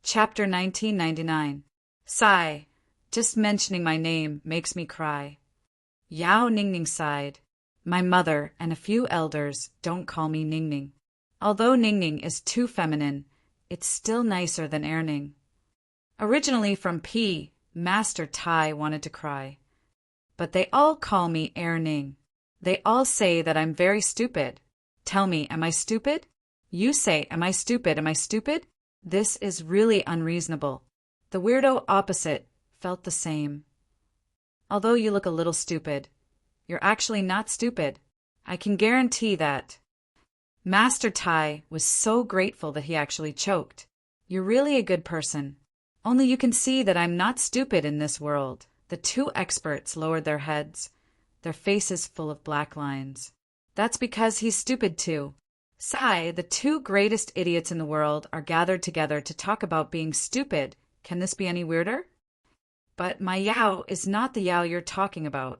Chapter 1999. Sigh. Just mentioning my name makes me cry. Yao Ningning sighed. My mother and a few elders don't call me Ningning. Although Ningning is too feminine, it's still nicer than Erning. Originally from P, Master Tai wanted to cry. But they all call me Erning. They all say that I'm very stupid. Tell me, am I stupid? You say, am I stupid? Am I stupid? This is really unreasonable. The weirdo opposite felt the same. Although you look a little stupid, you're actually not stupid. I can guarantee that. Master Tai was so grateful that he actually choked. You're really a good person. Only you can see that I'm not stupid in this world. The two experts lowered their heads, their faces full of black lines. That's because he's stupid too. Sigh, the two greatest idiots in the world are gathered together to talk about being stupid. Can this be any weirder? But my Yao is not the Yao you're talking about.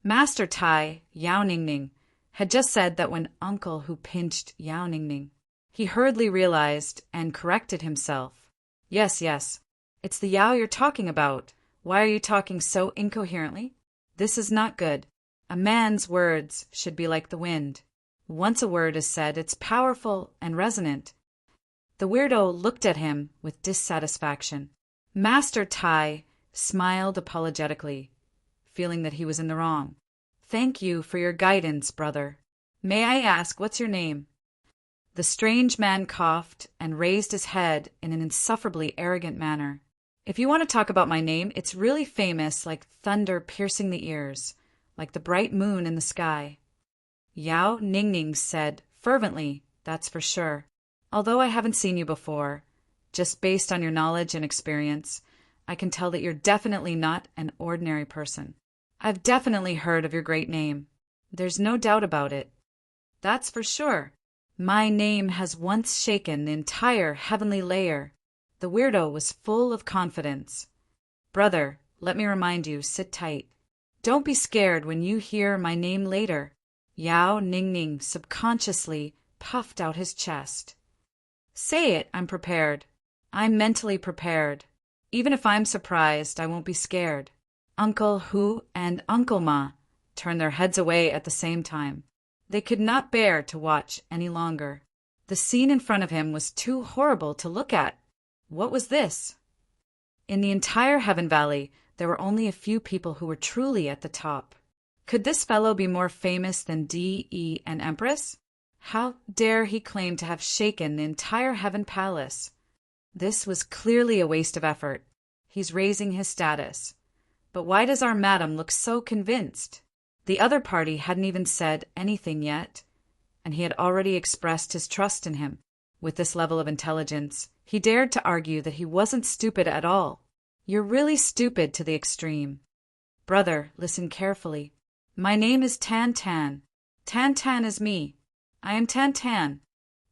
Master Tai, Yao Ningning, had just said that when Uncle who pinched Yao Ningning. He hurriedly realized and corrected himself. Yes, it's the Yao you're talking about. Why are you talking so incoherently? This is not good. A man's words should be like the wind. Once a word is said, it's powerful and resonant. The weirdo looked at him with dissatisfaction. Master Tai smiled apologetically, feeling that he was in the wrong. Thank you for your guidance, brother. May I ask, what's your name? The strange man coughed and raised his head in an insufferably arrogant manner. If you want to talk about my name, it's really famous, like thunder piercing the ears, like the bright moon in the sky. Yao Ningning said fervently, that's for sure. Although I haven't seen you before, just based on your knowledge and experience, I can tell that you're definitely not an ordinary person. I've definitely heard of your great name. There's no doubt about it. That's for sure. My name has once shaken the entire heavenly layer. The weirdo was full of confidence. Brother, let me remind you, sit tight. Don't be scared when you hear my name later. Yao Ningning subconsciously puffed out his chest. Say it, I'm prepared. I'm mentally prepared. Even if I'm surprised, I won't be scared. Uncle Hu and Uncle Ma turned their heads away at the same time. They could not bear to watch any longer. The scene in front of him was too horrible to look at. What was this? In the entire Heaven Valley, there were only a few people who were truly at the top. Could this fellow be more famous than D.E. and Empress? How dare he claim to have shaken the entire Heaven Palace? This was clearly a waste of effort. He's raising his status. But why does our madam look so convinced? The other party hadn't even said anything yet, and he had already expressed his trust in him. With this level of intelligence, he dared to argue that he wasn't stupid at all. You're really stupid to the extreme. Brother, listen carefully. My name is Tan Tan. Tan Tan is me. I am Tan Tan.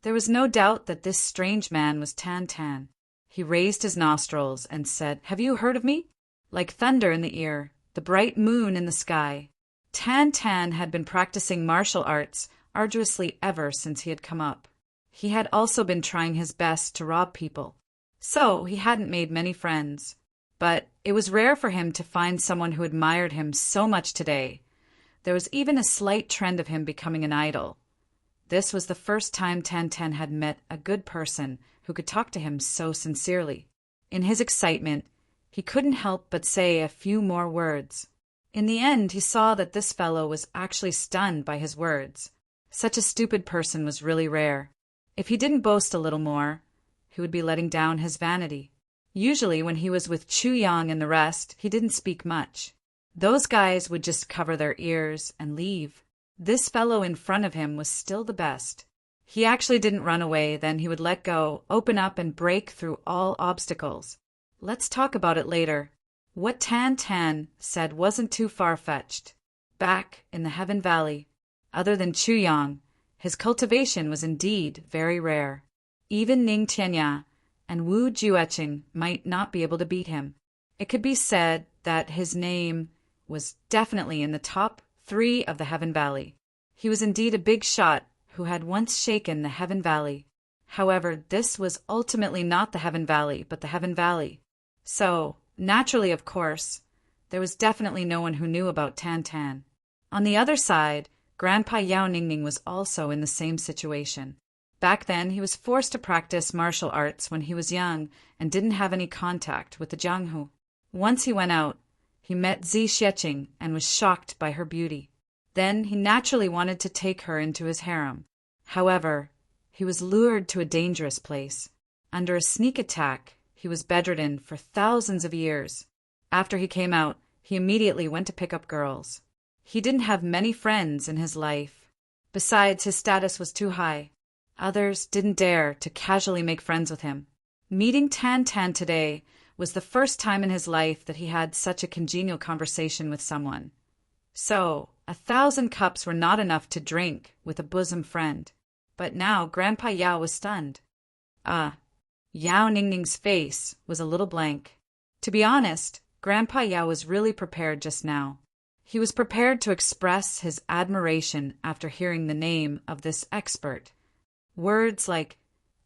There was no doubt that this strange man was Tan Tan. He raised his nostrils and said, Have you heard of me? Like thunder in the ear, the bright moon in the sky. Tan Tan had been practicing martial arts arduously ever since he had come up. He had also been trying his best to rob people. So he hadn't made many friends. But it was rare for him to find someone who admired him so much today. There was even a slight trend of him becoming an idol. This was the first time Tan Tan had met a good person who could talk to him so sincerely. In his excitement, he couldn't help but say a few more words. In the end, he saw that this fellow was actually stunned by his words. Such a stupid person was really rare. If he didn't boast a little more, he would be letting down his vanity. Usually, when he was with Chu Yang and the rest, he didn't speak much. Those guys would just cover their ears and leave. This fellow in front of him was still the best. He actually didn't run away, then he would let go, open up, and break through all obstacles. Let's talk about it later. What Tan Tan said wasn't too far-fetched. Back in the Heaven Valley, other than Chu Yang, his cultivation was indeed very rare. Even Ning Tianya and Wu Jueqing might not be able to beat him. It could be said that his name was definitely in the top 3 of the Heaven Valley. He was indeed a big shot who had once shaken the Heaven Valley. However, this was ultimately not the Heaven Valley, but the Heaven Valley. So, naturally, of course, there was definitely no one who knew about Tan Tan. On the other side, Grandpa Yao Ningning was also in the same situation. Back then, he was forced to practice martial arts when he was young and didn't have any contact with the Jianghu. Once he went out, he met Zi Xieching and was shocked by her beauty. Then he naturally wanted to take her into his harem. However, he was lured to a dangerous place. Under a sneak attack, he was bedridden for thousands of years. After he came out, he immediately went to pick up girls. He didn't have many friends in his life. Besides, his status was too high. Others didn't dare to casually make friends with him. Meeting Tan Tan today was the first time in his life that he had such a congenial conversation with someone. So, 1,000 cups were not enough to drink with a bosom friend. But now Grandpa Yao was stunned. Yao Ningning's face was a little blank. To be honest, Grandpa Yao was really prepared just now. He was prepared to express his admiration after hearing the name of this expert. Words like,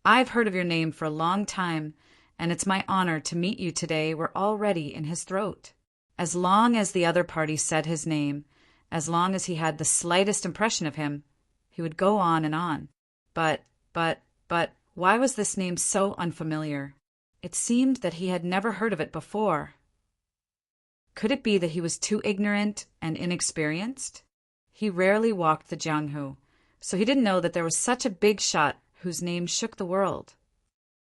"I've heard of your name for a long time, and it's my honor to meet you today," were already in his throat. As long as the other party said his name, as long as he had the slightest impression of him, he would go on and on. But, why was this name so unfamiliar? It seemed that he had never heard of it before. Could it be that he was too ignorant and inexperienced? He rarely walked the Jianghu, so he didn't know that there was such a big shot whose name shook the world.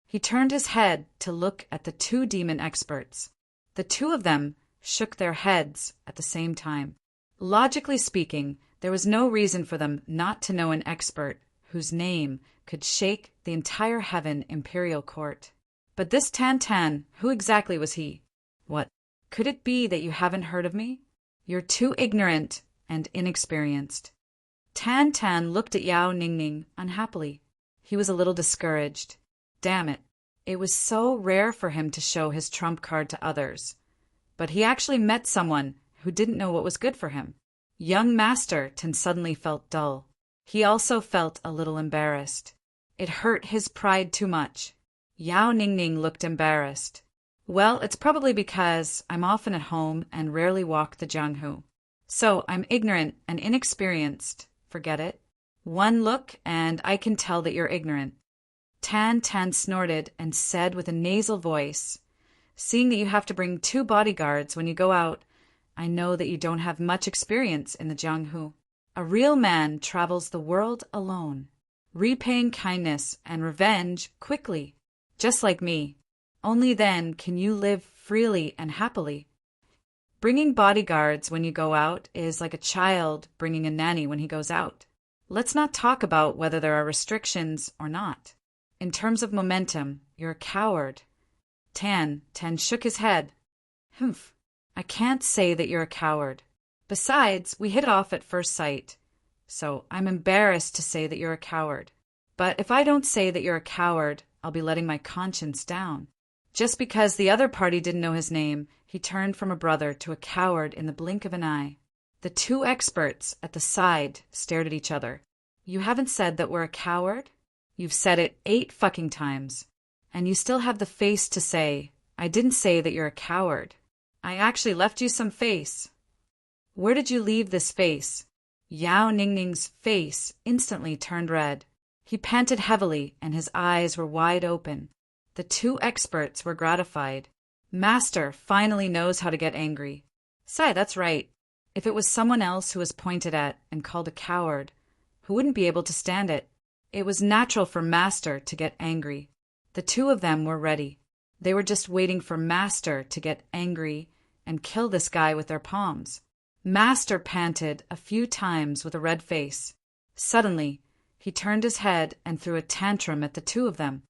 He turned his head to look at the two demon experts. The two of them shook their heads at the same time. Logically speaking, there was no reason for them not to know an expert whose name could shake the entire Heaven Imperial Court. But this Tan Tan, who exactly was he? What? Could it be that you haven't heard of me? You're too ignorant and inexperienced. Tan Tan looked at Yao Ningning unhappily. He was a little discouraged. Damn it. It was so rare for him to show his trump card to others. But he actually met someone who didn't know what was good for him. Young Master Tan suddenly felt dull. He also felt a little embarrassed. It hurt his pride too much. Yao Ningning looked embarrassed. Well, it's probably because I'm often at home and rarely walk the Jianghu. So I'm ignorant and inexperienced. Forget it. One look and I can tell that you're ignorant. Tan Tan snorted and said with a nasal voice, "Seeing that you have to bring 2 bodyguards when you go out, I know that you don't have much experience in the Jianghu. A real man travels the world alone, repaying kindness and revenge quickly, just like me. Only then can you live freely and happily. Bringing bodyguards when you go out is like a child bringing a nanny when he goes out. Let's not talk about whether there are restrictions or not. In terms of momentum, you're a coward." Tan shook his head. "Humph, I can't say that you're a coward. Besides, we hit it off at first sight. So I'm embarrassed to say that you're a coward. But if I don't say that you're a coward, I'll be letting my conscience down." Just because the other party didn't know his name, he turned from a brother to a coward in the blink of an eye. The 2 experts at the side stared at each other. "You haven't said that we're a coward? You've said it 8 fucking times. And you still have the face to say, I didn't say that you're a coward. I actually left you some face." "Where did you leave this face?" Yao Ningning's face instantly turned red. He panted heavily and his eyes were wide open. The 2 experts were gratified. Master finally knows how to get angry. Say, that's right. If it was someone else who was pointed at and called a coward, who wouldn't be able to stand it? It was natural for Master to get angry. The 2 of them were ready. They were just waiting for Master to get angry and kill this guy with their palms. Master panted a few times with a red face. Suddenly, he turned his head and threw a tantrum at the 2 of them.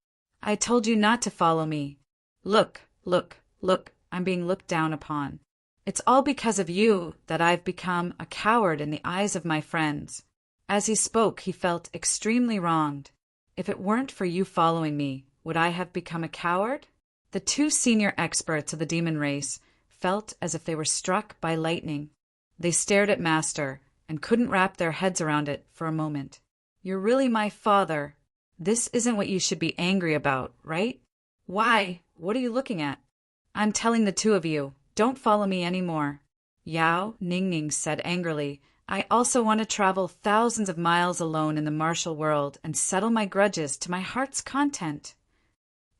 "I told you not to follow me. Look, I'm being looked down upon. It's all because of you that I've become a coward in the eyes of my friends." As he spoke, he felt extremely wronged. If it weren't for you following me, would I have become a coward? The 2 senior experts of the demon race felt as if they were struck by lightning. They stared at Master and couldn't wrap their heads around it for a moment. "You're really my father. This isn't what you should be angry about, right? Why? What are you looking at? I'm telling the two of you, don't follow me anymore. Yao Ningning said angrily, I also want to travel thousands of miles alone in the martial world and settle my grudges to my heart's content.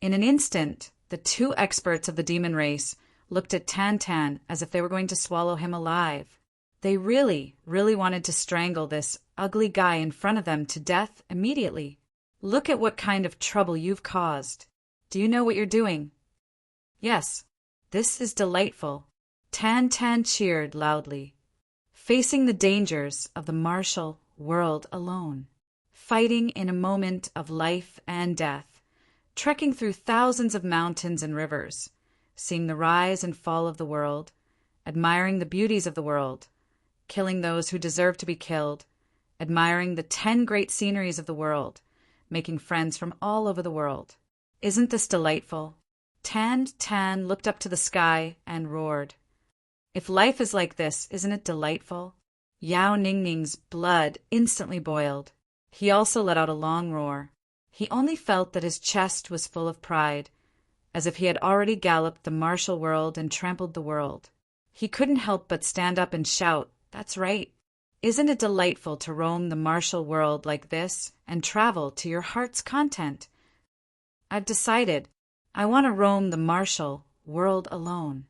In an instant, the two experts of the demon race looked at Tan Tan as if they were going to swallow him alive. They really, really wanted to strangle this ugly guy in front of them to death immediately. Look at what kind of trouble you've caused. Do you know what you're doing? Yes, this is delightful. Tan Tan cheered loudly. Facing the dangers of the martial world alone. Fighting in a moment of life and death. Trekking through thousands of mountains and rivers. Seeing the rise and fall of the world. Admiring the beauties of the world. Killing those who deserve to be killed. Admiring the 10 great sceneries of the world. Making friends from all over the world. Isn't this delightful? Tan Tan looked up to the sky and roared. If life is like this, isn't it delightful? Yao Ningning's blood instantly boiled. He also let out a long roar. He only felt that his chest was full of pride, as if he had already galloped the martial world and trampled the world. He couldn't help but stand up and shout, That's right. Isn't it delightful to roam the martial world like this and travel to your heart's content? I've decided I want to roam the martial world alone.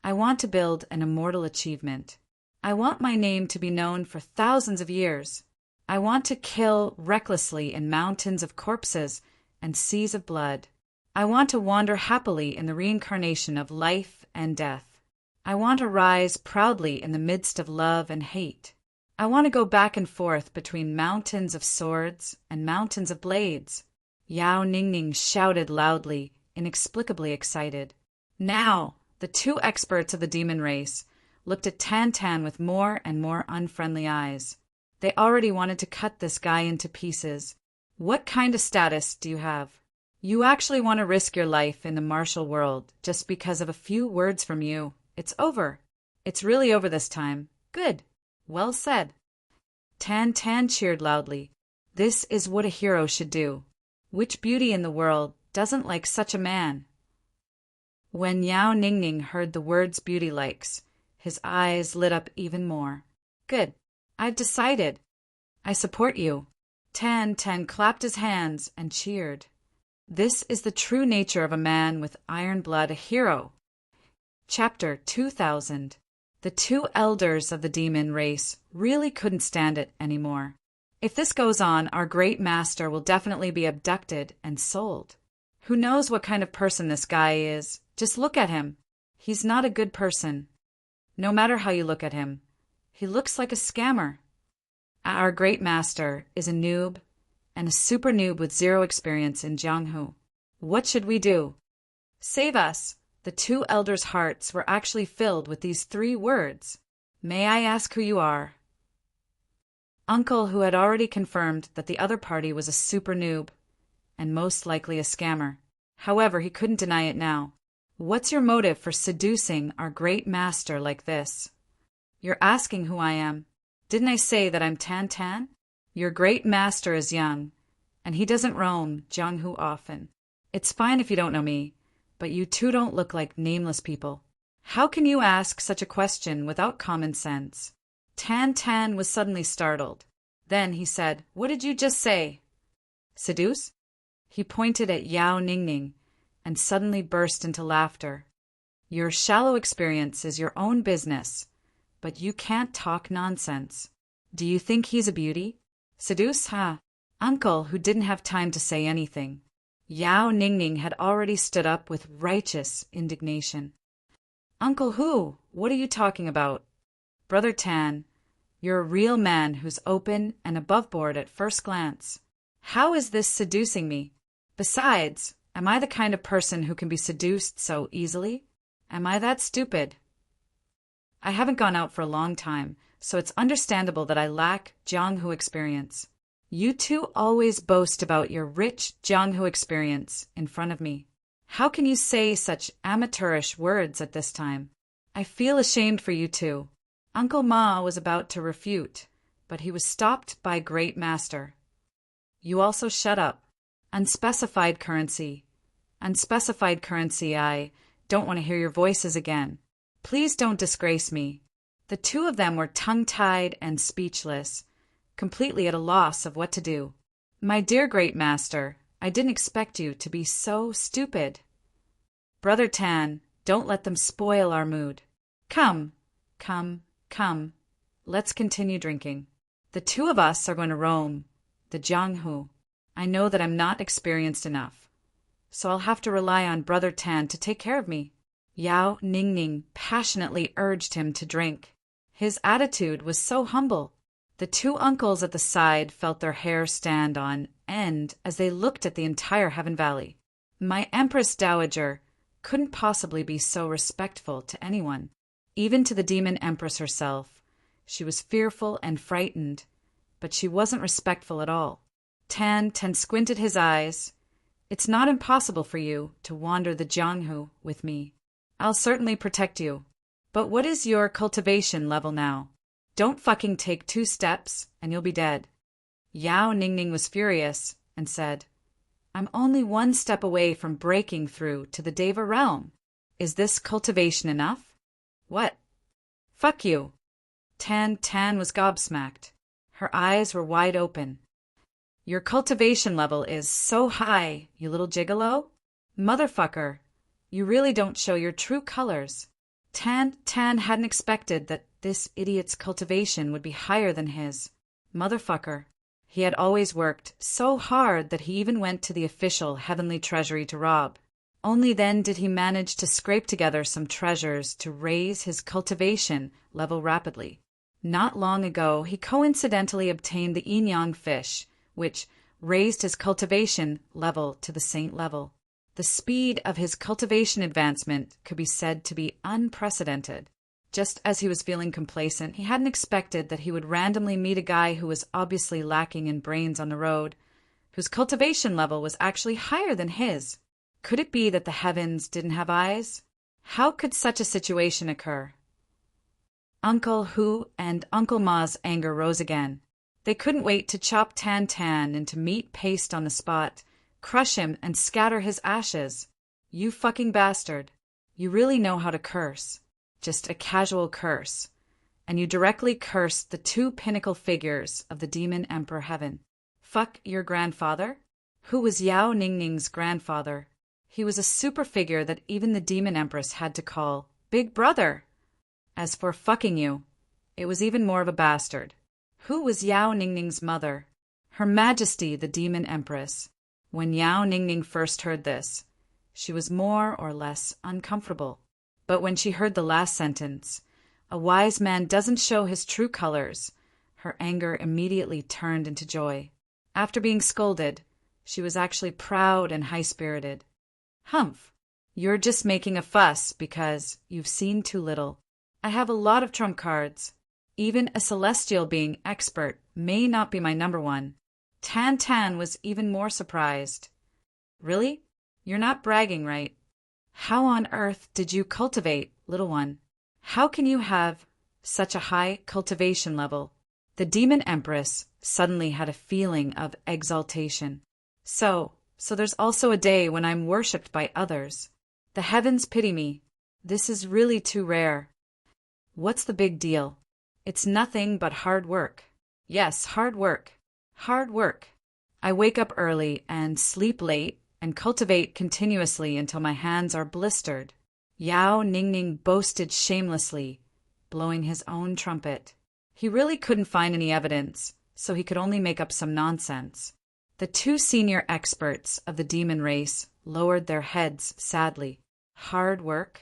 I want to build an immortal achievement. I want my name to be known for thousands of years. I want to kill recklessly in mountains of corpses and seas of blood. I want to wander happily in the reincarnation of life and death. I want to rise proudly in the midst of love and hate. I want to go back and forth between mountains of swords and mountains of blades. Yao Ningning shouted loudly, inexplicably excited. Now, the two experts of the demon race looked at Tan Tan with more and more unfriendly eyes. They already wanted to cut this guy into pieces. What kind of status do you have? You actually want to risk your life in the martial world just because of a few words from you. It's over. It's really over this time. Good. Well said. Tan Tan cheered loudly. This is what a hero should do. Which beauty in the world doesn't like such a man? When Yao Ningning heard the words beauty likes, his eyes lit up even more. Good. I've decided. I support you. Tan Tan clapped his hands and cheered. This is the true nature of a man with iron blood, a hero. Chapter 2000. The two elders of the demon race really couldn't stand it anymore. If this goes on, our great master will definitely be abducted and sold. Who knows what kind of person this guy is? Just look at him. He's not a good person. No matter how you look at him. He looks like a scammer. Our great master is a noob, and a super noob with 0 experience in Jianghu. What should we do? Save us. The two elders' hearts were actually filled with these 3 words. May I ask who you are? Uncle, who had already confirmed that the other party was a super noob, and most likely a scammer. However, he couldn't deny it now. What's your motive for seducing our great master like this? You're asking who I am. Didn't I say that I'm Tan Tan? Your great master is young, and he doesn't roam Jianghu often. It's fine if you don't know me, but you two don't look like nameless people. How can you ask such a question without common sense? Tan Tan was suddenly startled. Then he said, What did you just say? Seduce? He pointed at Yao Ningning and suddenly burst into laughter. Your shallow experience is your own business, but you can't talk nonsense. Do you think he's a beauty? Seduce, huh? Uncle, who didn't have time to say anything. Yao Ningning had already stood up with righteous indignation. Uncle who? What are you talking about? Brother Tan, you're a real man who's open and above board at first glance. How is this seducing me? Besides, am I the kind of person who can be seduced so easily? Am I that stupid? I haven't gone out for a long time, so it's understandable that I lack Jianghu experience. You two always boast about your rich Jianghu experience in front of me. How can you say such amateurish words at this time? I feel ashamed for you two. Uncle Ma was about to refute, but he was stopped by Great Master. You also shut up. Unspecified currency. Unspecified currency, I don't want to hear your voices again. Please don't disgrace me. The two of them were tongue-tied and speechless, completely at a loss of what to do. My dear great master, I didn't expect you to be so stupid. Brother Tan, don't let them spoil our mood. Come, come, come. Let's continue drinking. The two of us are going to roam the Jianghu. I know that I'm not experienced enough, so I'll have to rely on Brother Tan to take care of me. Yao Ningning passionately urged him to drink. His attitude was so humble. The two uncles at the side felt their hair stand on end as they looked at the entire Heaven Valley. My Empress Dowager couldn't possibly be so respectful to anyone, even to the Demon Empress herself. She was fearful and frightened, but she wasn't respectful at all. Tan squinted his eyes. It's not impossible for you to wander the Jianghu with me. I'll certainly protect you. But what is your cultivation level now? Don't fucking take 2 steps and you'll be dead. Yao Ningning was furious and said, I'm only 1 step away from breaking through to the Deva realm. Is this cultivation enough? What? Fuck you. Tan was gobsmacked. Her eyes were wide open. Your cultivation level is so high, you little gigolo. Motherfucker, you really don't show your true colors. Tan hadn't expected that this idiot's cultivation would be higher than his. Motherfucker. He had always worked so hard that he even went to the official heavenly treasury to rob. Only then did he manage to scrape together some treasures to raise his cultivation level rapidly. Not long ago, he coincidentally obtained the yin-yang fish, which raised his cultivation level to the saint level. The speed of his cultivation advancement could be said to be unprecedented. Just as he was feeling complacent, he hadn't expected that he would randomly meet a guy who was obviously lacking in brains on the road, whose cultivation level was actually higher than his. Could it be that the heavens didn't have eyes? How could such a situation occur? Uncle Hu and Uncle Ma's anger rose again. They couldn't wait to chop Tan into meat paste on the spot, crush him, and scatter his ashes. You fucking bastard. You really know how to curse. Just a casual curse. And you directly cursed the 2 pinnacle figures of the Demon Emperor Heaven. Fuck your grandfather? Who was Yao Ningning's grandfather? He was a super figure that even the Demon Empress had to call Big Brother. As for fucking you, it was even more of a bastard. Who was Yao Ningning's mother? Her Majesty, the Demon Empress. When Yao Ningning first heard this, she was more or less uncomfortable. But when she heard the last sentence, a wise man doesn't show his true colors, her anger immediately turned into joy. After being scolded, she was actually proud and high-spirited. Humph, you're just making a fuss because you've seen too little. I have a lot of trump cards. Even a celestial being expert may not be my number 1. Tan was even more surprised. Really? You're not bragging, right? How on earth did you cultivate, little one? How can you have such a high cultivation level? The Demon Empress suddenly had a feeling of exaltation. So there's also a day when I'm worshipped by others. The heavens pity me. This is really too rare. What's the big deal? It's nothing but hard work. Yes, hard work. Hard work. I wake up early and sleep late and cultivate continuously until my hands are blistered. Yao Ningning boasted shamelessly, blowing his own trumpet. He really couldn't find any evidence, so he could only make up some nonsense. The 2 senior experts of the demon race lowered their heads sadly. Hard work,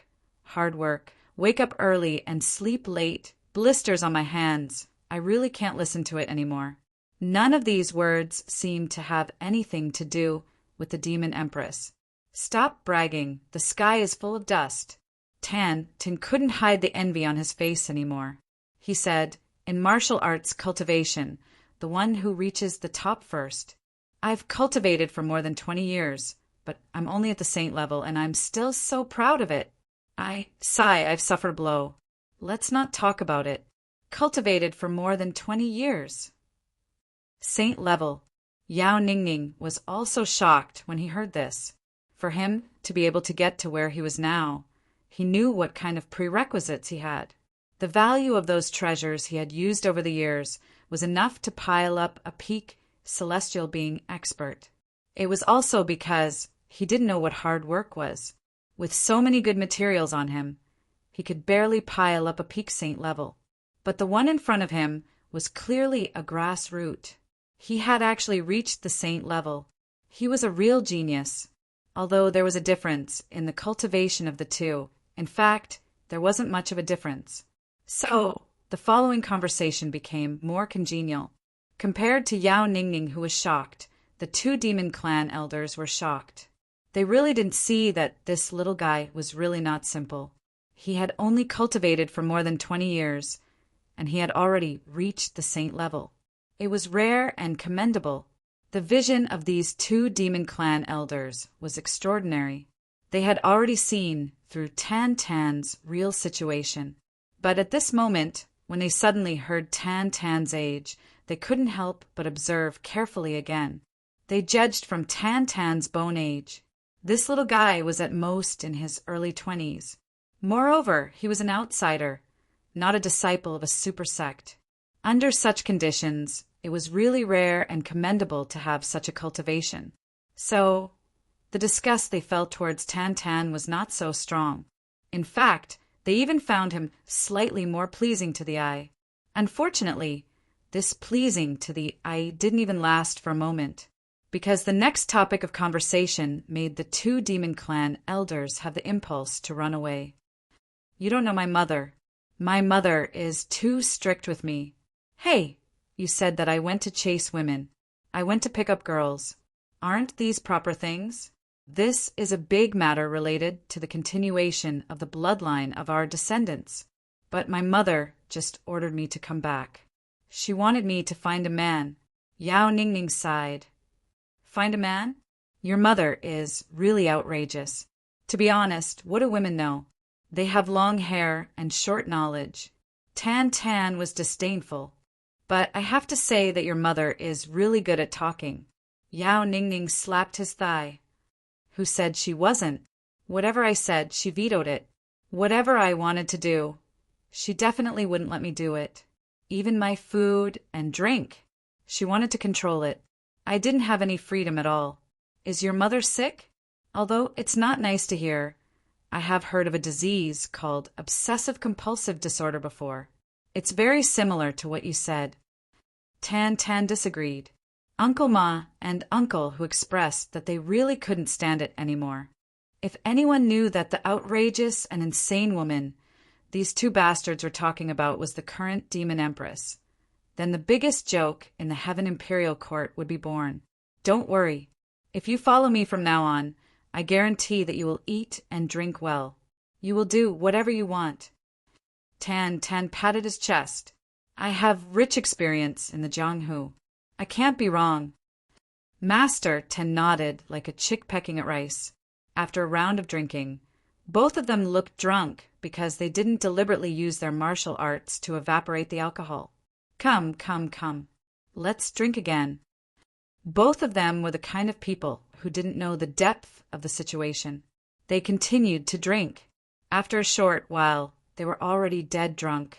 wake up early and sleep late, blisters on my hands. I really can't listen to it anymore. None of these words seem to have anything to do with the Demon Empress. Stop bragging. The sky is full of dust. Tan couldn't hide the envy on his face anymore. He said, in martial arts cultivation, the one who reaches the top first. I've cultivated for more than 20 years, but I'm only at the saint level and I'm still so proud of it. I've suffered a blow. Let's not talk about it. Cultivated for more than 20 years. Saint level. Yao Ningning was also shocked when he heard this. For him to be able to get to where he was now, he knew what kind of prerequisites he had. The value of those treasures he had used over the years was enough to pile up a peak celestial being expert. It was also because he didn't know what hard work was. With so many good materials on him, he could barely pile up a peak saint level. But the one in front of him was clearly a grassroots. He had actually reached the saint level. He was a real genius, although there was a difference in the cultivation of the two. In fact, there wasn't much of a difference. So, the following conversation became more congenial. Compared to Yao Ningning, who was shocked, the two demon clan elders were shocked. They really didn't see that this little guy was really not simple. He had only cultivated for more than 20 years, and he had already reached the saint level. It was rare and commendable. The vision of these two demon clan elders was extraordinary. They had already seen through Tan Tan's real situation. But at this moment, when they suddenly heard Tan Tan's age, they couldn't help but observe carefully again. They judged from Tan Tan's bone age. This little guy was at most in his early 20s. Moreover, he was an outsider, not a disciple of a super sect. Under such conditions, it was really rare and commendable to have such a cultivation. So, the disgust they felt towards Tan Tan was not so strong. In fact, they even found him slightly more pleasing to the eye. Unfortunately, this pleasing to the eye didn't even last for a moment, because the next topic of conversation made the two demon clan elders have the impulse to run away. You don't know my mother. My mother is too strict with me. Hey, you said that I went to chase women. I went to pick up girls. Aren't these proper things? This is a big matter related to the continuation of the bloodline of our descendants. But my mother just ordered me to come back. She wanted me to find a man. Yao Ningning sighed. Find a man? Your mother is really outrageous. To be honest, what do women know? They have long hair and short knowledge. Tan Tan was disdainful. But I have to say that your mother is really good at talking. Yao Ningning slapped his thigh. Who said she wasn't? Whatever I said, she vetoed it. Whatever I wanted to do, she definitely wouldn't let me do it. Even my food and drink. She wanted to control it. I didn't have any freedom at all. Is your mother sick? Although it's not nice to hear, I have heard of a disease called obsessive-compulsive disorder before. It's very similar to what you said. Tan Tan disagreed. Uncle Ma and Uncle who expressed that they really couldn't stand it anymore. If anyone knew that the outrageous and insane woman these two bastards were talking about was the current demon empress, then the biggest joke in the Heaven Imperial Court would be born. Don't worry. If you follow me from now on, I guarantee that you will eat and drink well. You will do whatever you want. Tan Tan patted his chest. I have rich experience in the Jianghu. I can't be wrong. Master Tan nodded like a chick pecking at rice. After a round of drinking, both of them looked drunk because they didn't deliberately use their martial arts to evaporate the alcohol. Come, come, come. Let's drink again. Both of them were the kind of people who didn't know the depth of the situation. They continued to drink. After a short while, they were already dead drunk.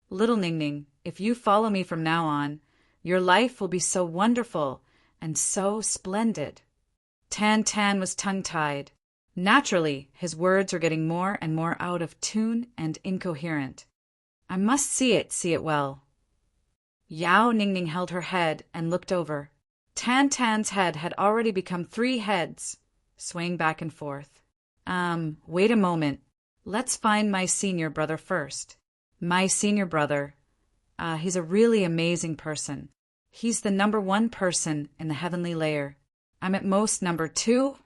Little Ningning, if you follow me from now on, your life will be so wonderful and so splendid. Tan Tan was tongue-tied. Naturally, his words were getting more and more out of tune and incoherent. I must see it well. Yao Ningning held her head and looked over. Tan Tan's head had already become 3 heads, swaying back and forth. Wait a moment. Let's find my senior brother first. My senior brother. He's a really amazing person. He's the number 1 person in the heavenly layer. I'm at most number 2.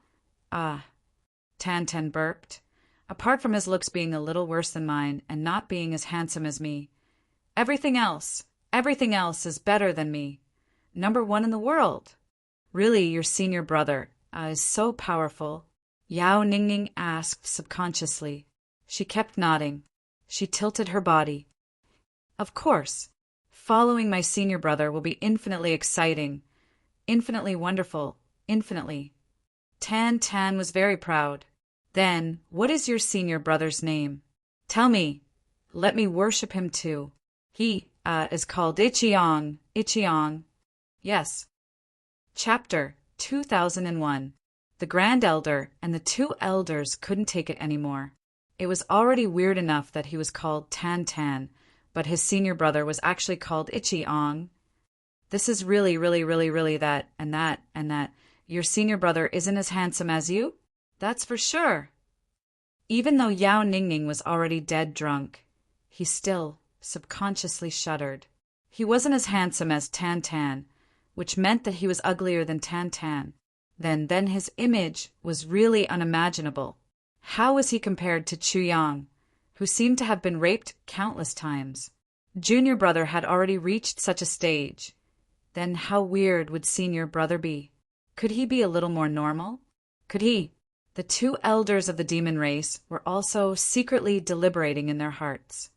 Tan Tan burped. Apart from his looks being a little worse than mine and not being as handsome as me, everything else is better than me. Number 1 in the world. Really, your senior brother is so powerful. Yao Ningning asked subconsciously. She kept nodding. She tilted her body. Of course. Following my senior brother will be infinitely exciting. Infinitely wonderful, infinitely. Tan Tan was very proud. Then, what is your senior brother's name? Tell me. Let me worship him too. He, is called Ichiong. Ichiong. Yes. Chapter 2001. The Grand Elder and the two elders couldn't take it anymore. It was already weird enough that he was called Tan Tan, but his senior brother was actually called Ichiong. This is really that, and that. Your senior brother isn't as handsome as you? That's for sure. Even though Yao Ningning was already dead drunk, he still subconsciously shuddered. He wasn't as handsome as Tan Tan, which meant that he was uglier than Tan Tan. Then his image was really unimaginable. How was he compared to Chu Yang, who seemed to have been raped countless times? Junior brother had already reached such a stage. Then how weird would senior brother be? Could he be a little more normal? Could he? The two elders of the demon race were also secretly deliberating in their hearts.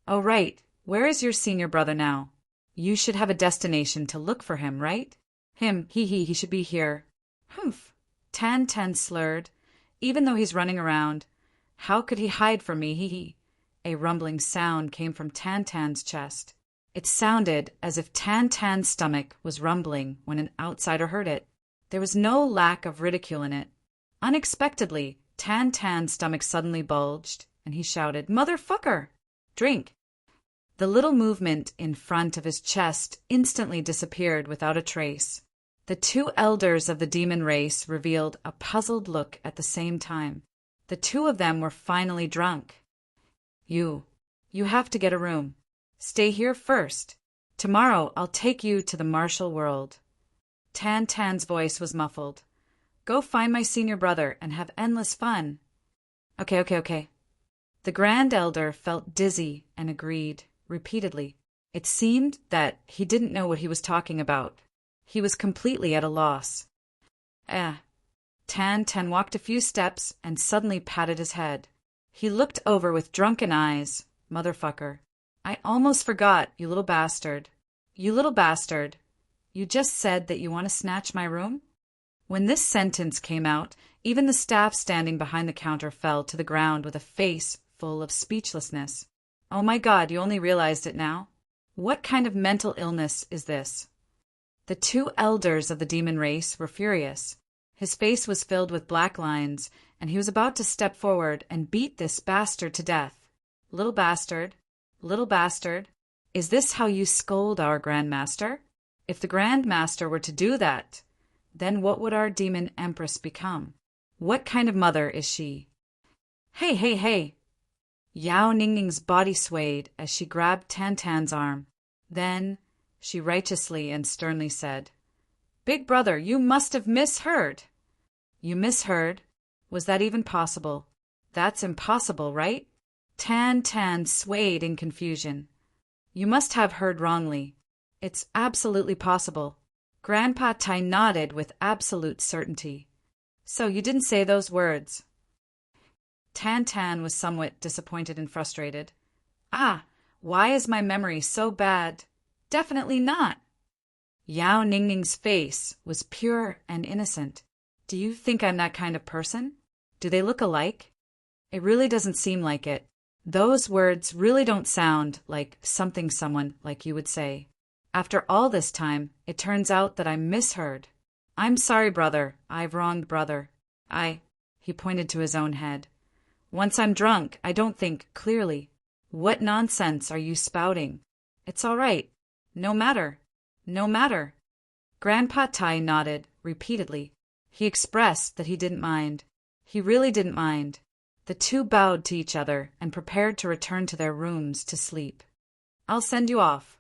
Oh, right. Where is your senior brother now? You should have a destination to look for him, right? Him, he should be here. Humph. Tan Tan slurred. Even though he's running around, how could he hide from me, he? A rumbling sound came from Tan Tan's chest. It sounded as if Tan Tan's stomach was rumbling when an outsider heard it. There was no lack of ridicule in it. Unexpectedly, Tan Tan's stomach suddenly bulged, and he shouted, "Motherfucker! Drink!" The little movement in front of his chest instantly disappeared without a trace. The two elders of the demon race revealed a puzzled look at the same time. The two of them were finally drunk. You have to get a room. Stay here first. Tomorrow I'll take you to the martial world. Tan Tan's voice was muffled. Go find my senior brother and have endless fun. Okay. The Grand Elder felt dizzy and agreed, repeatedly. It seemed that he didn't know what he was talking about. He was completely at a loss. Tan Tan walked a few steps and suddenly patted his head. He looked over with drunken eyes. Motherfucker. I almost forgot, you little bastard. You little bastard. You just said that you want to snatch my room? When this sentence came out, even the staff standing behind the counter fell to the ground with a face full of speechlessness. Oh my God, you only realized it now? What kind of mental illness is this? The two elders of the demon race were furious. His face was filled with black lines, and he was about to step forward and beat this bastard to death. Little bastard, is this how you scold our Grand Master? If the Grand Master were to do that, then what would our demon empress become? What kind of mother is she? Hey. Yao Ningning's body swayed as she grabbed Tan Tan's arm. Then she righteously and sternly said, Big brother, you must have misheard. You misheard? Was that even possible? That's impossible, right? Tan Tan swayed in confusion. You must have heard wrongly. It's absolutely possible. Grandpa Tai nodded with absolute certainty. So you didn't say those words. Tan Tan was somewhat disappointed and frustrated. Why is my memory so bad? Definitely not. Yao Ningning's face was pure and innocent. Do you think I'm that kind of person? Do they look alike? It really doesn't seem like it. Those words really don't sound like something someone like you would say. After all this time, it turns out that I misheard. I'm sorry, brother. I've wronged brother. He pointed to his own head. Once I'm drunk, I don't think clearly. What nonsense are you spouting? It's all right. No matter. Grandpa Tai nodded repeatedly. He expressed that he didn't mind. He really didn't mind. The two bowed to each other and prepared to return to their rooms to sleep. I'll send you off.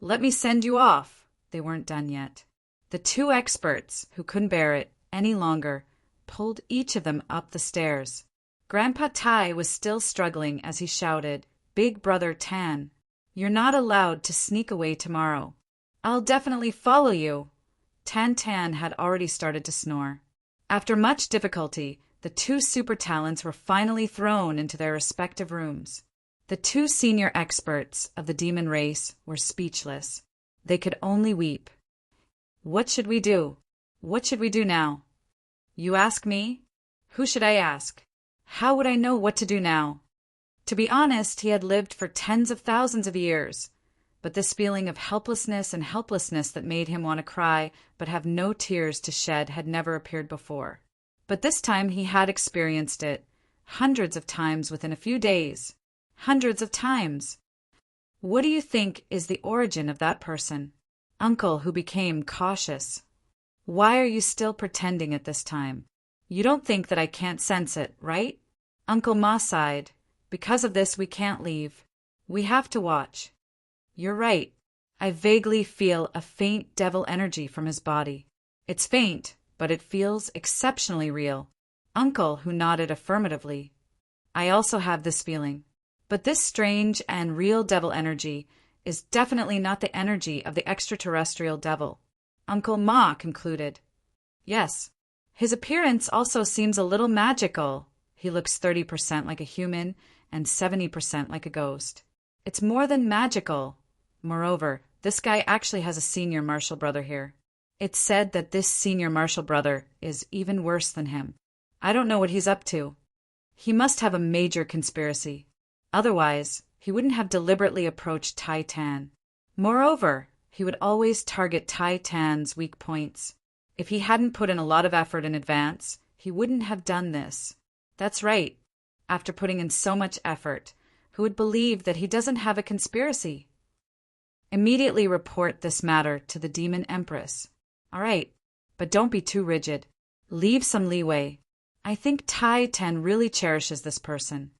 Let me send you off. They weren't done yet. The two experts, who couldn't bear it any longer, pulled each of them up the stairs. Grandpa Tai was still struggling as he shouted, Big brother Tan, you're not allowed to sneak away tomorrow. I'll definitely follow you. Tan Tan had already started to snore. After much difficulty, the two super talents were finally thrown into their respective rooms. The two senior experts of the demon race were speechless. They could only weep. What should we do? What should we do now? You ask me? Who should I ask? How would I know what to do now? To be honest, he had lived for tens of thousands of years, but this feeling of helplessness and helplessness that made him want to cry but have no tears to shed had never appeared before. But this time he had experienced it, hundreds of times within a few days. Hundreds of times. What do you think is the origin of that person? Uncle who became cautious. Why are you still pretending at this time? You don't think that I can't sense it, right? Uncle Ma sighed. Because of this we can't leave. We have to watch. You're right. I vaguely feel a faint devil energy from his body. It's faint, but it feels exceptionally real. Uncle, who nodded affirmatively. I also have this feeling. But this strange and real devil energy is definitely not the energy of the extraterrestrial devil. Uncle Ma concluded. Yes. His appearance also seems a little magical. He looks 30% like a human and 70% like a ghost. It's more than magical. Moreover, this guy actually has a senior martial brother here. It's said that this senior martial brother is even worse than him. I don't know what he's up to. He must have a major conspiracy. Otherwise, he wouldn't have deliberately approached Tai Tan. Moreover, he would always target Tai Tan's weak points. If he hadn't put in a lot of effort in advance, he wouldn't have done this. That's right. After putting in so much effort, who would believe that he doesn't have a conspiracy? Immediately report this matter to the Demon Empress. All right, but don't be too rigid. Leave some leeway. I think Tai Tan really cherishes this person.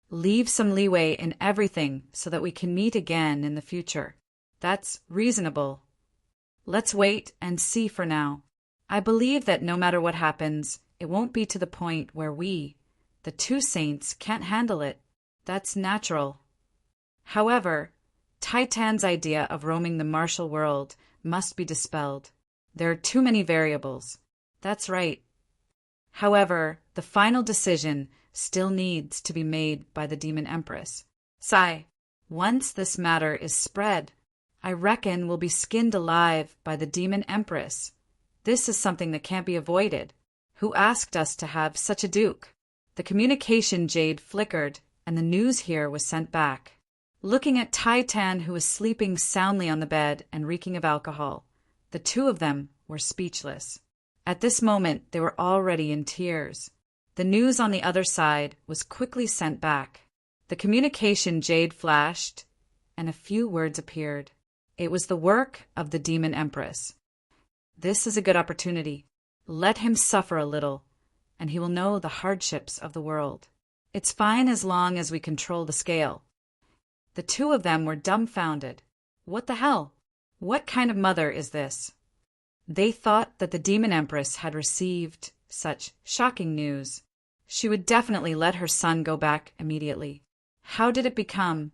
Leave some leeway in everything so that we can meet again in the future. That's reasonable. Let's wait and see for now. I believe that no matter what happens, it won't be to the point where we, the two saints, can't handle it. That's natural. However, Tai Tan's idea of roaming the martial world must be dispelled. There are too many variables. That's right. However, the final decision still needs to be made by the Demon Empress. Sai, once this matter is spread, I reckon we'll be skinned alive by the Demon Empress. This is something that can't be avoided. Who asked us to have such a duke? The communication jade flickered, and the news here was sent back. Looking at Tai Tan, who was sleeping soundly on the bed and reeking of alcohol, the two of them were speechless. At this moment, they were already in tears. The news on the other side was quickly sent back. The communication jade flashed, and a few words appeared. It was the work of the Demon Empress. This is a good opportunity. Let him suffer a little, and he will know the hardships of the world. It's fine as long as we control the scale. The two of them were dumbfounded. What the hell? What kind of mother is this? They thought that the Demon Empress had received such shocking news. She would definitely let her son go back immediately. How did it become?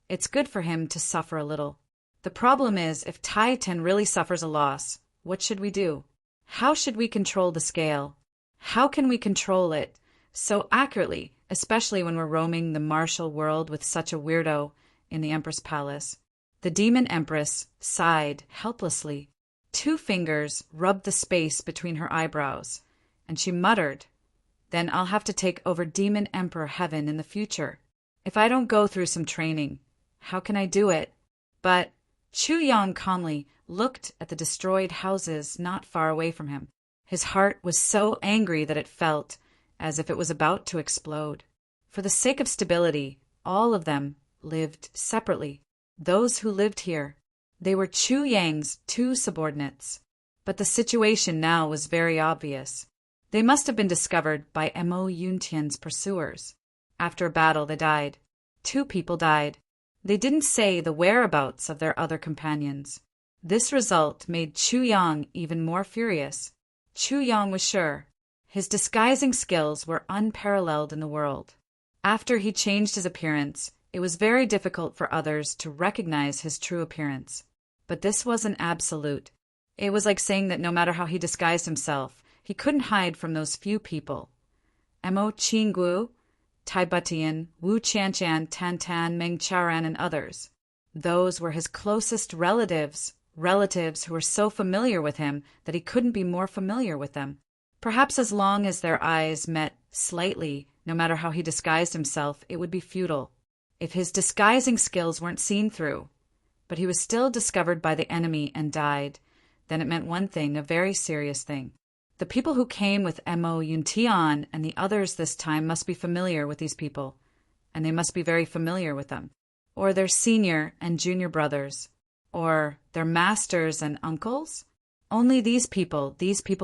It's good for him to suffer a little. The problem is, if Tai Tan really suffers a loss, what should we do? How should we control the scale? How can we control it so accurately, especially when we're roaming the martial world with such a weirdo in the Empress Palace? The Demon Empress sighed helplessly. 2 fingers rubbed the space between her eyebrows, and she muttered, "Then I'll have to take over Demon Emperor Heaven in the future. If I don't go through some training, how can I do it?" But Chu Yang calmly looked at the destroyed houses not far away from him. His heart was so angry that it felt as if it was about to explode. For the sake of stability, all of them lived separately. Those who lived here, they were Chu Yang's 2 subordinates. But the situation now was very obvious. They must have been discovered by Mo Yuntian's pursuers. After a battle, they died. 2 people died. They didn't say the whereabouts of their other companions. This result made Chu Yang even more furious. Chu Yang was sure. His disguising skills were unparalleled in the world. After he changed his appearance, it was very difficult for others to recognize his true appearance. But this wasn't absolute. It was like saying that no matter how he disguised himself, he couldn't hide from those few people. Mo Qinggu, Tai Butian, Wu Qianchan, Tan Tan, Meng Chaoran, and others. Those were his closest relatives relatives who were so familiar with him that he couldn't be more familiar with them. Perhaps as long as their eyes met slightly, no matter how he disguised himself, it would be futile. If his disguising skills weren't seen through, but he was still discovered by the enemy and died, then it meant one thing, a very serious thing. The people who came with Mo Yuntian and the others this time must be familiar with these people, and they must be very familiar with them, or their senior and junior brothers, or their masters and uncles. Only these people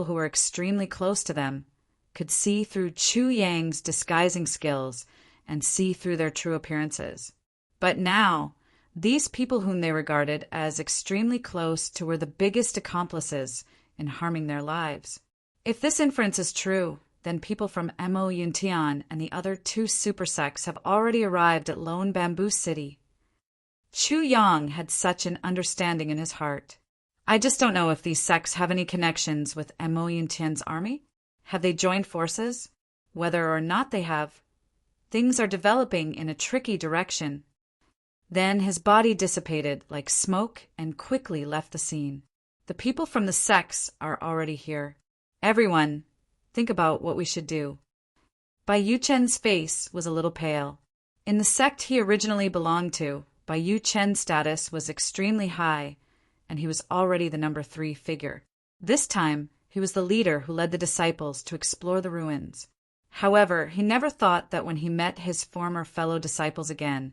who were extremely close to them, could see through Chu Yang's disguising skills and see through their true appearances. But now, these people whom they regarded as extremely close to were the biggest accomplices in harming their lives. If this inference is true, then people from Mo Yuntian and the other two super sects have already arrived at Lone Bamboo City. Chu Yang had such an understanding in his heart. I just don't know if these sects have any connections with Mo Yuntian's army. Have they joined forces? Whether or not they have, things are developing in a tricky direction. Then his body dissipated like smoke and quickly left the scene. The people from the sects are already here. Everyone, think about what we should do. Bai Yuchen's face was a little pale. In the sect he originally belonged to, Bai Yuchen's status was extremely high, and he was already the number 3 figure. This time, he was the leader who led the disciples to explore the ruins. However, he never thought that when he met his former fellow disciples again,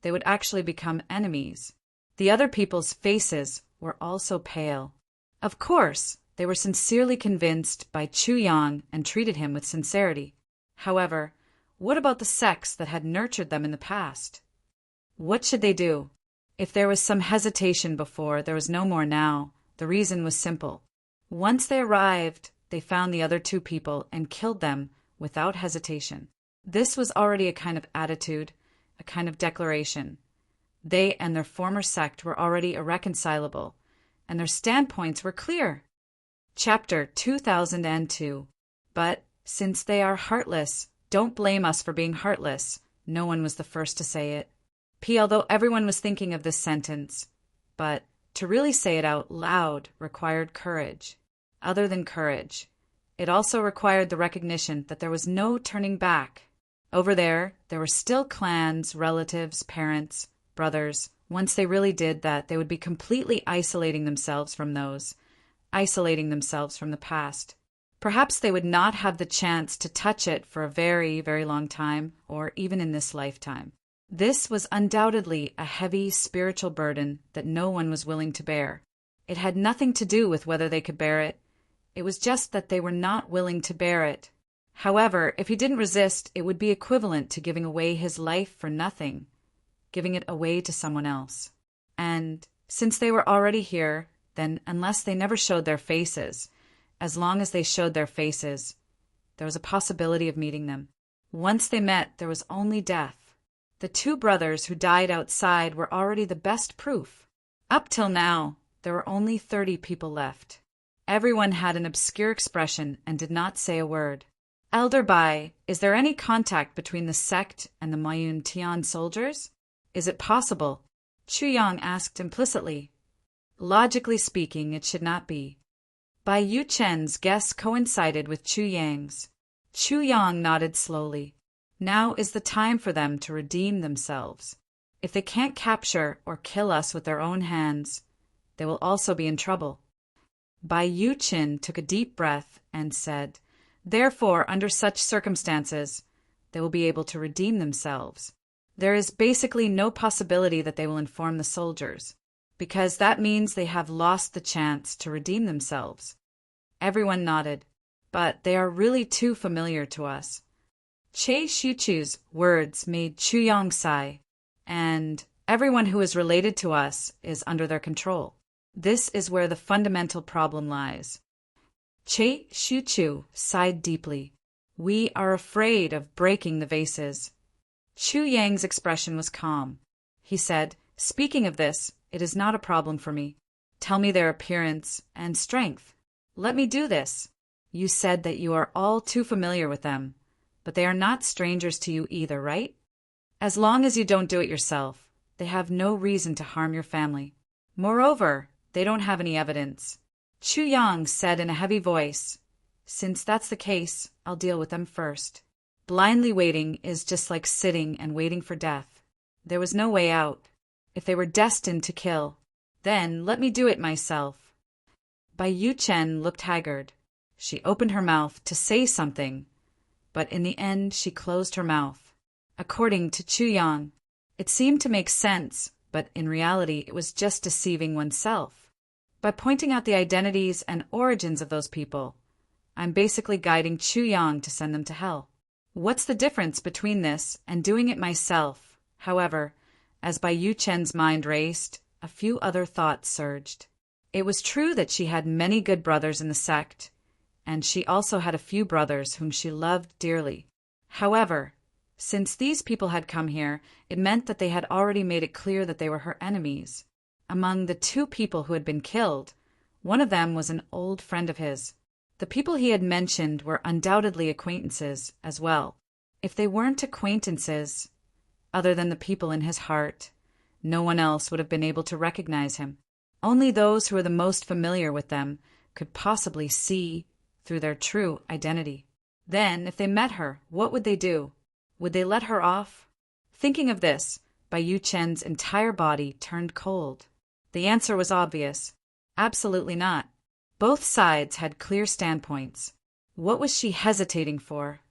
they would actually become enemies. The other people's faces were also pale. Of course, they were sincerely convinced by Chu Yang and treated him with sincerity. However, what about the sects that had nurtured them in the past? What should they do? If there was some hesitation before, there was no more now. The reason was simple. Once they arrived, they found the other 2 people and killed them without hesitation. This was already a kind of attitude, a kind of declaration. They and their former sect were already irreconcilable, and their standpoints were clear. Chapter 2002. But, since they are heartless, don't blame us for being heartless. No one was the first to say it. Although everyone was thinking of this sentence, but to really say it out loud required courage. Other than courage, it also required the recognition that there was no turning back. Over there were still clans, relatives, parents, brothers. Once they really did that, they would be completely isolating themselves from those, isolating themselves from the past. Perhaps they would not have the chance to touch it for a very, very long time, or even in this lifetime. This was undoubtedly a heavy spiritual burden that no one was willing to bear. It had nothing to do with whether they could bear it. It was just that they were not willing to bear it. However, if he didn't resist, it would be equivalent to giving away his life for nothing, giving it away to someone else. And since they were already here, then unless they never showed their faces, as long as they showed their faces, there was a possibility of meeting them. Once they met, there was only death. The 2 brothers who died outside were already the best proof. Up till now, there were only 30 people left. Everyone had an obscure expression and did not say a word. Elder Bai, is there any contact between the sect and the Mayuntian soldiers? Is it possible? Chu Yang asked implicitly. Logically speaking, it should not be. Bai Yuchen's guess coincided with Chu Yang's. Chu Yang nodded slowly. Now is the time for them to redeem themselves. If they can't capture or kill us with their own hands, they will also be in trouble. Bai Yuchen took a deep breath and said, therefore, under such circumstances, they will be able to redeem themselves. There is basically no possibility that they will inform the soldiers, because that means they have lost the chance to redeem themselves. Everyone nodded, but they are really too familiar to us. Che Shuchu's words made Chu Yang sigh, and everyone who is related to us is under their control. This is where the fundamental problem lies. Che Shuchu sighed deeply. We are afraid of breaking the vases. Chu Yang's expression was calm. He said, speaking of this, it is not a problem for me. Tell me their appearance and strength. Let me do this. You said that you are all too familiar with them, but they are not strangers to you either, right? As long as you don't do it yourself, they have no reason to harm your family. Moreover, They don't have any evidence. Chu Yang said in a heavy voice, "Since that's the case, I'll deal with them first." Blindly waiting is just like sitting and waiting for death. There was no way out. If they were destined to kill, then let me do it myself. Bai Yu Chen looked haggard. She opened her mouth to say something, but in the end she closed her mouth. According to Chu Yang, it seemed to make sense, but in reality it was just deceiving oneself. By pointing out the identities and origins of those people, I'm basically guiding Chu Yang to send them to hell. What's the difference between this and doing it myself? However, as Bai Yu Chen's mind raced, a few other thoughts surged. It was true that she had many good brothers in the sect, and she also had a few brothers whom she loved dearly. However, since these people had come here, it meant that they had already made it clear that they were her enemies. Among the 2 people who had been killed, one of them was an old friend of his. The people he had mentioned were undoubtedly acquaintances as well. If they weren't acquaintances, other than the people in his heart, no one else would have been able to recognize him. Only those who were the most familiar with them could possibly see through their true identity. Then, if they met her, what would they do? Would they let her off? Thinking of this, Bai Yu Chen's entire body turned cold. The answer was obvious. Absolutely not. Both sides had clear standpoints. What was she hesitating for?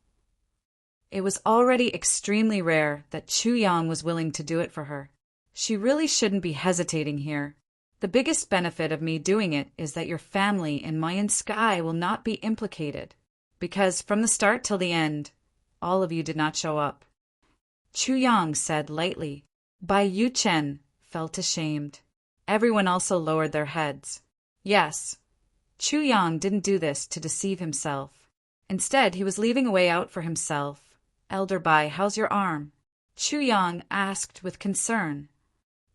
It was already extremely rare that Chu Yang was willing to do it for her. She really shouldn't be hesitating here. The biggest benefit of me doing it is that your family in Mayan Sky will not be implicated, because from the start till the end, all of you did not show up. Chu Yang said lightly. Bai Yu Chen felt ashamed. Everyone also lowered their heads. Yes, Chu Yang didn't do this to deceive himself. Instead, he was leaving a way out for himself. "Elder Bai, how's your arm?" Chu Yang asked with concern.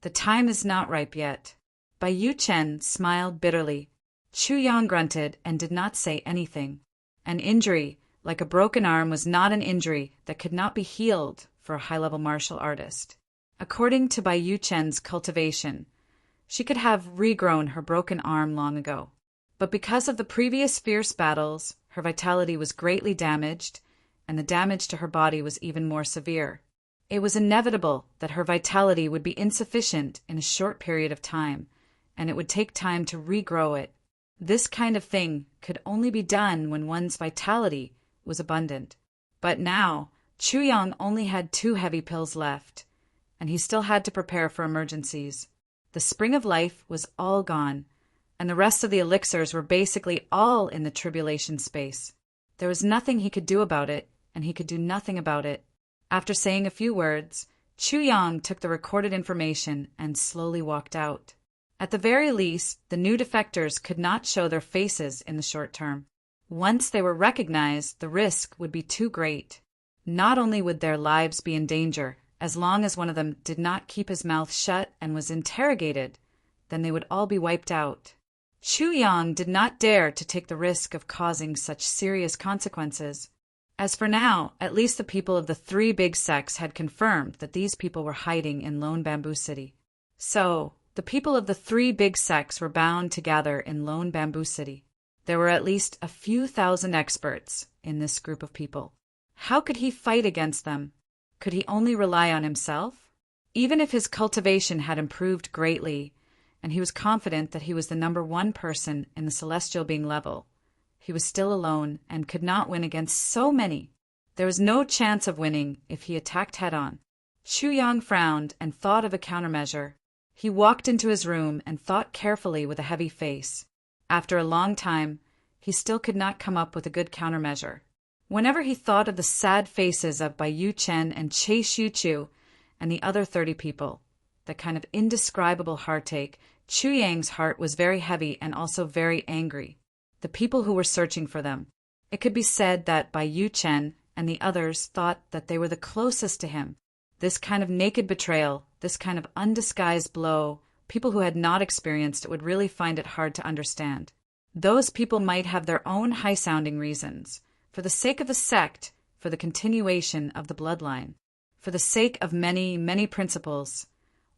"The time is not ripe yet." Bai Yu Chen smiled bitterly. Chu Yang grunted and did not say anything. An injury, like a broken arm, was not an injury that could not be healed for a high-level martial artist. According to Bai Yu Chen's cultivation, she could have regrown her broken arm long ago. But because of the previous fierce battles, her vitality was greatly damaged, and the damage to her body was even more severe. It was inevitable that her vitality would be insufficient in a short period of time, and it would take time to regrow it. This kind of thing could only be done when one's vitality was abundant. But now, Chu Yang only had 2 heavy pills left, and he still had to prepare for emergencies. The spring of life was all gone, and the rest of the elixirs were basically all in the tribulation space. There was nothing he could do about it, and he could do nothing about it. After saying a few words, Chu Yang took the recorded information and slowly walked out. At the very least, the new defectors could not show their faces in the short term. Once they were recognized, the risk would be too great. Not only would their lives be in danger, as long as one of them did not keep his mouth shut and was interrogated, then they would all be wiped out. Chu Yang did not dare to take the risk of causing such serious consequences. As for now, at least the people of the 3 big sects had confirmed that these people were hiding in Lone Bamboo City. So, the people of the 3 big sects were bound to gather in Lone Bamboo City. There were at least a few thousand experts in this group of people. How could he fight against them? Could he only rely on himself? Even if his cultivation had improved greatly, and he was confident that he was the number 1 person in the celestial being level, he was still alone and could not win against so many. There was no chance of winning if he attacked head-on. Chu Yang frowned and thought of a countermeasure. He walked into his room and thought carefully with a heavy face. After a long time, he still could not come up with a good countermeasure. Whenever he thought of the sad faces of Bai Yu Chen and Che Shu-Chu and the other 30 people, the kind of indescribable heartache, Chu Yang's heart was very heavy and also very angry. The people who were searching for them. It could be said that Bai Yu Chen and the others thought that they were the closest to him. This kind of naked betrayal, this kind of undisguised blow, people who had not experienced it would really find it hard to understand. Those people might have their own high-sounding reasons, for the sake of the sect, for the continuation of the bloodline, for the sake of many, many principles.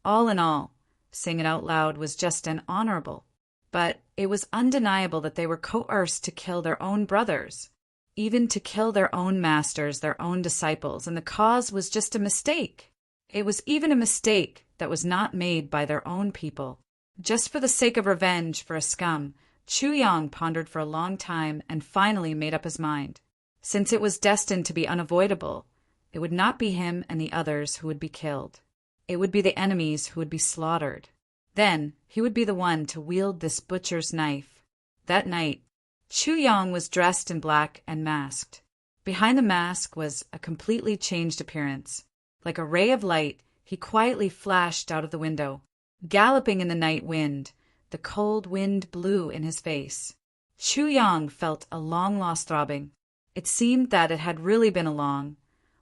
All in all, saying it out loud was just an honorable But it was undeniable that they were coerced to kill their own brothers, even to kill their own masters, their own disciples, and the cause was just a mistake. It was even a mistake that was not made by their own people. Just for the sake of revenge for a scum, Chu Yang pondered for a long time and finally made up his mind. Since it was destined to be unavoidable, it would not be him and the others who would be killed. It would be the enemies who would be slaughtered. Then he would be the one to wield this butcher's knife. That night, Chu Yang was dressed in black and masked. Behind the mask was a completely changed appearance. Like a ray of light, he quietly flashed out of the window. Galloping in the night wind, the cold wind blew in his face. Chu Yang felt a long-lost throbbing. It seemed that it had really been a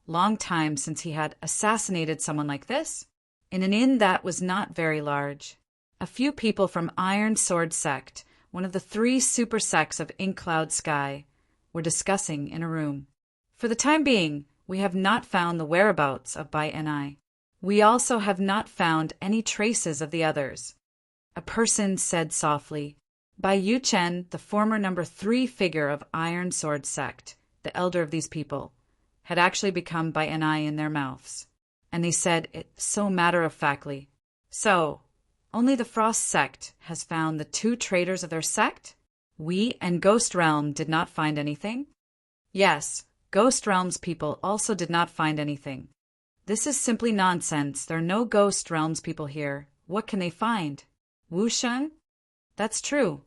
long time since he had assassinated someone like this, in an inn that was not very large. A few people from Iron Sword Sect, one of the 3 super sects of Ink Cloud Sky, were discussing in a room. For the time being, we have not found the whereabouts of Bai Ni. We also have not found any traces of the others. A person said softly, Bai Yuchen, the former number 3 figure of Iron Sword Sect, the elder of these people, had actually become Bai Ni in their mouths. And they said it so matter-of-factly. So, only the Frost Sect has found the 2 traitors of their sect? We and Ghost Realm did not find anything? Yes, Ghost Realm's people also did not find anything. This is simply nonsense. There are no Ghost Realm's people here. What can they find? Wu Sheng? That's true.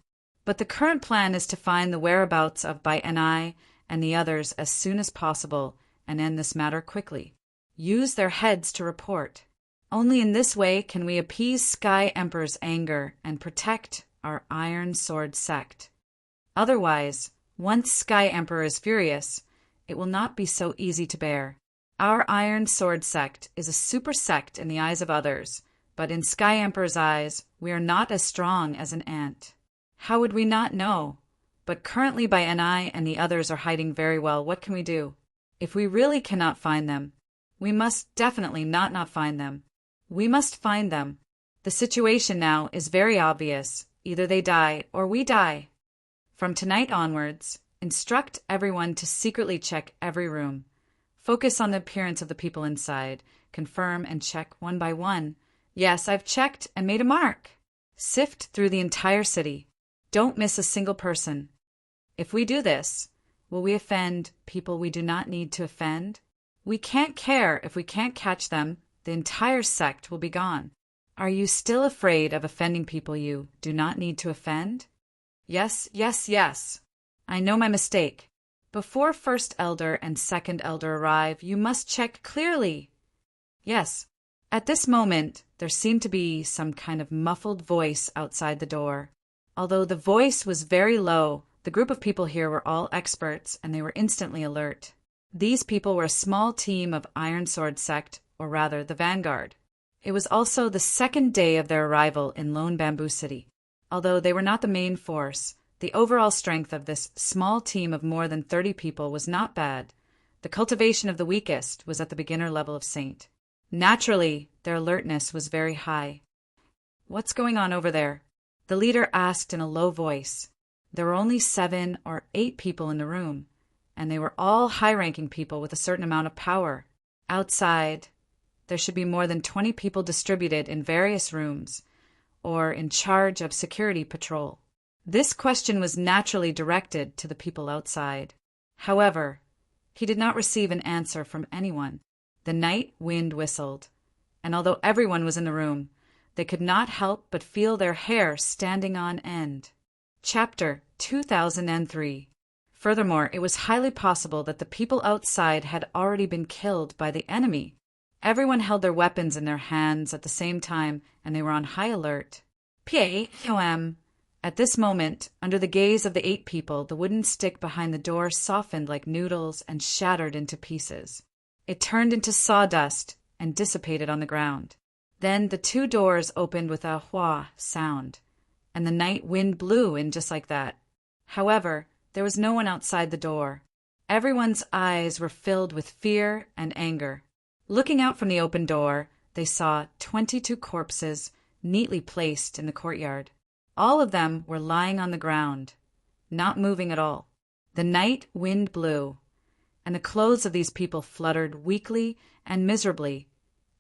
But the current plan is to find the whereabouts of Bai Ni and the others as soon as possible and end this matter quickly. Use their heads to report. Only in this way can we appease Sky Emperor's anger and protect our Iron Sword Sect. Otherwise, once Sky Emperor is furious, it will not be so easy to bear. Our Iron Sword Sect is a super sect in the eyes of others, but in Sky Emperor's eyes, we are not as strong as an ant. How would we not know? But currently Bai Ni and the others are hiding very well. What can we do? If we really cannot find them, we must definitely not find them. We must find them. The situation now is very obvious. Either they die or we die. From tonight onwards, instruct everyone to secretly check every room. Focus on the appearance of the people inside. Confirm and check one by one. Yes, I've checked and made a mark. Sift through the entire city. Don't miss a single person. If we do this, will we offend people we do not need to offend? We can't care if we can't catch them. The entire sect will be gone. Are you still afraid of offending people you do not need to offend? Yes. I know my mistake. Before first elder and second elder arrive, you must check clearly. Yes. At this moment, there seemed to be some kind of muffled voice outside the door. Although the voice was very low, the group of people here were all experts, and they were instantly alert. These people were a small team of Iron Sword Sect, or rather the Vanguard. It was also the second day of their arrival in Lone Bamboo City. Although they were not the main force, the overall strength of this small team of more than 30 people was not bad. The cultivation of the weakest was at the beginner level of Saint. Naturally, their alertness was very high. What's going on over there? The leader asked in a low voice. There were only 7 or 8 people in the room, and they were all high-ranking people with a certain amount of power. Outside, there should be more than 20 people distributed in various rooms, or in charge of security patrol. This question was naturally directed to the people outside. However, he did not receive an answer from anyone. The night wind whistled, and although everyone was in the room, they could not help but feel their hair standing on end. Chapter 2003. Furthermore, it was highly possible that the people outside had already been killed by the enemy. Everyone held their weapons in their hands at the same time, and they were on high alert. P.A.M. At this moment, under the gaze of the 8 people, the wooden stick behind the door softened like noodles and shattered into pieces. It turned into sawdust and dissipated on the ground. Then the 2 doors opened with a hua sound, and the night wind blew in just like that. However, there was no one outside the door. Everyone's eyes were filled with fear and anger. Looking out from the open door, they saw 22 corpses neatly placed in the courtyard. All of them were lying on the ground, not moving at all. The night wind blew, and the clothes of these people fluttered weakly and miserably,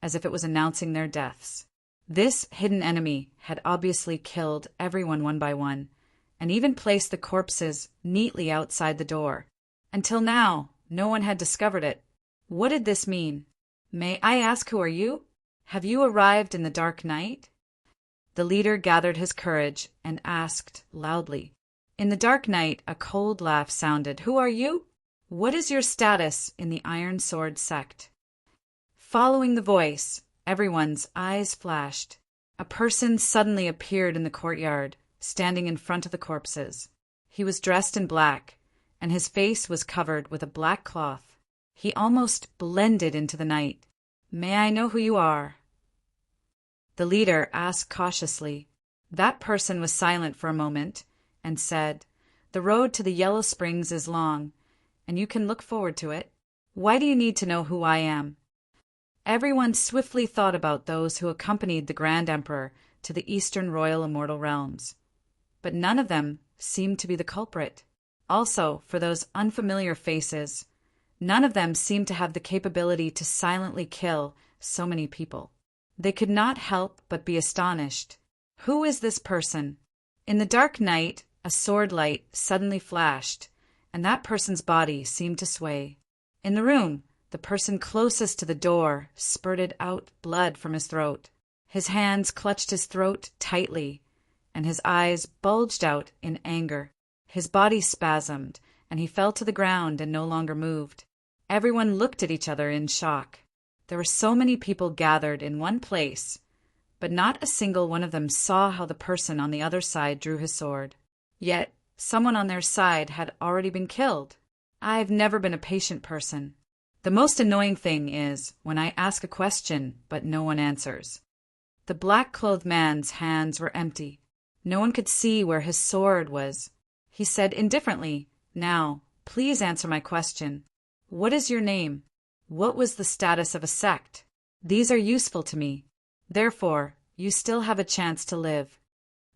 as if it was announcing their deaths. This hidden enemy had obviously killed everyone one by one, and even placed the corpses neatly outside the door. Until now, no one had discovered it. What did this mean? May I ask, who are you? Have you arrived in the dark night? The leader gathered his courage and asked loudly. In the dark night, a cold laugh sounded. Who are you? What is your status in the Iron Sword sect? Following the voice, everyone's eyes flashed. A person suddenly appeared in the courtyard, standing in front of the corpses. He was dressed in black, and his face was covered with a black cloth. He almost blended into the night. May I know who you are? The leader asked cautiously. That person was silent for a moment and said, The road to the Yellow Springs is long, and you can look forward to it. Why do you need to know who I am? Everyone swiftly thought about those who accompanied the Grand Emperor to the Eastern Royal Immortal Realms. But none of them seemed to be the culprit. Also, for those unfamiliar faces, none of them seemed to have the capability to silently kill so many people. They could not help but be astonished. Who is this person? In the dark night, a sword light suddenly flashed, and that person's body seemed to sway. In the room, the person closest to the door spurted out blood from his throat. His hands clutched his throat tightly, and his eyes bulged out in anger. His body spasmed, and he fell to the ground and no longer moved. Everyone looked at each other in shock. There were so many people gathered in one place, but not a single one of them saw how the person on the other side drew his sword. Yet, someone on their side had already been killed. I've never been a patient person. The most annoying thing is when I ask a question, but no one answers. The black-clothed man's hands were empty. No one could see where his sword was. He said indifferently, Now, please answer my question. What is your name? What was the status of a sect? These are useful to me. Therefore, you still have a chance to live.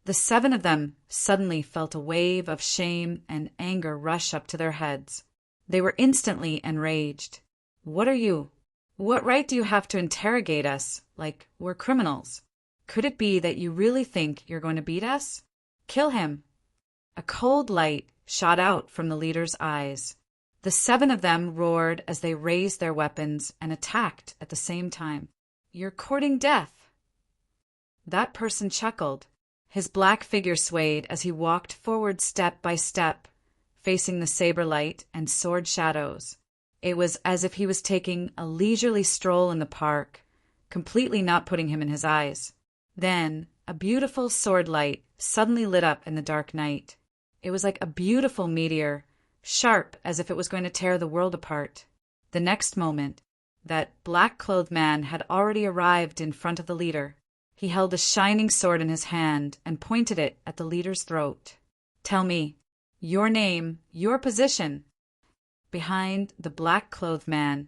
The 7 of them suddenly felt a wave of shame and anger rush up to their heads. They were instantly enraged. What are you? What right do you have to interrogate us like we're criminals? Could it be that you really think you're going to beat us? Kill him. A cold light shot out from the leader's eyes. The 7 of them roared as they raised their weapons and attacked at the same time. You're courting death. That person chuckled. His black figure swayed as he walked forward step by step, facing the saber light and sword shadows. It was as if he was taking a leisurely stroll in the park, completely not putting him in his eyes. Then, a beautiful sword light suddenly lit up in the dark night. It was like a beautiful meteor, sharp as if it was going to tear the world apart. The next moment, that black-clothed man had already arrived in front of the leader. He held a shining sword in his hand and pointed it at the leader's throat. Tell me, your name, your position. Behind the black-clothed man,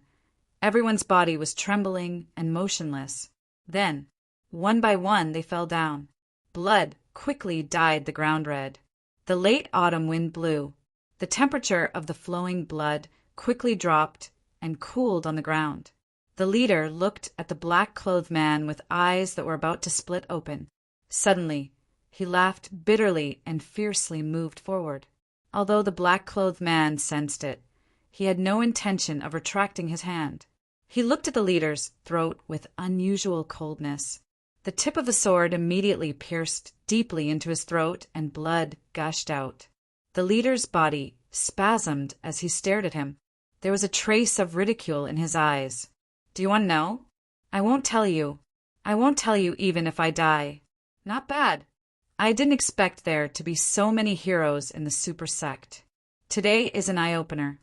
everyone's body was trembling and motionless. Then, one by one, they fell down. Blood quickly dyed the ground red. The late autumn wind blew. The temperature of the flowing blood quickly dropped and cooled on the ground. The leader looked at the black-clothed man with eyes that were about to split open. Suddenly, he laughed bitterly and fiercely moved forward. Although the black-clothed man sensed it, he had no intention of retracting his hand. He looked at the leader's throat with unusual coldness. The tip of the sword immediately pierced deeply into his throat and blood gushed out. The leader's body spasmed as he stared at him. There was a trace of ridicule in his eyes. Do you want to know? I won't tell you. I won't tell you even if I die. Not bad. I didn't expect there to be so many heroes in the super sect. Today is an eye-opener.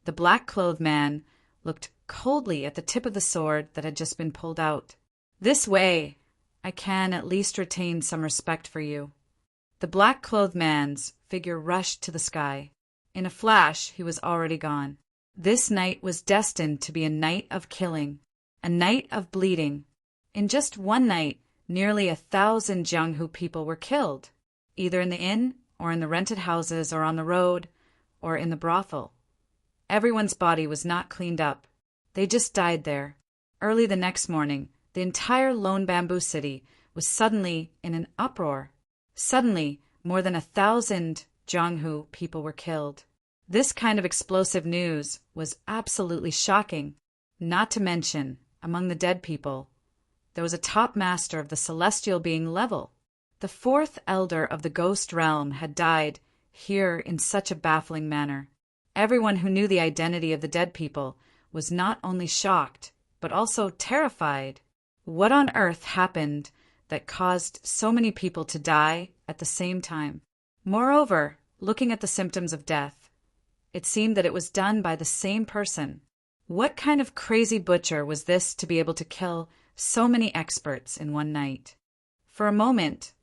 The black-clothed man looked coldly at the tip of the sword that had just been pulled out. This way, I can at least retain some respect for you. The black-clothed man's figure rushed to the sky. In a flash, he was already gone. This night was destined to be a night of killing, a night of bleeding. In just one night, nearly 1,000 Jianghu people were killed. either in the inn or in the rented houses or on the road or in the brothel. Everyone's body was not cleaned up. They just died there. Early the next morning, the entire Lone Bamboo City was suddenly in an uproar. Suddenly, more than 1,000 Jianghu people were killed. This kind of explosive news was absolutely shocking. Not to mention, among the dead people, there was a top master of the celestial being level. The fourth elder of the ghost realm had died here in such a baffling manner. Everyone who knew the identity of the dead people was not only shocked, but also terrified. What on earth happened that caused so many people to die at the same time? Moreover, looking at the symptoms of death, it seemed that it was done by the same person. What kind of crazy butcher was this to be able to kill so many experts in one night? For a moment,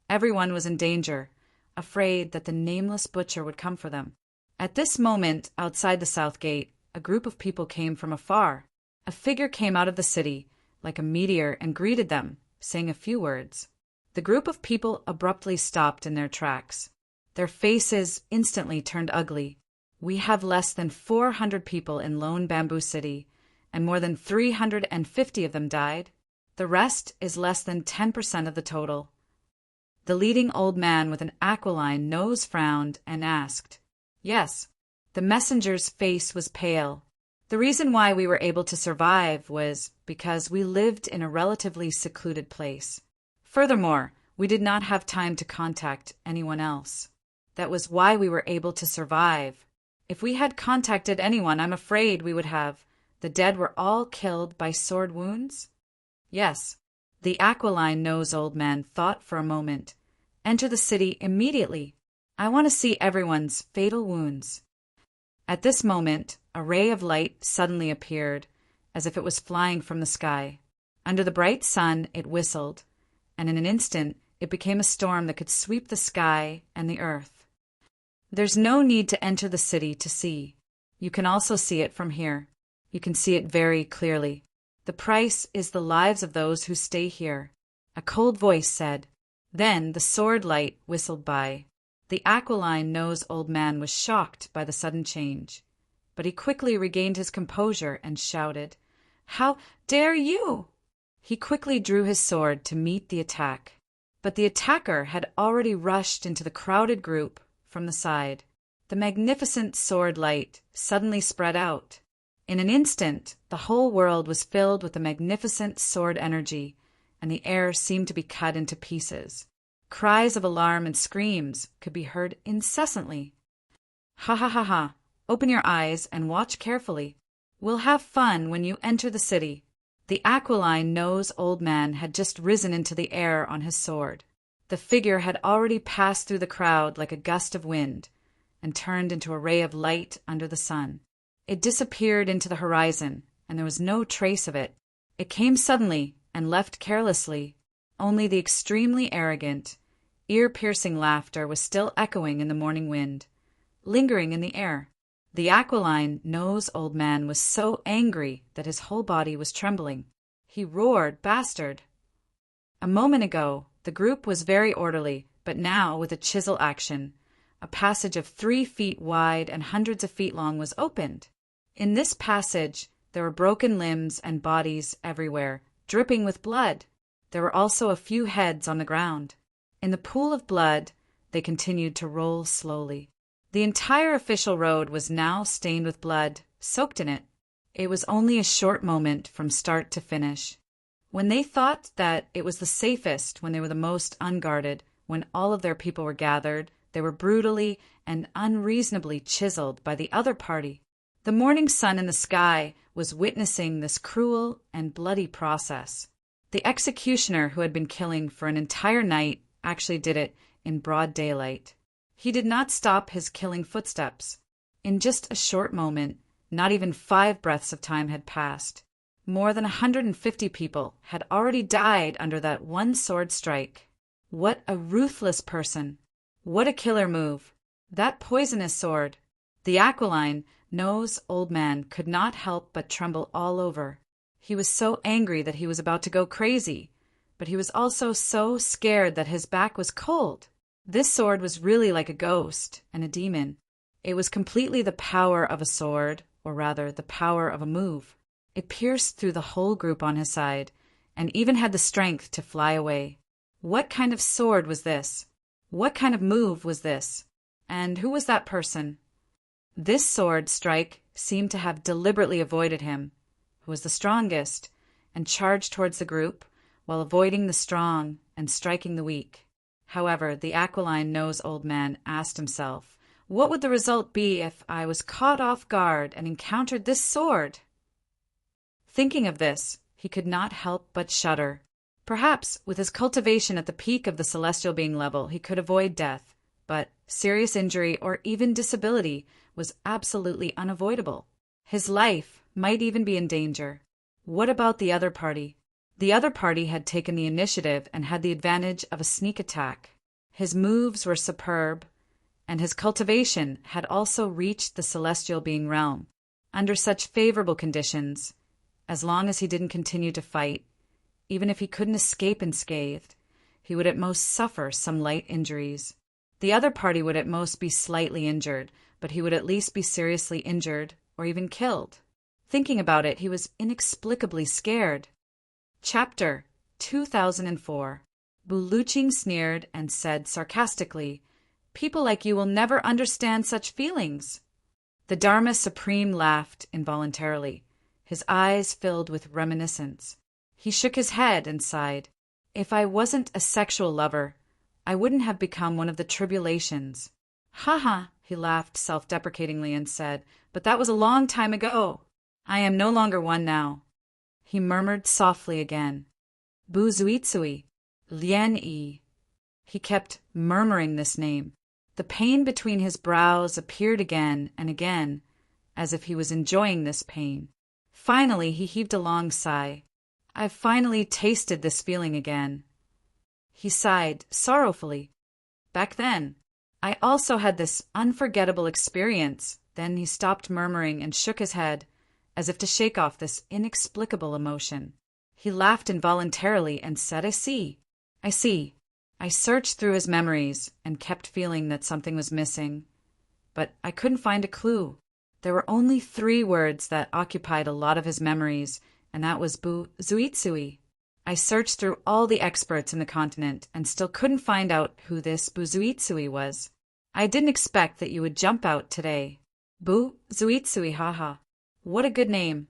everyone was in danger, afraid that the nameless butcher would come for them. At this moment, outside the south gate, a group of people came from afar. A figure came out of the city, like a meteor, and greeted them, saying a few words. The group of people abruptly stopped in their tracks. Their faces instantly turned ugly. We have less than 400 people in Lone Bamboo City, and more than 350 of them died. The rest is less than 10% of the total. The leading old man with an aquiline nose frowned and asked, "Yes." The messenger's face was pale. The reason why we were able to survive was because we lived in a relatively secluded place. Furthermore, we did not have time to contact anyone else. That was why we were able to survive. If we had contacted anyone, I'm afraid we would have. The dead were all killed by sword wounds? Yes. The aquiline nose old man thought for a moment. Enter the city immediately. I want to see everyone's fatal wounds. At this moment, a ray of light suddenly appeared, as if it was flying from the sky. Under the bright sun, it whistled, and in an instant, it became a storm that could sweep the sky and the earth. There's no need to enter the city to see. You can also see it from here. You can see it very clearly. The price is the lives of those who stay here, a cold voice said. Then the sword light whistled by. The aquiline nose old man was shocked by the sudden change, but he quickly regained his composure and shouted, "How dare you!" He quickly drew his sword to meet the attack, but the attacker had already rushed into the crowded group from the side. The magnificent sword light suddenly spread out. In an instant, the whole world was filled with the magnificent sword energy, and the air seemed to be cut into pieces. Cries of alarm and screams could be heard incessantly. "Ha ha ha ha! Open your eyes and watch carefully. We'll have fun when you enter the city." The aquiline nose old man had just risen into the air on his sword. The figure had already passed through the crowd like a gust of wind, and turned into a ray of light under the sun. It disappeared into the horizon, and there was no trace of it. It came suddenly and left carelessly. Only the extremely arrogant, ear-piercing laughter was still echoing in the morning wind, lingering in the air. The aquiline nose old man was so angry that his whole body was trembling. He roared, "Bastard!" A moment ago, the group was very orderly, but now, with a chisel action, a passage of 3 feet wide and hundreds of feet long was opened. In this passage, there were broken limbs and bodies everywhere, dripping with blood. There were also a few heads on the ground. In the pool of blood, they continued to roll slowly. The entire official road was now stained with blood, soaked in it. It was only a short moment from start to finish. When they thought that it was the safest, when they were the most unguarded, when all of their people were gathered, they were brutally and unreasonably chiseled by the other party. The morning sun in the sky was witnessing this cruel and bloody process. The executioner who had been killing for an entire night actually did it in broad daylight. He did not stop his killing footsteps. In just a short moment, not even 5 breaths of time had passed. More than 150 people had already died under that one sword strike. What a ruthless person! What a killer move! That poisonous sword! The aquiline nose old man could not help but tremble all over. He was so angry that he was about to go crazy, but he was also so scared that his back was cold. This sword was really like a ghost and a demon. It was completely the power of a sword, or rather, the power of a move. It pierced through the whole group on his side, and even had the strength to fly away. What kind of sword was this? What kind of move was this? And who was that person? This sword strike seemed to have deliberately avoided him, who was the strongest, and charged towards the group, while avoiding the strong and striking the weak. However, the aquiline-nosed old man asked himself, what would the result be if I was caught off guard and encountered this sword? Thinking of this, he could not help but shudder. Perhaps, with his cultivation at the peak of the celestial being level, he could avoid death, but serious injury or even disability was absolutely unavoidable. His life might even be in danger. What about the other party? The other party had taken the initiative and had the advantage of a sneak attack. His moves were superb, and his cultivation had also reached the celestial being realm. Under such favorable conditions, as long as he didn't continue to fight, even if he couldn't escape unscathed, he would at most suffer some light injuries. The other party would at most be slightly injured, but he would at least be seriously injured or even killed. Thinking about it, he was inexplicably scared. Chapter 2004. Buluching sneered and said sarcastically, "People like you will never understand such feelings." The Dharma Supreme laughed involuntarily. His eyes filled with reminiscence. He shook his head and sighed. If I wasn't a sexual lover, I wouldn't have become one of the tribulations. Ha ha, he laughed self-deprecatingly and said, but that was a long time ago. I am no longer one now. He murmured softly again. Bu Zuitsui, Lien Yi. He kept murmuring this name. The pain between his brows appeared again and again, as if he was enjoying this pain. Finally, he heaved a long sigh. I've finally tasted this feeling again. He sighed sorrowfully. Back then, I also had this unforgettable experience. Then he stopped murmuring and shook his head, as if to shake off this inexplicable emotion. He laughed involuntarily and said, I see. I searched through his memories and kept feeling that something was missing, but I couldn't find a clue. There were only 3 words that occupied a lot of his memories, and that was Bu Zuitsui. I searched through all the experts in the continent and still couldn't find out who this Bu Zuitsui was. I didn't expect that you would jump out today. Bu Zuitsui, haha. What a good name.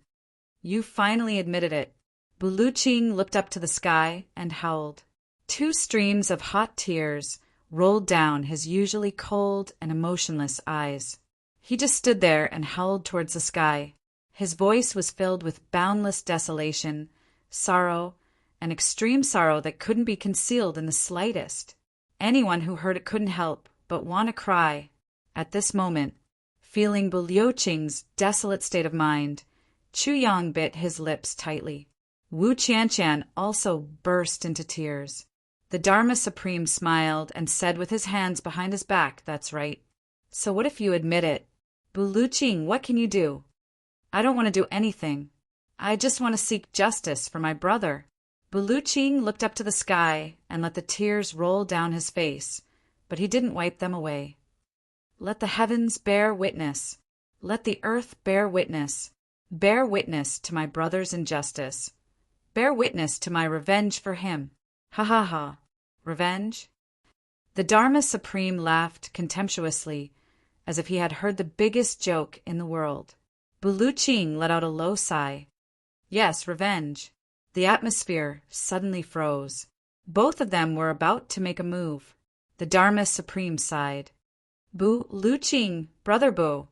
You finally admitted it. Buluching looked up to the sky and howled. 2 streams of hot tears rolled down his usually cold and emotionless eyes. He just stood there and howled towards the sky. His voice was filled with boundless desolation, sorrow, and extreme sorrow that couldn't be concealed in the slightest. Anyone who heard it couldn't help but want to cry. At this moment, feeling Buluching's desolate state of mind, Chu Yang bit his lips tightly. Wu Qianshan also burst into tears. The Dharma Supreme smiled and said with his hands behind his back, that's right. So what if you admit it? Buluching, what can you do? I don't want to do anything. I just want to seek justice for my brother. Buluching looked up to the sky and let the tears roll down his face, but he didn't wipe them away. Let the heavens bear witness. Let the earth bear witness. Bear witness to my brother's injustice. Bear witness to my revenge for him. Ha ha ha. Revenge? The Dharma Supreme laughed contemptuously, as if he had heard the biggest joke in the world. Buluching let out a low sigh. Yes, revenge. The atmosphere suddenly froze. Both of them were about to make a move. The Dharma Supreme sighed. Buluching, Brother Bu,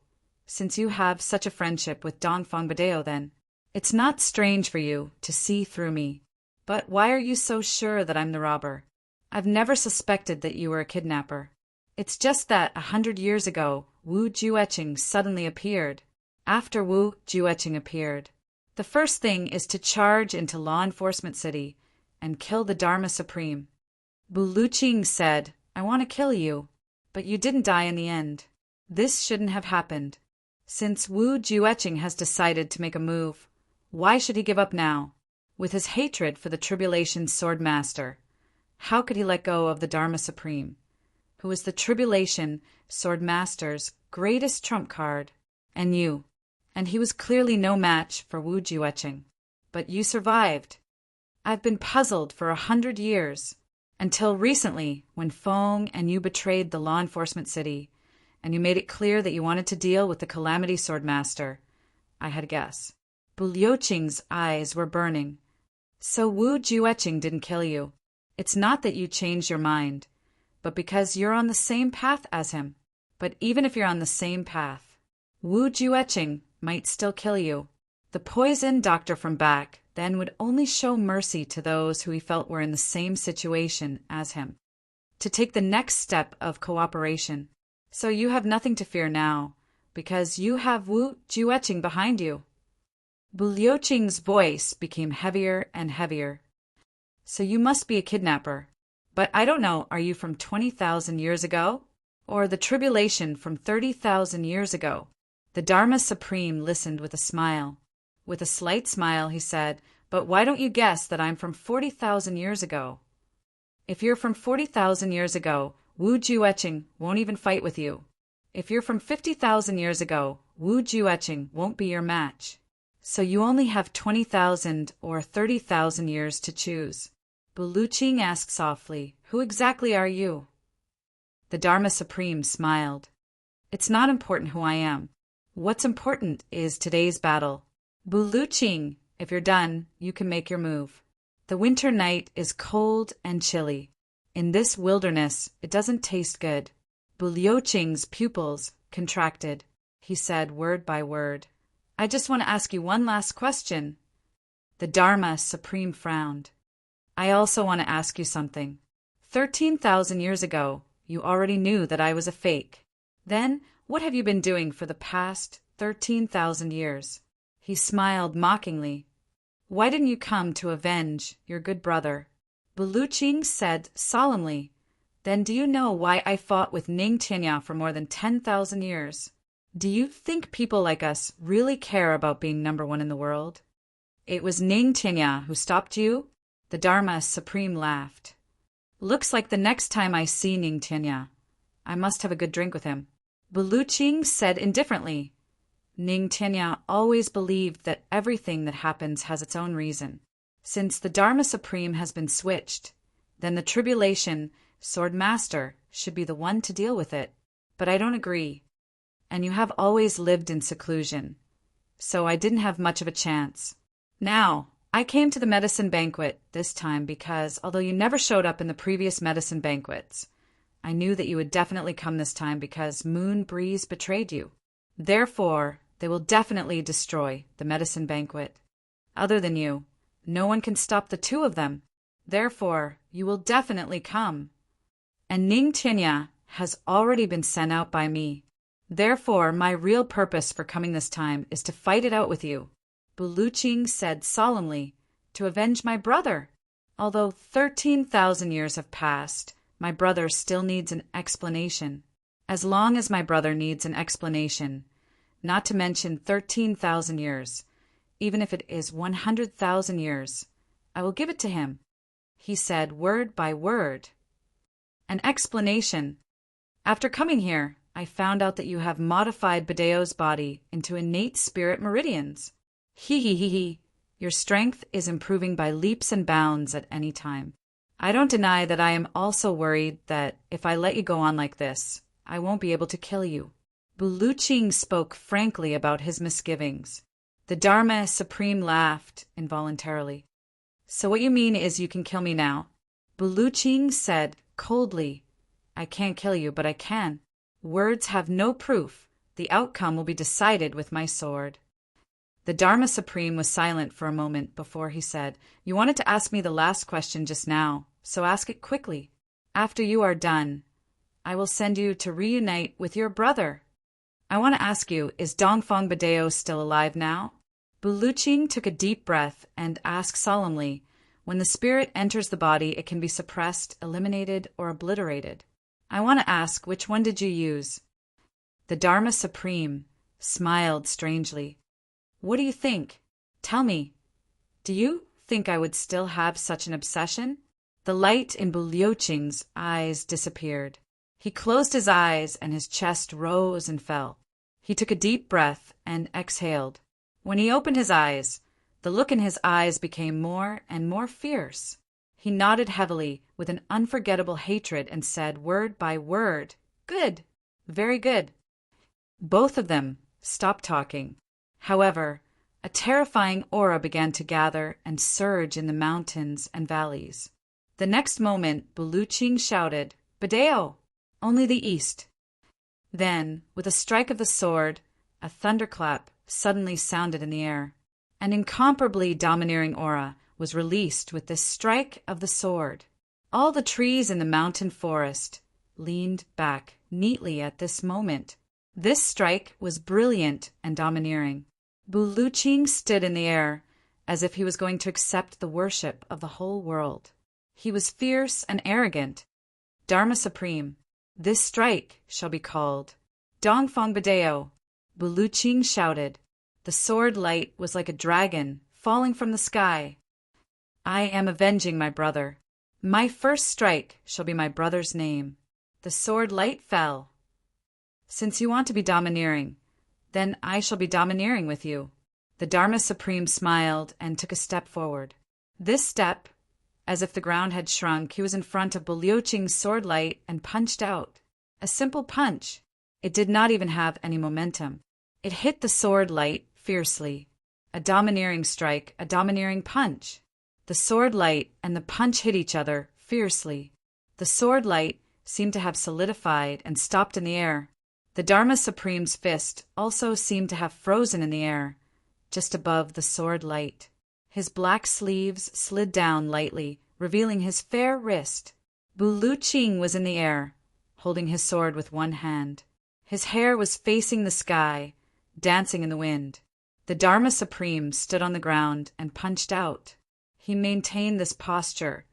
since you have such a friendship with Dongfang Badeo then, it's not strange for you to see through me. But why are you so sure that I'm the robber? I've never suspected that you were a kidnapper. It's just that 100 years ago, Wu Jueching suddenly appeared. After Wu Jueching appeared, the first thing is to charge into Law Enforcement City and kill the Dharma Supreme. Buluching said, I want to kill you, but you didn't die in the end. This shouldn't have happened. Since Wu Jueching has decided to make a move, why should he give up now? With his hatred for the Tribulation Sword Master, how could he let go of the Dharma Supreme, who was the Tribulation Sword Master's greatest trump card, and you. And he was clearly no match for Wu Jueqing. But you survived. I've been puzzled for 100 years, until recently when Feng and you betrayed the law enforcement city, and you made it clear that you wanted to deal with the Calamity Sword Master. I had a guess. Bu Liuqing's eyes were burning. So Wu Jueqing didn't kill you. It's not that you changed your mind, but because you're on the same path as him. But even if you're on the same path, Wu Jueqing might still kill you. The poison doctor from back then would only show mercy to those who he felt were in the same situation as him, to take the next step of cooperation. So you have nothing to fear now, because you have Wu Jueqing behind you. Bu Liuqing's voice became heavier and heavier. So you must be a kidnapper. But I don't know, are you from 20,000 years ago? Or the tribulation from 30,000 years ago? The Dharma Supreme listened with a smile. With a slight smile, he said, but why don't you guess that I'm from 40,000 years ago? If you're from 40,000 years ago, Wu Jueqing won't even fight with you. If you're from 50,000 years ago, Wu Jueqing won't be your match. So you only have 20,000 or 30,000 years to choose. Bu Liuqing asked softly, who exactly are you? The Dharma Supreme smiled. It's not important who I am. What's important is today's battle. Bu Liuqing, if you're done, you can make your move. The winter night is cold and chilly. In this wilderness, it doesn't taste good. Bu Liuqing's pupils contracted. He said word by word, I just want to ask you one last question. The Dharma Supreme frowned. I also want to ask you something. 13,000 years ago, you already knew that I was a fake. Then, what have you been doing for the past 13,000 years? He smiled mockingly. Why didn't you come to avenge your good brother? Bu Liuqing said solemnly, then do you know why I fought with Ning Tianya for more than 10,000 years? Do you think people like us really care about being number one in the world? It was Ning Tianya who stopped you? The Dharma Supreme laughed. Looks like the next time I see Ning Tianya, I must have a good drink with him. Bu Liuqing said indifferently. Ning Tianya always believed that everything that happens has its own reason. Since the Dharma Supreme has been switched, then the Tribulation Sword Master should be the one to deal with it. But I don't agree. And you have always lived in seclusion, so I didn't have much of a chance. Now, I came to the medicine banquet this time because, although you never showed up in the previous medicine banquets, I knew that you would definitely come this time because Moon Breeze betrayed you. Therefore, they will definitely destroy the medicine banquet. Other than you, no one can stop the two of them. Therefore, you will definitely come. And Ning Tianya has already been sent out by me. Therefore, my real purpose for coming this time is to fight it out with you. Bu Liuqing said solemnly, to avenge my brother. Although 13,000 years have passed, my brother still needs an explanation. As long as my brother needs an explanation, not to mention 13,000 years, even if it is 100,000 years, I will give it to him. He said word by word. An explanation. After coming here, I found out that you have modified Badeo's body into innate spirit meridians. He. Your strength is improving by leaps and bounds at any time. I don't deny that I am also worried that if I let you go on like this, I won't be able to kill you. Bu Liuqing spoke frankly about his misgivings. The Dharma Supreme laughed involuntarily. So what you mean is you can kill me now? Bu Liuqing said coldly, I can't kill you, but I can. Words have no proof. The outcome will be decided with my sword. The Dharma Supreme was silent for a moment before he said, You wanted to ask me the last question just now, so ask it quickly. After you are done, I will send you to reunite with your brother. I want to ask you, is Dongfeng Badeo still alive now? Bu Liuqing took a deep breath and asked solemnly, When the spirit enters the body, it can be suppressed, eliminated, or obliterated. I want to ask, which one did you use? The Dharma Supreme smiled strangely. What do you think? Tell me. Do you think I would still have such an obsession? The light in Bu Liuqing's eyes disappeared. He closed his eyes and his chest rose and fell. He took a deep breath and exhaled. When he opened his eyes, the look in his eyes became more and more fierce. He nodded heavily with an unforgettable hatred and said word by word, "Good, very good." Both of them stopped talking. However, a terrifying aura began to gather and surge in the mountains and valleys. The next moment, Buluching shouted, "Badeo! Only the east." Then, with a strike of the sword, a thunderclap suddenly sounded in the air. An incomparably domineering aura was released with this strike of the sword. All the trees in the mountain forest leaned back neatly at this moment. This strike was brilliant and domineering. Buluching stood in the air as if he was going to accept the worship of the whole world. He was fierce and arrogant. Dharma Supreme, this strike shall be called Dongfang Badeo. Buluching shouted. The sword light was like a dragon falling from the sky. I am avenging my brother. My first strike shall be my brother's name. The sword light fell. Since you want to be domineering, then I shall be domineering with you. The Dharma Supreme smiled and took a step forward. This step, as if the ground had shrunk, he was in front of Buluching's sword light and punched out. A simple punch. It did not even have any momentum. It hit the sword light fiercely. A domineering strike, a domineering punch. The sword light and the punch hit each other fiercely. The sword light seemed to have solidified and stopped in the air. The Dharma Supreme's fist also seemed to have frozen in the air, just above the sword light. His black sleeves slid down lightly, revealing his fair wrist. Buluching was in the air, holding his sword with one hand. His hair was facing the sky, dancing in the wind. The Dharma Supreme stood on the ground and punched out. He maintained this posture,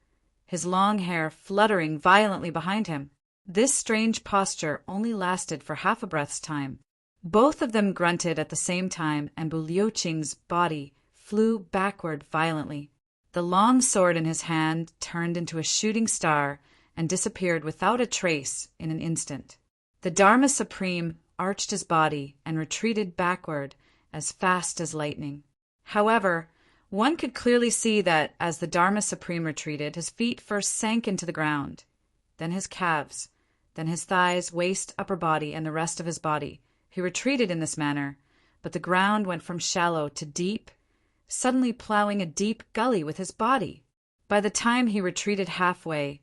his long hair fluttering violently behind him. This strange posture only lasted for half a breath's time. Both of them grunted at the same time, and Buluching's body flew backward violently. The long sword in his hand turned into a shooting star and disappeared without a trace in an instant. The Dharma Supreme arched his body and retreated backward as fast as lightning. However, one could clearly see that as the Dharma Supreme retreated, his feet first sank into the ground, then his calves, then his thighs, waist, upper body, and the rest of his body. He retreated in this manner, but the ground went from shallow to deep, suddenly plowing a deep gully with his body. By the time he retreated halfway,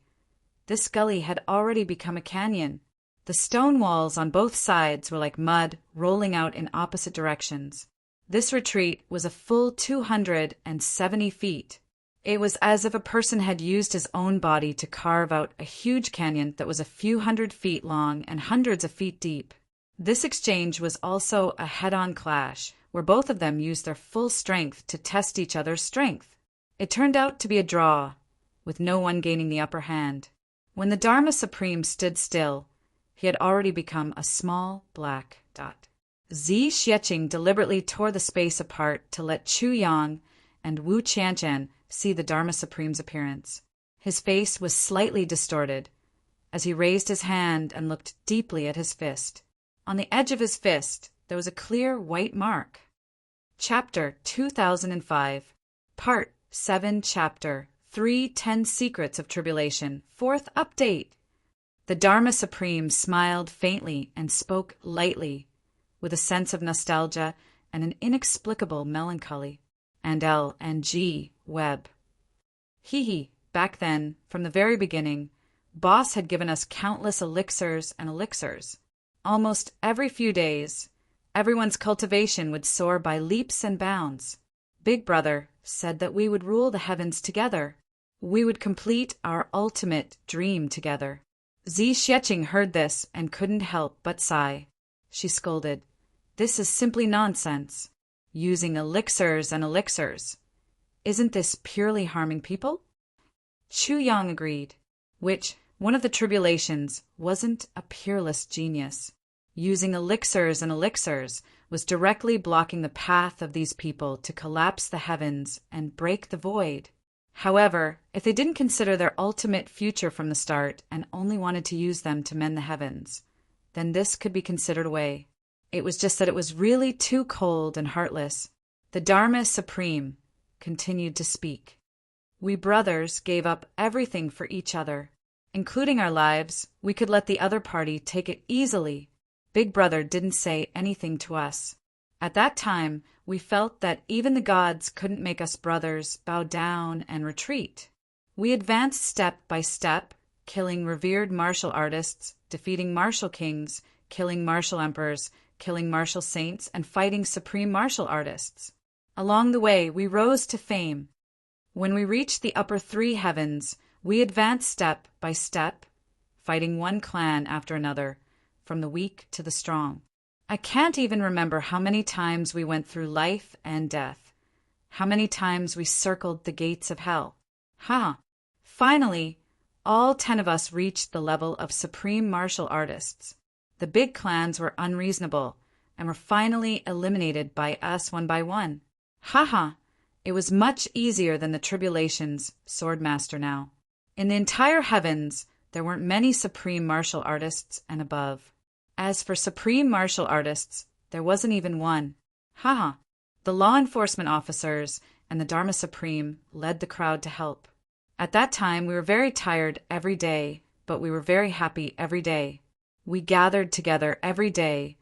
this gully had already become a canyon. The stone walls on both sides were like mud rolling out in opposite directions. This retreat was a full 270 feet. It was as if a person had used his own body to carve out a huge canyon that was a few hundred feet long and hundreds of feet deep. This exchange was also a head-on clash, where both of them used their full strength to test each other's strength. It turned out to be a draw, with no one gaining the upper hand. When the Dharma Supreme stood still, he had already become a small black dot. Zi Xieching deliberately tore the space apart to let Chu Yang and Wu Qianqian see the Dharma Supreme's appearance. His face was slightly distorted as he raised his hand and looked deeply at his fist. On the edge of his fist, there was a clear white mark. Chapter 2005, Part 7, Chapter 3, 10 Secrets of Tribulation, 4th Update. The Dharma Supreme smiled faintly and spoke lightly, with a sense of nostalgia and an inexplicable melancholy. And L and G. Webb. Hee. Back then, from the very beginning, Boss had given us countless elixirs and elixirs. Almost every few days, everyone's cultivation would soar by leaps and bounds. Big Brother said that we would rule the heavens together. We would complete our ultimate dream together. Zi Xieching heard this and couldn't help but sigh. She scolded. This is simply nonsense. Using elixirs and elixirs. Isn't this purely harming people? Chu Yang agreed. Which, one of the tribulations, wasn't a peerless genius. Using elixirs and elixirs was directly blocking the path of these people to collapse the heavens and break the void. However, if they didn't consider their ultimate future from the start and only wanted to use them to mend the heavens, then this could be considered away. It was just that it was really too cold and heartless. The Dharma Supreme continued to speak. We brothers gave up everything for each other, including our lives. We could let the other party take it easily. Big Brother didn't say anything to us. At that time, we felt that even the gods couldn't make us brothers bow down and retreat. We advanced step by step, killing revered martial artists, defeating martial kings, killing martial emperors, killing martial saints, and fighting supreme martial artists. Along the way, we rose to fame. When we reached the upper three heavens, we advanced step by step, fighting one clan after another, from the weak to the strong. I can't even remember how many times we went through life and death, how many times we circled the gates of hell. Finally, all 10 of us reached the level of supreme martial artists. The big clans were unreasonable and were finally eliminated by us one by one. It was much easier than the tribulations, Swordmaster now. In the entire heavens, there weren't many supreme martial artists and above. As for supreme martial artists, there wasn't even one. The law enforcement officers and the Dharma Supreme led the crowd to help. At that time, we were very tired every day, but we were very happy every day. We gathered together every day,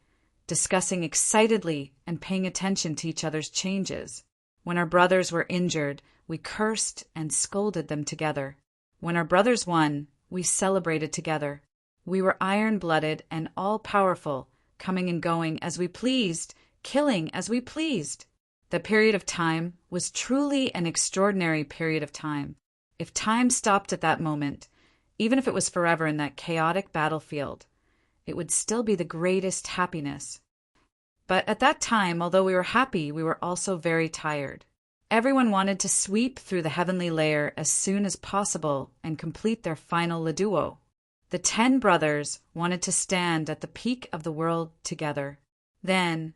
discussing excitedly and paying attention to each other's changes. When our brothers were injured, we cursed and scolded them together. When our brothers won, we celebrated together. We were iron-blooded and all-powerful, coming and going as we pleased, killing as we pleased. The period of time was truly an extraordinary period of time. If time stopped at that moment, even if it was forever in that chaotic battlefield, it would still be the greatest happiness. But at that time, although we were happy, we were also very tired. Everyone wanted to sweep through the heavenly layer as soon as possible and complete their final Laduo. The 10 brothers wanted to stand at the peak of the world together. Then,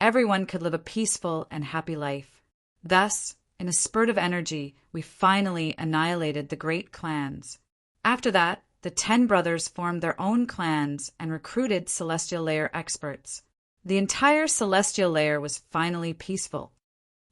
everyone could live a peaceful and happy life. Thus, in a spurt of energy, we finally annihilated the great clans. After that, the 10 brothers formed their own clans and recruited celestial layer experts. The entire celestial layer was finally peaceful.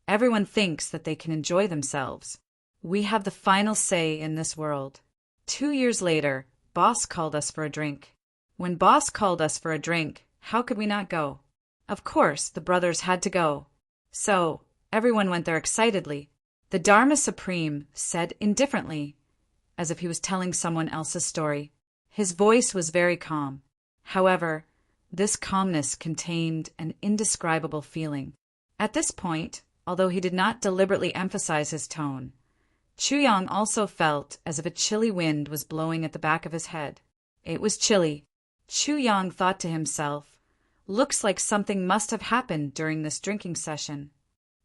Everyone thinks that they can enjoy themselves. We have the final say in this world. 2 years later, Boss called us for a drink. When Boss called us for a drink, how could we not go? Of course, the brothers had to go. So, everyone went there excitedly. The Dharma Supreme said indifferently, as if he was telling someone else's story. His voice was very calm. However, this calmness contained an indescribable feeling. At this point, although he did not deliberately emphasize his tone, Chuyang also felt as if a chilly wind was blowing at the back of his head. It was chilly. Chuyang thought to himself, "Looks like something must have happened during this drinking session."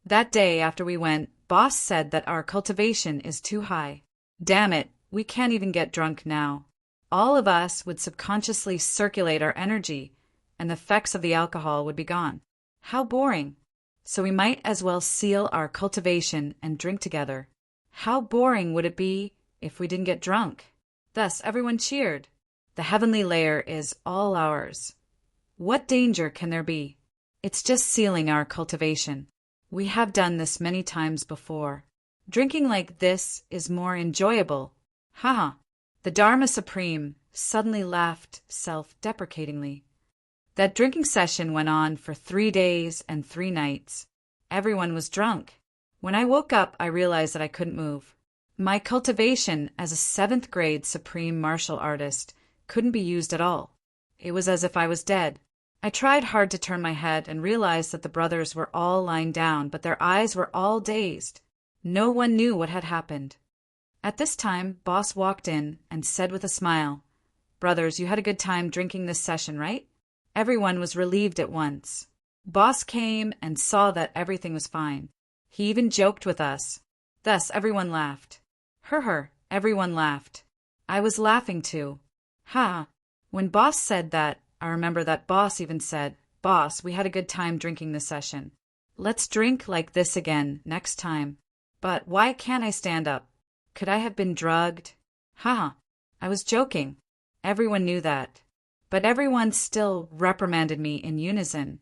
That day after we went, Boss said that our cultivation is too high. Damn it, we can't even get drunk now. All of us would subconsciously circulate our energy, and the effects of the alcohol would be gone. How boring. So we might as well seal our cultivation and drink together. How boring would it be if we didn't get drunk? Thus everyone cheered. The heavenly layer is all ours. What danger can there be? It's just sealing our cultivation. We have done this many times before. Drinking like this is more enjoyable. The Dharma Supreme suddenly laughed self-deprecatingly. That drinking session went on for 3 days and 3 nights. Everyone was drunk. When I woke up, I realized that I couldn't move. My cultivation as a 7th grade supreme martial artist couldn't be used at all. It was as if I was dead. I tried hard to turn my head and realized that the brothers were all lying down, but their eyes were all dazed. No one knew what had happened. At this time, Boss walked in and said with a smile, "Brothers, you had a good time drinking this session, right?" Everyone was relieved at once. Boss came and saw that everything was fine. He even joked with us. Thus everyone laughed. Everyone laughed. I was laughing too. When Boss said that, I remember that Boss even said, "Boss, we had a good time drinking this session. Let's drink like this again next time." But why can't I stand up? Could I have been drugged? Ha! I was joking. Everyone knew that. But everyone still reprimanded me in unison,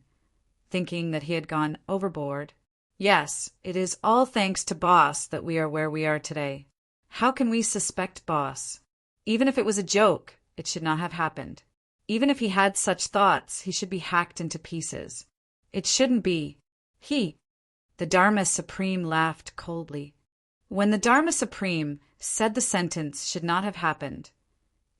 thinking that he had gone overboard. Yes, it is all thanks to Boss that we are where we are today. How can we suspect Boss? Even if it was a joke, it should not have happened. Even if he had such thoughts, he should be hacked into pieces. It shouldn't be. The Dharma Supreme laughed coldly. When the Dharma Supreme said the sentence should not have happened,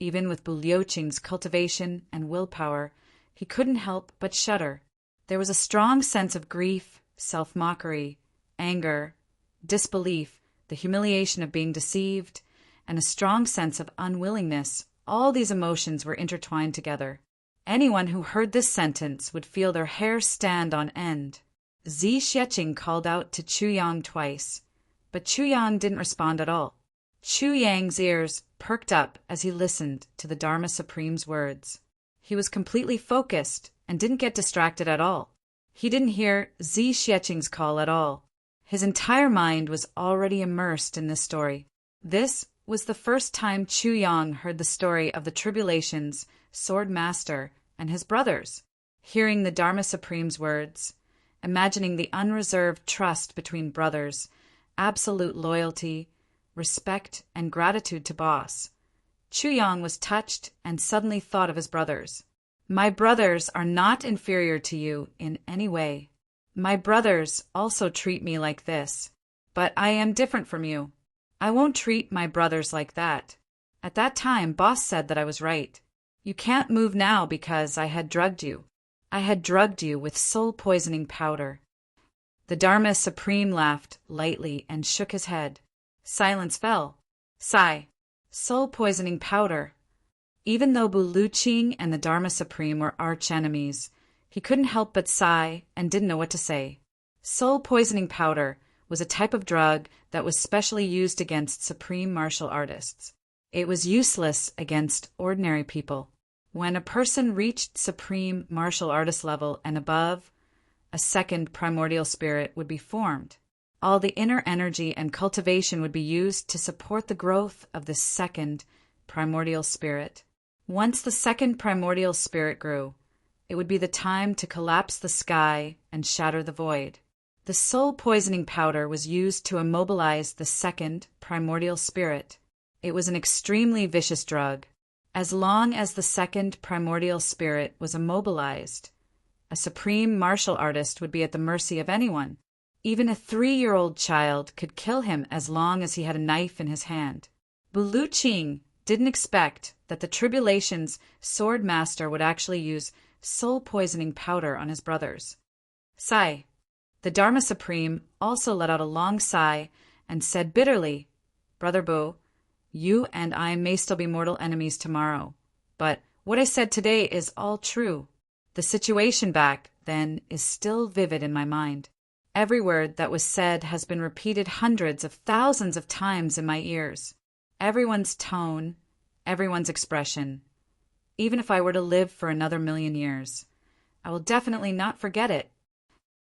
even with Bulyoching's cultivation and willpower, he couldn't help but shudder. There was a strong sense of grief, self-mockery, anger, disbelief, the humiliation of being deceived, and a strong sense of unwillingness. All these emotions were intertwined together. Anyone who heard this sentence would feel their hair stand on end. Zi Xieching called out to Chu Yang twice, but Chu Yang didn't respond at all. Chu Yang's ears perked up as he listened to the Dharma Supreme's words. He was completely focused and didn't get distracted at all. He didn't hear Zi Xieching's call at all. His entire mind was already immersed in this story. This was the first time Chu Yang heard the story of the tribulations, Sword Master, and his brothers. Hearing the Dharma Supreme's words, imagining the unreserved trust between brothers, absolute loyalty, respect, and gratitude to Boss, Chu Yang was touched and suddenly thought of his brothers. My brothers are not inferior to you in any way. My brothers also treat me like this, but I am different from you. I won't treat my brothers like that. At that time, Boss said that I was right. You can't move now because I had drugged you. I had drugged you with soul-poisoning powder. The Dharma Supreme laughed lightly and shook his head. Silence fell. Sigh. Soul-poisoning powder. Even though Buluching and the Dharma Supreme were arch-enemies, he couldn't help but sigh and didn't know what to say. Soul-poisoning powder was a type of drug that was specially used against supreme martial artists. It was useless against ordinary people. When a person reached supreme martial artist level and above, a second primordial spirit would be formed. All the inner energy and cultivation would be used to support the growth of this second primordial spirit. Once the second primordial spirit grew, it would be the time to collapse the sky and shatter the void. The soul-poisoning powder was used to immobilize the second primordial spirit. It was an extremely vicious drug. As long as the second primordial spirit was immobilized, a supreme martial artist would be at the mercy of anyone. Even a 3-year-old child could kill him as long as he had a knife in his hand. Buluching didn't expect that the tribulation's sword master would actually use soul-poisoning powder on his brothers. Sigh. The Dharma Supreme also let out a long sigh and said bitterly, Brother Bu, you and I may still be mortal enemies tomorrow, but what I said today is all true. The situation back then is still vivid in my mind. Every word that was said has been repeated hundreds of thousands of times in my ears. Everyone's tone, everyone's expression. Even if I were to live for another 1,000,000 years, I will definitely not forget it.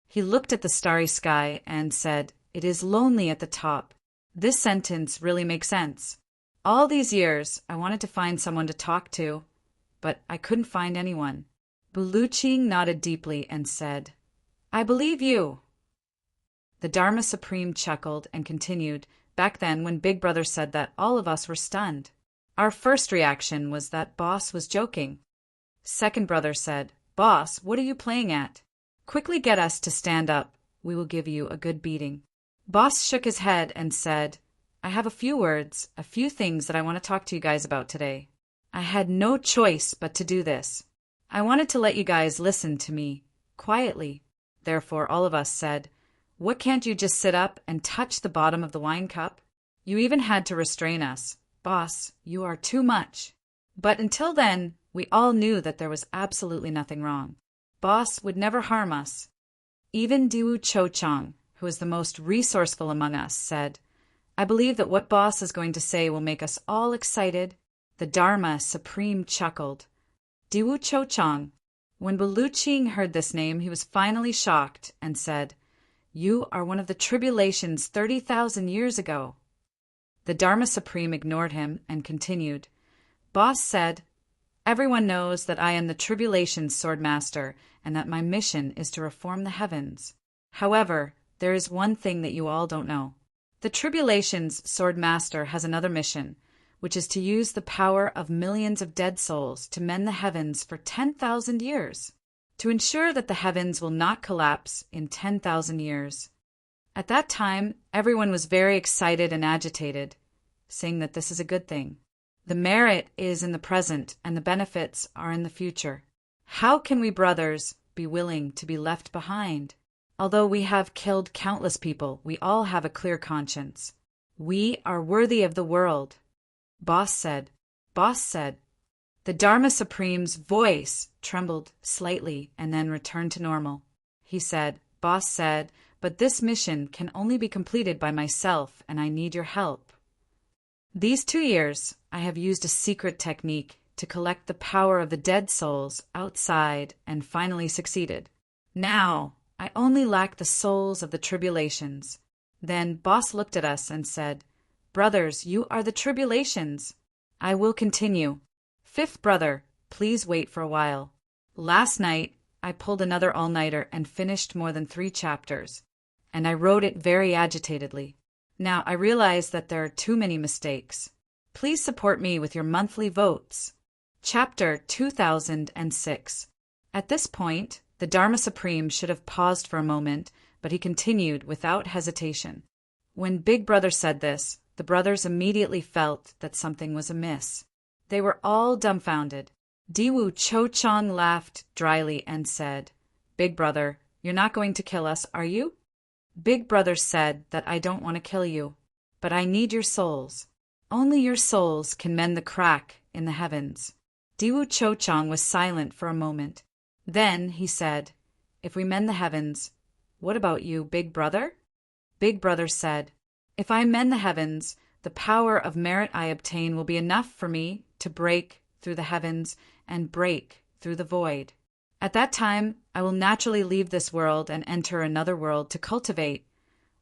He looked at the starry sky and said, It is lonely at the top. This sentence really makes sense. All these years, I wanted to find someone to talk to, but I couldn't find anyone. Buluching nodded deeply and said, I believe you. The Dharma Supreme chuckled and continued, Back then, when Big Brother said that, all of us were stunned. Our first reaction was that Boss was joking. Second brother said, Boss, what are you playing at? Quickly get us to stand up. We will give you a good beating. Boss shook his head and said, I have a few words, a few things that I want to talk to you guys about today. I had no choice but to do this. I wanted to let you guys listen to me, quietly. Therefore, all of us said, What can't you just sit up and touch the bottom of the wine cup? You even had to restrain us. Boss, you are too much. But until then, we all knew that there was absolutely nothing wrong. Boss would never harm us. Even Diwu Cho-chang, who is the most resourceful among us, said, I believe that what Boss is going to say will make us all excited. The Dharma Supreme chuckled. Diwu Cho-chang. When Buluching heard this name, he was finally shocked and said, You are one of the tribulations 30,000 years ago. The Dharma Supreme ignored him and continued. Boss said, everyone knows that I am the Tribulation's Sword Master and that my mission is to reform the heavens. However, there is one thing that you all don't know. The Tribulation's Sword Master has another mission, which is to use the power of millions of dead souls to mend the heavens for 10,000 years, to ensure that the heavens will not collapse in 10,000 years. At that time, everyone was very excited and agitated, saying that this is a good thing. The merit is in the present and the benefits are in the future. How can we brothers be willing to be left behind? Although we have killed countless people, we all have a clear conscience. We are worthy of the world. Boss said. The Dharma Supreme's voice trembled slightly and then returned to normal. He said, Boss said, but this mission can only be completed by myself and I need your help. These 2 years, I have used a secret technique to collect the power of the dead souls outside and finally succeeded. Now, I only lack the souls of the tribulations. Then Boss looked at us and said, Brothers, you are the tribulations. I will continue. Fifth brother, please wait for a while. Last night, I pulled another all-nighter and finished more than 3 chapters, and I wrote it very agitatedly. Now I realize that there are too many mistakes. Please support me with your monthly votes. Chapter 2006. At this point, the Dharma Supreme should have paused for a moment, but he continued without hesitation. When Big Brother said this, the brothers immediately felt that something was amiss. They were all dumbfounded. Diwu Cho-chang laughed dryly and said, Big Brother, you're not going to kill us, are you? Big Brother said that I don't want to kill you, but I need your souls. Only your souls can mend the crack in the heavens. Diwu Cho-chang was silent for a moment. Then he said, If we mend the heavens, what about you, Big Brother? Big Brother said, If I mend the heavens, the power of merit I obtain will be enough for me to break through the heavens and break through the void. At that time, I will naturally leave this world and enter another world to cultivate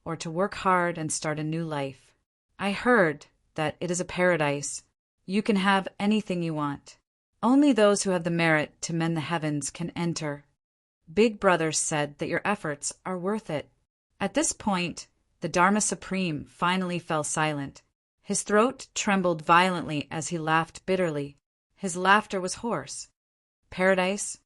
or to work hard and start a new life. I heard that it is a paradise. You can have anything you want. Only those who have the merit to mend the heavens can enter. Big Brother said that your efforts are worth it. At this point, the Dharma Supreme finally fell silent. His throat trembled violently as he laughed bitterly. His laughter was hoarse. Paradise?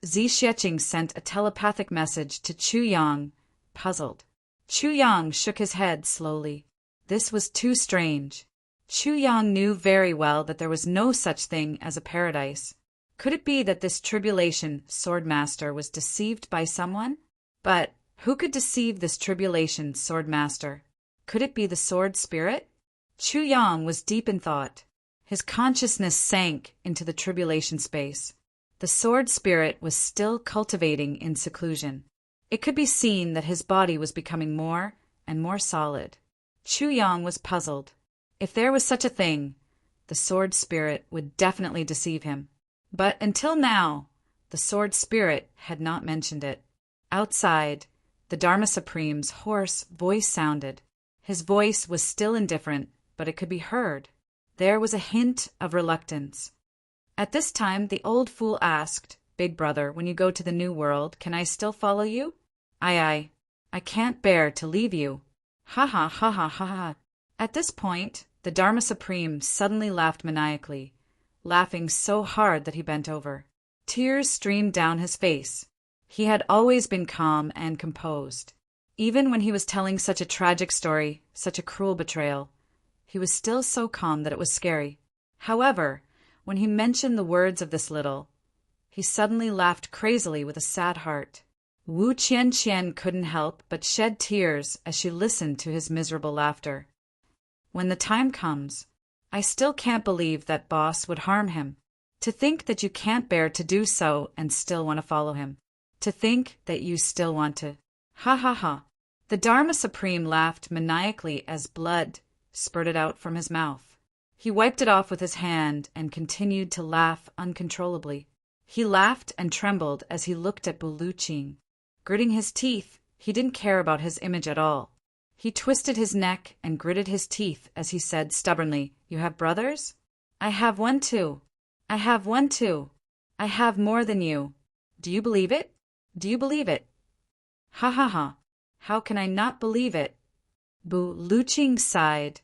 Zi Xieching sent a telepathic message to Chu Yang, puzzled. Chu Yang shook his head slowly. This was too strange. Chu Yang knew very well that there was no such thing as a paradise. Could it be that this tribulation swordmaster was deceived by someone? But who could deceive this tribulation swordmaster? Could it be the sword spirit? Chu Yang was deep in thought. His consciousness sank into the tribulation space. The sword spirit was still cultivating in seclusion. It could be seen that his body was becoming more and more solid. Chu Yang was puzzled. If there was such a thing, the sword spirit would definitely deceive him. But until now, the sword spirit had not mentioned it. Outside, the Dharma Supreme's hoarse voice sounded. His voice was still indifferent, but it could be heard. There was a hint of reluctance. At this time, the old fool asked, Big Brother, when you go to the new world, can I still follow you? Aye. I can't bear to leave you. Ha ha ha ha ha ha. At this point, the Dharma Supreme suddenly laughed maniacally, laughing so hard that he bent over. Tears streamed down his face. He had always been calm and composed. Even when he was telling such a tragic story, such a cruel betrayal, he was still so calm that it was scary. However, when he mentioned the words of this little, he suddenly laughed crazily with a sad heart. Wu Qianqian couldn't help but shed tears as she listened to his miserable laughter. When the time comes, I still can't believe that boss would harm him. To think that you can't bear to do so and still want to follow him. To think that you still want to. Ha ha ha. The Dharma Supreme laughed maniacally as blood spurted out from his mouth. He wiped it off with his hand and continued to laugh uncontrollably. He laughed and trembled as he looked at Buluqing. Gritting his teeth, he didn't care about his image at all. He twisted his neck and gritted his teeth as he said stubbornly, "You have brothers? I have one too. I have one too. I have more than you. Do you believe it? Do you believe it?" "Ha ha ha. How can I not believe it?" Bu Luching sighed.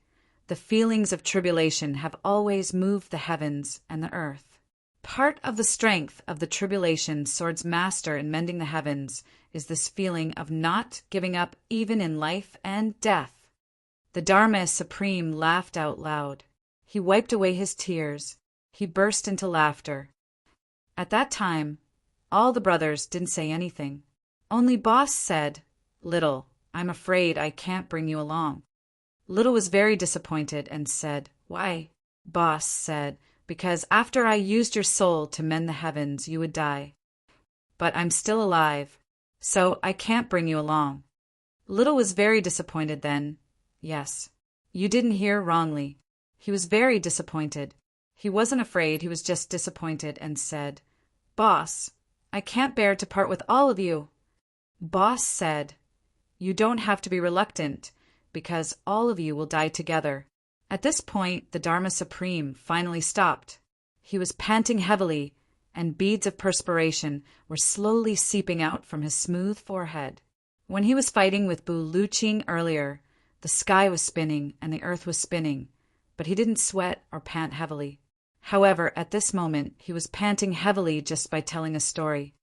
The feelings of tribulation have always moved the heavens and the earth. Part of the strength of the tribulation Sword's master in mending the heavens is this feeling of not giving up even in life and death. The Dharma Supreme laughed out loud. He wiped away his tears. He burst into laughter. At that time, all the brothers didn't say anything. Only Boss said, "Little, I'm afraid I can't bring you along." Little was very disappointed and said, "Why?" Boss said, "Because after I used your soul to mend the heavens, you would die. But I'm still alive, so I can't bring you along." Little was very disappointed then. Yes, you didn't hear wrongly. He was very disappointed. He wasn't afraid, he was just disappointed and said, "Boss, I can't bear to part with all of you." Boss said, "You don't have to be reluctant, because all of you will die together." At this point, the Dharma Supreme finally stopped. He was panting heavily, and beads of perspiration were slowly seeping out from his smooth forehead. When he was fighting with Bu Luching earlier, the sky was spinning and the earth was spinning, but he didn't sweat or pant heavily. However, at this moment, he was panting heavily just by telling a story.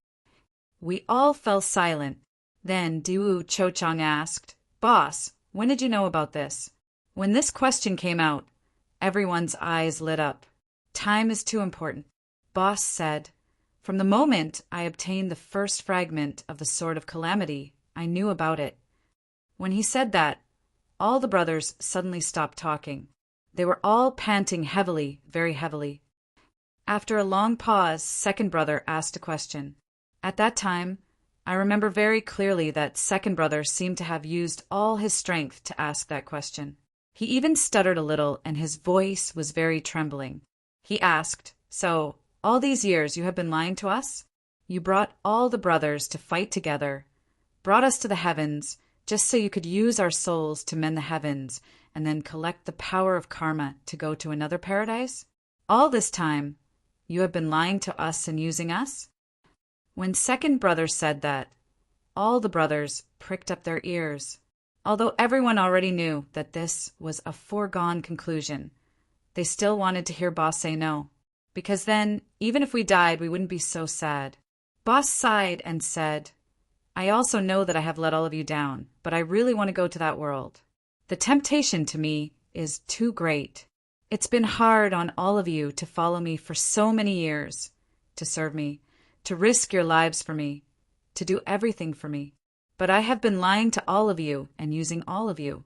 We all fell silent. Then Diwu Chochang asked, "Boss, when did you know about this?" When this question came out, everyone's eyes lit up. "Time is too important." Boss said, "From the moment I obtained the first fragment of the Sword of Calamity, I knew about it." When he said that, all the brothers suddenly stopped talking. They were all panting heavily, very heavily. After a long pause, second brother asked a question. At that time, I remember very clearly that second brother seemed to have used all his strength to ask that question. He even stuttered a little and his voice was very trembling. He asked, "So, all these years you have been lying to us? You brought all the brothers to fight together, brought us to the heavens, just so you could use our souls to mend the heavens and then collect the power of karma to go to another paradise? All this time, you have been lying to us and using us?" When second brother said that, all the brothers pricked up their ears. Although everyone already knew that this was a foregone conclusion, they still wanted to hear Boss say no, because then, even if we died, we wouldn't be so sad. Boss sighed and said, "I also know that I have let all of you down, but I really want to go to that world. The temptation to me is too great. It's been hard on all of you to follow me for so many years, to serve me, to risk your lives for me, to do everything for me. But I have been lying to all of you and using all of you.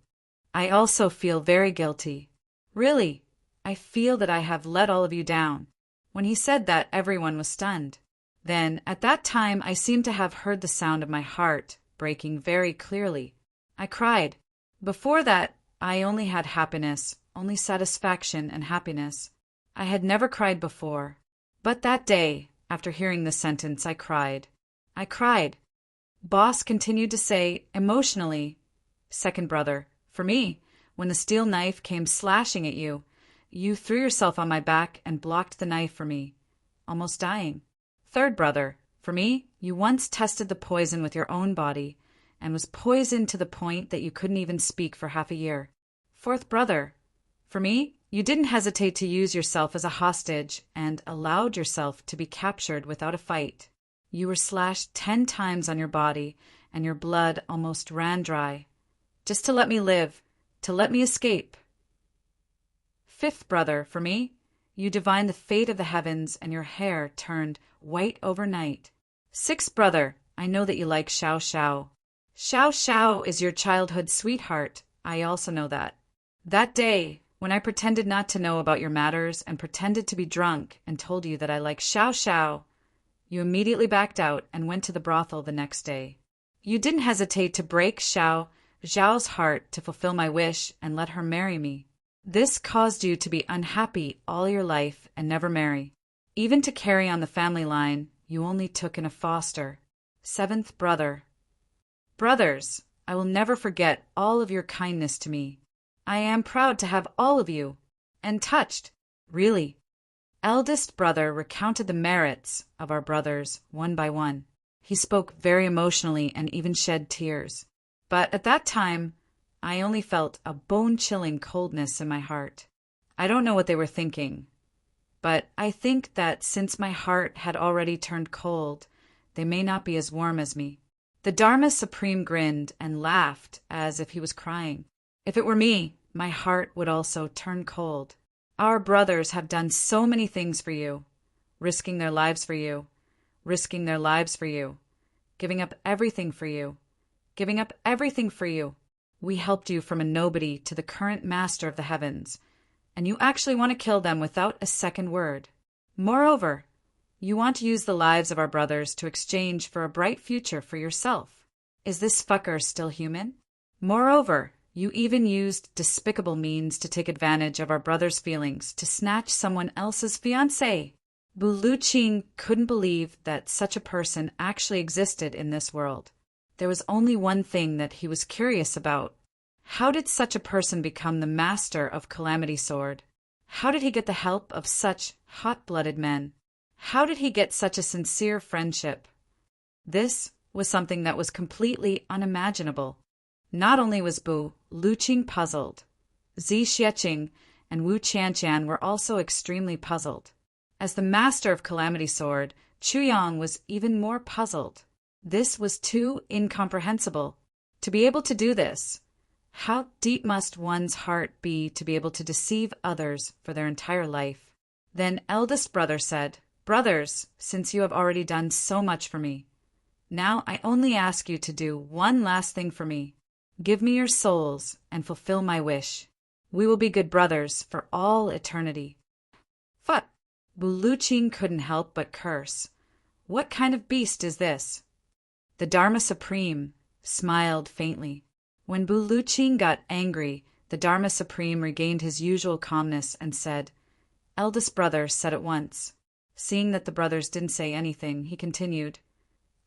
I also feel very guilty. Really, I feel that I have let all of you down." When he said that, everyone was stunned. Then, at that time, I seemed to have heard the sound of my heart breaking very clearly. I cried. Before that, I only had happiness, only satisfaction and happiness. I had never cried before. But that day, after hearing this sentence, I cried. I cried. Boss continued to say, emotionally, "Second brother, for me, when the steel knife came slashing at you, you threw yourself on my back and blocked the knife for me, almost dying. Third brother, for me, you once tested the poison with your own body and was poisoned to the point that you couldn't even speak for half a year. Fourth brother, for me, you didn't hesitate to use yourself as a hostage and allowed yourself to be captured without a fight. You were slashed 10 times on your body, and your blood almost ran dry, just to let me live, to let me escape. Fifth brother, for me, you divined the fate of the heavens, and your hair turned white overnight. Sixth brother, I know that you like Xiao Xiao. Xiao Xiao is your childhood sweetheart. I also know that. That day, when I pretended not to know about your matters and pretended to be drunk and told you that I like Xiao Xiao, you immediately backed out and went to the brothel the next day. You didn't hesitate to break Xiao Zhao's heart to fulfill my wish and let her marry me. This caused you to be unhappy all your life and never marry. Even to carry on the family line, you only took in a foster. Seventh brother. Brothers, I will never forget all of your kindness to me. I am proud to have all of you, and touched, really." Eldest brother recounted the merits of our brothers one by one. He spoke very emotionally and even shed tears. But at that time, I only felt a bone-chilling coldness in my heart. I don't know what they were thinking, but I think that since my heart had already turned cold, they may not be as warm as me. The Dharma Supreme grinned and laughed as if he was crying. If it were me, my heart would also turn cold. Our brothers have done so many things for you, risking their lives for you, risking their lives for you, giving up everything for you, giving up everything for you. We helped you from a nobody to the current master of the heavens, and you actually want to kill them without a second word. Moreover, you want to use the lives of our brothers to exchange for a bright future for yourself. Is this fucker still human? Moreover, you even used despicable means to take advantage of our brothers' feelings to snatch someone else's fiancée. Buluching couldn't believe that such a person actually existed in this world. There was only one thing that he was curious about. How did such a person become the master of Calamity Sword? How did he get the help of such hot-blooded men? How did he get such a sincere friendship? This was something that was completely unimaginable. Not only was Bu Luqing puzzled, Zi Xieching and Wu Qianqian were also extremely puzzled. As the master of Calamity Sword, Chu Yang was even more puzzled. This was too incomprehensible. To be able to do this, how deep must one's heart be to be able to deceive others for their entire life? Then eldest brother said, "Brothers, since you have already done so much for me, now I only ask you to do one last thing for me. Give me your souls and fulfill my wish. We will be good brothers for all eternity." Phut! Buluching couldn't help but curse. What kind of beast is this? The Dharma Supreme smiled faintly. When Buluching got angry, the Dharma Supreme regained his usual calmness and said, "Eldest brother said at once." Seeing that the brothers didn't say anything, he continued,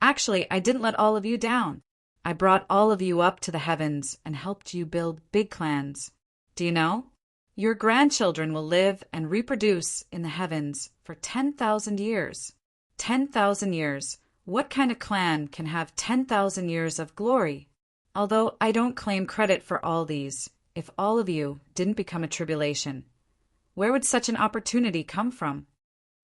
"Actually, I didn't let all of you down. I brought all of you up to the heavens and helped you build big clans. Do you know? Your grandchildren will live and reproduce in the heavens for 10,000 years. 10,000 years. What kind of clan can have 10,000 years of glory? Although I don't claim credit for all these, if all of you didn't become a tribulation, where would such an opportunity come from?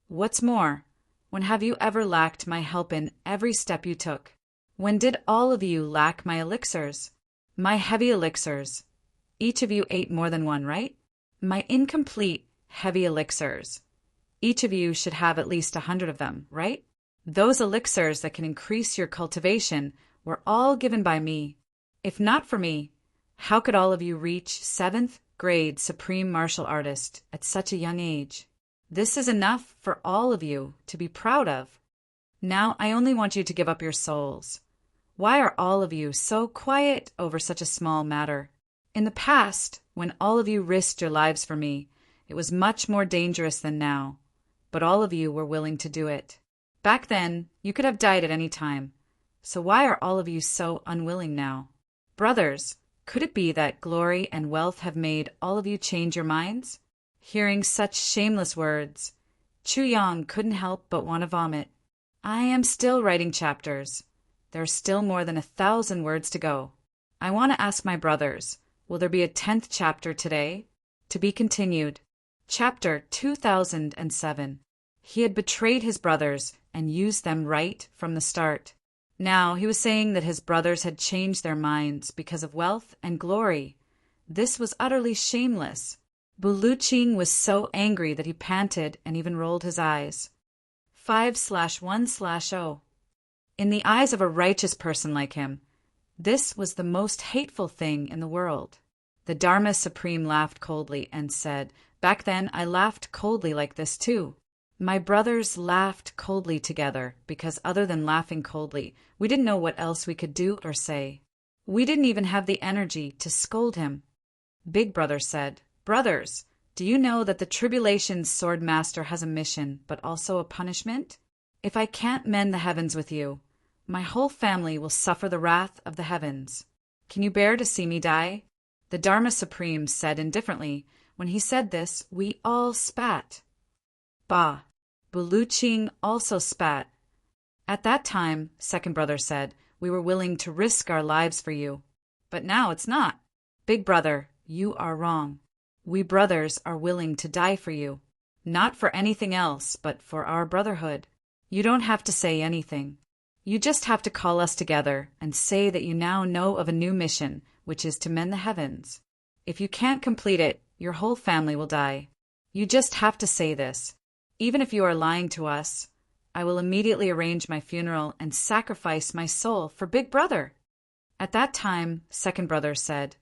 What's more, when have you ever lacked my help in every step you took? When did all of you lack my elixirs? My heavy elixirs. Each of you ate more than one, right? My incomplete, heavy elixirs. Each of you should have at least 100 of them, right? Those elixirs that can increase your cultivation were all given by me. If not for me, how could all of you reach 7th grade Supreme Martial Artist at such a young age? This is enough for all of you to be proud of. Now I only want you to give up your souls. Why are all of you so quiet over such a small matter? In the past, when all of you risked your lives for me, it was much more dangerous than now, but all of you were willing to do it. Back then, you could have died at any time, so why are all of you so unwilling now? Brothers, could it be that glory and wealth have made all of you change your minds? Hearing such shameless words, Chu Yang couldn't help but want to vomit. I am still writing chapters. There are still more than 1,000 words to go. I want to ask my brothers, will there be a 10th chapter today? To be continued. Chapter 2007. He had betrayed his brothers and used them right from the start. Now he was saying that his brothers had changed their minds because of wealth and glory. This was utterly shameless. Buluching was so angry that he panted and even rolled his eyes. 5/1/0. In the eyes of a righteous person like him, this was the most hateful thing in the world. The Dharma Supreme laughed coldly and said, "Back then I laughed coldly like this too. My brothers laughed coldly together because other than laughing coldly, we didn't know what else we could do or say. We didn't even have the energy to scold him." Big brother said, "Brothers, do you know that the Tribulation's Sword Master has a mission, but also a punishment? If I can't mend the heavens with you, my whole family will suffer the wrath of the heavens. Can you bear to see me die? The Dharma Supreme said indifferently. When he said this, we all spat. Bah! Buluching also spat. At that time, second brother said, we were willing to risk our lives for you. But now it's not. Big brother, you are wrong. We brothers are willing to die for you. Not for anything else, but for our brotherhood. You don't have to say anything. You just have to call us together and say that you now know of a new mission, which is to mend the heavens. If you can't complete it, your whole family will die. You just have to say this. Even if you are lying to us, I will immediately arrange my funeral and sacrifice my soul for Big Brother. At that time, second brother said,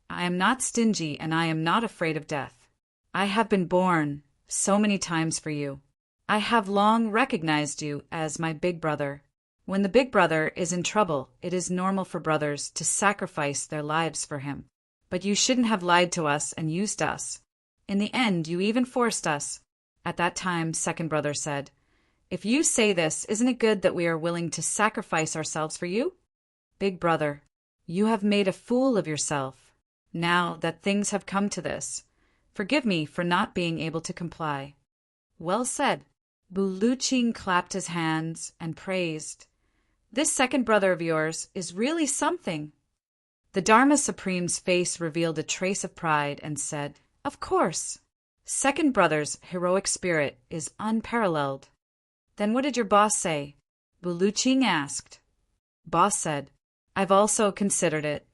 I am not stingy and I am not afraid of death. I have been born so many times for you. I have long recognized you as my big brother. When the big brother is in trouble, it is normal for brothers to sacrifice their lives for him. But you shouldn't have lied to us and used us. In the end, you even forced us. At that time, second brother said, If you say this, isn't it good that we are willing to sacrifice ourselves for you? Big brother, you have made a fool of yourself. Now that things have come to this, forgive me for not being able to comply. Well said. Buluching clapped his hands and praised. This second brother of yours is really something. The Dharma Supreme's face revealed a trace of pride and said, Of course. Second brother's heroic spirit is unparalleled. Then what did your boss say? Buluching asked. Boss said, I've also considered it,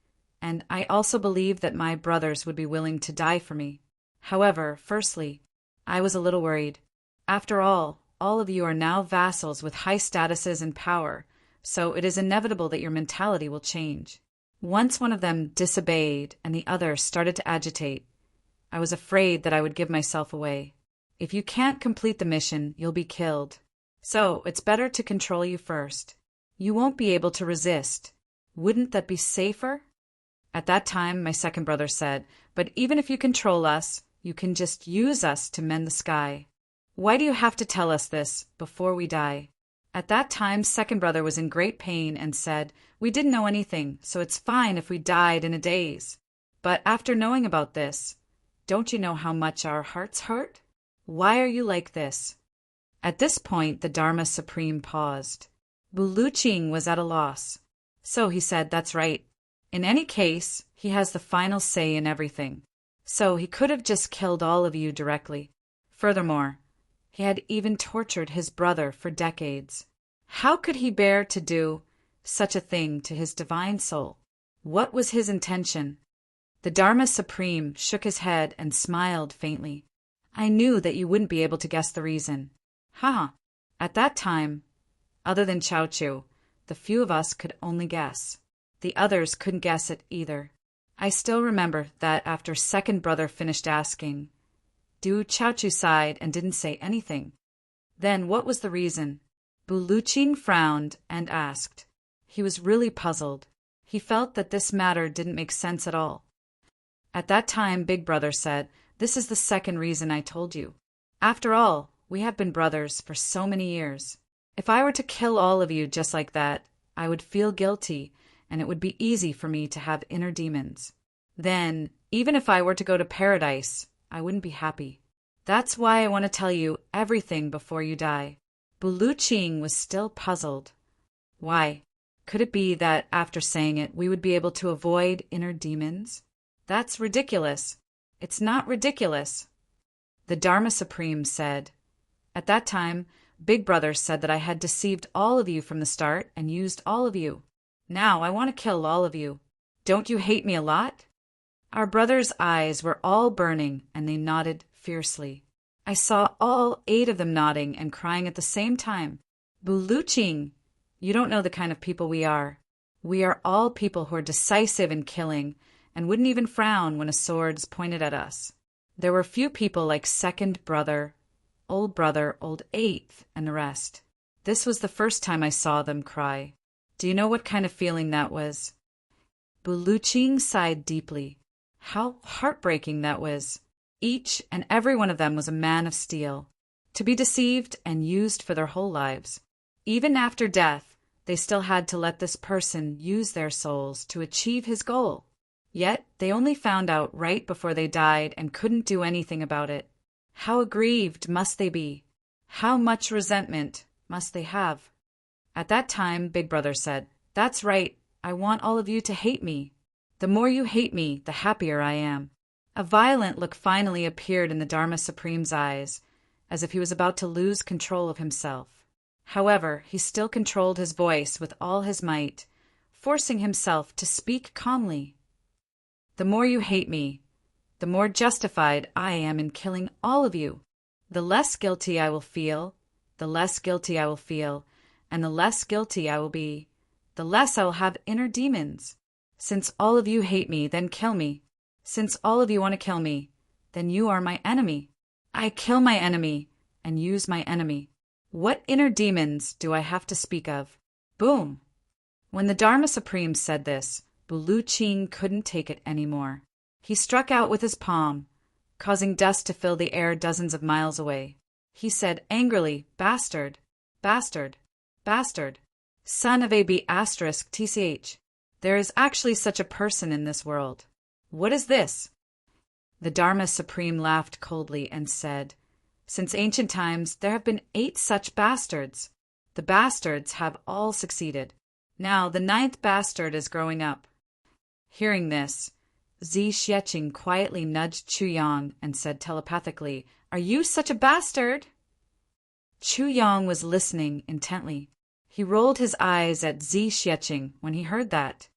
and I also believe that my brothers would be willing to die for me. However, firstly, I was a little worried. After all of you are now vassals with high statuses and power, so it is inevitable that your mentality will change. Once one of them disobeyed and the other started to agitate, I was afraid that I would give myself away. If you can't complete the mission, you'll be killed. So it's better to control you first. You won't be able to resist. Wouldn't that be safer? At that time, my second brother said, But even if you control us, you can just use us to mend the sky. Why do you have to tell us this before we die? At that time, second brother was in great pain and said, We didn't know anything, so it's fine if we died in a daze. But after knowing about this, don't you know how much our hearts hurt? Why are you like this? At this point, the Dharma Supreme paused. Buluching was at a loss. So he said, That's right. In any case, he has the final say in everything. So he could have just killed all of you directly. Furthermore, he had even tortured his brother for decades. How could he bear to do such a thing to his divine soul? What was his intention? The Dharma Supreme shook his head and smiled faintly. I knew that you wouldn't be able to guess the reason. At that time, other than Chaochu, the few of us could only guess. The others couldn't guess it either. I still remember that after second brother finished asking, Chaochu sighed and didn't say anything. Then what was the reason? Buluching frowned and asked. He was really puzzled. He felt that this matter didn't make sense at all. At that time, Big Brother said, This is the second reason I told you. After all, we have been brothers for so many years. If I were to kill all of you just like that, I would feel guilty, and it would be easy for me to have inner demons. Then, even if I were to go to paradise, I wouldn't be happy. That's why I want to tell you everything before you die. Buluching was still puzzled. Why? Could it be that after saying it, we would be able to avoid inner demons? That's ridiculous. It's not ridiculous. The Dharma Supreme said, At that time, Big Brother said that I had deceived all of you from the start and used all of you. Now I want to kill all of you. Don't you hate me a lot? Our brothers' eyes were all burning, and they nodded fiercely. I saw all 8 of them nodding and crying at the same time. Buluching, you don't know the kind of people we are. We are all people who are decisive in killing and wouldn't even frown when a sword's pointed at us. There were few people like second brother, old eighth, and the rest. This was the first time I saw them cry. Do you know what kind of feeling that was? Buluching sighed deeply. How heartbreaking that was. Each and every one of them was a man of steel, to be deceived and used for their whole lives. Even after death, They still had to let this person use their souls to achieve his goal. Yet, they only found out right before they died and couldn't do anything about it. How aggrieved must they be? How much resentment must they have? At that time, Big Brother said, "That's right, I want all of you to hate me. The more you hate me, the happier I am." A violent look finally appeared in the Dharma Supreme's eyes, as if he was about to lose control of himself. However, he still controlled his voice with all his might, forcing himself to speak calmly. "The more you hate me, the more justified I am in killing all of you. The less guilty I will feel, the less guilty I will feel, and the less guilty I will be, the less I will have inner demons. Since all of you hate me, then kill me. Since all of you want to kill me, then you are my enemy. I kill my enemy and use my enemy. What inner demons do I have to speak of?" Boom! When the Dharma Supreme said this, Bulu Ching couldn't take it anymore. He struck out with his palm, causing dust to fill the air dozens of miles away. He said angrily, "Bastard! Bastard! Bastard! Son of a B***tch. There is actually such a person in this world. What is this?" The Dharma Supreme laughed coldly and said, "Since ancient times there have been 8 such bastards. The bastards have all succeeded. Now the 9th bastard is growing up." Hearing this, Zi Xieching quietly nudged Chu Yang and said telepathically, "Are you such a bastard?" Chu Yang was listening intently. He rolled his eyes at Zi Xieching when he heard that.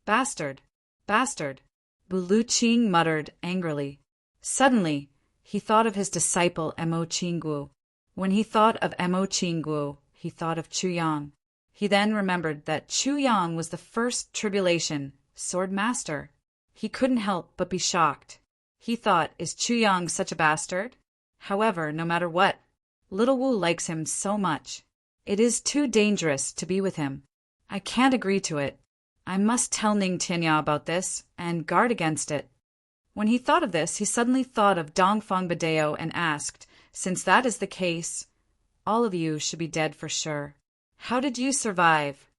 "Bastard! Bastard!" Bulu Ching muttered angrily. Suddenly, he thought of his disciple Mo Qingguo. When he thought of Mo Qingguo, he thought of Chu Yang. He then remembered that Chu Yang was the first tribulation sword master. He couldn't help but be shocked. He thought, is Chu Yang such a bastard? However, no matter what, Little Wu likes him so much. It is too dangerous to be with him. I can't agree to it. I must tell Ning Tianya about this and guard against it. When he thought of this, he suddenly thought of Dongfang Badeo and asked, "Since that is the case, all of you should be dead for sure. How did you survive?"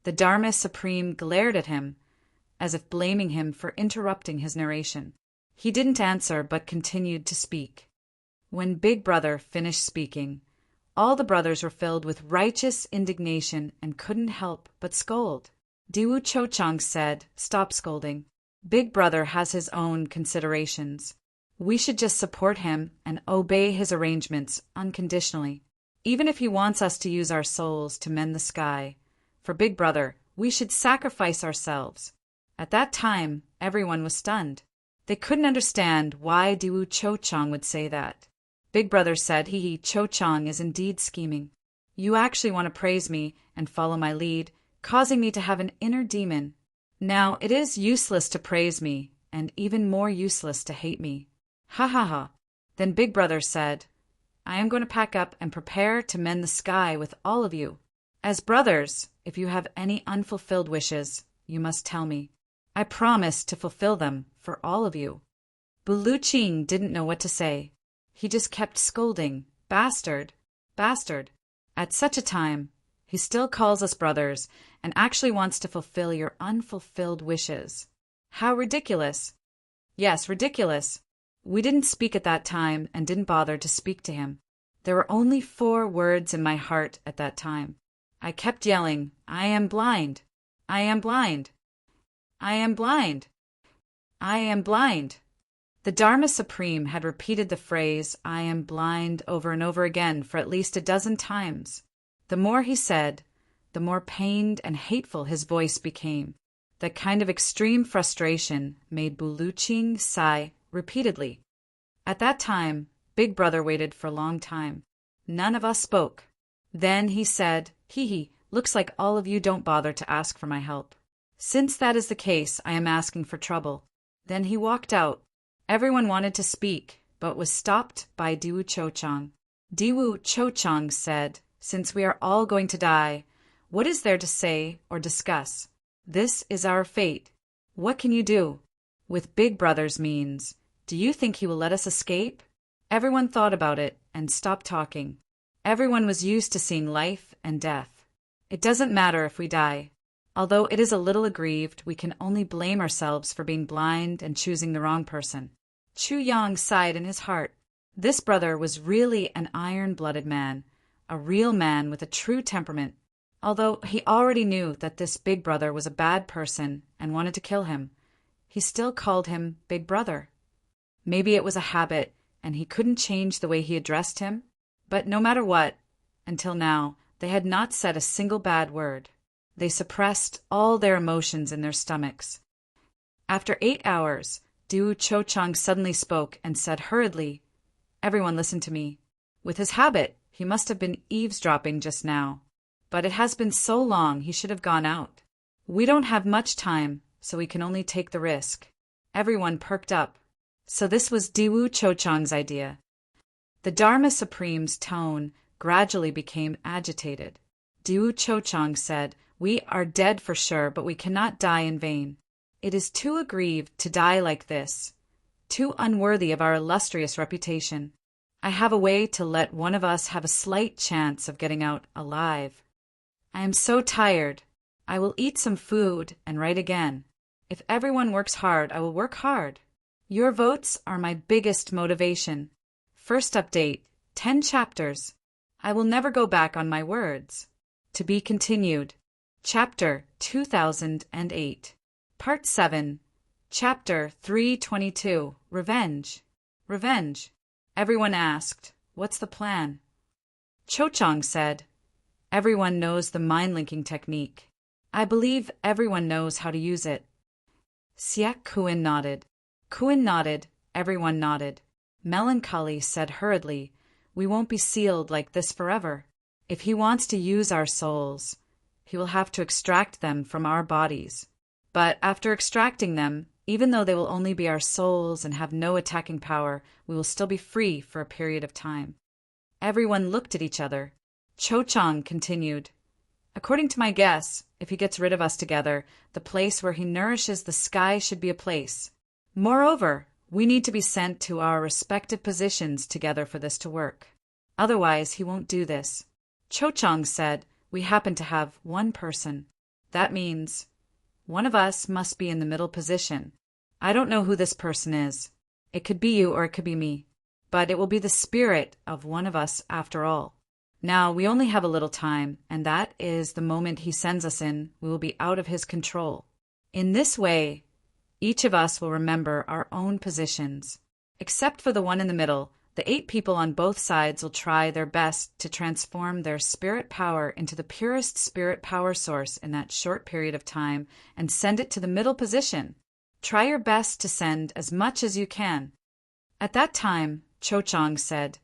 The Dharma Supreme glared at him, as if blaming him for interrupting his narration. He didn't answer but continued to speak. When Big Brother finished speaking, all the brothers were filled with righteous indignation and couldn't help but scold. Diwu Chochang said, "Stop scolding. Big Brother has his own considerations. We should just support him and obey his arrangements unconditionally. Even if he wants us to use our souls to mend the sky, for Big Brother, we should sacrifice ourselves." At that time, everyone was stunned. They couldn't understand why Diwu Chochang would say that. Big Brother said, "He, Chochang is indeed scheming. You actually want to praise me and follow my lead, causing me to have an inner demon. Now, it is useless to praise me, and even more useless to hate me. Ha ha ha." Then Big Brother said, "I am going to pack up and prepare to mend the sky with all of you. As brothers, if you have any unfulfilled wishes, you must tell me. I promise to fulfill them for all of you." Bulu Ching didn't know what to say. He just kept scolding, "Bastard! Bastard! At such a time, he still calls us brothers and actually wants to fulfill your unfulfilled wishes. How ridiculous!" Yes, ridiculous. We didn't speak at that time and didn't bother to speak to him. There were only 4 words in my heart at that time. I kept yelling, "I am blind! I am blind! I am blind! I am blind!" The Dharma Supreme had repeated the phrase, "I am blind," over and over again for at least a dozen times. The more he said, the more pained and hateful his voice became. That kind of extreme frustration made Bulu Ching sigh repeatedly. At that time, Big Brother waited for a long time. None of us spoke. Then he said, "Hee, looks like all of you don't bother to ask for my help. Since that is the case, I am asking for trouble." Then he walked out. Everyone wanted to speak, but was stopped by Diwu Chochang. Diwu Chochang said, "Since we are all going to die, what is there to say or discuss? This is our fate. What can you do? With Big Brother's means, do you think he will let us escape?" Everyone thought about it and stopped talking. Everyone was used to seeing life and death. It doesn't matter if we die. Although it is a little aggrieved, we can only blame ourselves for being blind and choosing the wrong person. Chu Yang sighed in his heart. This brother was really an iron-blooded man, a real man with a true temperament. Although he already knew that this big brother was a bad person and wanted to kill him, he still called him Big Brother. Maybe it was a habit, and he couldn't change the way he addressed him, but no matter what, until now, they had not said a single bad word. They suppressed all their emotions in their stomachs. After 8 hours, Du Cho-chang suddenly spoke and said hurriedly, "Everyone listen to me. With his habit, he must have been eavesdropping just now. But it has been so long he should have gone out. We don't have much time, so we can only take the risk." Everyone perked up. So this was Diwu Cho-chang's idea. The Dharma Supreme's tone gradually became agitated. Diwu Cho-chang said, "We are dead for sure, but we cannot die in vain. It is too aggrieved to die like this, too unworthy of our illustrious reputation. I have a way to let one of us have a slight chance of getting out alive. I am so tired. I will eat some food and write again. If everyone works hard, I will work hard. Your votes are my biggest motivation. First update, 10 chapters. I will never go back on my words. To be continued. Chapter 2008. Part 7. Chapter 322. Revenge. Revenge. Everyone asked, "What's the plan?" Cho-chang said, "Everyone knows the mind-linking technique. I believe everyone knows how to use it." Siak Kuin nodded. Kuin nodded. Everyone nodded. Melancholy said hurriedly, "We won't be sealed like this forever. If he wants to use our souls, he will have to extract them from our bodies. But after extracting them, even though they will only be our souls and have no attacking power, we will still be free for a period of time." Everyone looked at each other. Cho-chang continued, "According to my guess, if he gets rid of us together, the place where he nourishes the sky should be a place. Moreover, we need to be sent to our respective positions together for this to work. Otherwise, he won't do this." Cho-chang said, "We happen to have one person. That means one of us must be in the middle position. I don't know who this person is. It could be you or it could be me. But it will be the spirit of one of us after all. Now, we only have a little time, and that is the moment he sends us in. We will be out of his control. In this way, each of us will remember our own positions. Except for the one in the middle, the 8 people on both sides will try their best to transform their spirit power into the purest spirit power source in that short period of time and send it to the middle position. Try your best to send as much as you can." At that time, Cho-chang said,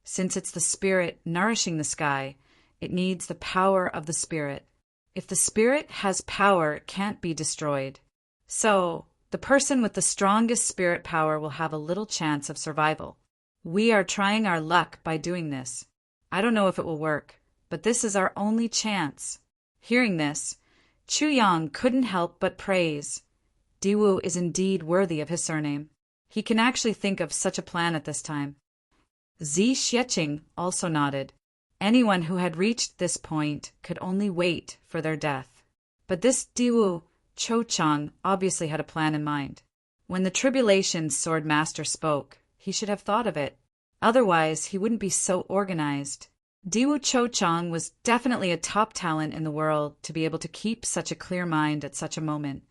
"Since it's the spirit nourishing the sky, it needs the power of the spirit. If the spirit has power, it can't be destroyed. So, the person with the strongest spirit power will have a little chance of survival. We are trying our luck by doing this. I don't know if it will work, but this is our only chance." Hearing this, Chu Yang couldn't help but praise. Diwu is indeed worthy of his surname. He can actually think of such a plan at this time. Zi Xieching also nodded. Anyone who had reached this point could only wait for their death. But this Diwu Cho-chang obviously had a plan in mind. When the Tribulation's Sword Master spoke, he should have thought of it. Otherwise, he wouldn't be so organized. Diwu Cho-chang was definitely a top talent in the world to be able to keep such a clear mind at such a moment.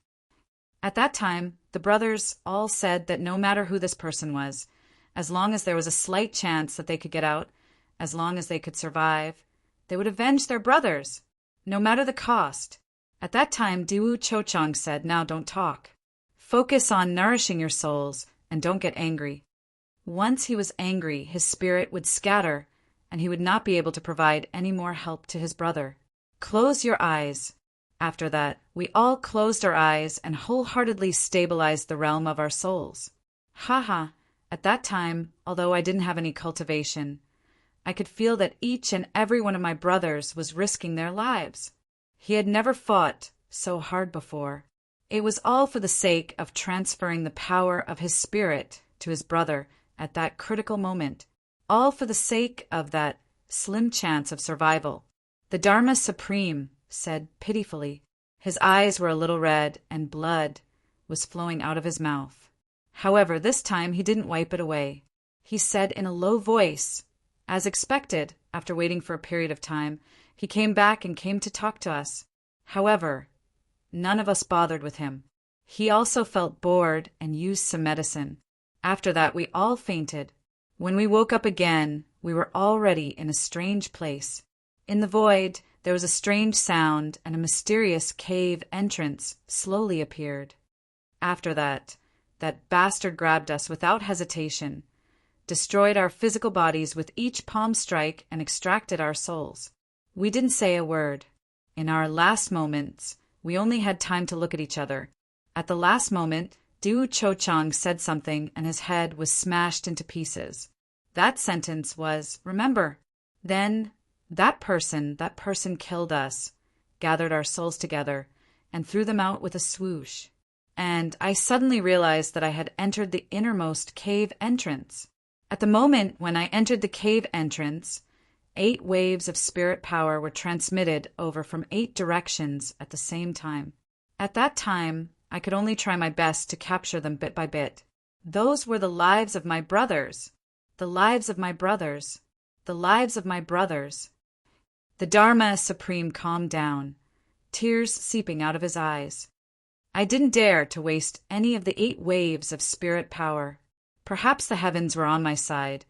At that time, the brothers all said that no matter who this person was, as long as there was a slight chance that they could get out, as long as they could survive, they would avenge their brothers, no matter the cost. At that time, Diwu Cho-chang said, "Now don't talk. Focus on nourishing your souls and don't get angry." Once he was angry, his spirit would scatter, and he would not be able to provide any more help to his brother. Close your eyes. After that, we all closed our eyes and wholeheartedly stabilized the realm of our souls. Haha, at that time, although I didn't have any cultivation, I could feel that each and every one of my brothers was risking their lives. He had never fought so hard before. It was all for the sake of transferring the power of his spirit to his brother at that critical moment, all for the sake of that slim chance of survival. The Dharma Supreme said pitifully. His eyes were a little red, and blood was flowing out of his mouth. However, this time he didn't wipe it away. He said in a low voice, as expected, after waiting for a period of time, he came back and came to talk to us. However, none of us bothered with him. He also felt bored and used some medicine. After that, we all fainted. When we woke up again, we were already in a strange place. In the void, there was a strange sound, and a mysterious cave entrance slowly appeared. After that bastard grabbed us without hesitation, destroyed our physical bodies with each palm strike, and extracted our souls. We didn't say a word. In our last moments, we only had time to look at each other. At the last moment, Du Cho Chang said something, and his head was smashed into pieces. That sentence was, "Remember." Then that person killed us, gathered our souls together, and threw them out with a swoosh. And I suddenly realized that I had entered the innermost cave entrance. At the moment when I entered the cave entrance, 8 waves of spirit power were transmitted over from 8 directions at the same time. At that time, I could only try my best to capture them bit by bit. Those were the lives of my brothers. The lives of my brothers. The lives of my brothers. The Dharma Supreme calmed down, tears seeping out of his eyes. I didn't dare to waste any of the 8 waves of spirit power. Perhaps the heavens were on my side,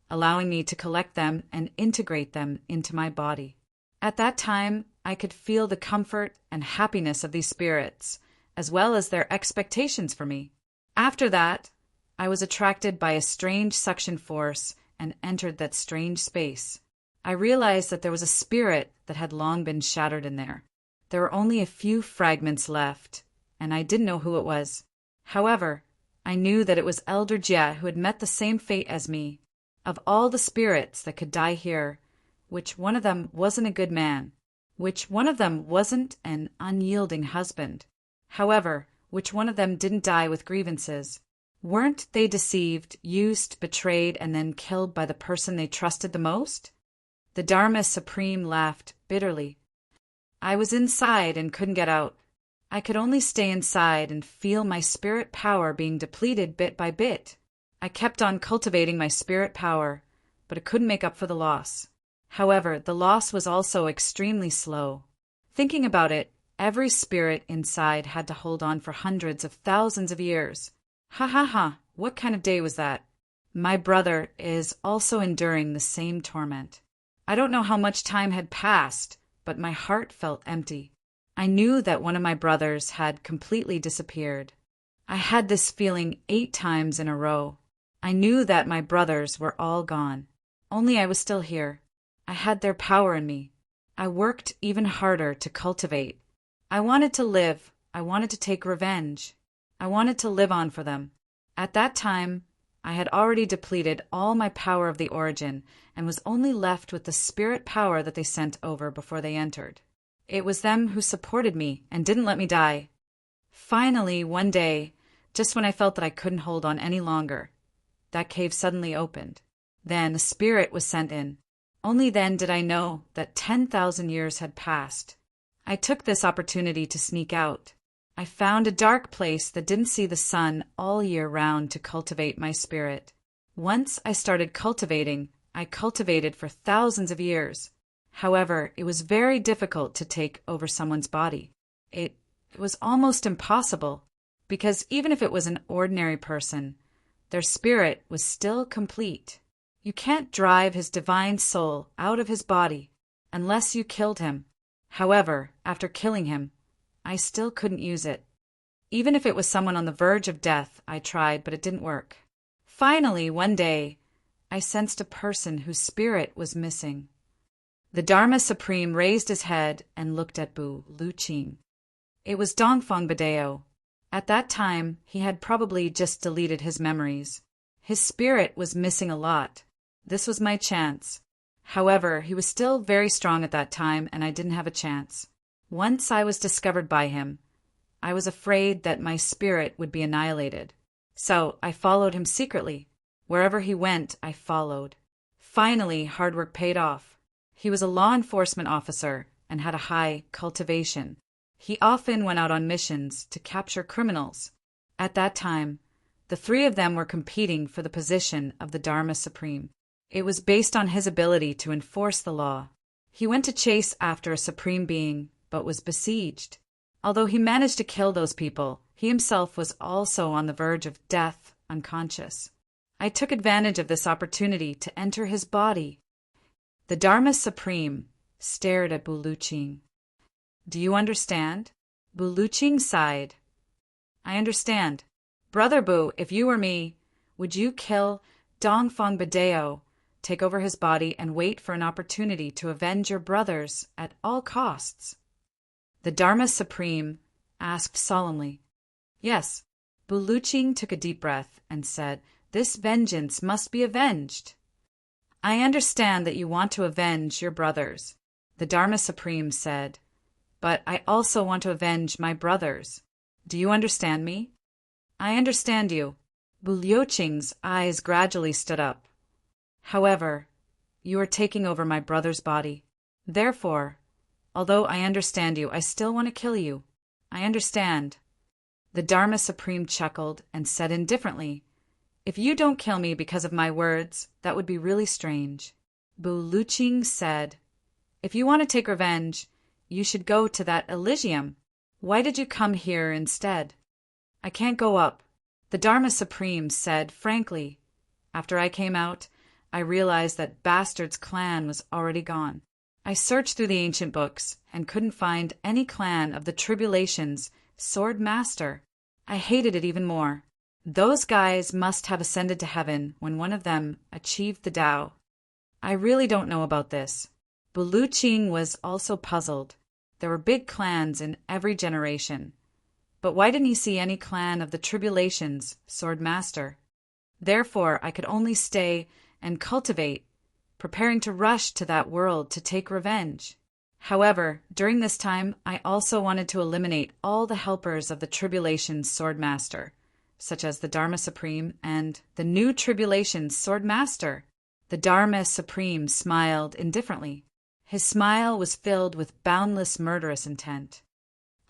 allowing me to collect them and integrate them into my body. At that time, I could feel the comfort and happiness of these spirits, as well as their expectations for me. After that, I was attracted by a strange suction force and entered that strange space. I realized that there was a spirit that had long been shattered in there. There were only a few fragments left, and I didn't know who it was. However, I knew that it was Elder Jia, who had met the same fate as me. Of all the spirits that could die here, which one of them wasn't a good man? Which one of them wasn't an unyielding husband? However, which one of them didn't die with grievances? Weren't they deceived, used, betrayed, and then killed by the person they trusted the most? The Dharma Supreme laughed bitterly. I was inside and couldn't get out. I could only stay inside and feel my spirit power being depleted bit by bit. I kept on cultivating my spirit power, but it couldn't make up for the loss. However, the loss was also extremely slow. Thinking about it, every spirit inside had to hold on for hundreds of thousands of years. Ha ha ha, what kind of day was that? My brother is also enduring the same torment. I don't know how much time had passed, but my heart felt empty. I knew that one of my brothers had completely disappeared. I had this feeling 8 times in a row. I knew that my brothers were all gone. Only I was still here. I had their power in me. I worked even harder to cultivate. I wanted to live. I wanted to take revenge. I wanted to live on for them. At that time, I had already depleted all my power of the origin and was only left with the spirit power that they sent over before they entered. It was them who supported me and didn't let me die. Finally, one day, just when I felt that I couldn't hold on any longer, that cave suddenly opened. Then a spirit was sent in. Only then did I know that 10,000 years had passed. I took this opportunity to sneak out. I found a dark place that didn't see the sun all year round to cultivate my spirit. Once I started cultivating, I cultivated for thousands of years. However, it was very difficult to take over someone's body. It was almost impossible, because even if it was an ordinary person, their spirit was still complete. You can't drive his divine soul out of his body unless you killed him. However, after killing him, I still couldn't use it. Even if it was someone on the verge of death, I tried, but it didn't work. Finally, one day, I sensed a person whose spirit was missing. The Dharma Supreme raised his head and looked at Bu Luqing. It was Dongfang Badeo. At that time, he had probably just deleted his memories. His spirit was missing a lot. This was my chance. However, he was still very strong at that time, and I didn't have a chance. Once I was discovered by him, I was afraid that my spirit would be annihilated. So I followed him secretly. Wherever he went, I followed. Finally, hard work paid off. He was a law enforcement officer, and had a high cultivation. He often went out on missions to capture criminals. At that time, the three of them were competing for the position of the Dharma Supreme. It was based on his ability to enforce the law. He went to chase after a supreme being, but was besieged. Although he managed to kill those people, he himself was also on the verge of death, unconscious. I took advantage of this opportunity to enter his body. The Dharma Supreme stared at Buluching. Do you understand? Buluching sighed. I understand. Brother Bu, if you were me, would you kill Dongfang Badeo, take over his body, and wait for an opportunity to avenge your brothers at all costs? The Dharma Supreme asked solemnly. Yes. Buluching took a deep breath and said, This vengeance must be avenged. I understand that you want to avenge your brothers, the Dharma Supreme said, but I also want to avenge my brothers. Do you understand me? I understand you. Buluching's eyes gradually stood up. However, you are taking over my brother's body. Therefore, although I understand you, I still want to kill you. I understand. The Dharma Supreme chuckled and said indifferently, If you don't kill me because of my words, that would be really strange. Buluching said, If you want to take revenge, you should go to that Elysium. Why did you come here instead? I can't go up. The Dharma Supreme said frankly. After I came out, I realized that Bastard's clan was already gone. I searched through the ancient books and couldn't find any clan of the Tribulation's Sword Master. I hated it even more. Those guys must have ascended to heaven when one of them achieved the Tao. I really don't know about this. Buluching was also puzzled. There were big clans in every generation. But why didn't he see any clan of the Tribulation's Sword Master? Therefore, I could only stay and cultivate, preparing to rush to that world to take revenge. However, during this time, I also wanted to eliminate all the helpers of the Tribulation's Sword Master, such as the Dharma Supreme and the new Tribulation's Sword Master. The Dharma Supreme smiled indifferently. His smile was filled with boundless murderous intent.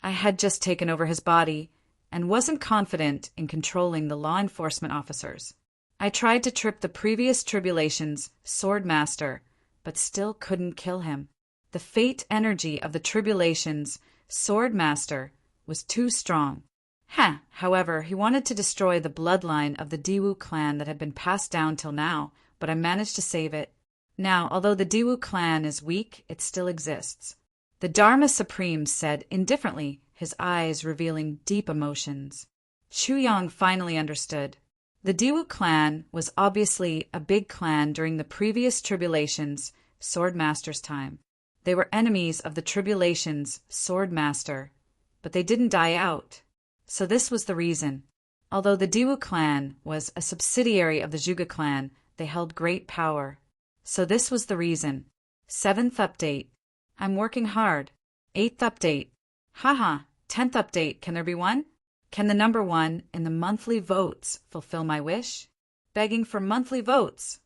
I had just taken over his body and wasn't confident in controlling the law enforcement officers. I tried to trip the previous Tribulation's Sword Master, but still couldn't kill him. The fate energy of the Tribulation's Sword Master was too strong. However, he wanted to destroy the bloodline of the Diwu clan that had been passed down till now, but I managed to save it. Now, although the Diwu clan is weak, it still exists. The Dharma Supreme said indifferently, his eyes revealing deep emotions. Chuyang finally understood. The Diwu clan was obviously a big clan during the previous Tribulation's Sword Master's time. They were enemies of the Tribulation's Sword Master, but they didn't die out. So this was the reason. Although the Diwu clan was a subsidiary of the Zhuge clan, they held great power. So this was the reason. 7th update. I'm working hard. 8th update. 10th update. Can there be one? Can the number 1 in the monthly votes fulfill my wish? Begging for monthly votes.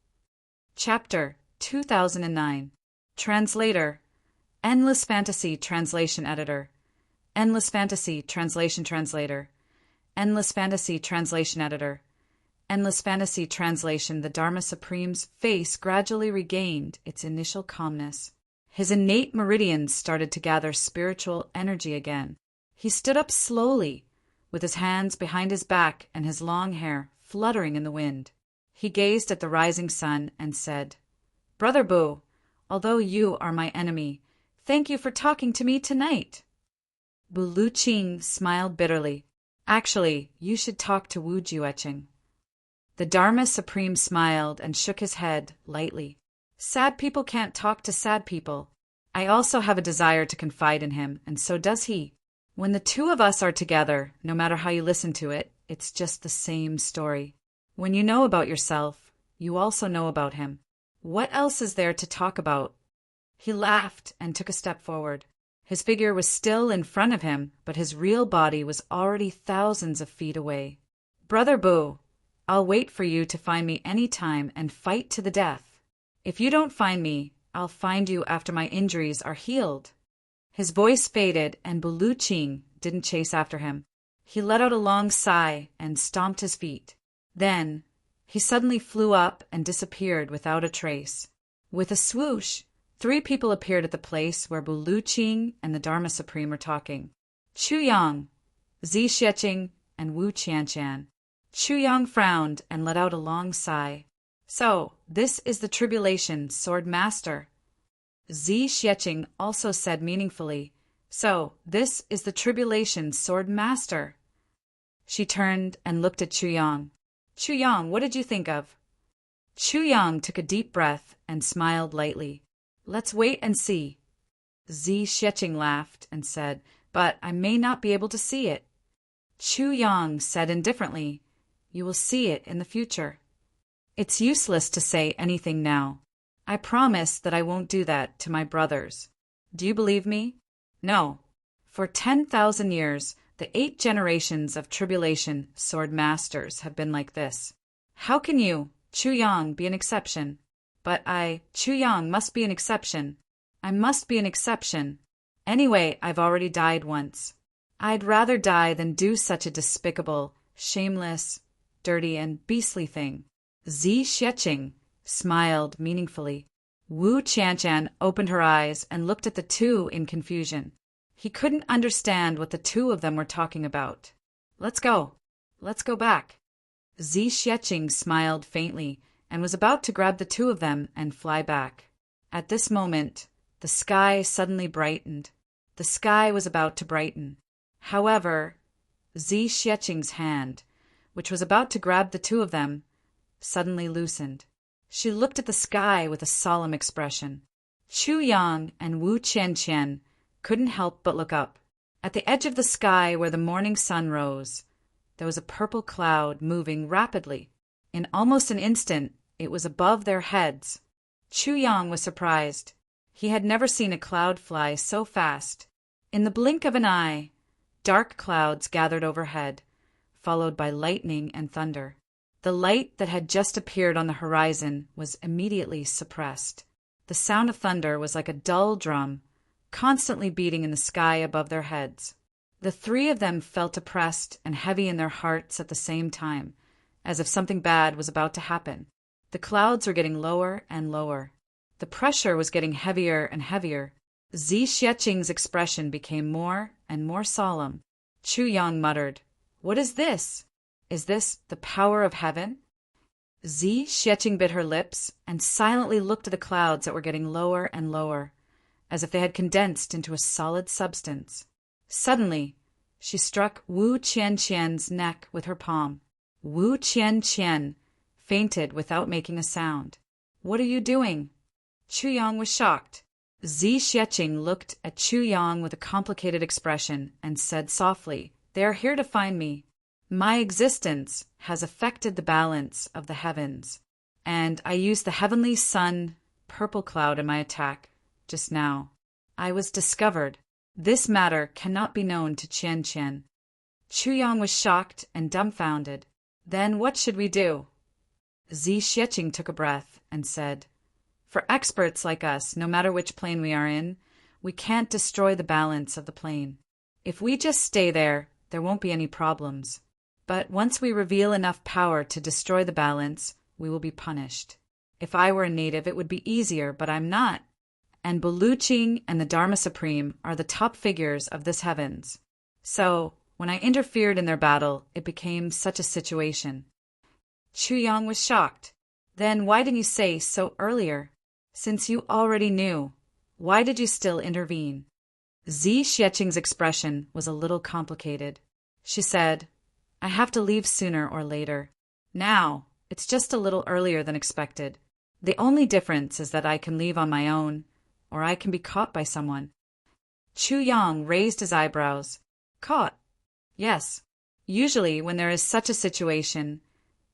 Chapter 2009. Translator. Endless Fantasy Translation Editor. Endless Fantasy Translation Translator. Endless Fantasy Translation Editor. Endless Fantasy Translation. The Dharma Supreme's face gradually regained its initial calmness. His innate meridians started to gather spiritual energy again. He stood up slowly, with his hands behind his back and his long hair fluttering in the wind. He gazed at the rising sun and said, Brother Bu, although you are my enemy, thank you for talking to me tonight. Buluching smiled bitterly. Actually, you should talk to Wu Jueching. The Dharma Supreme smiled and shook his head lightly. Sad people can't talk to sad people. I also have a desire to confide in him, and so does he. When the two of us are together, no matter how you listen to it, it's just the same story. When you know about yourself, you also know about him. What else is there to talk about? He laughed and took a step forward. His figure was still in front of him, but his real body was already thousands of feet away. Brother Bu, I'll wait for you to find me any time and fight to the death. If you don't find me, I'll find you after my injuries are healed. His voice faded, and Buluching didn't chase after him. He let out a long sigh and stomped his feet. Then, he suddenly flew up and disappeared without a trace. With a swoosh, 3 people appeared at the place where Buluching and the Dharma Supreme were talking. Chu Yang, Zi Xieching, and Wu Qianshan. Chu Yang frowned and let out a long sigh. So, this is the tribulation, Sword Master. Zi Xieching also said meaningfully, So, this is the tribulation, Sword Master. She turned and looked at Chu Yang. Chu Yang, what did you think of? Chu Yang took a deep breath and smiled lightly. Let's wait and see. Zi Xieching laughed and said, But I may not be able to see it. Chu Yang said indifferently, You will see it in the future. It's useless to say anything now. I promise that I won't do that to my brothers. Do you believe me? No. For 10,000 years, the 8 generations of tribulation sword masters have been like this. How can you, Chu Yang, be an exception? But Chu Yang, must be an exception. I must be an exception. Anyway, I've already died once. I'd rather die than do such a despicable, shameless, dirty, and beastly thing. Zi Xieching smiled meaningfully. Wu Qianshan opened her eyes and looked at the 2 in confusion. He couldn't understand what the 2 of them were talking about. Let's go. Let's go back. Zi Xieching smiled faintly and was about to grab the 2 of them and fly back. At this moment, the sky suddenly brightened. The sky was about to brighten. However, Zi Xieching's hand, which was about to grab the 2 of them, suddenly loosened. She looked at the sky with a solemn expression. Chu Yang and Wu Qianshan couldn't help but look up. At the edge of the sky where the morning sun rose, there was a purple cloud moving rapidly. In almost an instant, it was above their heads. Chu Yang was surprised. He had never seen a cloud fly so fast. In the blink of an eye, dark clouds gathered overhead, followed by lightning and thunder. The light that had just appeared on the horizon was immediately suppressed. The sound of thunder was like a dull drum, constantly beating in the sky above their heads. The 3 of them felt oppressed and heavy in their hearts at the same time, as if something bad was about to happen. The clouds were getting lower and lower. The pressure was getting heavier and heavier. Zi Xieching's expression became more and more solemn. Chu Yang muttered, What is this? Is this the power of heaven? Zi Xieching bit her lips and silently looked at the clouds that were getting lower and lower, as if they had condensed into a solid substance. Suddenly, she struck Wu Qianshan's neck with her palm. Wu Qianshan fainted without making a sound. What are you doing? Chu Yang was shocked. Zi Xieching looked at Chu Yang with a complicated expression and said softly, They are here to find me. My existence has affected the balance of the heavens, and I used the heavenly sun purple cloud in my attack just now. I was discovered. This matter cannot be known to Qianshan. Chu Yang was shocked and dumbfounded. Then what should we do? Zi Xieching took a breath and said, For experts like us, no matter which plane we are in, we can't destroy the balance of the plane. If we just stay there won't be any problems. But once we reveal enough power to destroy the balance, we will be punished. If I were a native, it would be easier, but I'm not. And Buluching and the Dharma Supreme are the top figures of this heavens. So, when I interfered in their battle, it became such a situation. Chu Yang was shocked. Then why didn't you say so earlier? Since you already knew, why did you still intervene? Zi Xieching's expression was a little complicated. She said, I have to leave sooner or later. Now, it's just a little earlier than expected. The only difference is that I can leave on my own, or I can be caught by someone. Chu Yang raised his eyebrows. Caught? Yes. Usually, when there is such a situation,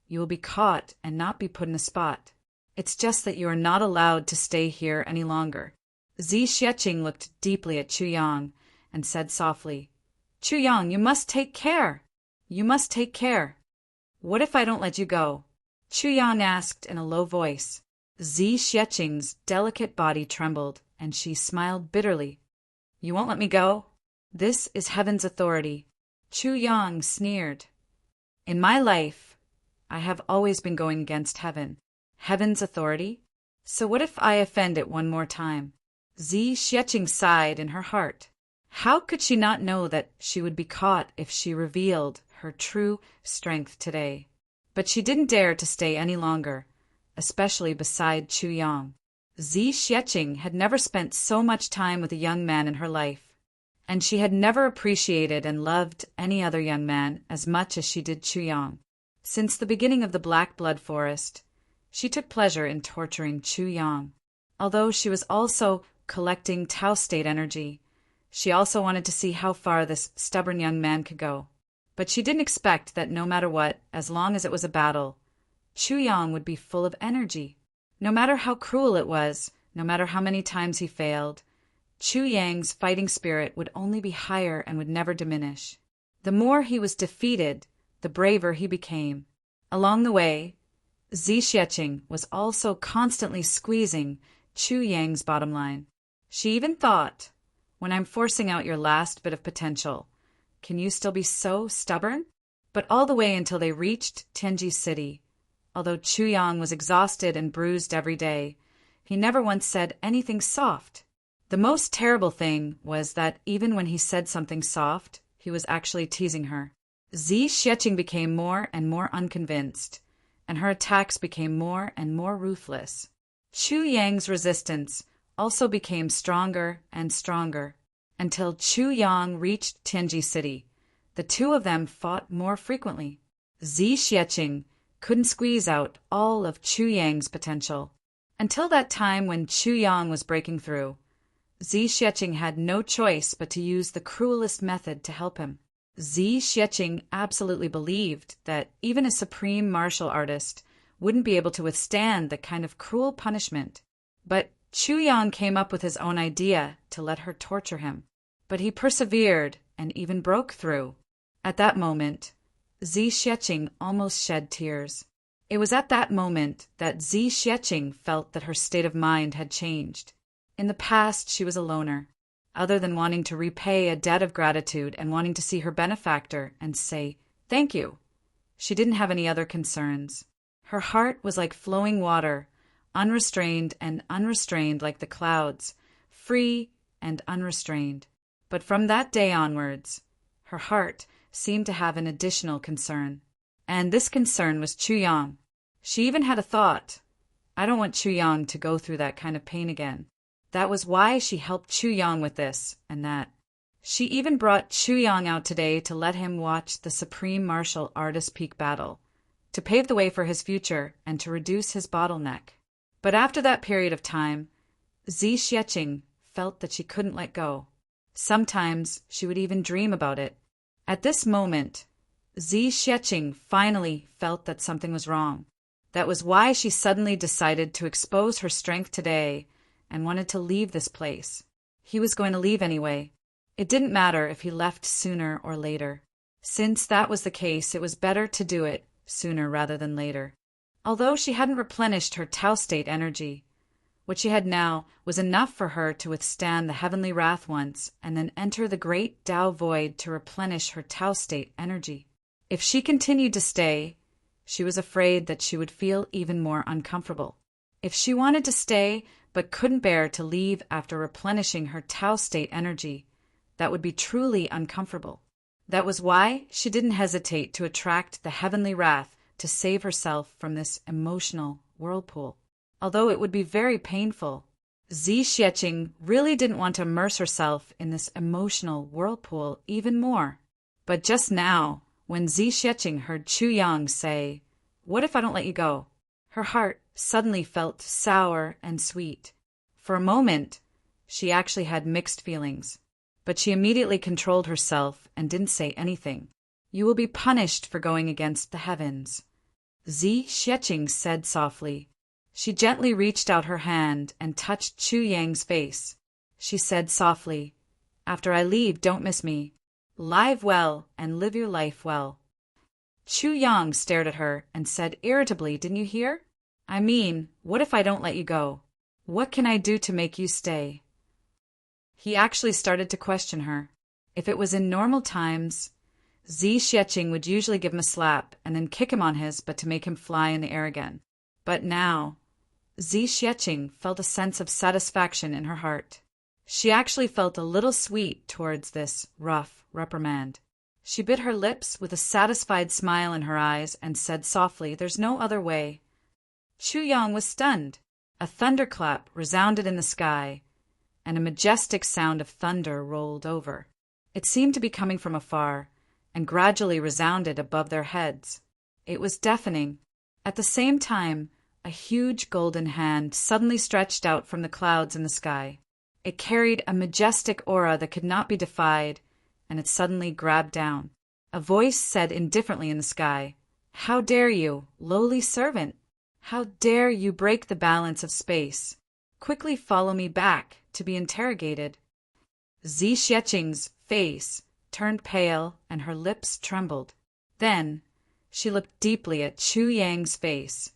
you will be caught and not be put in a spot. It's just that you are not allowed to stay here any longer. Zi Xieching looked deeply at Chu Yang and said softly, Chu Yang, you must take care. You must take care. What if I don't let you go? Chu Yang asked in a low voice. Zi Xieching's delicate body trembled, and she smiled bitterly. You won't let me go? This is heaven's authority. Chu Yang sneered. In my life, I have always been going against heaven. Heaven's authority? So what if I offend it one more time? Zi Xieching sighed in her heart. How could she not know that she would be caught if she revealed her true strength today? But she didn't dare to stay any longer, especially beside Chu Yang. Zi Xieching had never spent so much time with a young man in her life, and she had never appreciated and loved any other young man as much as she did Chu Yang. Since the beginning of the Black Blood Forest, she took pleasure in torturing Chu Yang. Although she was also collecting Tao State energy, she also wanted to see how far this stubborn young man could go. But she didn't expect that no matter what, as long as it was a battle, Chu Yang would be full of energy. No matter how cruel it was, no matter how many times he failed, Chu Yang's fighting spirit would only be higher and would never diminish. The more he was defeated, the braver he became. Along the way, Zi Xieching was also constantly squeezing Chu Yang's bottom line. She even thought, when I'm forcing out your last bit of potential, can you still be so stubborn? But all the way until they reached Tianji City, although Chu Yang was exhausted and bruised every day, he never once said anything soft. The most terrible thing was that even when he said something soft, he was actually teasing her. Zi Xieching became more and more unconvinced, and her attacks became more and more ruthless. Chu Yang's resistance also became stronger and stronger, until Chu Yang reached Tianji City. The two of them fought more frequently. Zi Xieching couldn't squeeze out all of Chu Yang's potential. Until that time when Chu Yang was breaking through, Zi Xieching had no choice but to use the cruelest method to help him. Zi Xieching absolutely believed that even a supreme martial artist wouldn't be able to withstand the kind of cruel punishment. But Chu Yang came up with his own idea to let her torture him. But he persevered and even broke through. At that moment, Zi Xieching almost shed tears. It was at that moment that Zi Xieching felt that her state of mind had changed. In the past, she was a loner. Other than wanting to repay a debt of gratitude and wanting to see her benefactor and say, "Thank you," she didn't have any other concerns. Her heart was like flowing water, unrestrained and unrestrained like the clouds, free and unrestrained. But from that day onwards, her heart seemed to have an additional concern. And this concern was Chu Yang. She even had a thought, I don't want Chu Yang to go through that kind of pain again. That was why she helped Chu Yang with this and that. She even brought Chu Yang out today to let him watch the Supreme Martial Artist Peak battle, to pave the way for his future and to reduce his bottleneck. But after that period of time, Zi Xieching felt that she couldn't let go. Sometimes she would even dream about it. At this moment, Zi Xieching finally felt that something was wrong. That was why she suddenly decided to expose her strength today and wanted to leave this place. He was going to leave anyway. It didn't matter if he left sooner or later. Since that was the case, it was better to do it sooner rather than later. Although she hadn't replenished her Tao State energy, what she had now was enough for her to withstand the heavenly wrath once and then enter the great Tao void to replenish her Tao State energy. If she continued to stay, she was afraid that she would feel even more uncomfortable. If she wanted to stay but couldn't bear to leave after replenishing her Tao State energy, that would be truly uncomfortable. That was why she didn't hesitate to attract the heavenly wrath to save herself from this emotional whirlpool. Although it would be very painful, Zi Xieching really didn't want to immerse herself in this emotional whirlpool even more. But just now, when Zi Xieching heard Chu Yang say, "What if I don't let you go?" her heart suddenly felt sour and sweet. For a moment, she actually had mixed feelings. But she immediately controlled herself and didn't say anything. "You will be punished for going against the heavens," Zi Xieching said softly. She gently reached out her hand and touched Chu Yang's face. She said softly, "After I leave, don't miss me. Live well and live your life well." Chu Yang stared at her and said irritably, "Didn't you hear? I mean, what if I don't let you go? What can I do to make you stay?" He actually started to question her. If it was in normal times, Zi Xieching would usually give him a slap and then kick him on his butt to make him fly in the air again. But now, Zi Xieching felt a sense of satisfaction in her heart. She actually felt a little sweet towards this rough reprimand. She bit her lips with a satisfied smile in her eyes and said softly, "There's no other way." Chu Yang was stunned. A thunderclap resounded in the sky, and a majestic sound of thunder rolled over. It seemed to be coming from afar, and gradually resounded above their heads. It was deafening. At the same time, a huge golden hand suddenly stretched out from the clouds in the sky. It carried a majestic aura that could not be defied, and it suddenly grabbed down. A voice said indifferently in the sky, "How dare you, lowly servant? How dare you break the balance of space? Quickly follow me back to be interrogated." Zi Xieching's face turned pale and her lips trembled. Then she looked deeply at Chu Yang's face,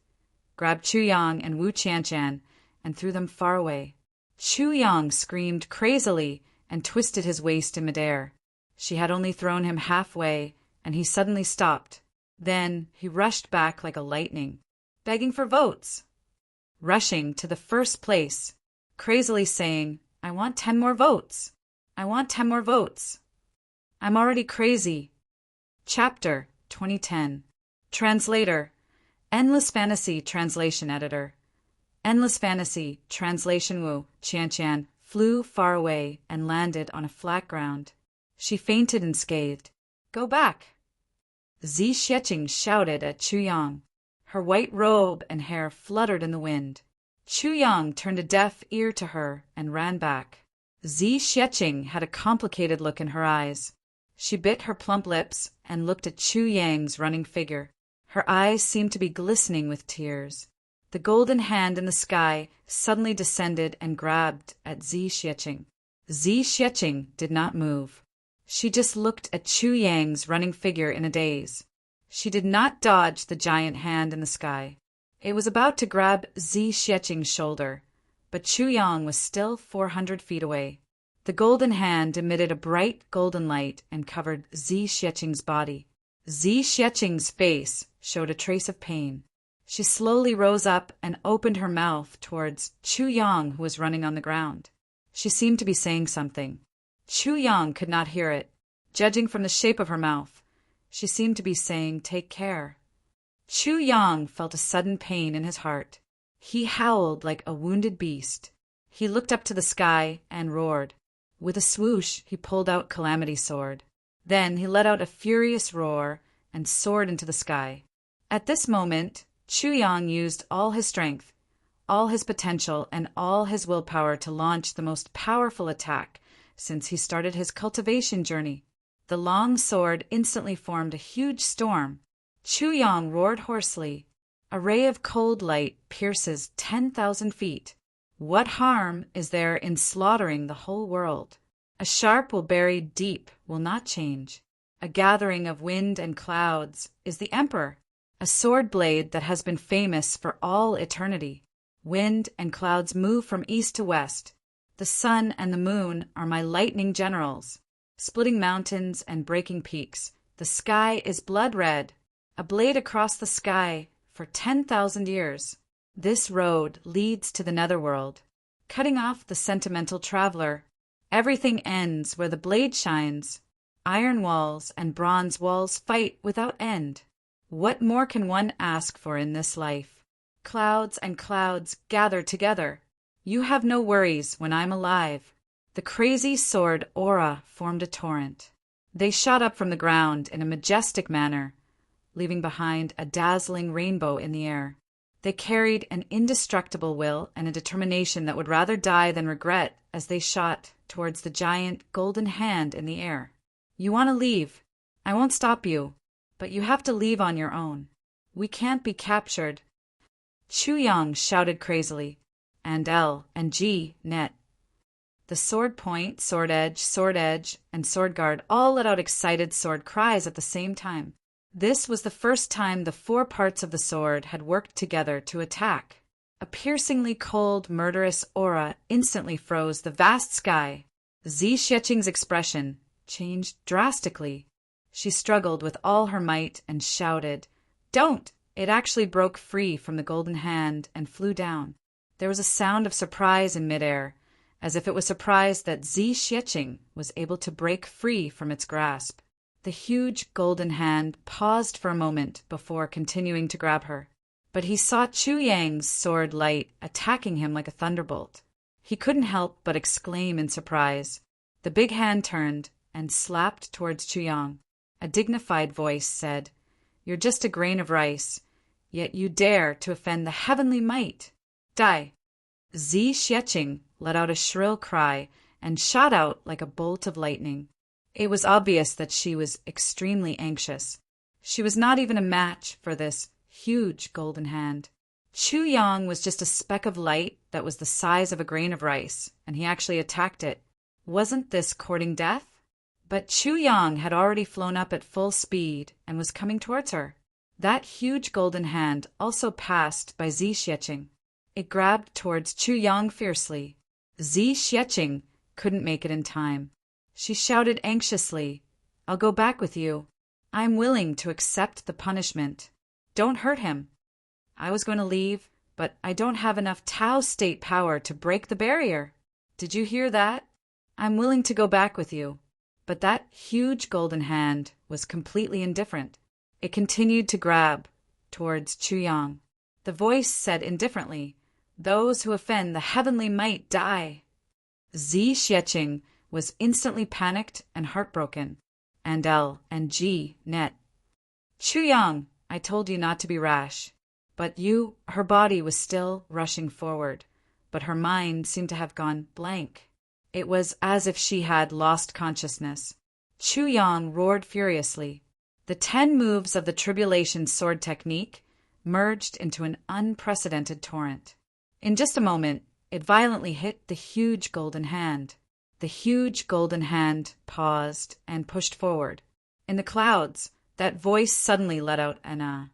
grabbed Chu Yang and Wu Qianshan, and threw them far away. Chu Yang screamed crazily and twisted his waist in midair. She had only thrown him halfway, and he suddenly stopped. Then he rushed back like a lightning, begging for votes, rushing to the first place, crazily saying, "I want 10 more votes. I want 10 more votes. I'm already crazy." Chapter 2010. Translator, Endless Fantasy Translation Editor. Endless Fantasy Translation. Wu Qianshan flew far away and landed on a flat ground. She fainted and scathed. "Go back!" Zi Xieching shouted at Chu Yang. Her white robe and hair fluttered in the wind. Chu Yang turned a deaf ear to her and ran back. Zi Xieching had a complicated look in her eyes. She bit her plump lips and looked at Chu Yang's running figure. Her eyes seemed to be glistening with tears. The golden hand in the sky suddenly descended and grabbed at Zi Xieching. Zi Xieching did not move. She just looked at Chu Yang's running figure in a daze. She did not dodge the giant hand in the sky. It was about to grab Zi Xieching's shoulder, but Chu Yang was still 400 feet away. The golden hand emitted a bright golden light and covered Zi Xieching's body. Zi Xieching's face showed a trace of pain. She slowly rose up and opened her mouth towards Chu Yang, who was running on the ground. She seemed to be saying something. Chu Yang could not hear it. Judging from the shape of her mouth, she seemed to be saying, "Take care." Chu Yang felt a sudden pain in his heart. He howled like a wounded beast. He looked up to the sky and roared. With a swoosh, he pulled out Calamity's sword. Then he let out a furious roar and soared into the sky. At this moment, Chu Yang used all his strength, all his potential, and all his willpower to launch the most powerful attack since he started his cultivation journey. The long sword instantly formed a huge storm. Chu Yang roared hoarsely. "A ray of cold light pierces 10,000 feet. What harm is there in slaughtering the whole world? A sharp will buried deep will not change. A gathering of wind and clouds is the emperor. A sword blade that has been famous for all eternity. Wind and clouds move from east to west. The sun and the moon are my lightning generals, splitting mountains and breaking peaks. The sky is blood red, a blade across the sky for 10,000 years. This road leads to the netherworld, cutting off the sentimental traveler. Everything ends where the blade shines. Iron walls and bronze walls fight without end. What more can one ask for in this life? Clouds and clouds gather together. You have no worries when I'm alive." The crazy sword aura formed a torrent. They shot up from the ground in a majestic manner, leaving behind a dazzling rainbow in the air. They carried an indestructible will and a determination that would rather die than regret as they shot towards the giant golden hand in the air. "You want to leave. I won't stop you. But you have to leave on your own. We can't be captured." Chu Yang shouted crazily, and L and G net. The sword point, sword edge, and sword guard all let out excited sword cries at the same time. This was the first time the 4 parts of the sword had worked together to attack. A piercingly cold, murderous aura instantly froze the vast sky. Zi Xieching's expression changed drastically. She struggled with all her might and shouted, "Don't!" It actually broke free from the golden hand and flew down. There was a sound of surprise in midair, as if it was surprised that Zi Xieching was able to break free from its grasp. The huge golden hand paused for a moment before continuing to grab her. But he saw Chu Yang's sword light attacking him like a thunderbolt. He couldn't help but exclaim in surprise. The big hand turned and slapped towards Chu Yang. A dignified voice said, "You're just a grain of rice, yet you dare to offend the heavenly might. Die!" Zi Xieching let out a shrill cry and shot out like a bolt of lightning. It was obvious that she was extremely anxious. She was not even a match for this huge golden hand. Chu Yang was just a speck of light that was the size of a grain of rice, and he actually attacked it. Wasn't this courting death? But Chu Yang had already flown up at full speed and was coming towards her. That huge golden hand also passed by Zi Xieching. It grabbed towards Chu Yang fiercely. Zi Xieching couldn't make it in time. She shouted anxiously, "I'll go back with you. I'm willing to accept the punishment. Don't hurt him. I was going to leave, but I don't have enough Tao state power to break the barrier. Did you hear that? I'm willing to go back with you." But that huge golden hand was completely indifferent. It continued to grab towards Chu Yang. The voice said indifferently, "Those who offend the heavenly might die." Zi Xieching was instantly panicked and heartbroken. And L and G net. "Chu Yang, I told you not to be rash." But her body was still rushing forward, but her mind seemed to have gone blank. It was as if she had lost consciousness. Chu Yang roared furiously. The 10 moves of the Tribulation Sword Technique merged into an unprecedented torrent. In just a moment, it violently hit the huge golden hand. The huge golden hand paused and pushed forward. In the clouds, that voice suddenly let out an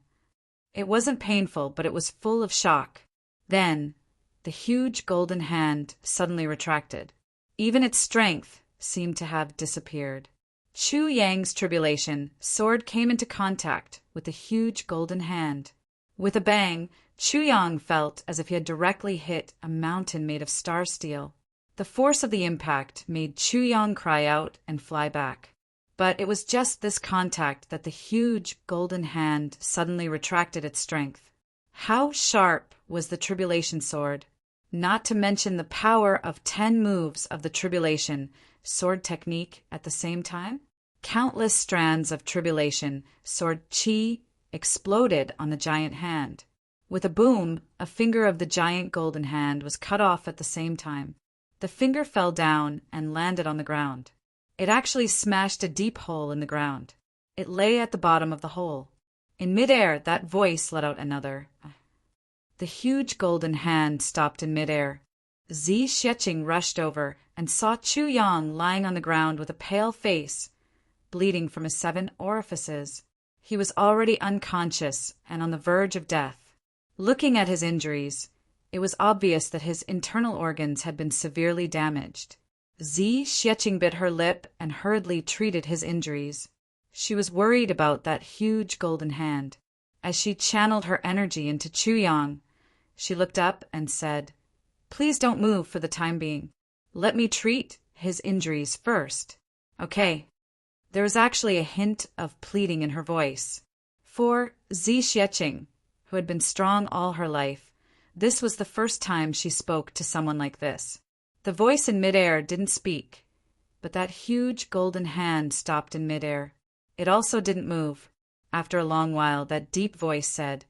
It wasn't painful, but it was full of shock. Then, the huge golden hand suddenly retracted. Even its strength seemed to have disappeared. Chu Yang's Tribulation sword came into contact with the huge golden hand. With a bang, Chu Yang felt as if he had directly hit a mountain made of star steel. The force of the impact made Chu Yang cry out and fly back. But it was just this contact that the huge golden hand suddenly retracted its strength. How sharp was the Tribulation sword? Not to mention the power of 10 moves of the Tribulation sword technique at the same time? Countless strands of Tribulation sword chi exploded on the giant hand. With a boom, a finger of the giant golden hand was cut off at the same time. The finger fell down and landed on the ground. It actually smashed a deep hole in the ground. It lay at the bottom of the hole. In midair, that voice let out another. The huge golden hand stopped in midair. Zi Xieching rushed over and saw Chu Yang lying on the ground with a pale face, bleeding from his 7 orifices. He was already unconscious and on the verge of death. Looking at his injuries, it was obvious that his internal organs had been severely damaged. Zi Xieching bit her lip and hurriedly treated his injuries. She was worried about that huge golden hand. As she channeled her energy into Chu Yang, she looked up and said, "Please don't move for the time being. Let me treat his injuries first." "Okay." There was actually a hint of pleading in her voice. For Zi Xieching, who had been strong all her life, this was the first time she spoke to someone like this. The voice in midair didn't speak, but that huge golden hand stopped in midair. It also didn't move. After a long while, that deep voice said,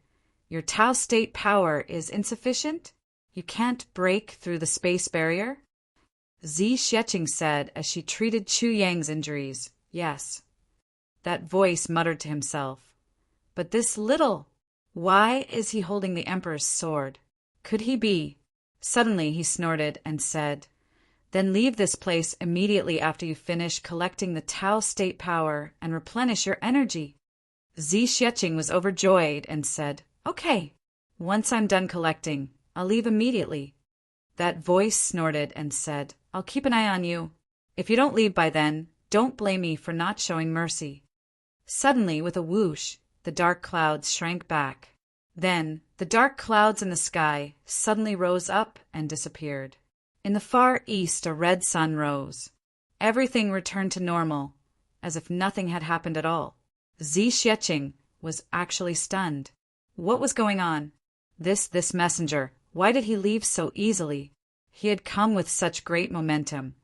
"Your Tao state power is insufficient? You can't break through the space barrier?" Zi Xieching said as she treated Chu Yang's injuries, "Yes." That voice muttered to himself, "But this little, why is he holding the Emperor's sword? Could he be?" Suddenly he snorted and said, "Then leave this place immediately after you finish collecting the Tao state power and replenish your energy." Zi Xieching was overjoyed and said, "Okay. Once I'm done collecting, I'll leave immediately." That voice snorted and said, "I'll keep an eye on you." If you don't leave by then, don't blame me for not showing mercy. Suddenly, with a whoosh, the dark clouds shrank back. Then, the dark clouds in the sky suddenly rose up and disappeared. In the far east, a red sun rose. Everything returned to normal, as if nothing had happened at all. Zi Xieching was actually stunned. What was going on? This messenger, why did he leave so easily? He had come with such great momentum,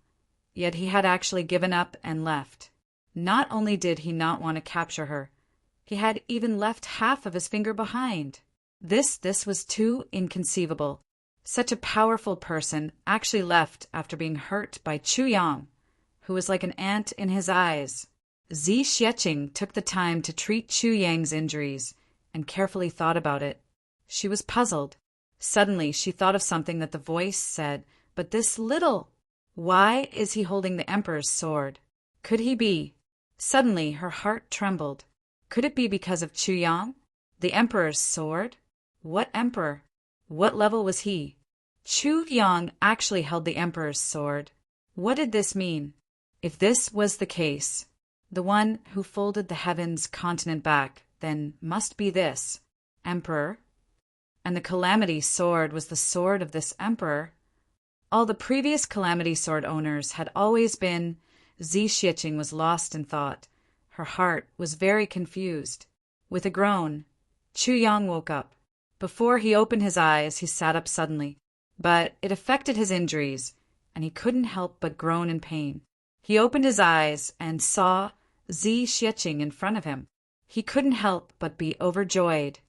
yet he had actually given up and left. Not only did he not want to capture her, he had even left half of his finger behind. This was too inconceivable. Such a powerful person actually left after being hurt by Chu Yang, who was like an ant in his eyes. Zi Xieching took the time to treat Chu Yang's injuries and carefully thought about it. She was puzzled. Suddenly, she thought of something that the voice said, but this little... Why is he holding the Emperor's sword? Could he be... Suddenly, her heart trembled. Could it be because of Chu Yang? The Emperor's sword? What emperor? What level was he? Chu Yang actually held the Emperor's sword. What did this mean? If this was the case, the one who folded the heavens continent back, then must be this Emperor. And the Calamity Sword was the sword of this Emperor. All the previous Calamity Sword owners had always been... Zi Xieching was lost in thought. Her heart was very confused. With a groan, Chu Yang woke up. Before he opened his eyes, he sat up suddenly. But it affected his injuries, and he couldn't help but groan in pain. He opened his eyes and saw Zi Xieching in front of him. He couldn't help but be overjoyed.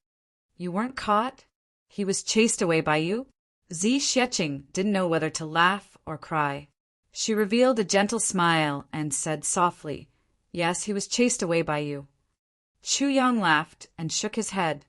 You weren't caught? He was chased away by you? Zi Xieching didn't know whether to laugh or cry. She revealed a gentle smile and said softly, Yes, he was chased away by you. Chu Yang laughed and shook his head.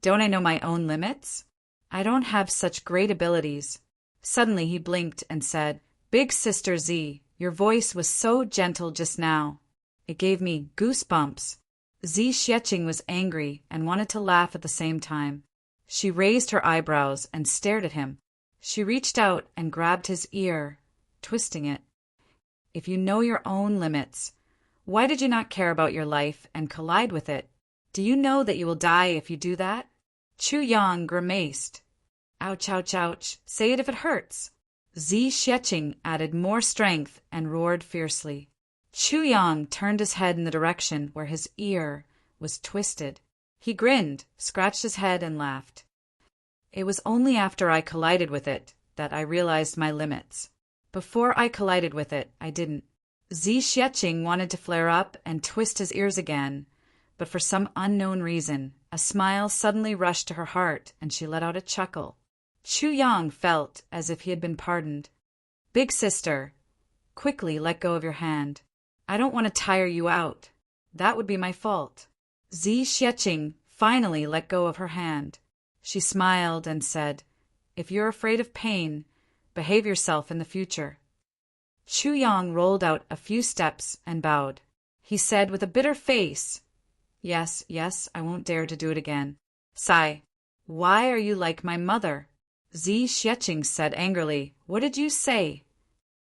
Don't I know my own limits? I don't have such great abilities. Suddenly he blinked and said, Big Sister Zi, your voice was so gentle just now. It gave me goosebumps. Zi Xieching was angry and wanted to laugh at the same time. She raised her eyebrows and stared at him. She reached out and grabbed his ear, twisting it. If you know your own limits, why did you not care about your life and collide with it? Do you know that you will die if you do that? Chu Yang grimaced. Ouch, ouch, ouch. Say it if it hurts. Zi Xieching added more strength and roared fiercely. Chu Yang turned his head in the direction where his ear was twisted. He grinned, scratched his head, and laughed. It was only after I collided with it that I realized my limits. Before I collided with it, I didn't. Zi Xieching wanted to flare up and twist his ears again, but for some unknown reason, a smile suddenly rushed to her heart and she let out a chuckle. Chu Yang felt as if he had been pardoned. Big sister, quickly let go of your hand. I don't want to tire you out. That would be my fault. Zi Xieching finally let go of her hand. She smiled and said, If you're afraid of pain, behave yourself in the future. Chu Yang rolled out a few steps and bowed. He said with a bitter face, Yes, I won't dare to do it again. Sigh, why are you like my mother? Zi Xieching said angrily, What did you say?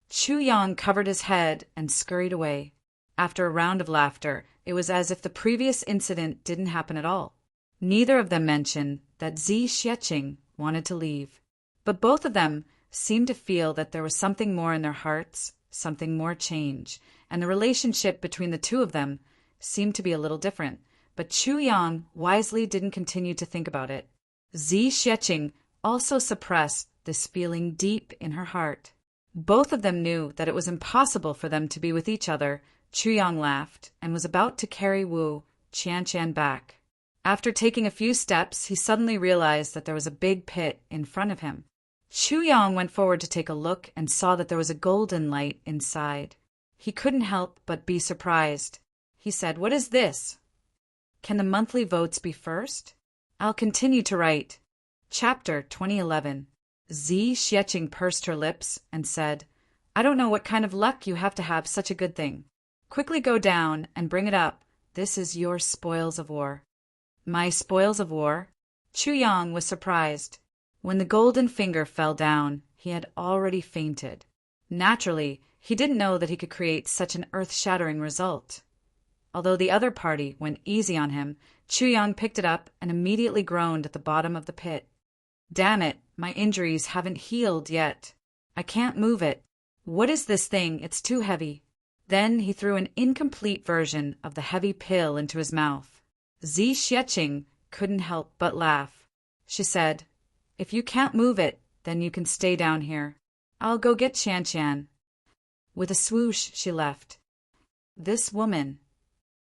Chu Yang covered his head and scurried away. After a round of laughter, it was as if the previous incident didn't happen at all. Neither of them mentioned that Zi Xieching wanted to leave. But both of them seemed to feel that there was something more in their hearts, something more change, and the relationship between the two of them seemed to be a little different. But Chu Yang wisely didn't continue to think about it. Zi Xieching also suppressed this feeling deep in her heart. Both of them knew that it was impossible for them to be with each other. Chu Yang laughed and was about to carry Wu Qianqian back. After taking a few steps, he suddenly realized that there was a big pit in front of him. Chu Yang went forward to take a look and saw that there was a golden light inside. He couldn't help but be surprised. He said, What is this? Can the monthly votes be first? I'll continue to write. Chapter 2011. Zi Xieching pursed her lips and said, I don't know what kind of luck you have to have such a good thing. Quickly go down and bring it up. This is your spoils of war. My spoils of war? Chu Yang was surprised. When the golden finger fell down, he had already fainted. Naturally, He didn't know that he could create such an earth-shattering result. Although the other party went easy on him, Chuyang picked it up and immediately groaned at the bottom of the pit. Damn it, my injuries haven't healed yet. I can't move it. What is this thing? It's too heavy. Then he threw an incomplete version of the heavy pill into his mouth. Zi Xieching couldn't help but laugh. She said, "If you can't move it, then you can stay down here. I'll go get Qian." With a swoosh, she left. This woman.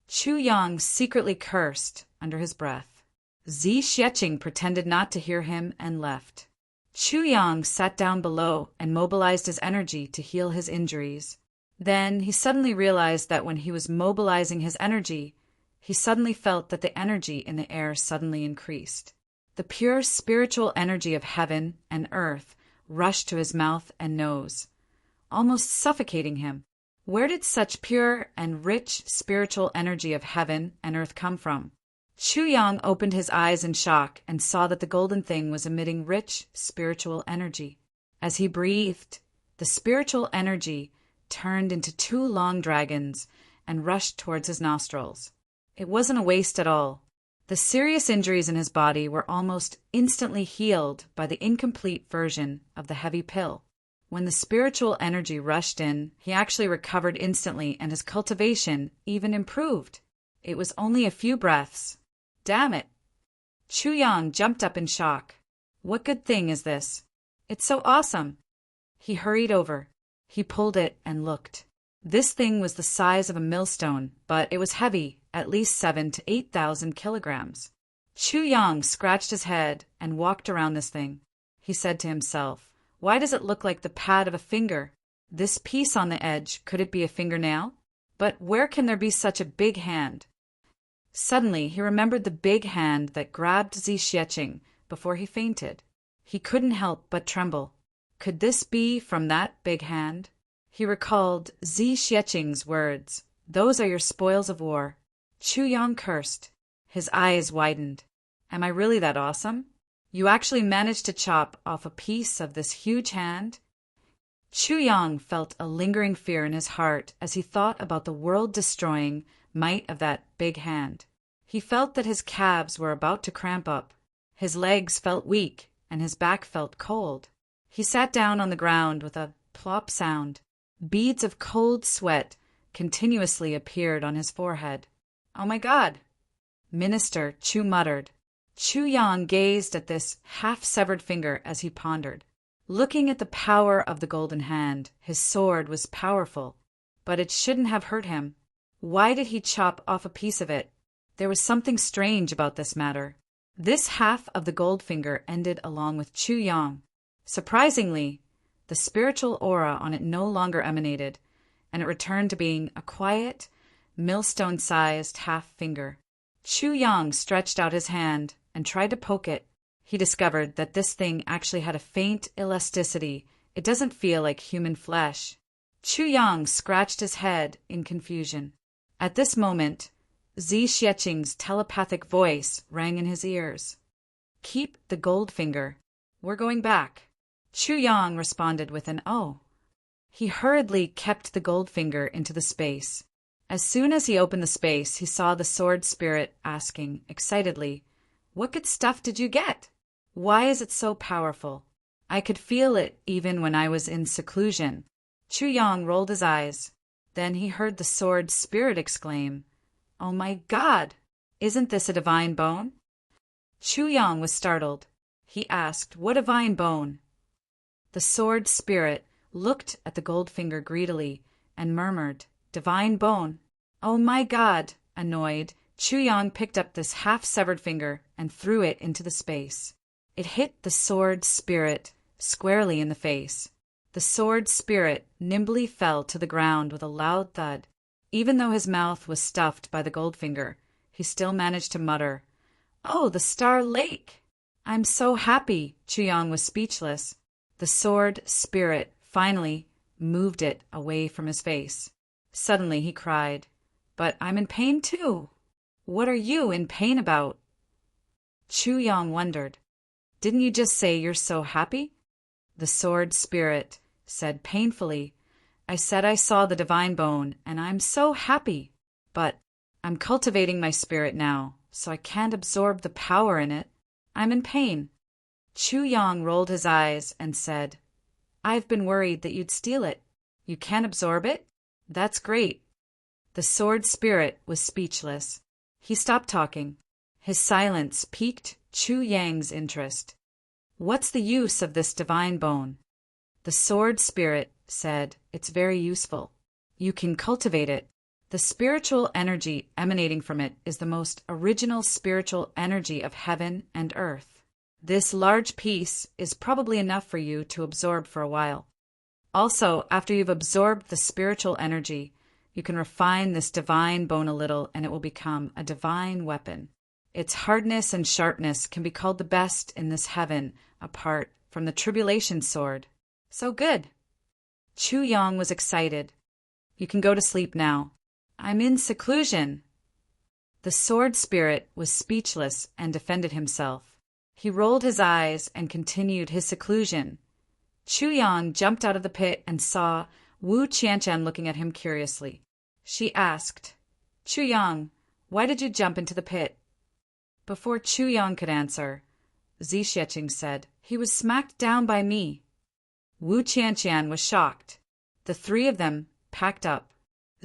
Chuyang secretly cursed under his breath. Zi Xieching pretended not to hear him and left. Chuyang sat down below and mobilized his energy to heal his injuries. Then he suddenly realized that when he was mobilizing his energy, he suddenly felt that the energy in the air suddenly increased. The pure spiritual energy of heaven and earth rushed to his mouth and nose, almost suffocating him. Where did such pure and rich spiritual energy of heaven and earth come from? Chuyang opened his eyes in shock and saw that the golden thing was emitting rich spiritual energy. As he breathed, the spiritual energy turned into 2 long dragons and rushed towards his nostrils. It wasn't a waste at all. The serious injuries in his body were almost instantly healed by the incomplete version of the heavy pill. When the spiritual energy rushed in, he actually recovered instantly and his cultivation even improved. It was only a few breaths. Damn it! Chuyang jumped up in shock. What good thing is this? It's so awesome! He hurried over. He pulled it and looked. This thing was the size of a millstone, but it was heavy, at least 7,000 to 8,000 kilograms. Chuyang scratched his head and walked around this thing. He said to himself, "Why does it look like the pad of a finger? This piece on the edge, could it be a fingernail? But where can there be such a big hand?" Suddenly, he remembered the big hand that grabbed Zi Xieching before he fainted. He couldn't help but tremble. Could this be from that big hand? He recalled Zi Xieching's words, "Those are your spoils of war." Chuyang cursed. His eyes widened. Am I really that awesome? You actually managed to chop off a piece of this huge hand? Chuyang felt a lingering fear in his heart as he thought about the world-destroying might of that big hand. He felt that his calves were about to cramp up. His legs felt weak, and his back felt cold. He sat down on the ground with a plop sound. Beads of cold sweat continuously appeared on his forehead. Oh my God! Minister Chu muttered. Chuyang gazed at this half-severed finger as he pondered. Looking at the power of the golden hand, his sword was powerful, but it shouldn't have hurt him. Why did he chop off a piece of it? There was something strange about this matter. This half of the gold finger ended along with Chuyang. Surprisingly, the spiritual aura on it no longer emanated, and it returned to being a quiet, millstone-sized half finger. Chuyang stretched out his hand and tried to poke it. He discovered that this thing actually had a faint elasticity. It doesn't feel like human flesh. Chuyang scratched his head in confusion. At this moment, Zi Xieching's telepathic voice rang in his ears. "Keep the gold finger. We're going back." Chuyang responded with an "oh." He hurriedly kept the gold finger into the space. As soon as he opened the space, he saw the sword spirit asking excitedly, "What good stuff did you get? Why is it so powerful? I could feel it even when I was in seclusion." Chuyang rolled his eyes. Then he heard the sword spirit exclaim, "Oh my God! Isn't this a divine bone?" Chuyang was startled. He asked, "What divine bone?" The sword spirit looked at the gold finger greedily and murmured, "Divine bone." "Oh my God!" Annoyed, Chuyang picked up this half-severed finger and threw it into the space. It hit the sword spirit squarely in the face. The sword spirit nimbly fell to the ground with a loud thud. Even though his mouth was stuffed by the gold finger, he still managed to mutter, "Oh, the Star Lake! I'm so happy." Chuyang was speechless. The sword spirit finally moved it away from his face. Suddenly he cried, "But I'm in pain too." "What are you in pain about?" Chuyang wondered. "Didn't you just say you're so happy?" The sword spirit said painfully, I said I saw the divine bone, and I'm so happy. But I'm cultivating my spirit now, so I can't absorb the power in it. I'm in pain. Chu Yang rolled his eyes and said, I've been worried that you'd steal it. You can't absorb it? That's great. The sword spirit was speechless. He stopped talking. His silence piqued Chu Yang's interest. What's the use of this divine bone? The sword spirit said, It's very useful. You can cultivate it. The spiritual energy emanating from it is the most original spiritual energy of heaven and earth. This large piece is probably enough for you to absorb for a while. Also, after you've absorbed the spiritual energy, you can refine this divine bone a little and it will become a divine weapon. Its hardness and sharpness can be called the best in this heaven, apart from the tribulation sword. So good. Chu Yang was excited. You can go to sleep now. I'm in seclusion. The sword spirit was speechless and defended himself. He rolled his eyes and continued his seclusion. Chu Yang jumped out of the pit and saw Wu Qianqian looking at him curiously. She asked, Chu Yang, why did you jump into the pit? Before Chu Yang could answer, Zi Xieching said, He was smacked down by me. Wu Qianqian was shocked. The three of them packed up.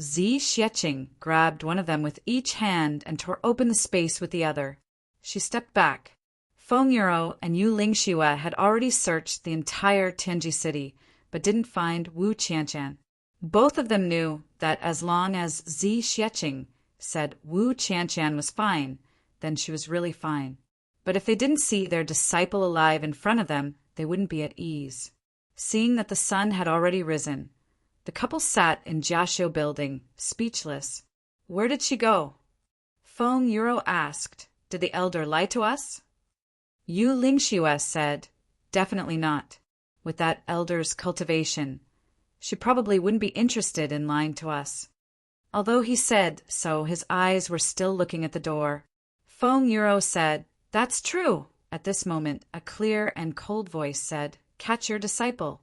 Zi Xieching grabbed one of them with each hand and tore open the space with the other. She stepped back. Feng Yuro and Yu Lingxue had already searched the entire Tianji city, but didn't find Wu Qianqian. Both of them knew that as long as Zi Xieching said Wu Qianqian was fine, then she was really fine. But if they didn't see their disciple alive in front of them, they wouldn't be at ease. Seeing that the sun had already risen, the couple sat in Jiaxiu building, speechless. Where did she go? Feng Yuro asked, Did the elder lie to us? Yu Lingxue said, Definitely not. With that elder's cultivation, she probably wouldn't be interested in lying to us. Although he said so, his eyes were still looking at the door. Feng Yuro said, That's true. At this moment, a clear and cold voice said, Catch your disciple.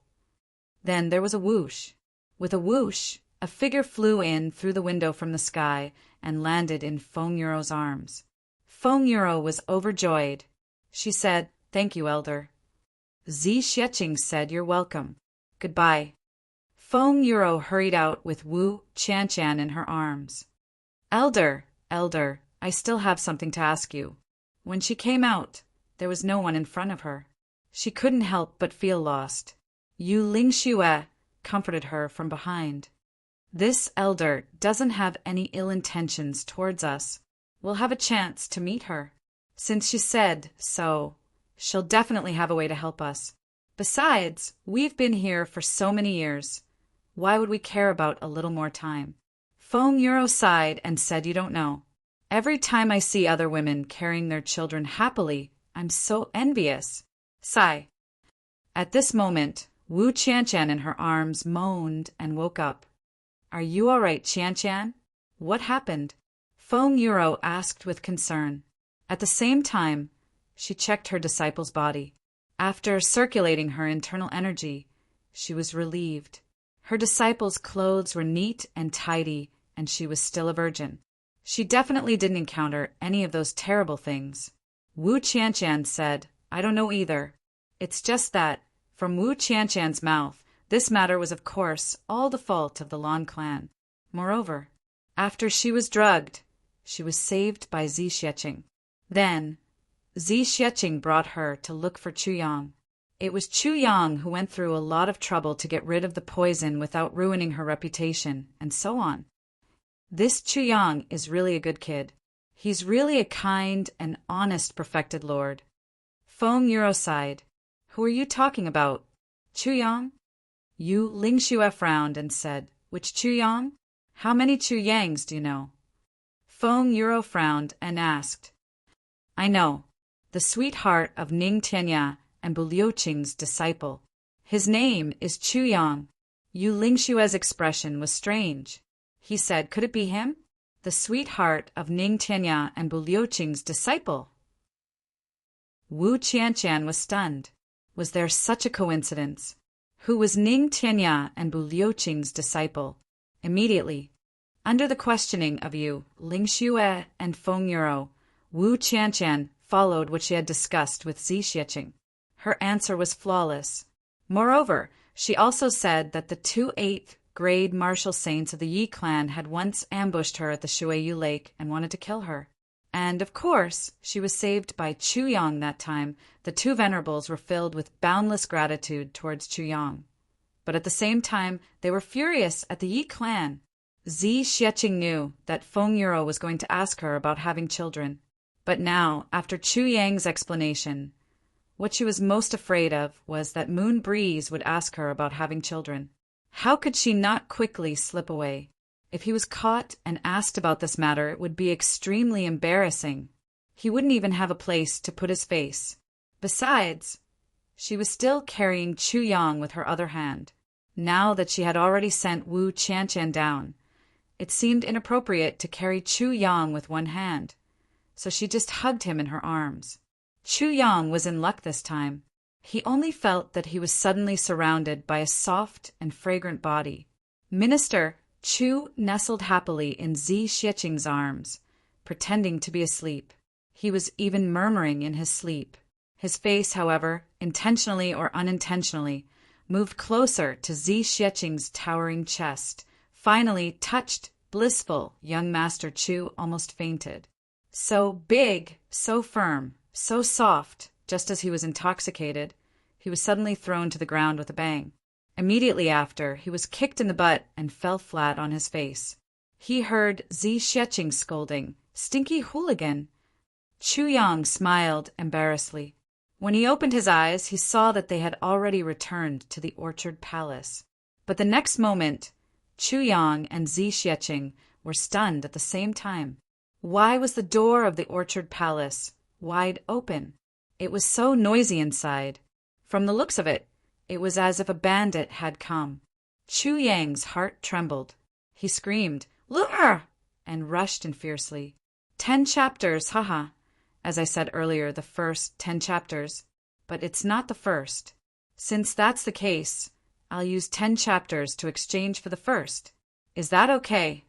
Then there was a whoosh. With a whoosh, a figure flew in through the window from the sky and landed in Feng Yuro's arms. Feng Yuro was overjoyed. She said, Thank you, elder. Zi Xieching said, You're welcome. Goodbye. Feng Yuro hurried out with Wu Qianqian in her arms. Elder, I still have something to ask you. When she came out, there was no one in front of her. She couldn't help but feel lost. Yu Lingxue comforted her from behind. This elder doesn't have any ill intentions towards us. We'll have a chance to meet her. Since she said so, she'll definitely have a way to help us. Besides, we've been here for so many years. Why would we care about a little more time? Feng Yuro sighed and said, You don't know. Every time I see other women carrying their children happily, I'm so envious. Sigh. At this moment, Wu Qianqian in her arms moaned and woke up. Are you all right, Qianqian? What happened? Feng Yuro asked with concern. At the same time, she checked her disciple's body. After circulating her internal energy, she was relieved. Her disciple's clothes were neat and tidy, and she was still a virgin. She definitely didn't encounter any of those terrible things. Wu Qianqian said, I don't know either. It's just that, from Wu Qianqian's mouth, this matter was of course all the fault of the Lan clan. Moreover, after she was drugged, she was saved by Zi Xieching. Then, Zi Xieching brought her to look for Chu Yang. It was Chu Yang who went through a lot of trouble to get rid of the poison without ruining her reputation, and so on. This Chu Yang is really a good kid. He's really a kind and honest perfected lord. Feng Yuro sighed. Who are you talking about? Chu Yang? Yu Lingxue frowned and said, Which Chu Yang? How many Chu Yangs do you know? Feng Yuro frowned and asked, I know, the sweetheart of Ning Tianya and Bu Liuqing's disciple. His name is Chu Yang. Yu Lingxue's expression was strange. He said, Could it be him? The sweetheart of Ning Tianya and Bu Liuqing's disciple. Wu Qianqian was stunned. Was there such a coincidence? who was Ning Tianya and Bu Liuqing's disciple. Immediately, under the questioning of Yu, Ling Xue, and Feng Yuro, Wu Qianqian followed what she had discussed with Zi Xieching. Her answer was flawless. Moreover, she also said that the 2 8th-grade martial saints of the Yi clan had once ambushed her at the Shuiyu Lake and wanted to kill her. And, of course, she was saved by Chu Yang that time. The two venerables were filled with boundless gratitude towards Chu Yang. But at the same time, they were furious at the Yi clan. Zi Xieching knew that Feng Yuro was going to ask her about having children. But now, after Chu Yang's explanation, what she was most afraid of was that Moon Breeze would ask her about having children. How could she not quickly slip away? If he was caught and asked about this matter, it would be extremely embarrassing. He wouldn't even have a place to put his face. Besides, she was still carrying Chu Yang with her other hand. Now that she had already sent Wu Qianqian down, it seemed inappropriate to carry Chu Yang with one hand, so she just hugged him in her arms. Chu Yang was in luck this time. He only felt that he was suddenly surrounded by a soft and fragrant body. Minister Chu nestled happily in Zi Xieching's arms, pretending to be asleep. He was even murmuring in his sleep. His face, however, intentionally or unintentionally, moved closer to Zi Xieching's towering chest. Finally, touched, blissful, young Master Chu almost fainted. So big, so firm, so soft, just as he was intoxicated, he was suddenly thrown to the ground with a bang. Immediately after, he was kicked in the butt and fell flat on his face. He heard Zi Xieching scolding, "Stinky hooligan!" Chu Yang smiled embarrassedly. When he opened his eyes, he saw that they had already returned to the Orchard Palace. But the next moment, Chu Yang and Zi Xieching were stunned at the same time. Why was the door of the Orchard Palace wide open? It was so noisy inside. From the looks of it, it was as if a bandit had come. Chu Yang's heart trembled. He screamed, "Lure!" and rushed in fiercely. 10 chapters, haha. As I said earlier, the first 10 chapters. But it's not the first. Since that's the case, I'll use 10 chapters to exchange for the first. Is that okay?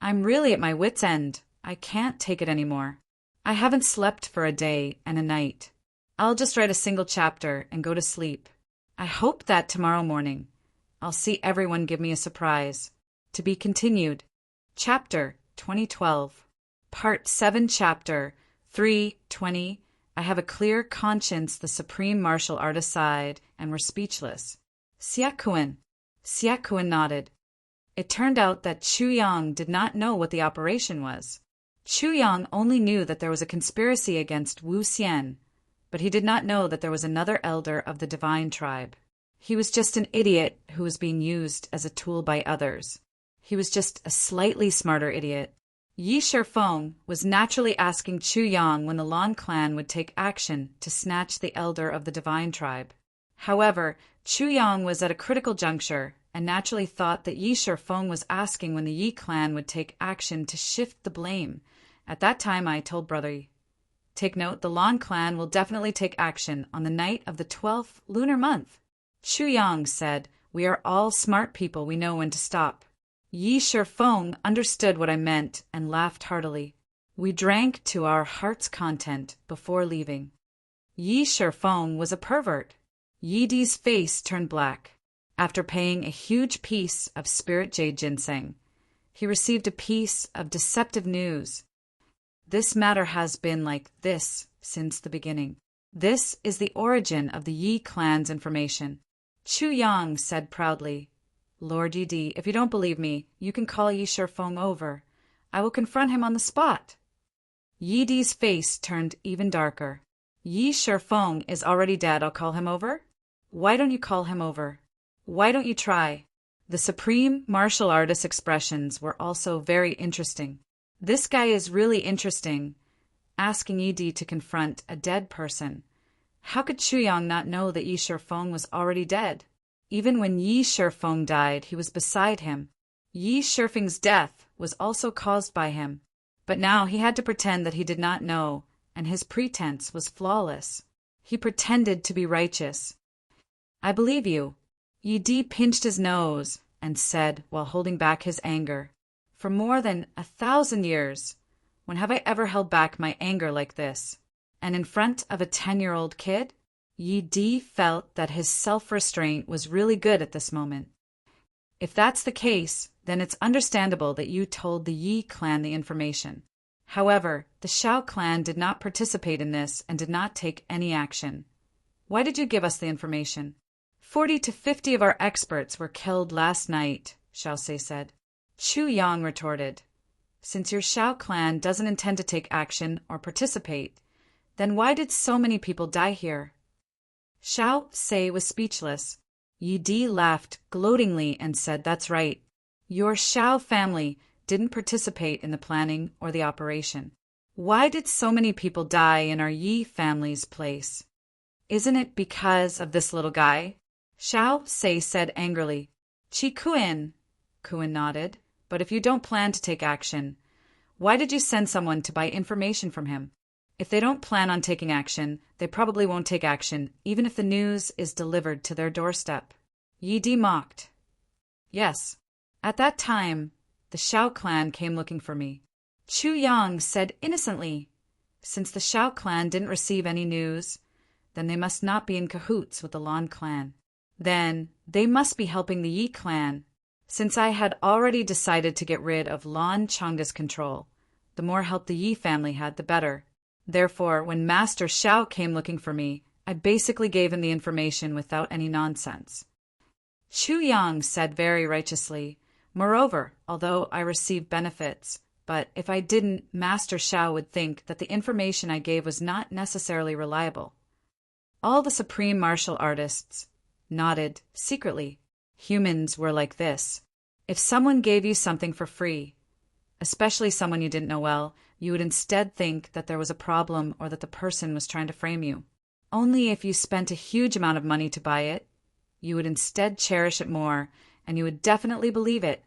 I'm really at my wit's end. I can't take it anymore. I haven't slept for a day and a night. I'll just write a single chapter and go to sleep. I hope that tomorrow morning I'll see everyone give me a surprise. To be continued. Chapter 2012. Part 7, Chapter 3:20. I have a clear conscience. The supreme martial artist sighed and were speechless. Xiakuan. Xiakuan nodded. It turned out that Chu Yang did not know what the operation was. Chu Yang only knew that there was a conspiracy against Wu Xian, but he did not know that there was another elder of the divine tribe. He was just an idiot who was being used as a tool by others. He was just a slightly smarter idiot. Yi Shifeng was naturally asking Chu Yang when the Lan clan would take action to snatch the elder of the divine tribe. However, Chu Yang was at a critical juncture and naturally thought that Yi Shifeng was asking when the Yi clan would take action to shift the blame. At that time, I told Brother Yi, "Take note, the Lan clan will definitely take action on the night of the 12th lunar month." Chu Yang said, "We are all smart people. We know when to stop." Yi Shifeng understood what I meant and laughed heartily. We drank to our heart's content before leaving. Yi Shifeng was a pervert. Yi Di's face turned black. After paying a huge piece of spirit jade ginseng, he received a piece of deceptive news. This matter has been like this since the beginning. This is the origin of the Yi clan's information. Chu Yang said proudly, "Lord Yi Di, if you don't believe me, you can call Yi Shifeng over. I will confront him on the spot." Yi Di's face turned even darker. "Yi Shifeng is already dead. I'll call him over? Why don't you call him over? Why don't you try?" The supreme martial artist expressions were also very interesting. This guy is really interesting, asking Yi Di to confront a dead person. How could Chu Yang not know that Yi Shifeng was already dead? Even when Yi Shifeng died, he was beside him. Yi Shifeng's death was also caused by him. But now he had to pretend that he did not know, and his pretense was flawless. He pretended to be righteous. "I believe you. Yi Di pinched his nose and said while holding back his anger, "For more than 1,000 years, when have I ever held back my anger like this? And in front of a 10-year-old kid?" Yi Di felt that his self-restraint was really good at this moment. "If that's the case, then it's understandable that you told the Yi clan the information. However, the Shao clan did not participate in this and did not take any action. Why did you give us the information?" 40 to 50 of our experts were killed last night, Shao Se said. Chu Yang retorted, "Since your Shao clan doesn't intend to take action or participate, then why did so many people die here?" Shao Se was speechless. Yi Di laughed gloatingly and said, "That's right. Your Shao family didn't participate in the planning or the operation. Why did so many people die in our Yi family's place? Isn't it because of this little guy?" Shao Se said angrily. "Chi Kuan." Kuan nodded. "But if you don't plan to take action, why did you send someone to buy information from him? If they don't plan on taking action, they probably won't take action, even if the news is delivered to their doorstep." Yi Di mocked. "Yes. At that time, the Shao clan came looking for me." Chu Yang said innocently, "Since the Shao clan didn't receive any news, then they must not be in cahoots with the Lan clan. Then they must be helping the Yi clan. Since I had already decided to get rid of Lan Changda's control, the more help the Yi family had, the better. Therefore, when Master Shao came looking for me, I basically gave him the information without any nonsense." Chu Yang said very righteously, "Moreover, although I received benefits, but if I didn't, Master Shao would think that the information I gave was not necessarily reliable." All the supreme martial artists nodded secretly. Humans were like this. If someone gave you something for free, especially someone you didn't know well, you would instead think that there was a problem or that the person was trying to frame you. Only if you spent a huge amount of money to buy it, you would instead cherish it more, and you would definitely believe it.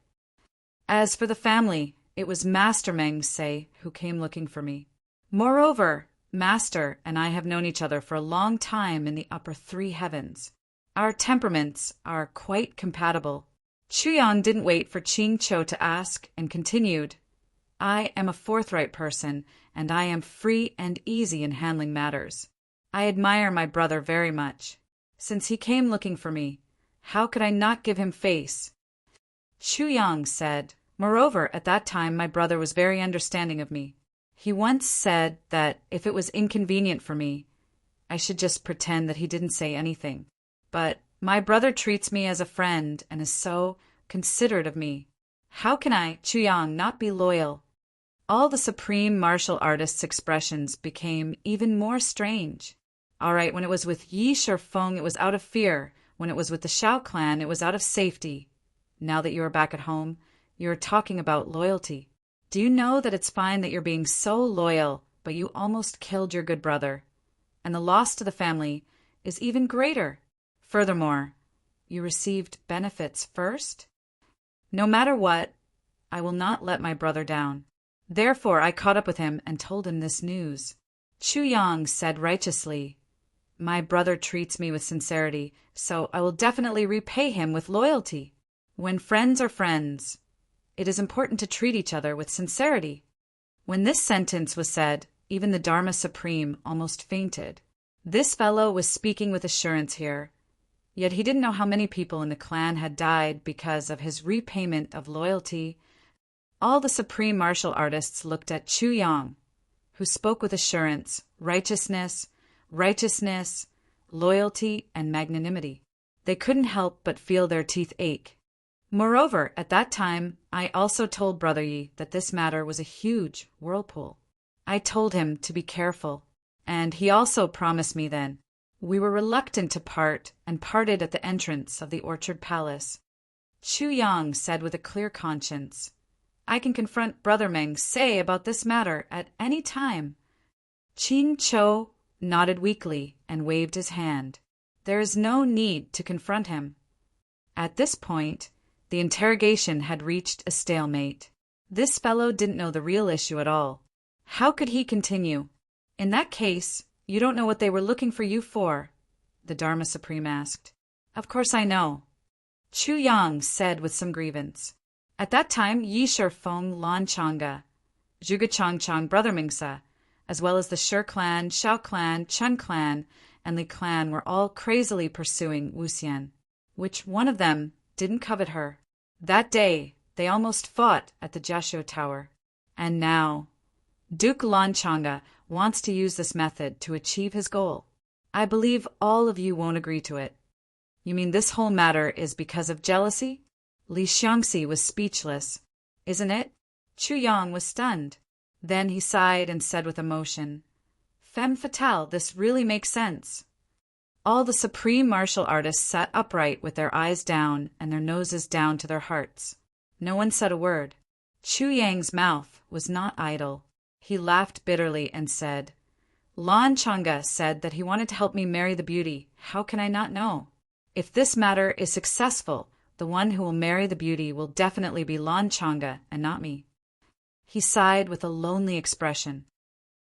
As for the family, it was Master Meng Se who came looking for me. Moreover, Master and I have known each other for a long time in the upper 3 heavens. Our temperaments are quite compatible." Chu Yang didn't wait for Ching Cho to ask and continued, "I am a forthright person, and I am free and easy in handling matters. I admire my brother very much. Since he came looking for me, how could I not give him face?" Chu Yang said, "Moreover, at that time my brother was very understanding of me. He once said that if it was inconvenient for me, I should just pretend that he didn't say anything. But my brother treats me as a friend and is so considerate of me. How can I, Chu Yang, not be loyal?" All the supreme martial artists' expressions became even more strange. All right, when it was with Yi Shifeng, it was out of fear. When it was with the Shao clan, it was out of safety. Now that you are back at home, you are talking about loyalty. Do you know that it's fine that you're being so loyal, but you almost killed your good brother? And the loss to the family is even greater. Furthermore, you received benefits first? No matter what, I will not let my brother down. Therefore, I caught up with him and told him this news." Chu Yang said righteously, "My brother treats me with sincerity, so I will definitely repay him with loyalty. When friends are friends, it is important to treat each other with sincerity." When this sentence was said, even the Dharma Supreme almost fainted. This fellow was speaking with assurance here. Yet he didn't know how many people in the clan had died because of his repayment of loyalty. All the supreme martial artists looked at Chu Yang, who spoke with assurance, righteousness, loyalty, and magnanimity. They couldn't help but feel their teeth ache. Moreover, at that time, I also told Brother Yi that this matter was a huge whirlpool. I told him to be careful, and he also promised me then. We were reluctant to part and parted at the entrance of the Orchard Palace. Chu Yang said with a clear conscience, "I can confront Brother Meng Se about this matter at any time." Ching Cho nodded weakly and waved his hand. There is no need to confront him. At this point, the interrogation had reached a stalemate. This fellow didn't know the real issue at all. How could he continue? "In that case, you don't know what they were looking for you for?" the Dharma Supreme asked. "Of course I know. Chu Yang said with some grievance. At that time, Yi Feng Lan Chang'e, Zhuge Changchang brother Mingsa, as well as the Shi clan, Shao clan, Chen clan, and Li clan were all crazily pursuing Wu Xian. Which one of them didn't covet her? That day, they almost fought at the Jiashou Tower. And now, Duke Lan Chang'e wants to use this method to achieve his goal. I believe all of you won't agree to it. You mean this whole matter is because of jealousy? Li Xiangxi was speechless. Isn't it? Chu Yang was stunned. Then he sighed and said with emotion, Femme fatale, this really makes sense. All the supreme martial artists sat upright with their eyes down and their noses down to their hearts. No one said a word. Chu Yang's mouth was not idle. He laughed bitterly and said, Lan Chang'e said that he wanted to help me marry the beauty. How can I not know? If this matter is successful, the one who will marry the beauty will definitely be Lan Chang'e and not me. He sighed with a lonely expression.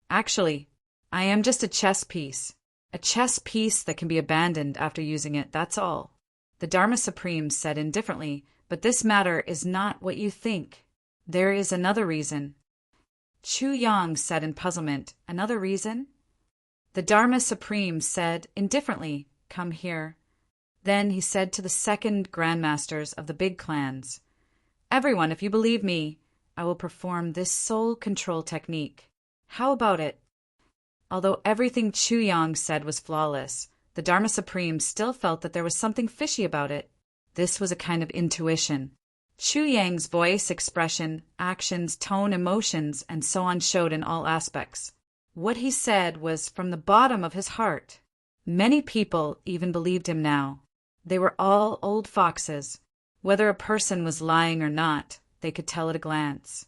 Actually, I am just a chess piece. A chess piece that can be abandoned after using it, that's all. The Dharma Supreme said indifferently, but this matter is not what you think. There is another reason. Chu Yang said in puzzlement, Another reason? The Dharma Supreme said indifferently, Come here. Then he said to the second grandmasters of the big clans, Everyone, if you believe me, I will perform this soul control technique. How about it? Although everything Chu Yang said was flawless, the Dharma Supreme still felt that there was something fishy about it. This was a kind of intuition. Chu Yang's voice, expression, actions, tone, emotions, and so on showed in all aspects. What he said was from the bottom of his heart. Many people even believed him now. They were all old foxes. Whether a person was lying or not, they could tell at a glance.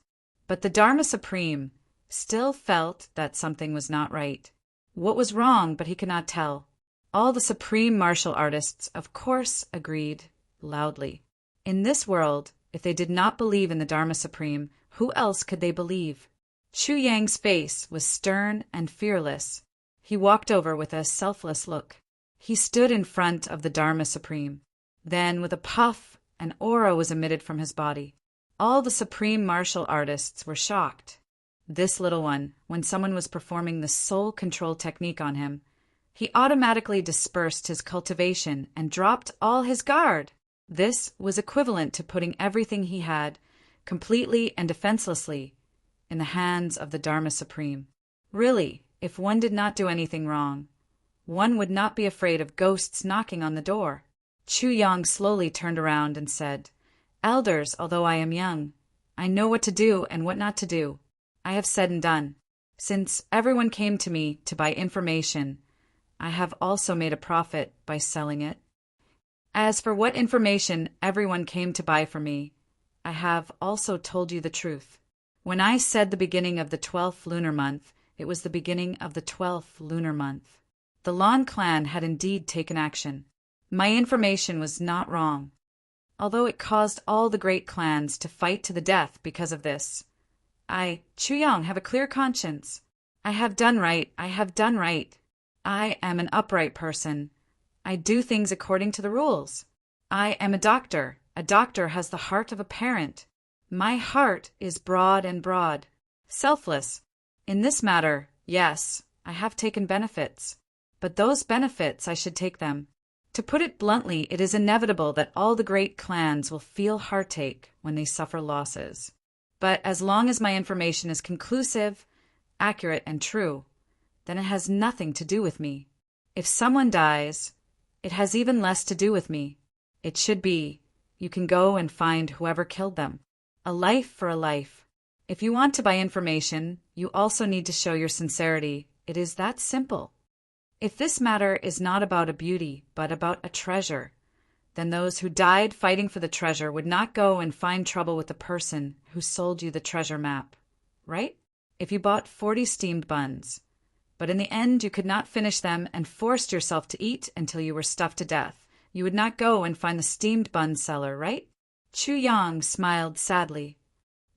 But the Dharma Supreme still felt that something was not right. What was wrong, but he could not tell. All the supreme martial artists, of course, agreed loudly. In this world, if they did not believe in the Dharma Supreme, who else could they believe? Chu Yang's face was stern and fearless. He walked over with a selfless look. He stood in front of the Dharma Supreme. Then, with a puff, an aura was emitted from his body. All the supreme martial artists were shocked. This little one, when someone was performing the soul control technique on him, he automatically dispersed his cultivation and dropped all his guard. This was equivalent to putting everything he had, completely and defenselessly, in the hands of the Dharma Supreme. Really, if one did not do anything wrong, one would not be afraid of ghosts knocking on the door. Chu Yang slowly turned around and said, Elders, although I am young, I know what to do and what not to do. I have said and done. Since everyone came to me to buy information, I have also made a profit by selling it. As for what information everyone came to buy from me, I have also told you the truth. When I said the beginning of the 12th lunar month, it was the beginning of the 12th lunar month. The Lan clan had indeed taken action. My information was not wrong. Although it caused all the great clans to fight to the death because of this, I, Chu Yang, have a clear conscience. I have done right. I have done right. I am an upright person. I do things according to the rules. I am a doctor. A doctor has the heart of a parent. My heart is broad and broad, selfless. In this matter, yes, I have taken benefits. But those benefits, I should take them. To put it bluntly, it is inevitable that all the great clans will feel heartache when they suffer losses. But as long as my information is conclusive, accurate, and true, then it has nothing to do with me. If someone dies, it has even less to do with me. It should be, you can go and find whoever killed them. A life for a life. If you want to buy information, you also need to show your sincerity. It is that simple. If this matter is not about a beauty, but about a treasure, then those who died fighting for the treasure would not go and find trouble with the person who sold you the treasure map, right? If you bought 40 steamed buns, but in the end you could not finish them and forced yourself to eat until you were stuffed to death, you would not go and find the steamed bun seller, right? Chu Yang smiled sadly.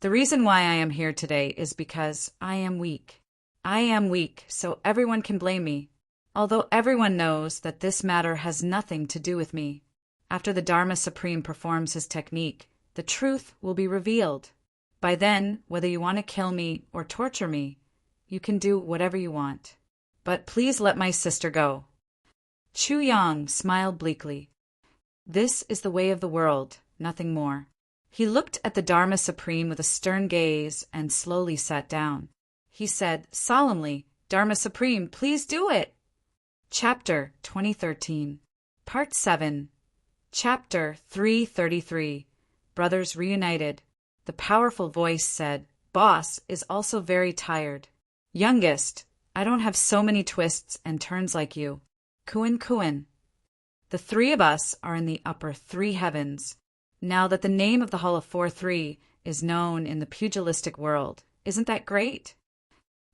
The reason why I am here today is because I am weak. I am weak, so everyone can blame me. Although everyone knows that this matter has nothing to do with me. After the Dharma Supreme performs his technique, the truth will be revealed. By then, whether you want to kill me or torture me, you can do whatever you want. But please let my sister go. Chu Yang smiled bleakly. This is the way of the world, nothing more. He looked at the Dharma Supreme with a stern gaze and slowly sat down. He said solemnly, Dharma Supreme, please do it. Chapter 2013, Part 7, Chapter 333, Brothers Reunited. The powerful voice said, Boss is also very tired. Youngest, I don't have so many twists and turns like you. Kuan Kuan. The three of us are in the upper three heavens. Now that the name of the Hall of 4-3 is known in the pugilistic world, isn't that great?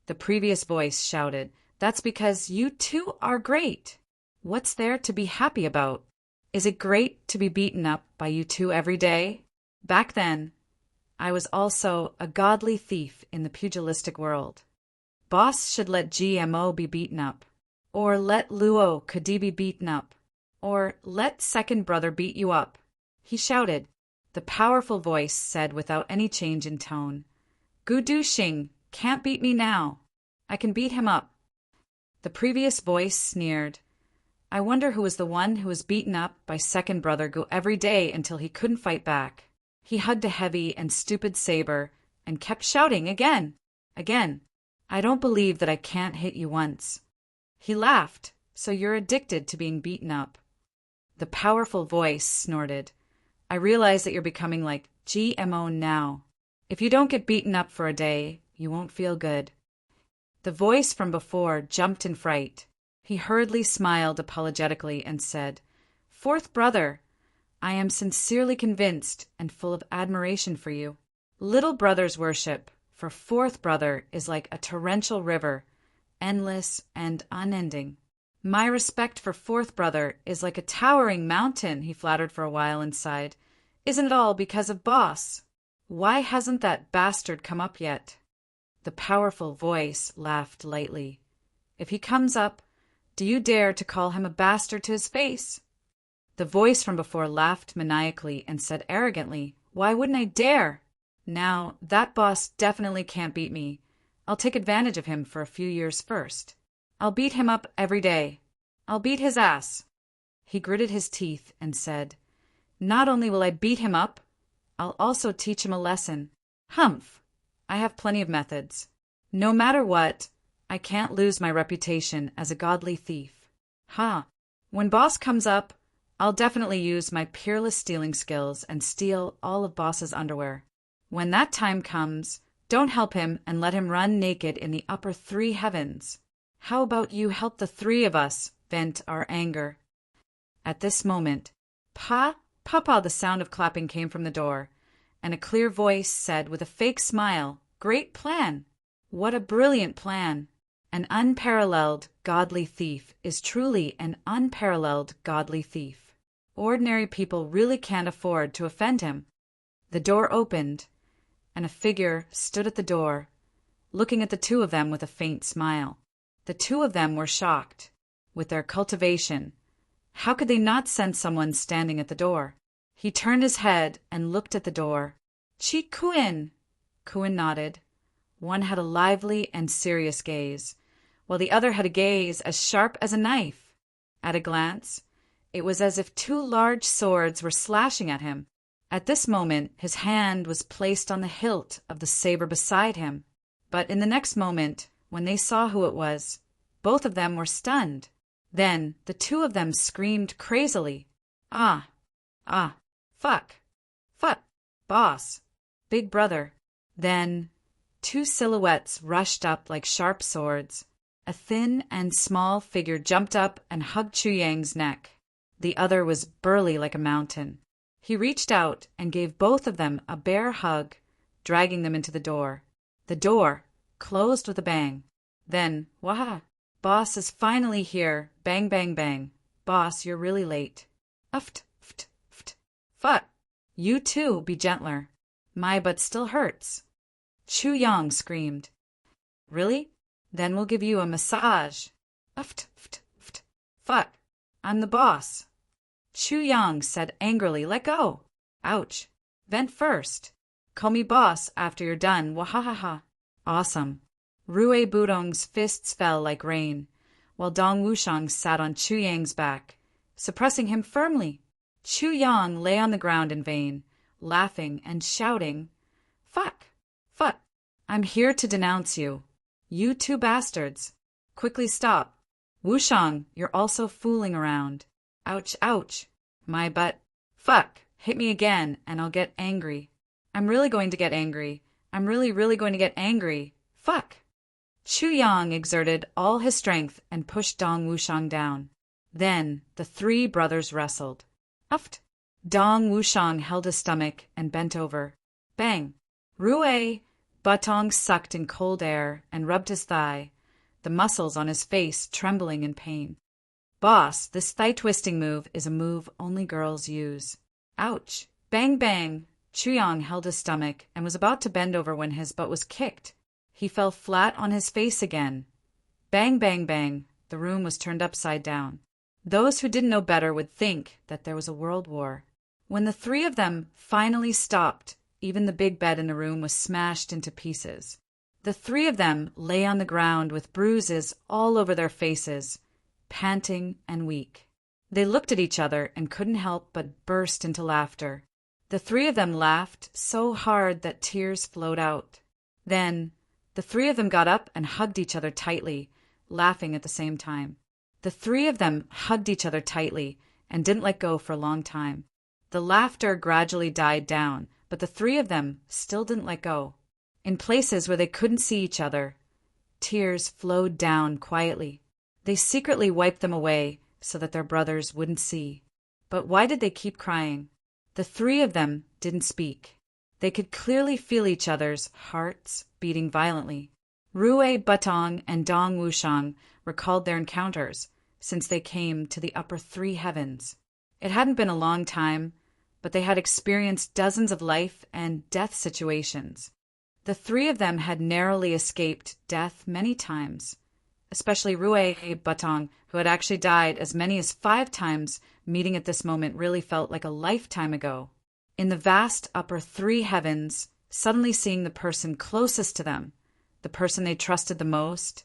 The previous voice shouted, That's because you too are great. What's there to be happy about? Is it great to be beaten up by you two every day? Back then, I was also a godly thief in the pugilistic world. Boss should let GMO be beaten up, or let Luo Kadi be beaten up, or let second brother beat you up. He shouted. The powerful voice said without any change in tone, Gu Du Xing can't beat me now. I can beat him up. The previous voice sneered. I wonder who was the one who was beaten up by second brother Gu every day until he couldn't fight back. He hugged a heavy and stupid saber and kept shouting again. I don't believe that I can't hit you once. He laughed. So you're addicted to being beaten up. The powerful voice snorted. I realize that you're becoming like GMO now. If you don't get beaten up for a day, you won't feel good. The voice from before jumped in fright. He hurriedly smiled apologetically and said, Fourth brother, I am sincerely convinced and full of admiration for you. Little brother's worship for fourth brother is like a torrential river, endless and unending. My respect for fourth brother is like a towering mountain, he flattered for a while and sighed. Isn't it all because of Boss? Why hasn't that bastard come up yet? The powerful voice laughed lightly. If he comes up, do you dare to call him a bastard to his face? The voice from before laughed maniacally and said arrogantly, Why wouldn't I dare? Now, that boss definitely can't beat me. I'll take advantage of him for a few years first. I'll beat him up every day. I'll beat his ass. He gritted his teeth and said, Not only will I beat him up, I'll also teach him a lesson. Humph! I have plenty of methods. No matter what, I can't lose my reputation as a godly thief. When Boss comes up, I'll definitely use my peerless stealing skills and steal all of Boss's underwear. When that time comes, don't help him and let him run naked in the upper three heavens. How about you help the three of us vent our anger? At this moment, Papa, the sound of clapping came from the door, and a clear voice said with a fake smile, Great plan! What a brilliant plan! An unparalleled godly thief is truly an unparalleled godly thief. Ordinary people really can't afford to offend him. The door opened, and a figure stood at the door, looking at the two of them with a faint smile. The two of them were shocked. With their cultivation, how could they not sense someone standing at the door? He turned his head and looked at the door. Chi Kuin! Kuin nodded. One had a lively and serious gaze, while the other had a gaze as sharp as a knife. At a glance, it was as if two large swords were slashing at him. At this moment, his hand was placed on the hilt of the saber beside him. But in the next moment, when they saw who it was, both of them were stunned. Then the two of them screamed crazily. Fuck, Boss, Big Brother. Then two silhouettes rushed up like sharp swords. A thin and small figure jumped up and hugged Chu Yang's neck. The other was burly like a mountain. He reached out and gave both of them a bear hug, dragging them into the door. The door closed with a bang. Then, waha! Boss is finally here. Bang, bang, bang. Boss, you're really late. Uft. Fuck. You too, be gentler. My butt still hurts. Chu Yang screamed. Really? Then we'll give you a massage. Uft. Fuck. I'm the boss. Chu Yang said angrily, "Let go." Ouch. Vent first. Call me boss after you're done, wahahaha. Awesome. Rue Budong's fists fell like rain, while Dong Wushang sat on Chu Yang's back, suppressing him firmly. Chu Yang lay on the ground in vain, laughing and shouting, "Fuck! Fuck! I'm here to denounce you. You two bastards. Quickly stop. Wushang, you're also fooling around. Ouch, ouch. My butt. Fuck! Hit me again, and I'll get angry. I'm really going to get angry. I'm really going to get angry. Fuck!" Chu Yang exerted all his strength and pushed Dong Wushang down. Then the three brothers wrestled. Uft! Dong Wushang held his stomach and bent over. Bang! Rue Butong sucked in cold air and rubbed his thigh, the muscles on his face trembling in pain. "Boss, this thigh-twisting move is a move only girls use." Ouch! Bang bang! Chu Yang held his stomach and was about to bend over when his butt was kicked. He fell flat on his face again. Bang bang bang! The room was turned upside down. Those who didn't know better would think that there was a world war. When the three of them finally stopped, even the big bed in the room was smashed into pieces. The three of them lay on the ground with bruises all over their faces, panting and weak. They looked at each other and couldn't help but burst into laughter. The three of them laughed so hard that tears flowed out. Then the three of them got up and hugged each other tightly, laughing at the same time. The three of them hugged each other tightly and didn't let go for a long time. The laughter gradually died down, but the three of them still didn't let go. In places where they couldn't see each other, tears flowed down quietly. They secretly wiped them away so that their brothers wouldn't see. But why did they keep crying? The three of them didn't speak. They could clearly feel each other's hearts beating violently. Rue Butong and Dong Wushang recalled their encounters since they came to the upper three heavens. It hadn't been a long time, but they had experienced dozens of life and death situations. The three of them had narrowly escaped death many times, especially Rue Butong, who had actually died as many as 5 times. Meeting at this moment really felt like a lifetime ago. In the vast upper three heavens, suddenly seeing the person closest to them, the person they trusted the most,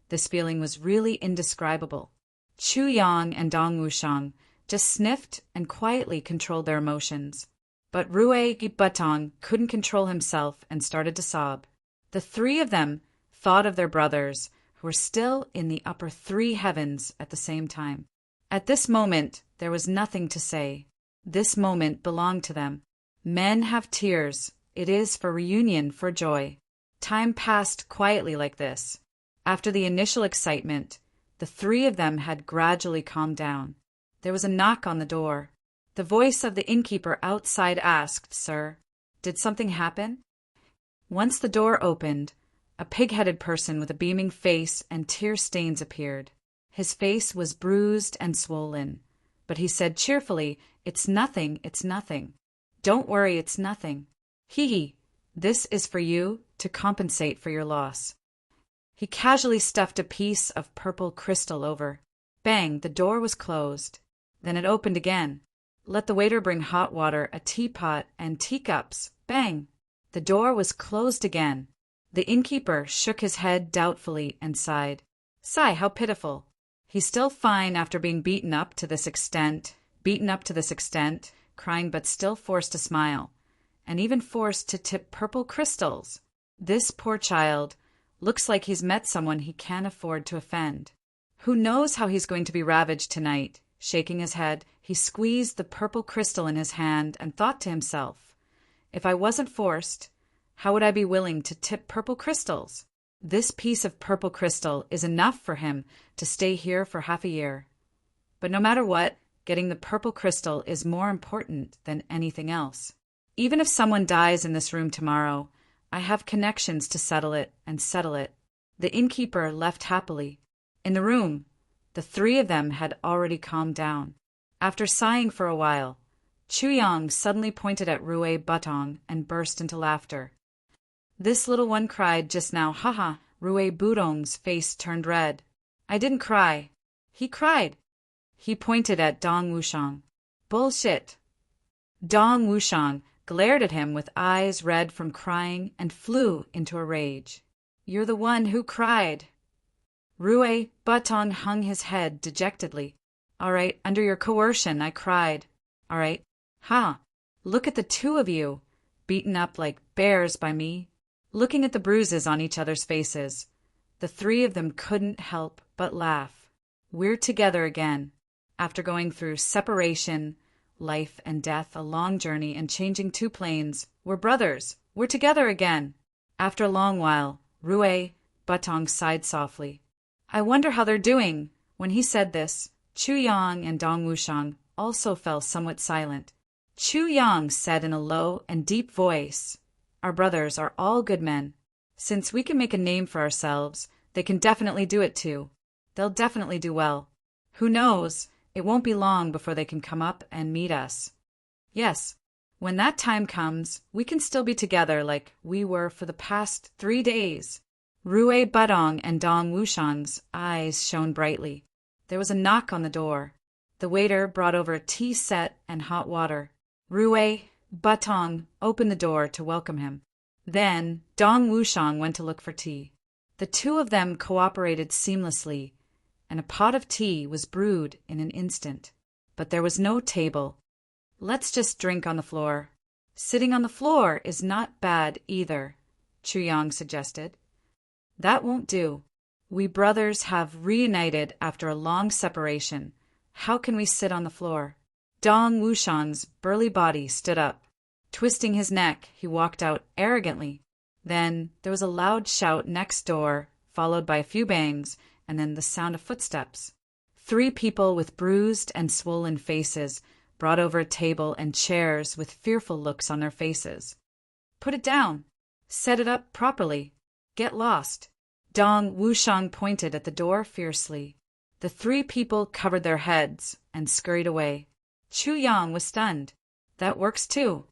this feeling was really indescribable. Chu Yang and Dong Wushang just sniffed and quietly controlled their emotions. But Rue Butong couldn't control himself and started to sob. The three of them thought of their brothers, who were still in the upper three heavens at the same time. At this moment, there was nothing to say. This moment belonged to them. Men have tears. It is for reunion, for joy. Time passed quietly like this. After the initial excitement, the three of them had gradually calmed down. There was a knock on the door. The voice of the innkeeper outside asked, "Sir, did something happen?" Once the door opened, a pig-headed person with a beaming face and tear stains appeared. His face was bruised and swollen, but he said cheerfully, "It's nothing, it's nothing. Don't worry, it's nothing. Hee, this is for you to compensate for your loss." He casually stuffed a piece of purple crystal over. Bang, the door was closed. Then it opened again. "Let the waiter bring hot water, a teapot, and teacups." Bang! The door was closed again. The innkeeper shook his head doubtfully and sighed. Sigh, how pitiful. He's still fine after being beaten up to this extent, crying but still forced to smile, and even forced to tip purple crystals. This poor child looks like he's met someone he can't afford to offend. Who knows how he's going to be ravaged tonight? Shaking his head, he squeezed the purple crystal in his hand and thought to himself, if I wasn't forced, how would I be willing to tip purple crystals? This piece of purple crystal is enough for him to stay here for half a year. But no matter what, getting the purple crystal is more important than anything else. Even if someone dies in this room tomorrow, I have connections to settle it and settle it. The innkeeper left happily. In the room, the three of them had already calmed down. After sighing for a while, Chu Yang suddenly pointed at Rue Butong and burst into laughter. This little one cried just now, haha. Rue Budong's face turned red. I didn't cry. He cried. He pointed at Dong Wushang. Bullshit. Dong Wushang glared at him with eyes red from crying and flew into a rage. You're the one who cried. Rue Butong hung his head dejectedly. All right, under your coercion, I cried. All right. Ha! Look at the two of you, beaten up like bears by me, looking at the bruises on each other's faces. The three of them couldn't help but laugh. We're together again. After going through separation, life and death, a long journey, and changing two planes, we're brothers. We're together again. After a long while, Rue Butong sighed softly. I wonder how they're doing. When he said this, Chu Yang and Dong Wushang also fell somewhat silent. Chu Yang said in a low and deep voice, Our brothers are all good men. Since we can make a name for ourselves, they can definitely do it too. They'll definitely do well. Who knows, it won't be long before they can come up and meet us. Yes, when that time comes, we can still be together like we were for the past 3 days. Rue Butong and Dong Wushang's eyes shone brightly. There was a knock on the door. The waiter brought over a tea set and hot water. Rue Butong opened the door to welcome him. Then Dong Wushang went to look for tea. The two of them cooperated seamlessly, and a pot of tea was brewed in an instant. But there was no table. Let's just drink on the floor. Sitting on the floor is not bad either, Chu Yang suggested. That won't do. We brothers have reunited after a long separation. How can we sit on the floor? Dong Wushang's burly body stood up. Twisting his neck, he walked out arrogantly. Then there was a loud shout next door, followed by a few bangs, and then the sound of footsteps. 3 people with bruised and swollen faces brought over a table and chairs with fearful looks on their faces. Put it down. Set it up properly. Get lost. Dong Wushang pointed at the door fiercely. The 3 people covered their heads and scurried away. Chu Yang was stunned. That works too.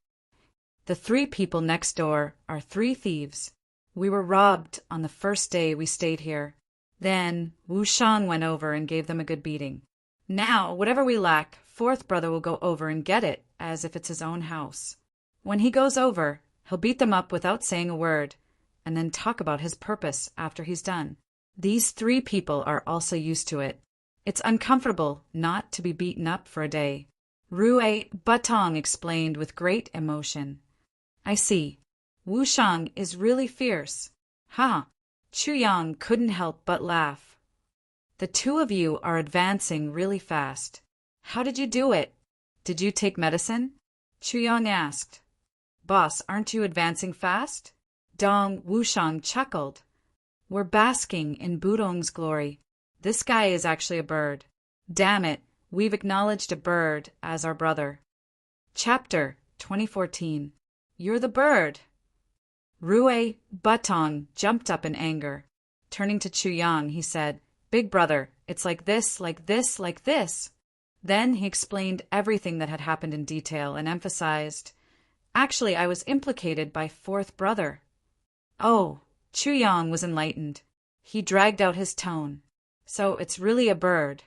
The 3 people next door are 3 thieves. We were robbed on the first day we stayed here. Then Wushang went over and gave them a good beating. Now, whatever we lack, 4th brother will go over and get it, as if it's his own house. When he goes over, he'll beat them up without saying a word, and then talk about his purpose after he's done. These 3 people are also used to it. It's uncomfortable not to be beaten up for a day. Rue Butong explained with great emotion. I see. Wushang is really fierce. Ha! Chu Yang couldn't help but laugh. The 2 of you are advancing really fast. How did you do it? Did you take medicine? Chu Yang asked. Boss, aren't you advancing fast? Dong Wushang chuckled. We're basking in Budong's glory. This guy is actually a bird. Damn it, we've acknowledged a bird as our brother. Chapter 2014. You're the bird. Rue Butong jumped up in anger. Turning to Chu Yang, he said, Big brother, it's like this, like this, like this. Then he explained everything that had happened in detail and emphasized, Actually, I was implicated by 4th brother. Oh, Chu Yang was enlightened. He dragged out his tone. So it's really a bird.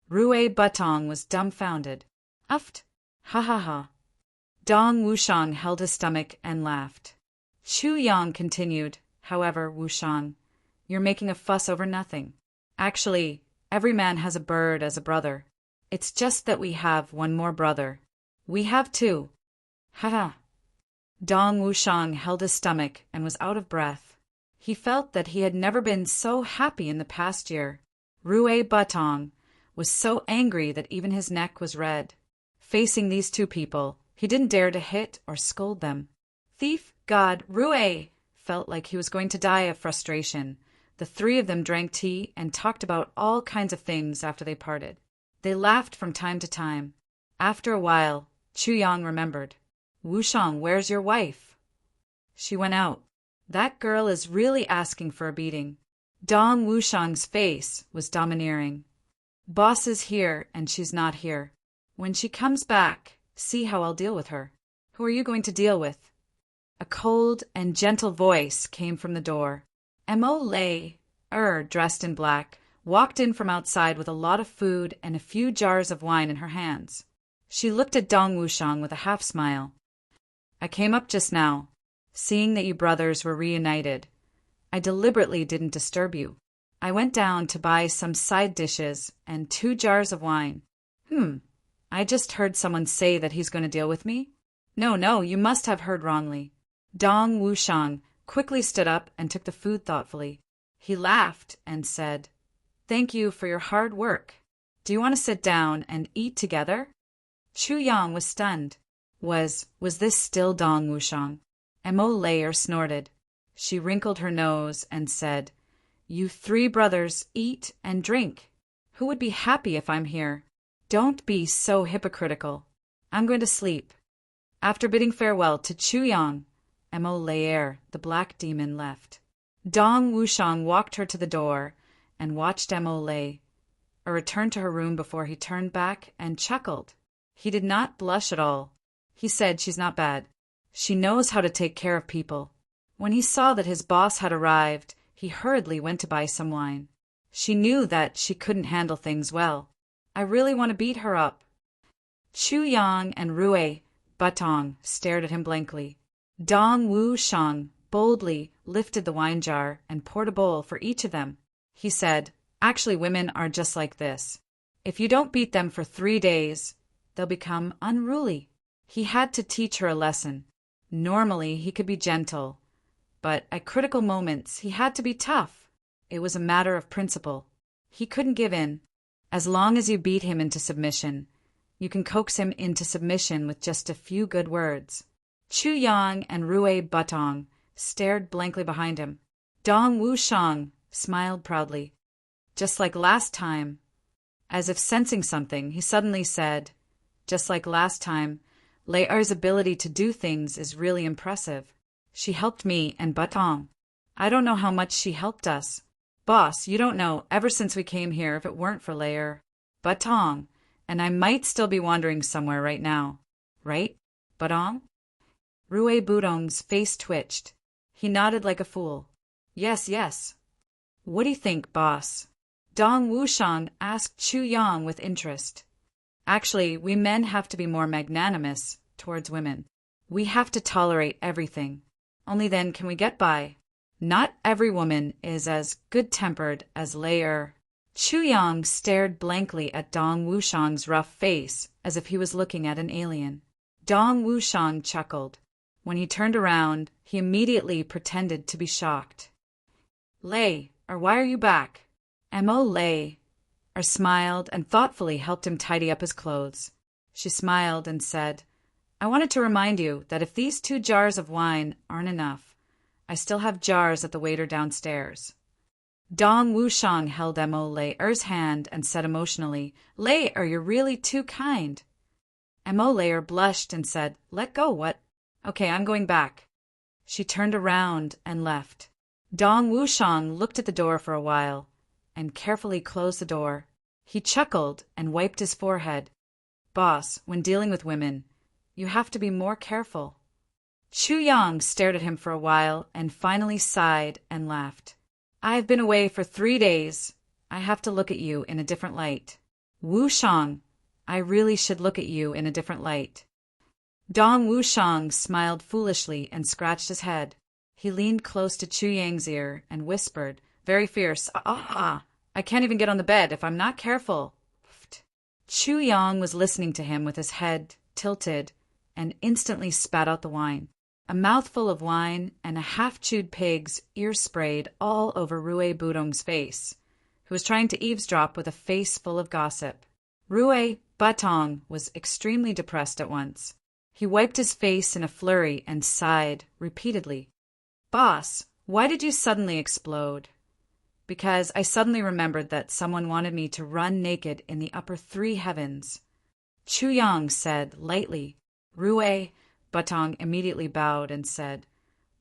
Rue Butong was dumbfounded. Uffed. Ha ha ha. Dong Wushang held his stomach and laughed. Chu Yang continued, However, Wushang, you're making a fuss over nothing. Actually, every man has a bird as a brother. It's just that we have one more brother. We have 2. Ha ha. Dong Wushang held his stomach and was out of breath. He felt that he had never been so happy in the past year. Rue Butong was so angry that even his neck was red. Facing these 2 people, he didn't dare to hit or scold them. Thief, God, Rue felt like he was going to die of frustration. The 3 of them drank tea and talked about all kinds of things after they parted. They laughed from time to time. After a while, Chu Yang remembered. Wushang, where's your wife? She went out. That girl is really asking for a beating. Dong Wushang's face was domineering. Boss is here and she's not here. When she comes back, see how I'll deal with her. Who are you going to deal with? A cold and gentle voice came from the door. Mo Lei, dressed in black, walked in from outside with a lot of food and a few jars of wine in her hands. She looked at Dong Wushang with a half-smile. I came up just now, seeing that you brothers were reunited. I deliberately didn't disturb you. I went down to buy some side dishes and 2 jars of wine. I just heard someone say that he's going to deal with me? No, you must have heard wrongly. Dong Wushang quickly stood up and took the food thoughtfully. He laughed and said, Thank you for your hard work. Do you want to sit down and eat together? Chu Yang was stunned. Was this still Dong Wushang? Mo Layer snorted. She wrinkled her nose and said, You 3 brothers eat and drink. Who would be happy if I'm here? Don't be so hypocritical. I'm going to sleep. After bidding farewell to Chu Yang, Mo Layer, the black demon, left. Dong Wushang walked her to the door and watched Mo Lay returned to her room before he turned back and chuckled. He did not blush at all. He said, She's not bad. She knows how to take care of people. When he saw that his boss had arrived, he hurriedly went to buy some wine. She knew that she couldn't handle things well. I really want to beat her up. Chu Yang and Rue Batong stared at him blankly. Dong Wushang boldly lifted the wine jar and poured a bowl for each of them. He said, Actually, women are just like this. If you don't beat them for 3 days, they'll become unruly. He had to teach her a lesson. Normally, he could be gentle, but at critical moments, he had to be tough. It was a matter of principle. He couldn't give in. As long as you beat him into submission, you can coax him into submission with just a few good words. Chu Yang and Rue Batong stared blankly behind him. Dong Wushang smiled proudly. Just like last time. As if sensing something, he suddenly said, Just like last time, Lei Er's ability to do things is really impressive. She helped me and Batong. I don't know how much she helped us. Boss, you don't know, ever since we came here, if it weren't for Lei Er, Batong, and I might still be wandering somewhere right now. Right, Batong? Rue Budong's face twitched. He nodded like a fool. Yes. What do you think, boss? Dong Wushang asked Chu Yang with interest. Actually, we men have to be more magnanimous towards women. We have to tolerate everything. Only then can we get by. Not every woman is as good-tempered as Lei Er. Chu Yang stared blankly at Dong Wushang's rough face as if he was looking at an alien. Dong Wushang chuckled. When he turned around, he immediately pretended to be shocked. Lei Er, why are you back? Mo Lei Er smiled and thoughtfully helped him tidy up his clothes. She smiled and said, I wanted to remind you that if these 2 jars of wine aren't enough, I still have jars at the waiter downstairs. Dong Wushang held Mo Lei Er's hand and said emotionally, Lei Er, you're really too kind. Mo Lei Er blushed and said, Let go, what? Okay, I'm going back. She turned around and left. Dong Wushang looked at the door for a while and carefully closed the door. He chuckled and wiped his forehead. Boss, when dealing with women, you have to be more careful. Chu Yang stared at him for a while and finally sighed and laughed. I've been away for 3 days. I have to look at you in a different light. Wushang, I really should look at you in a different light. Dong Wushang smiled foolishly and scratched his head. He leaned close to Chu Yang's ear and whispered, very fierce, I can't even get on the bed if I'm not careful. Chu Yang was listening to him with his head tilted and instantly spat out the wine. A mouthful of wine and a half-chewed pig's ear sprayed all over Rue Budong's face, who was trying to eavesdrop with a face full of gossip. Rue Batong was extremely depressed at once. He wiped his face in a flurry and sighed repeatedly. Boss, why did you suddenly explode? Because I suddenly remembered that someone wanted me to run naked in the upper 3 heavens. Chu Yang said lightly. Rue Batong immediately bowed and said,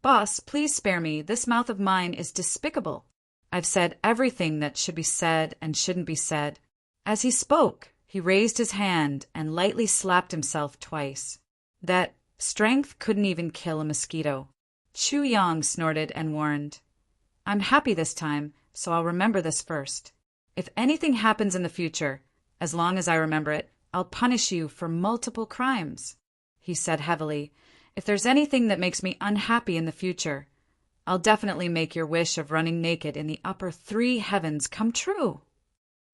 Boss, please spare me. This mouth of mine is despicable. I've said everything that should be said and shouldn't be said. As he spoke, he raised his hand and lightly slapped himself twice. That strength couldn't even kill a mosquito. Chu Yang snorted and warned, I'm happy this time, so I'll remember this first. If anything happens in the future, as long as I remember it, I'll punish you for multiple crimes," he said heavily. "If there's anything that makes me unhappy in the future, I'll definitely make your wish of running naked in the upper 3 heavens come true."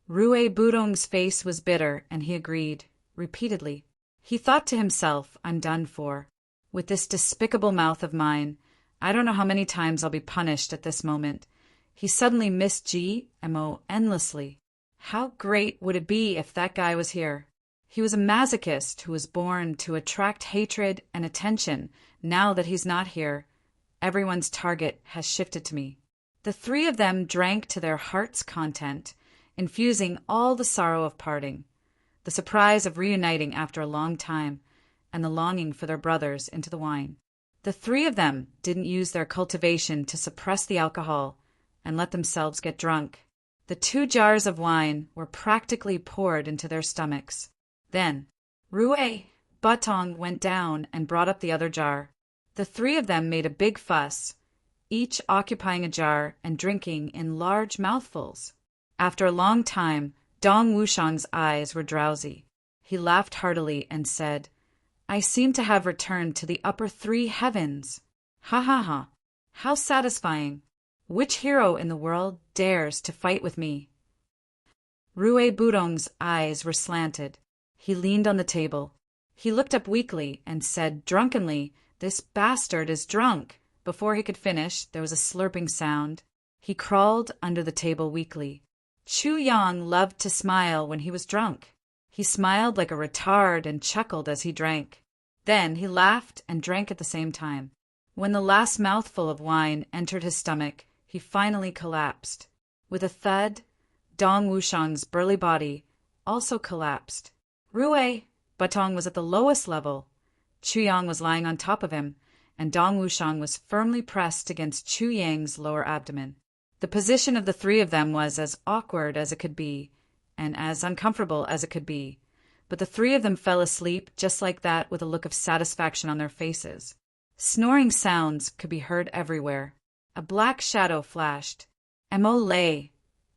Rue Budong's face was bitter, and he agreed, repeatedly. He thought to himself, "I'm done for. With this despicable mouth of mine, I don't know how many times I'll be punished at this moment." He suddenly missed Mo endlessly. How great would it be if that guy was here? He was a masochist who was born to attract hatred and attention. Now that he's not here, everyone's target has shifted to me. The 3 of them drank to their heart's content, infusing all the sorrow of parting, the surprise of reuniting after a long time, and the longing for their brothers into the wine. The 3 of them didn't use their cultivation to suppress the alcohol and let themselves get drunk. The 2 jars of wine were practically poured into their stomachs. Then, Rue Batong went down and brought up the other jar. The 3 of them made a big fuss, each occupying a jar and drinking in large mouthfuls. After a long time, Dong Wushang's eyes were drowsy. He laughed heartily and said, "I seem to have returned to the upper 3 heavens. Ha ha ha! How satisfying! Which hero in the world dares to fight with me?" Rue Budong's eyes were slanted. He leaned on the table. He looked up weakly and said drunkenly, "This bastard is drunk." Before he could finish, there was a slurping sound. He crawled under the table weakly. Chu Yang loved to smile when he was drunk. He smiled like a retard and chuckled as he drank. Then he laughed and drank at the same time. When the last mouthful of wine entered his stomach, he finally collapsed. With a thud, Dong Wushang's burly body also collapsed. Rue Batong was at the lowest level. Chu Yang was lying on top of him, and Dong Wushang was firmly pressed against Chu Yang's lower abdomen. The position of the 3 of them was as awkward as it could be, and as uncomfortable as it could be, but the 3 of them fell asleep just like that with a look of satisfaction on their faces. Snoring sounds could be heard everywhere. A black shadow flashed. Mo lay,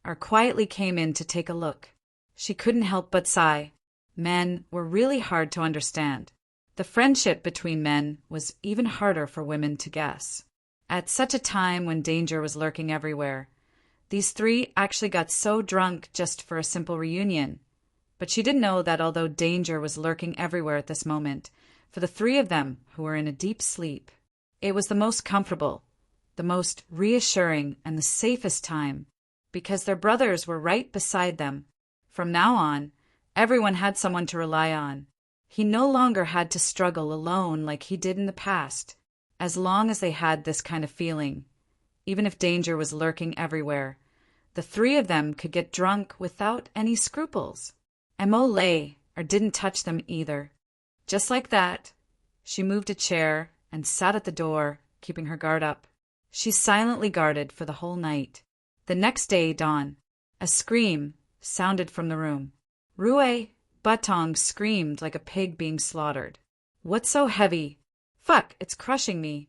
or quietly came in to take a look. She couldn't help but sigh. Men were really hard to understand. The friendship between men was even harder for women to guess. At such a time when danger was lurking everywhere, these 3 actually got so drunk just for a simple reunion. But she didn't know that although danger was lurking everywhere at this moment, for the 3 of them who were in a deep sleep, it was the most comfortable, the most reassuring, and the safest time, because their brothers were right beside them. From now on, everyone had someone to rely on. He no longer had to struggle alone like he did in the past. As long as they had this kind of feeling, even if danger was lurking everywhere, the 3 of them could get drunk without any scruples. Mo lay, or didn't touch them either. Just like that, she moved a chair and sat at the door, keeping her guard up. She silently guarded for the whole night. The next day dawn, a scream sounded from the room. Rue Batong screamed like a pig being slaughtered. "What's so heavy? Fuck, it's crushing me."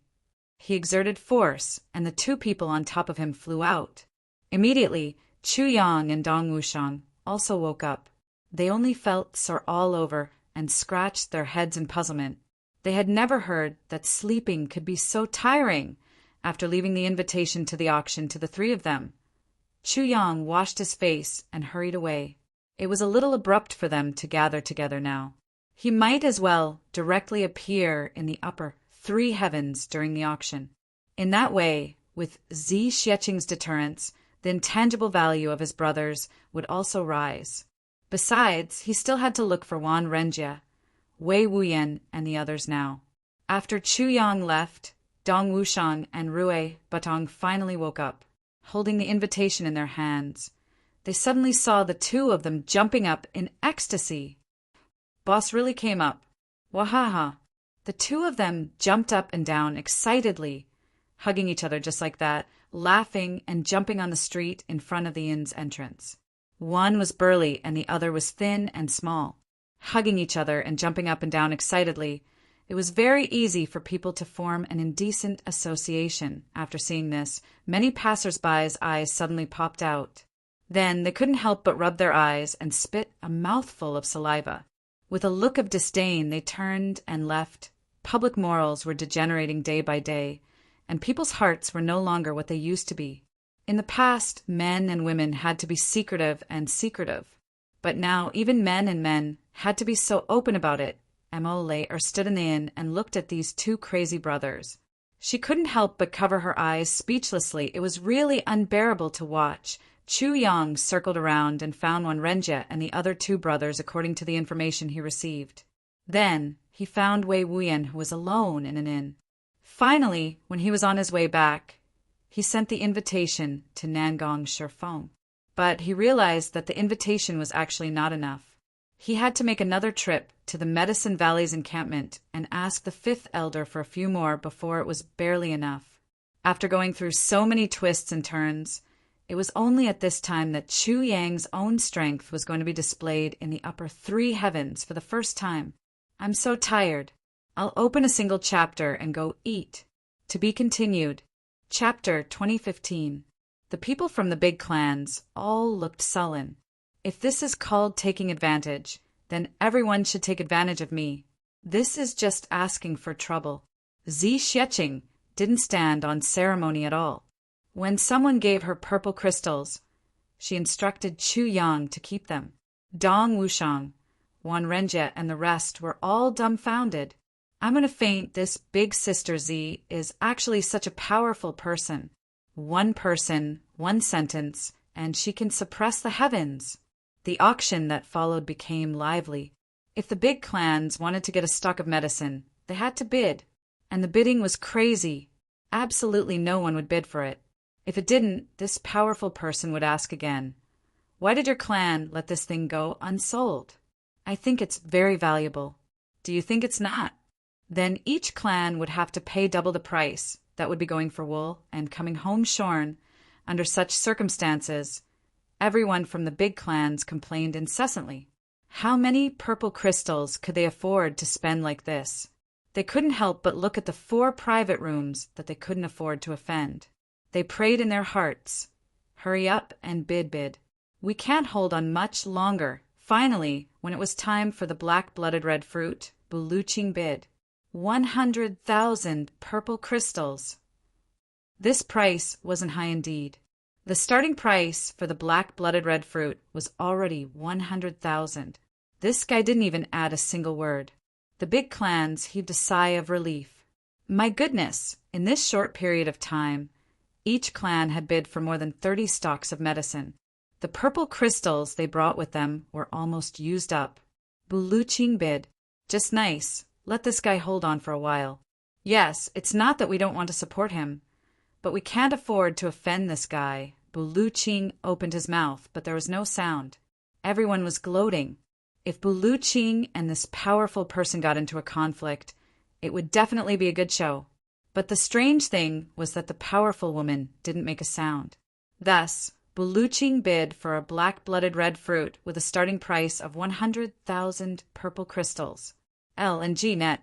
He exerted force, and the 2 people on top of him flew out. Immediately, Chu Yang and Dong Wushang also woke up. They only felt sore all over and scratched their heads in puzzlement. They had never heard that sleeping could be so tiring after leaving the invitation to the auction to the 3 of them. Chu Yang washed his face and hurried away. It was a little abrupt for them to gather together now. He might as well directly appear in the upper 3 heavens during the auction. In that way, with Zi Xieching's deterrence, the intangible value of his brothers would also rise. Besides, he still had to look for Wan Renjia, Wei Wuyan, and the others now. After Chu Yang left, Dong Wushang and Rue Batong finally woke up, holding the invitation in their hands. They suddenly saw the 2 of them jumping up in ecstasy. Boss really came up. Wahaha. The 2 of them jumped up and down excitedly, hugging each other just like that, laughing and jumping on the street in front of the inn's entrance. One was burly and the other was thin and small. Hugging each other and jumping up and down excitedly, it was very easy for people to form an indecent association. After seeing this, many passers-by's eyes suddenly popped out. Then they couldn't help but rub their eyes and spit a mouthful of saliva. With a look of disdain, they turned and left. Public morals were degenerating day by day, and people's hearts were no longer what they used to be. In the past, men and women had to be secretive and secretive. But now, even men and men had to be so open about it. Emma lay or stood in the inn and looked at these two crazy brothers. She couldn't help but cover her eyes speechlessly. It was really unbearable to watch. Chu Yang circled around and found one Renjie and the other two brothers according to the information he received. Then he found Wei Wuyan, who was alone in an inn. Finally, when he was on his way back, he sent the invitation to Nangong Shifeng. But he realized that the invitation was actually not enough. He had to make another trip to the Medicine Valley's encampment and ask the fifth elder for a few more before it was barely enough. After going through so many twists and turns, it was only at this time that Chu Yang's own strength was going to be displayed in the upper three heavens for the first time. I'm so tired. I'll open a single chapter and go eat. To be continued. Chapter 2015. The people from the big clans all looked sullen. If this is called taking advantage, then everyone should take advantage of me. This is just asking for trouble. Zi Xieching didn't stand on ceremony at all. When someone gave her purple crystals, she instructed Chu Yang to keep them. Dong Wushang, Wan Renjie, and the rest were all dumbfounded. I'm going to faint. This big sister Zi is actually such a powerful person. One person, one sentence, and she can suppress the heavens. The auction that followed became lively. If the big clans wanted to get a stock of medicine, they had to bid. And the bidding was crazy. Absolutely no one would bid for it. If it didn't, this powerful person would ask again, "Why did your clan let this thing go unsold? I think it's very valuable. Do you think it's not?" Then each clan would have to pay double the price. That would be going for wool and coming home shorn. Under such circumstances, everyone from the big clans complained incessantly. How many purple crystals could they afford to spend like this? They couldn't help but look at the 4 private rooms that they couldn't afford to offend. They prayed in their hearts, "Hurry up and bid. We can't hold on much longer." Finally, when it was time for the black-blooded red fruit, Buluching bid 100,000 purple crystals. This price wasn't high indeed. The starting price for the black-blooded red fruit was already 100,000. This guy didn't even add a single word. The big clans heaved a sigh of relief. My goodness, in this short period of time, each clan had bid for more than 30 stocks of medicine. The purple crystals they brought with them were almost used up. Buluching bid, "Just nice. Let this guy hold on for a while. Yes, it's not that we don't want to support him, but we can't afford to offend this guy." Buluching opened his mouth, but there was no sound. Everyone was gloating. If Buluching and this powerful person got into a conflict, it would definitely be a good show. But the strange thing was that the powerful woman didn't make a sound. Thus, Buluching bid for a black-blooded red fruit with a starting price of 100,000 purple crystals. L and G net.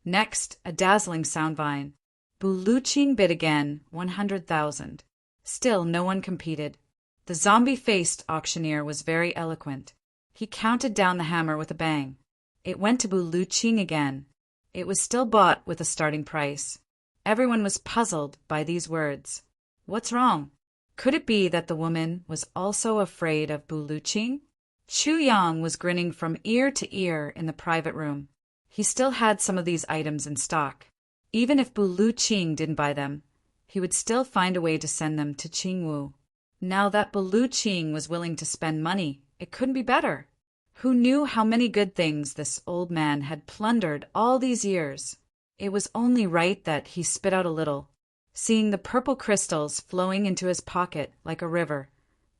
Next, a dazzling sound vine. Buluching bid again, 100,000. Still no one competed. The zombie-faced auctioneer was very eloquent. He counted down the hammer with a bang. It went to Buluching again. It was still bought with a starting price. Everyone was puzzled by these words. What's wrong? Could it be that the woman was also afraid of Buluching? Chu Yang was grinning from ear to ear in the private room. He still had some of these items in stock. Even if Buluching didn't buy them, he would still find a way to send them to Qingwu. Now that Buluching was willing to spend money, it couldn't be better. Who knew how many good things this old man had plundered all these years? It was only right that he spit out a little. Seeing the purple crystals flowing into his pocket like a river,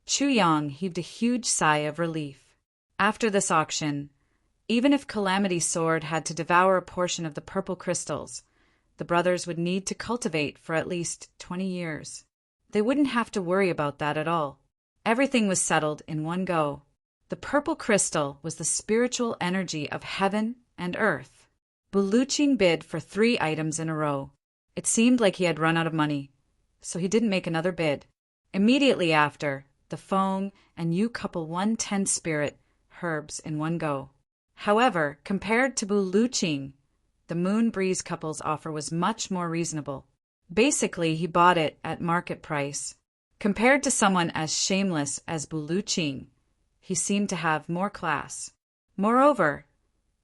Chu Yang heaved a huge sigh of relief. After this auction, even if Calamity Sword had to devour a portion of the purple crystals, the brothers would need to cultivate for at least 20 years. They wouldn't have to worry about that at all. Everything was settled in one go. The purple crystal was the spiritual energy of heaven and earth. Buluching bid for 3 items in a row. It seemed like he had run out of money, so he didn't make another bid. Immediately after, the Feng and Yu couple 110 spirit herbs in one go. However, compared to Buluching, the Moon Breeze couple's offer was much more reasonable. Basically, he bought it at market price. Compared to someone as shameless as Buluching, he seemed to have more class. Moreover,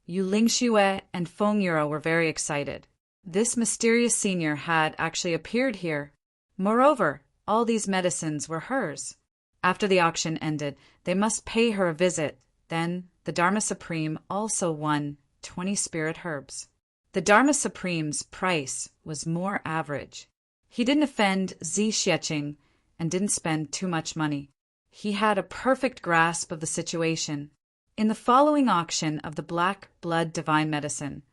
Yu Lingxue and Feng Yuro were very excited. This mysterious senior had actually appeared here. Moreover, all these medicines were hers. After the auction ended, they must pay her a visit. Then, the Dharma Supreme also won 20 spirit herbs. The Dharma Supreme's price was more average. He didn't offend Zi Xieching and didn't spend too much money. He had a perfect grasp of the situation. In the following auction of the Black Blood Divine Medicine,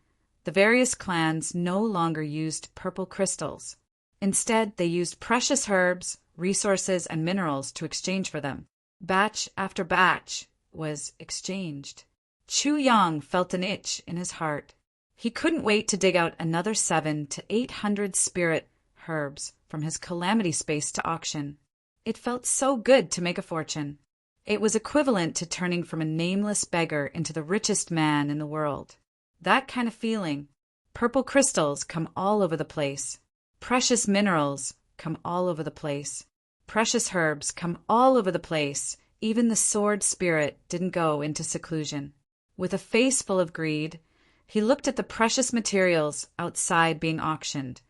the various clans no longer used purple crystals. Instead, they used precious herbs, resources, and minerals to exchange for them. Batch after batch was exchanged. Chu Yang felt an itch in his heart. He couldn't wait to dig out another 700 to 800 spirit herbs from his calamity space to auction. It felt so good to make a fortune. It was equivalent to turning from a nameless beggar into the richest man in the world. That kind of feeling. Purple crystals come all over the place. Precious minerals come all over the place. Precious herbs come all over the place. Even the sword spirit didn't go into seclusion. With a face full of greed, he looked at the precious materials outside being auctioned,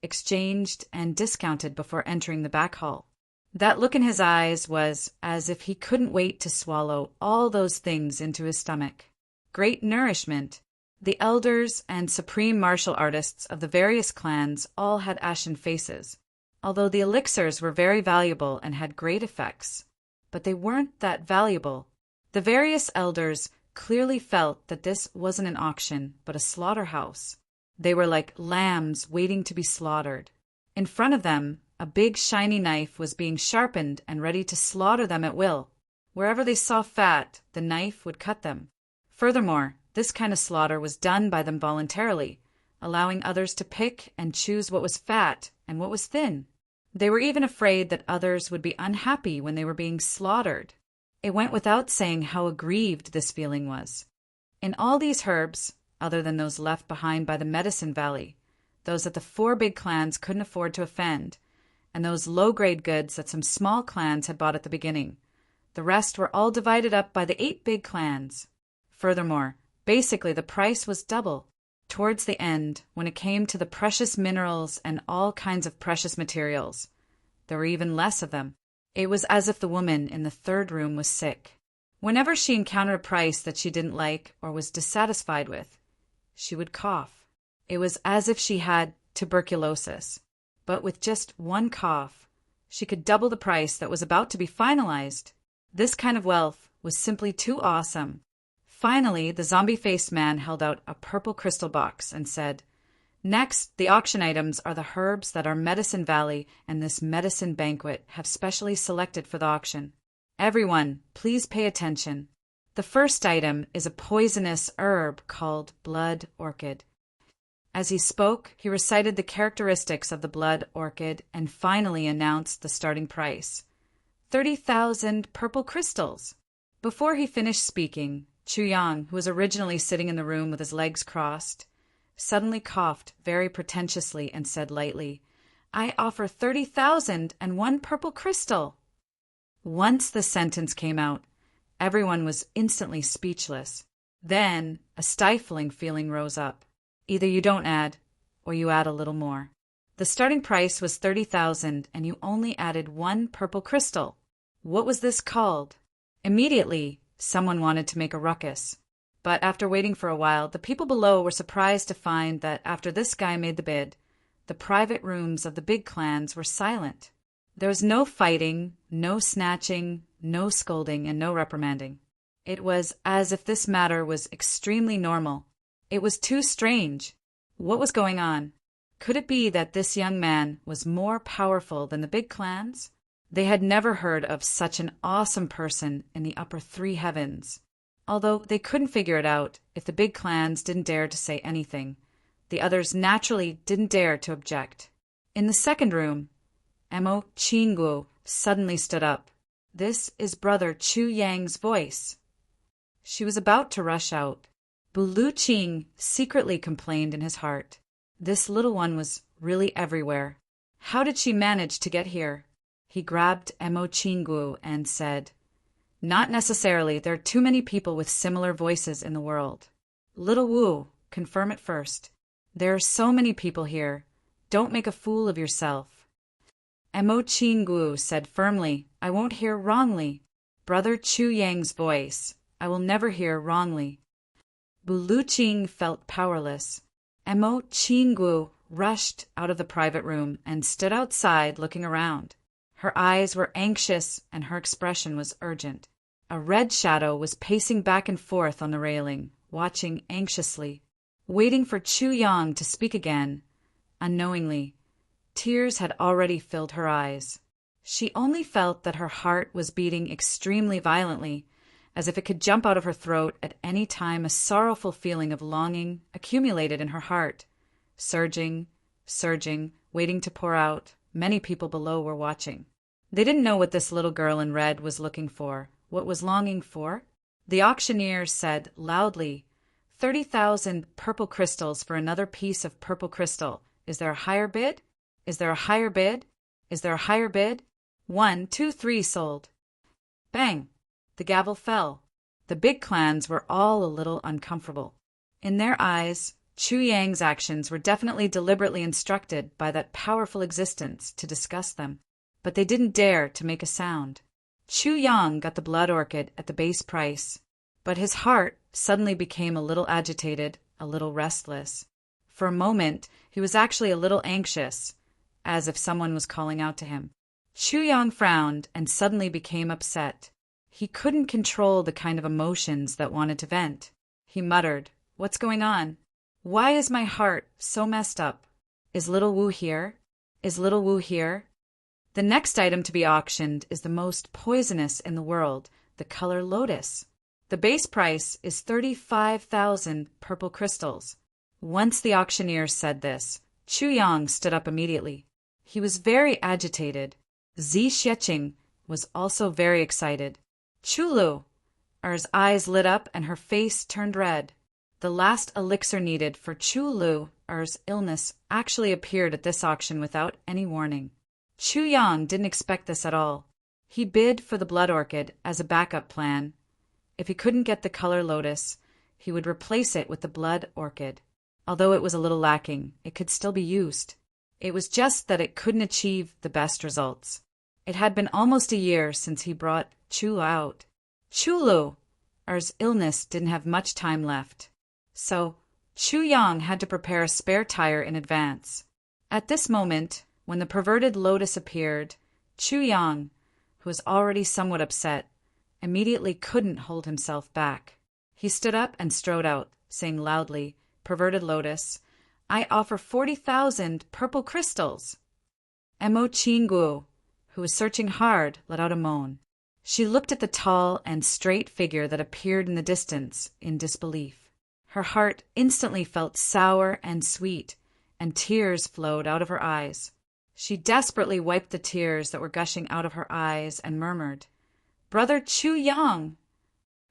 exchanged, and discounted before entering the back hall. That look in his eyes was as if he couldn't wait to swallow all those things into his stomach. Great nourishment. The elders and supreme martial artists of the various clans all had ashen faces, although the elixirs were very valuable and had great effects. But they weren't that valuable. The various elders clearly felt that this wasn't an auction, but a slaughterhouse. They were like lambs waiting to be slaughtered. In front of them, a big shiny knife was being sharpened and ready to slaughter them at will. Wherever they saw fat, the knife would cut them. Furthermore, this kind of slaughter was done by them voluntarily, allowing others to pick and choose what was fat and what was thin. They were even afraid that others would be unhappy when they were being slaughtered. It went without saying how aggrieved this feeling was. In all these herbs, other than those left behind by the Medicine Valley, those that the 4 big clans couldn't afford to offend, and those low-grade goods that some small clans had bought at the beginning, the rest were all divided up by the 8 big clans. Furthermore, basically the price was double. Towards the end, when it came to the precious minerals and all kinds of precious materials, there were even less of them. It was as if the woman in the 3rd room was sick. Whenever she encountered a price that she didn't like or was dissatisfied with, she would cough. It was as if she had tuberculosis. But with just one cough, she could double the price that was about to be finalized. This kind of wealth was simply too awesome. Finally, the zombie-faced man held out a purple crystal box and said, "Next, the auction items are the herbs that our Medicine Valley and this medicine banquet have specially selected for the auction. Everyone, please pay attention. The first item is a poisonous herb called blood orchid." As he spoke, he recited the characteristics of the blood orchid and finally announced the starting price. 30,000 purple crystals. Before he finished speaking, Chu Yang, who was originally sitting in the room with his legs crossed, suddenly coughed very pretentiously and said lightly, "I offer 30,001 purple crystal." Once the sentence came out, everyone was instantly speechless. Then a stifling feeling rose up. Either you don't add, or you add a little more. The starting price was 30,000, and you only added 1 purple crystal. What was this called? Immediately, someone wanted to make a ruckus. But after waiting for a while, the people below were surprised to find that after this guy made the bid, the private rooms of the big clans were silent. There was no fighting, no snatching, no scolding, and no reprimanding. It was as if this matter was extremely normal. It was too strange. What was going on? Could it be that this young man was more powerful than the big clans? They had never heard of such an awesome person in the upper 3 heavens. Although they couldn't figure it out, if the big clans didn't dare to say anything, the others naturally didn't dare to object. In the second room, Emo Chingu suddenly stood up. "This is Brother Chu Yang's voice." She was about to rush out. Buluching secretly complained in his heart. This little one was really everywhere. How did she manage to get here? He grabbed Emo Chingu and said, "Not necessarily. There are too many people with similar voices in the world." Little Wu, confirm it first. There are so many people here. Don't make a fool of yourself. Emo Chingu said firmly, "I won't hear wrongly." Brother Chu Yang's voice. I will never hear wrongly. Buluching felt powerless. Emo Chingu rushed out of the private room and stood outside looking around. Her eyes were anxious and her expression was urgent. A red shadow was pacing back and forth on the railing, watching anxiously, waiting for Chu Yang to speak again. Unknowingly, tears had already filled her eyes. She only felt that her heart was beating extremely violently, as if it could jump out of her throat at any time. A sorrowful feeling of longing accumulated in her heart, surging, waiting to pour out. Many people below were watching. They didn't know what this little girl in red was looking for, what was longing for. The auctioneer said loudly, 30,000 purple crystals for another piece of purple crystal. Is there a higher bid? Is there a higher bid? Is there a higher bid? 1, 2, 3 sold. Bang! The gavel fell. The big clans were all a little uncomfortable. In their eyes, Chu Yang's actions were definitely deliberately instructed by that powerful existence to discuss them, but they didn't dare to make a sound. Chu Yang got the blood orchid at the base price, but his heart suddenly became a little agitated, a little restless. For a moment, he was actually a little anxious, as if someone was calling out to him. Chu Yang frowned and suddenly became upset. He couldn't control the kind of emotions that wanted to vent. He muttered, "What's going on? Why is my heart so messed up? Is little Wu here? Is little Wu here?" The next item to be auctioned is the most poisonous in the world, the color lotus. The base price is 35,000 purple crystals. Once the auctioneer said this, Chu Yang stood up immediately. He was very agitated. Zi Xieching was also very excited. Chulu! Er's eyes lit up and her face turned red. The last elixir needed for Chulu Er's illness actually appeared at this auction without any warning. Chu Yang didn't expect this at all. He bid for the blood orchid as a backup plan. If he couldn't get the color lotus, he would replace it with the blood orchid. Although it was a little lacking, it could still be used. It was just that it couldn't achieve the best results. It had been almost a year since he brought Chu out. Chulu! Er's illness didn't have much time left. So, Chu Yang had to prepare a spare tire in advance. At this moment, when the perverted lotus appeared, Chu Yang, who was already somewhat upset, immediately couldn't hold himself back. He stood up and strode out, saying loudly, "Perverted lotus, I offer 40,000 purple crystals." Emo Chingu, who was searching hard, let out a moan. She looked at the tall and straight figure that appeared in the distance in disbelief. Her heart instantly felt sour and sweet, and tears flowed out of her eyes. She desperately wiped the tears that were gushing out of her eyes and murmured, "Brother Chu Yang!"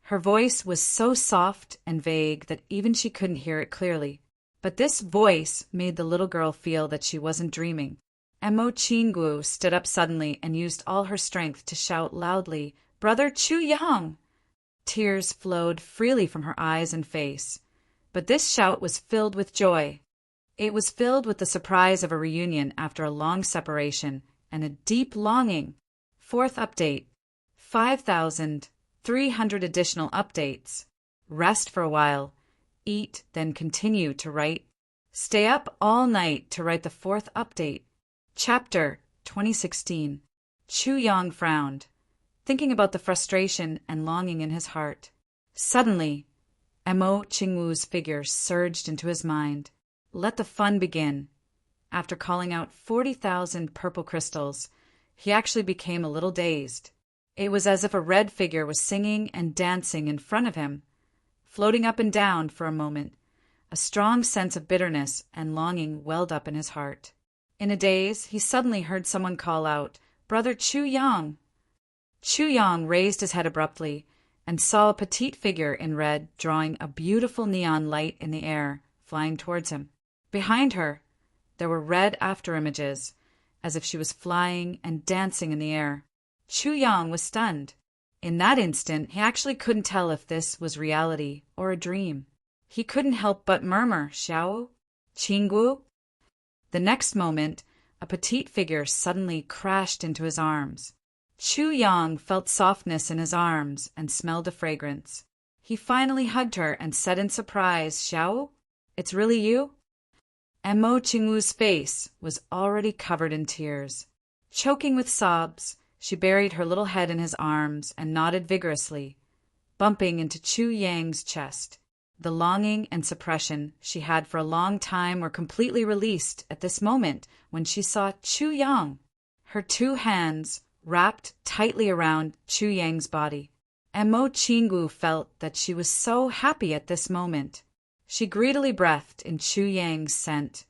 Her voice was so soft and vague that even she couldn't hear it clearly. But this voice made the little girl feel that she wasn't dreaming. Emo Chingu stood up suddenly and used all her strength to shout loudly, "Brother Chu Yang!" Tears flowed freely from her eyes and face. But this shout was filled with joy. It was filled with the surprise of a reunion after a long separation and a deep longing. Fourth update. 5,300 additional updates. Rest for a while. Eat, then continue to write. Stay up all night to write the fourth update. Chapter 2016. Chu Yang frowned, thinking about the frustration and longing in his heart. Suddenly, Emo Chingu's figure surged into his mind. Let the fun begin. After calling out 40,000 purple crystals, he actually became a little dazed. It was as if a red figure was singing and dancing in front of him. Floating up and down for a moment, a strong sense of bitterness and longing welled up in his heart. In a daze, he suddenly heard someone call out, "Brother Chu Yang!" Chu Yang raised his head abruptly and saw a petite figure in red drawing a beautiful neon light in the air, flying towards him. Behind her, there were red afterimages, as if she was flying and dancing in the air. Chu Yang was stunned. In that instant, he actually couldn't tell if this was reality or a dream. He couldn't help but murmur, Xiao? Qinggu? The next moment, a petite figure suddenly crashed into his arms. Chu Yang felt softness in his arms and smelled a fragrance. He finally hugged her and said in surprise, Xiao? It's really you? And Mo Qingwu's face was already covered in tears. Choking with sobs, she buried her little head in his arms and nodded vigorously, bumping into Chu Yang's chest. The longing and suppression she had for a long time were completely released at this moment when she saw Chu Yang. Her two hands wrapped tightly around Chu Yang's body. And Mo Qingwu felt that she was so happy at this moment. She greedily breathed in Chu Yang's scent,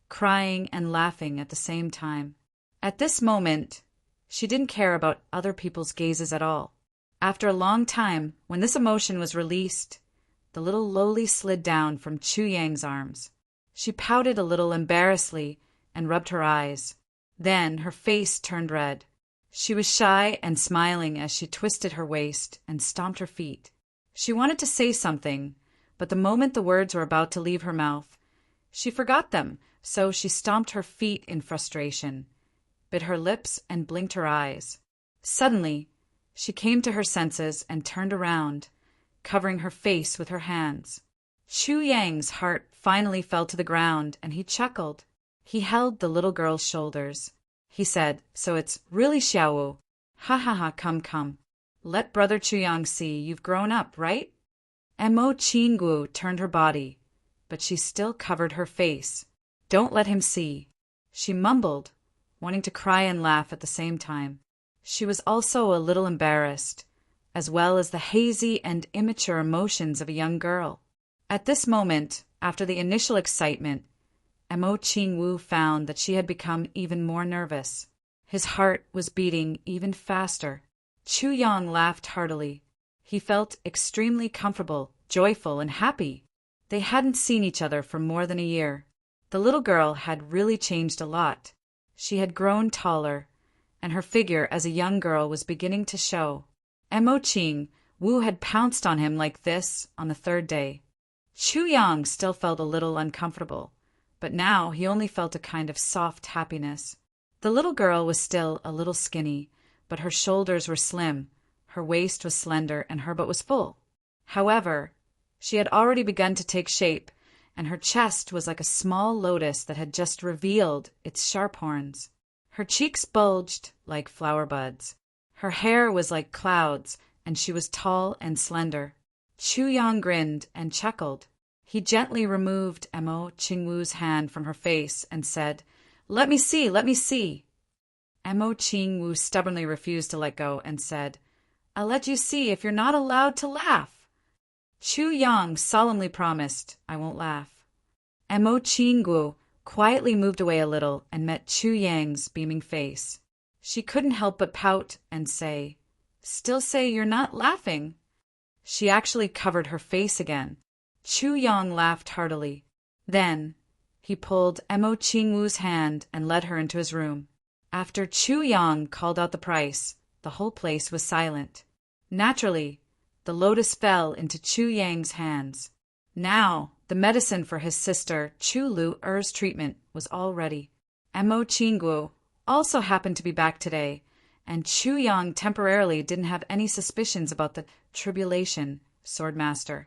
crying and laughing at the same time. At this moment, she didn't care about other people's gazes at all. After a long time, when this emotion was released, the little loli slid down from Chu Yang's arms. She pouted a little embarrassedly and rubbed her eyes. Then her face turned red. She was shy and smiling as she twisted her waist and stomped her feet. She wanted to say something, but the moment the words were about to leave her mouth, she forgot them, so she stomped her feet in frustration, bit her lips and blinked her eyes. Suddenly, she came to her senses and turned around, covering her face with her hands. Chu Yang's heart finally fell to the ground, and he chuckled. He held the little girl's shoulders. He said, So it's really Xiaowu. Ha ha ha, come. Let brother Chu Yang see you've grown up, right? And Mo Qingwu turned her body, but she still covered her face. Don't let him see, she mumbled, wanting to cry and laugh at the same time. She was also a little embarrassed, as well as the hazy and immature emotions of a young girl. At this moment, after the initial excitement, Mo Qingwu found that she had become even more nervous. His heart was beating even faster. Chu Yang laughed heartily. He felt extremely comfortable, joyful, and happy. They hadn't seen each other for more than a year. The little girl had really changed a lot. She had grown taller, and her figure as a young girl was beginning to show. Mo Qingwu had pounced on him like this on the third day. Chu Yang still felt a little uncomfortable, but now he only felt a kind of soft happiness. The little girl was still a little skinny, but her shoulders were slim, her waist was slender, and her butt was full. However, she had already begun to take shape, and her chest was like a small lotus that had just revealed its sharp horns. Her cheeks bulged like flower buds. Her hair was like clouds, and she was tall and slender. Chu Yang grinned and chuckled. He gently removed Mo Qingwu's hand from her face and said, Let me see, let me see. Mo Qingwu stubbornly refused to let go and said, I'll let you see if you're not allowed to laugh. Chu Yang solemnly promised, I won't laugh. Mo Qingwu quietly moved away a little and met Chu Yang's beaming face. She couldn't help but pout and say, Still say you're not laughing. She actually covered her face again. Chu Yang laughed heartily. Then, he pulled Mo Qingwu's hand and led her into his room. After Chu Yang called out the price, the whole place was silent. Naturally, the lotus fell into Chu Yang's hands. Now, the medicine for his sister Chu Lu-er's treatment was all ready. Mo Qingwu also happened to be back today, and Chu Yang temporarily didn't have any suspicions about the tribulation swordmaster.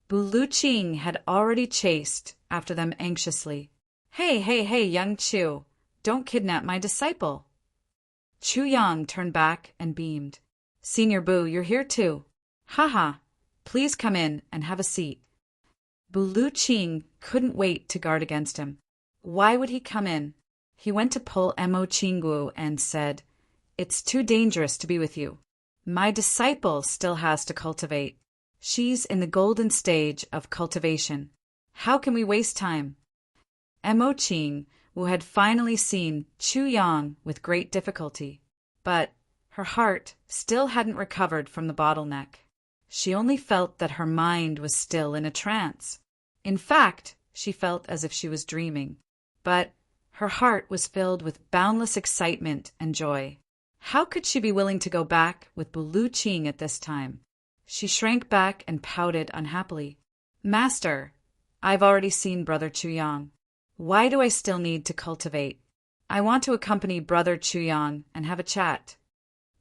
Bu Luqing had already chased after them anxiously. Hey, young Chu, don't kidnap my disciple. Chu Yang turned back and beamed. Senior Bu, you're here too. Haha, please come in and have a seat. Bu Luqing couldn't wait to guard against him. Why would he come in? He went to pull Mo Qingwu and said, It's too dangerous to be with you. My disciple still has to cultivate. She's in the golden stage of cultivation. How can we waste time? Mo Qingwu had finally seen Chu Yang with great difficulty, but Her heart still hadn't recovered from the bottleneck. She only felt that her mind was still in a trance. In fact, she felt as if she was dreaming. But her heart was filled with boundless excitement and joy. How could she be willing to go back with Bulu Ching at this time? She shrank back and pouted unhappily. Master, I've already seen Brother Chuyang. Why do I still need to cultivate? I want to accompany Brother Chuyang and have a chat.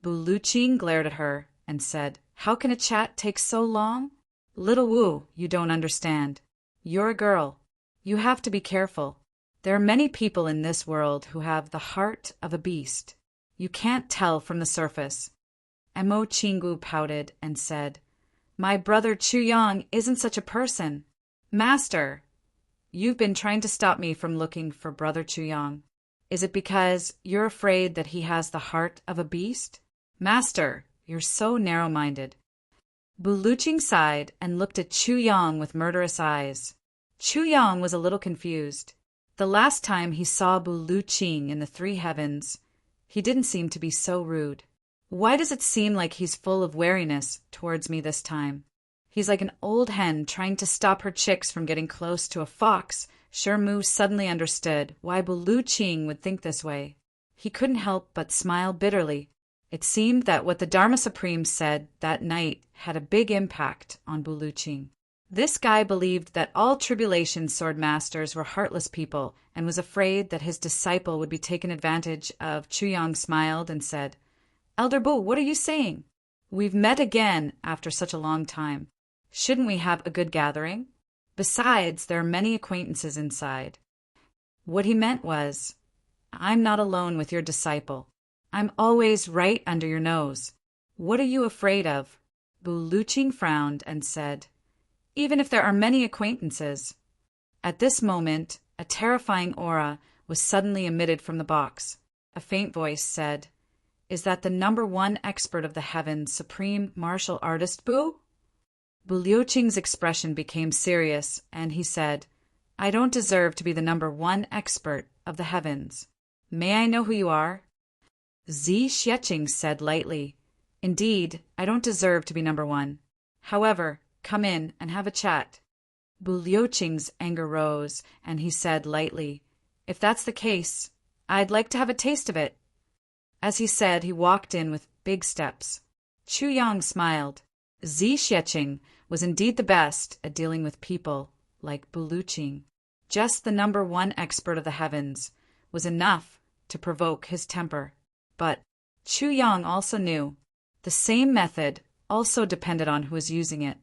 Bulu Ching glared at her and said, How can a chat take so long? Little Wu, you don't understand. You're a girl. You have to be careful. There are many people in this world who have the heart of a beast. You can't tell from the surface. Mo Chingu pouted and said, My brother Chuyang isn't such a person. Master, you've been trying to stop me from looking for Brother Chuyang. Is it because you're afraid that he has the heart of a beast? Master, you're so narrow-minded. Buluching sighed and looked at Chuyang with murderous eyes. Chuyang was a little confused. The last time he saw Buluching in the three heavens, he didn't seem to be so rude. Why does it seem like he's full of wariness towards me this time? He's like an old hen trying to stop her chicks from getting close to a fox. Mu suddenly understood why Buluching would think this way. He couldn't help but smile bitterly. It seemed that what the Dharma Supreme said that night had a big impact on Buluching. This guy believed that all tribulation sword masters were heartless people and was afraid that his disciple would be taken advantage of. Chuyang smiled and said, Elder Bu, what are you saying? We've met again after such a long time. Shouldn't we have a good gathering? Besides, there are many acquaintances inside. What he meant was, I'm not alone with your disciple. I'm always right under your nose. What are you afraid of? Buluching frowned and said, Even if there are many acquaintances. At this moment, a terrifying aura was suddenly emitted from the box. A faint voice said, Is that the #1 expert of the heavens, supreme martial artist Bu? Buluching's expression became serious, and he said, I don't deserve to be the #1 expert of the heavens. May I know who you are? Zi Xieching said lightly, Indeed, I don't deserve to be #1. However, come in and have a chat. Buluching's anger rose, and he said lightly, If that's the case, I'd like to have a taste of it. As he said, he walked in with big steps. Chuyang smiled. Zi Xieching was indeed the best at dealing with people like Buluching. Just the #1 expert of the heavens was enough to provoke his temper. But Chuyang also knew the same method also depended on who was using it.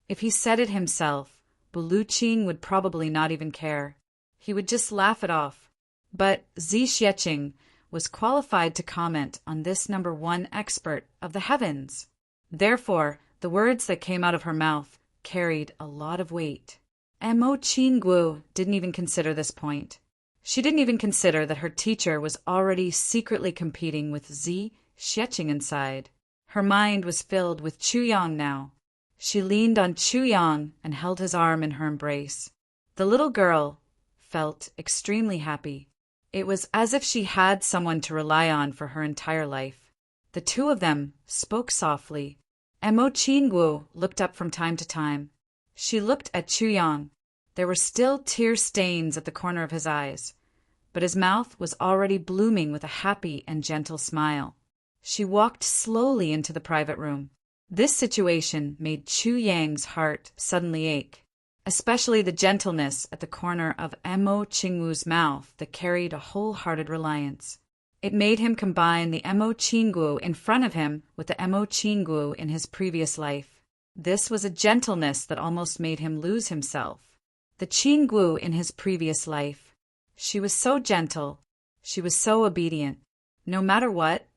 If he said it himself, Buluching would probably not even care. He would just laugh it off. But Zi Xieching was qualified to comment on this #1 expert of the heavens. Therefore, the words that came out of her mouth carried a lot of weight. Mo Qingguo didn't even consider this point. She didn't even consider that her teacher was already secretly competing with Zi Xieching inside. Her mind was filled with Chuyang now. She leaned on Chuyang and held his arm in her embrace. The little girl felt extremely happy. It was as if she had someone to rely on for her entire life. The two of them spoke softly. Mo Qingguo looked up from time to time. She looked at Chuyang. There were still tear stains at the corner of his eyes, but his mouth was already blooming with a happy and gentle smile. She walked slowly into the private room. This situation made Chuyang's heart suddenly ache, especially the gentleness at the corner of Mo Qingguo's mouth that carried a wholehearted reliance. It made him combine the Mo Qingguo in front of him with the Mo Qingguo in his previous life. This was a gentleness that almost made him lose himself. The Qingguo in his previous life. She was so gentle. She was so obedient. No matter what,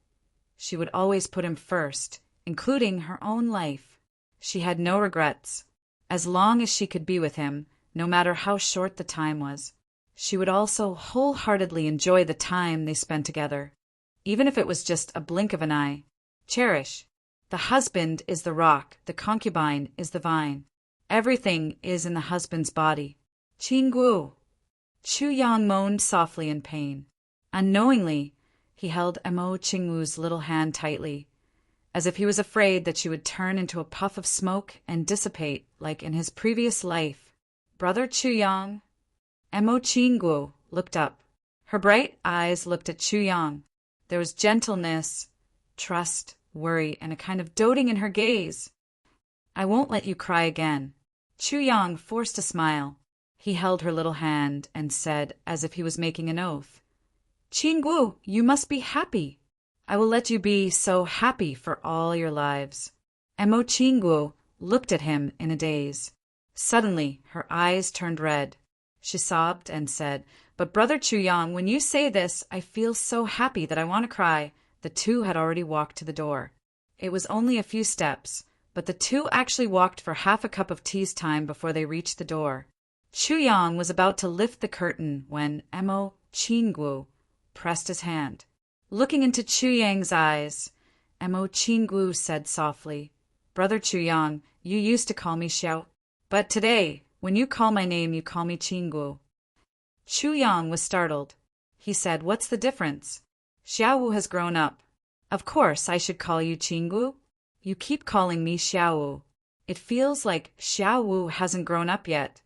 she would always put him first, including her own life. She had no regrets. As long as she could be with him, no matter how short the time was. She would also wholeheartedly enjoy the time they spent together, even if it was just a blink of an eye. Cherish. The husband is the rock, the concubine is the vine. Everything is in the husband's body. Qingguo. Chuyang moaned softly in pain. Unknowingly, he held Mo Qingguo's little hand tightly. as if he was afraid that she would turn into a puff of smoke and dissipate like in his previous life. Brother Chuyang, Emo Chingu, looked up. Her bright eyes looked at Chuyang. There was gentleness, trust, worry, and a kind of doting in her gaze. I won't let you cry again. Chuyang forced a smile. He held her little hand and said, as if he was making an oath, Chingu, you must be happy. I will let you be so happy for all your lives. Emo Chingu looked at him in a daze. Suddenly, her eyes turned red. She sobbed and said, But Brother Chuyang, when you say this, I feel so happy that I want to cry. The two had already walked to the door. It was only a few steps, but the two actually walked for half a cup of tea's time before they reached the door. Chuyang was about to lift the curtain when Emo Chingu pressed his hand. Looking into Chuyang's eyes, Emo Chingu said softly, Brother Chuyang, you used to call me Xiao, but today, when you call my name, you call me Chingu. Chuyang was startled. He said, What's the difference? Xiaowu has grown up. Of course I should call you Chingu. You keep calling me Xiaowu. It feels like Xiaowu hasn't grown up yet.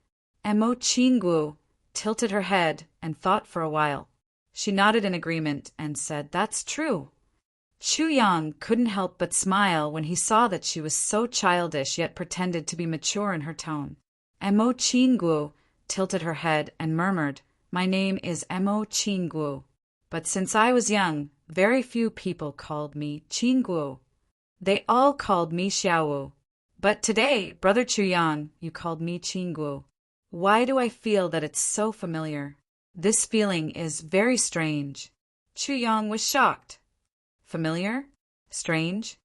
Emo Chingu tilted her head and thought for a while. She nodded in agreement and said, That's true. Chuyang couldn't help but smile when he saw that she was so childish yet pretended to be mature in her tone. Emo Chingu tilted her head and murmured, My name is Emo Chingu, but since I was young, very few people called me Chingu. They all called me Xiaowu. But today, Brother Chuyang, you called me Chingu. Why do I feel that it's so familiar? This feeling is very strange. Chuyang was shocked. Familiar? Strange?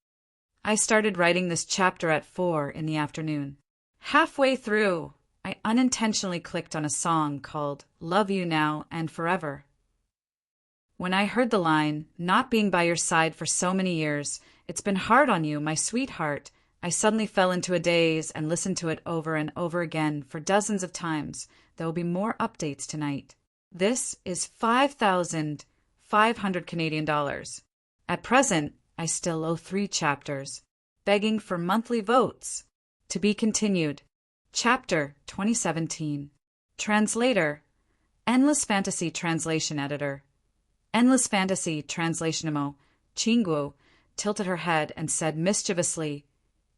I started writing this chapter at 4 in the afternoon. Halfway through, I unintentionally clicked on a song called Love You Now and Forever. When I heard the line, Not being by your side for so many years, it's been hard on you, my sweetheart, I suddenly fell into a daze and listened to it over and over again for dozens of times. There will be more updates tonight. This is 5,500 Canadian dollars. At present, I still owe 3 chapters, begging for monthly votes. To be continued. Chapter 2017. Translator, Endless Fantasy Translation Editor. Endless Fantasy Translationemo, Chingu, tilted her head and said mischievously,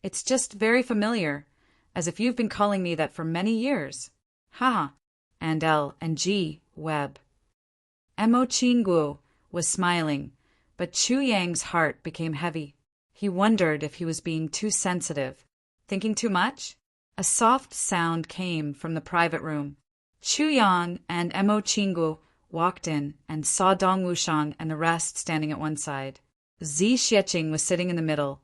It's just very familiar, as if you've been calling me that for many years. Haha. And L and G. Web. Emo Chingu was smiling, but Chuyang's heart became heavy. He wondered if he was being too sensitive. Thinking too much? A soft sound came from the private room. Chuyang and Emo Chingu walked in and saw Dong Wushang and the rest standing at one side. Zi Xieching was sitting in the middle,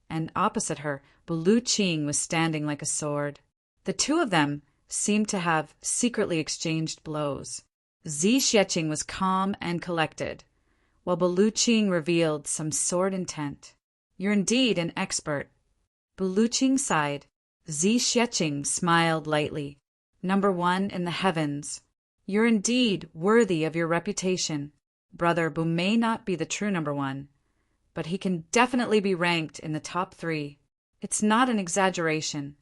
and opposite her, Bulu Qing was standing like a sword. The two of them seemed to have secretly exchanged blows. Zi Xieching was calm and collected, while Bulu Qing revealed some sword intent. You're indeed an expert. Bulu Qing sighed. Zi Xieching smiled lightly. Number 1 in the heavens. You're indeed worthy of your reputation. Brother Bu may not be the true number 1, but he can definitely be ranked in the top 3. It's not an exaggeration.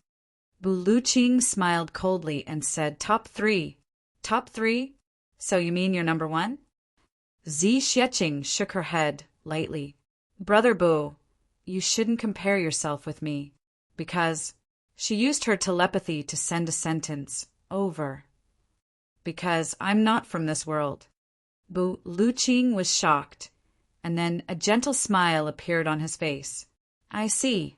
Bulu Qing smiled coldly and said, Top 3. Top 3? So you mean you're number 1? Zi Xieching shook her head lightly. Brother Bu, you shouldn't compare yourself with me, because she used her telepathy to send a sentence over. Because I'm not from this world. Bulu Qing was shocked, and then a gentle smile appeared on his face. I see.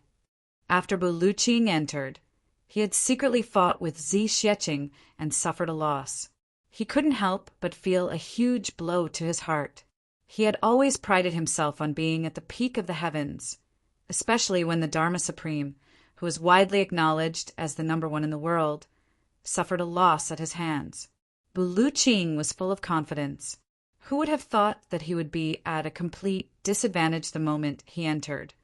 After Bulu Qing entered, he had secretly fought with Zi Xieching and suffered a loss. He couldn't help but feel a huge blow to his heart. He had always prided himself on being at the peak of the heavens, especially when the Dharma Supreme, who was widely acknowledged as the number 1 in the world, suffered a loss at his hands. Bulu Qing was full of confidence. Who would have thought that he would be at a complete disadvantage the moment he entered,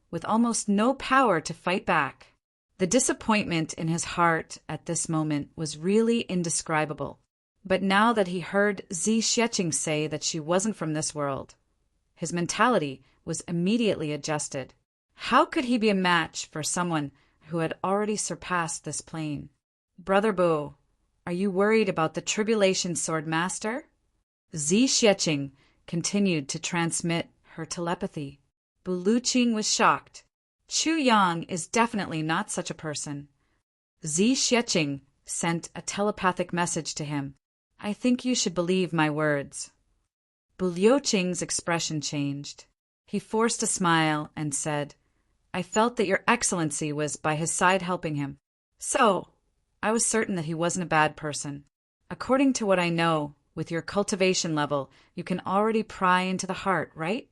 with almost no power to fight back? The disappointment in his heart at this moment was really indescribable. But now that he heard Zi Xieching say that she wasn't from this world, his mentality was immediately adjusted. How could he be a match for someone who had already surpassed this plane? Brother Bu, are you worried about the tribulation sword master? Zi Xieching continued to transmit her telepathy. Bu Luqing was shocked. Chu Yang is definitely not such a person. Zi Xieching sent a telepathic message to him. I think you should believe my words. Bu Liuqing's expression changed. He forced a smile and said, I felt that your excellency was by his side helping him. So, I was certain that he wasn't a bad person. According to what I know, with your cultivation level, you can already pry into the heart, right?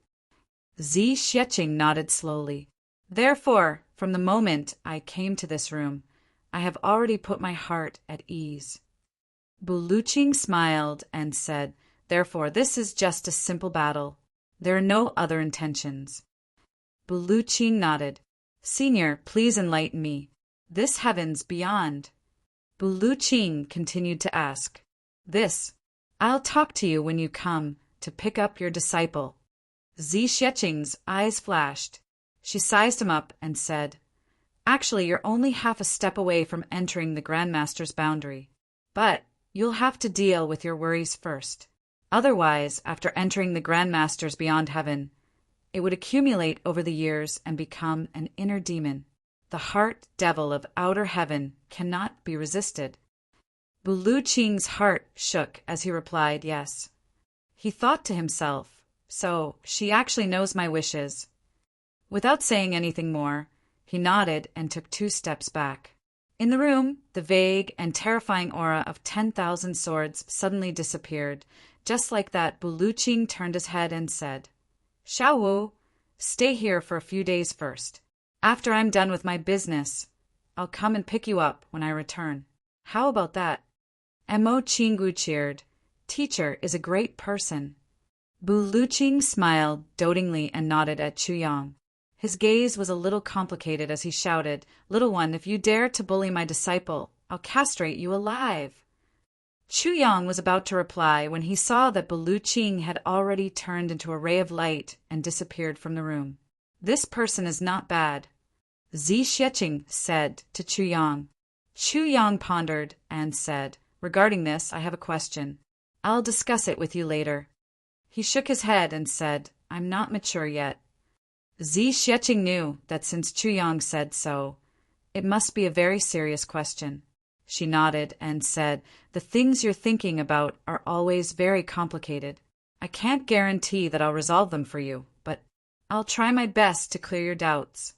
Zi Xieching nodded slowly. Therefore, from the moment I came to this room, I have already put my heart at ease. Bu Luqing smiled and said, Therefore, this is just a simple battle. There are no other intentions. Bu Luqing nodded. Senior, please enlighten me. This heaven's beyond. Bu Luqing continued to ask. I'll talk to you when you come to pick up your disciple. Zi Xieching's eyes flashed. She sized him up and said, Actually, you're only half a step away from entering the Grandmaster's boundary. But you'll have to deal with your worries first. Otherwise, after entering the Grandmaster's beyond heaven, it would accumulate over the years and become an inner demon. The heart devil of outer heaven cannot be resisted. Bu Luqing's heart shook as he replied, Yes. He thought to himself, So she actually knows my wishes. Without saying anything more, he nodded and took 2 steps back. In the room, the vague and terrifying aura of 10,000 swords suddenly disappeared. Just like that, Bu Luqing turned his head and said, Xiao Wu, stay here for a few days first. After I'm done with my business, I'll come and pick you up when I return. How about that? Mo Qinggu cheered. Teacher is a great person. Bu Luqing smiled dotingly and nodded at Chu Yang. His gaze was a little complicated as he shouted, Little one, if you dare to bully my disciple, I'll castrate you alive. Chu Yang was about to reply when he saw that Bu Luqing had already turned into a ray of light and disappeared from the room. This person is not bad, Zi Xieching said to Chu Yang. Chu Yang pondered and said, Regarding this, I have a question. I'll discuss it with you later. He shook his head and said, I'm not mature yet. Zi Xieching knew that since Chu Yang said so, it must be a very serious question. She nodded and said, The things you're thinking about are always very complicated. I can't guarantee that I'll resolve them for you, but I'll try my best to clear your doubts.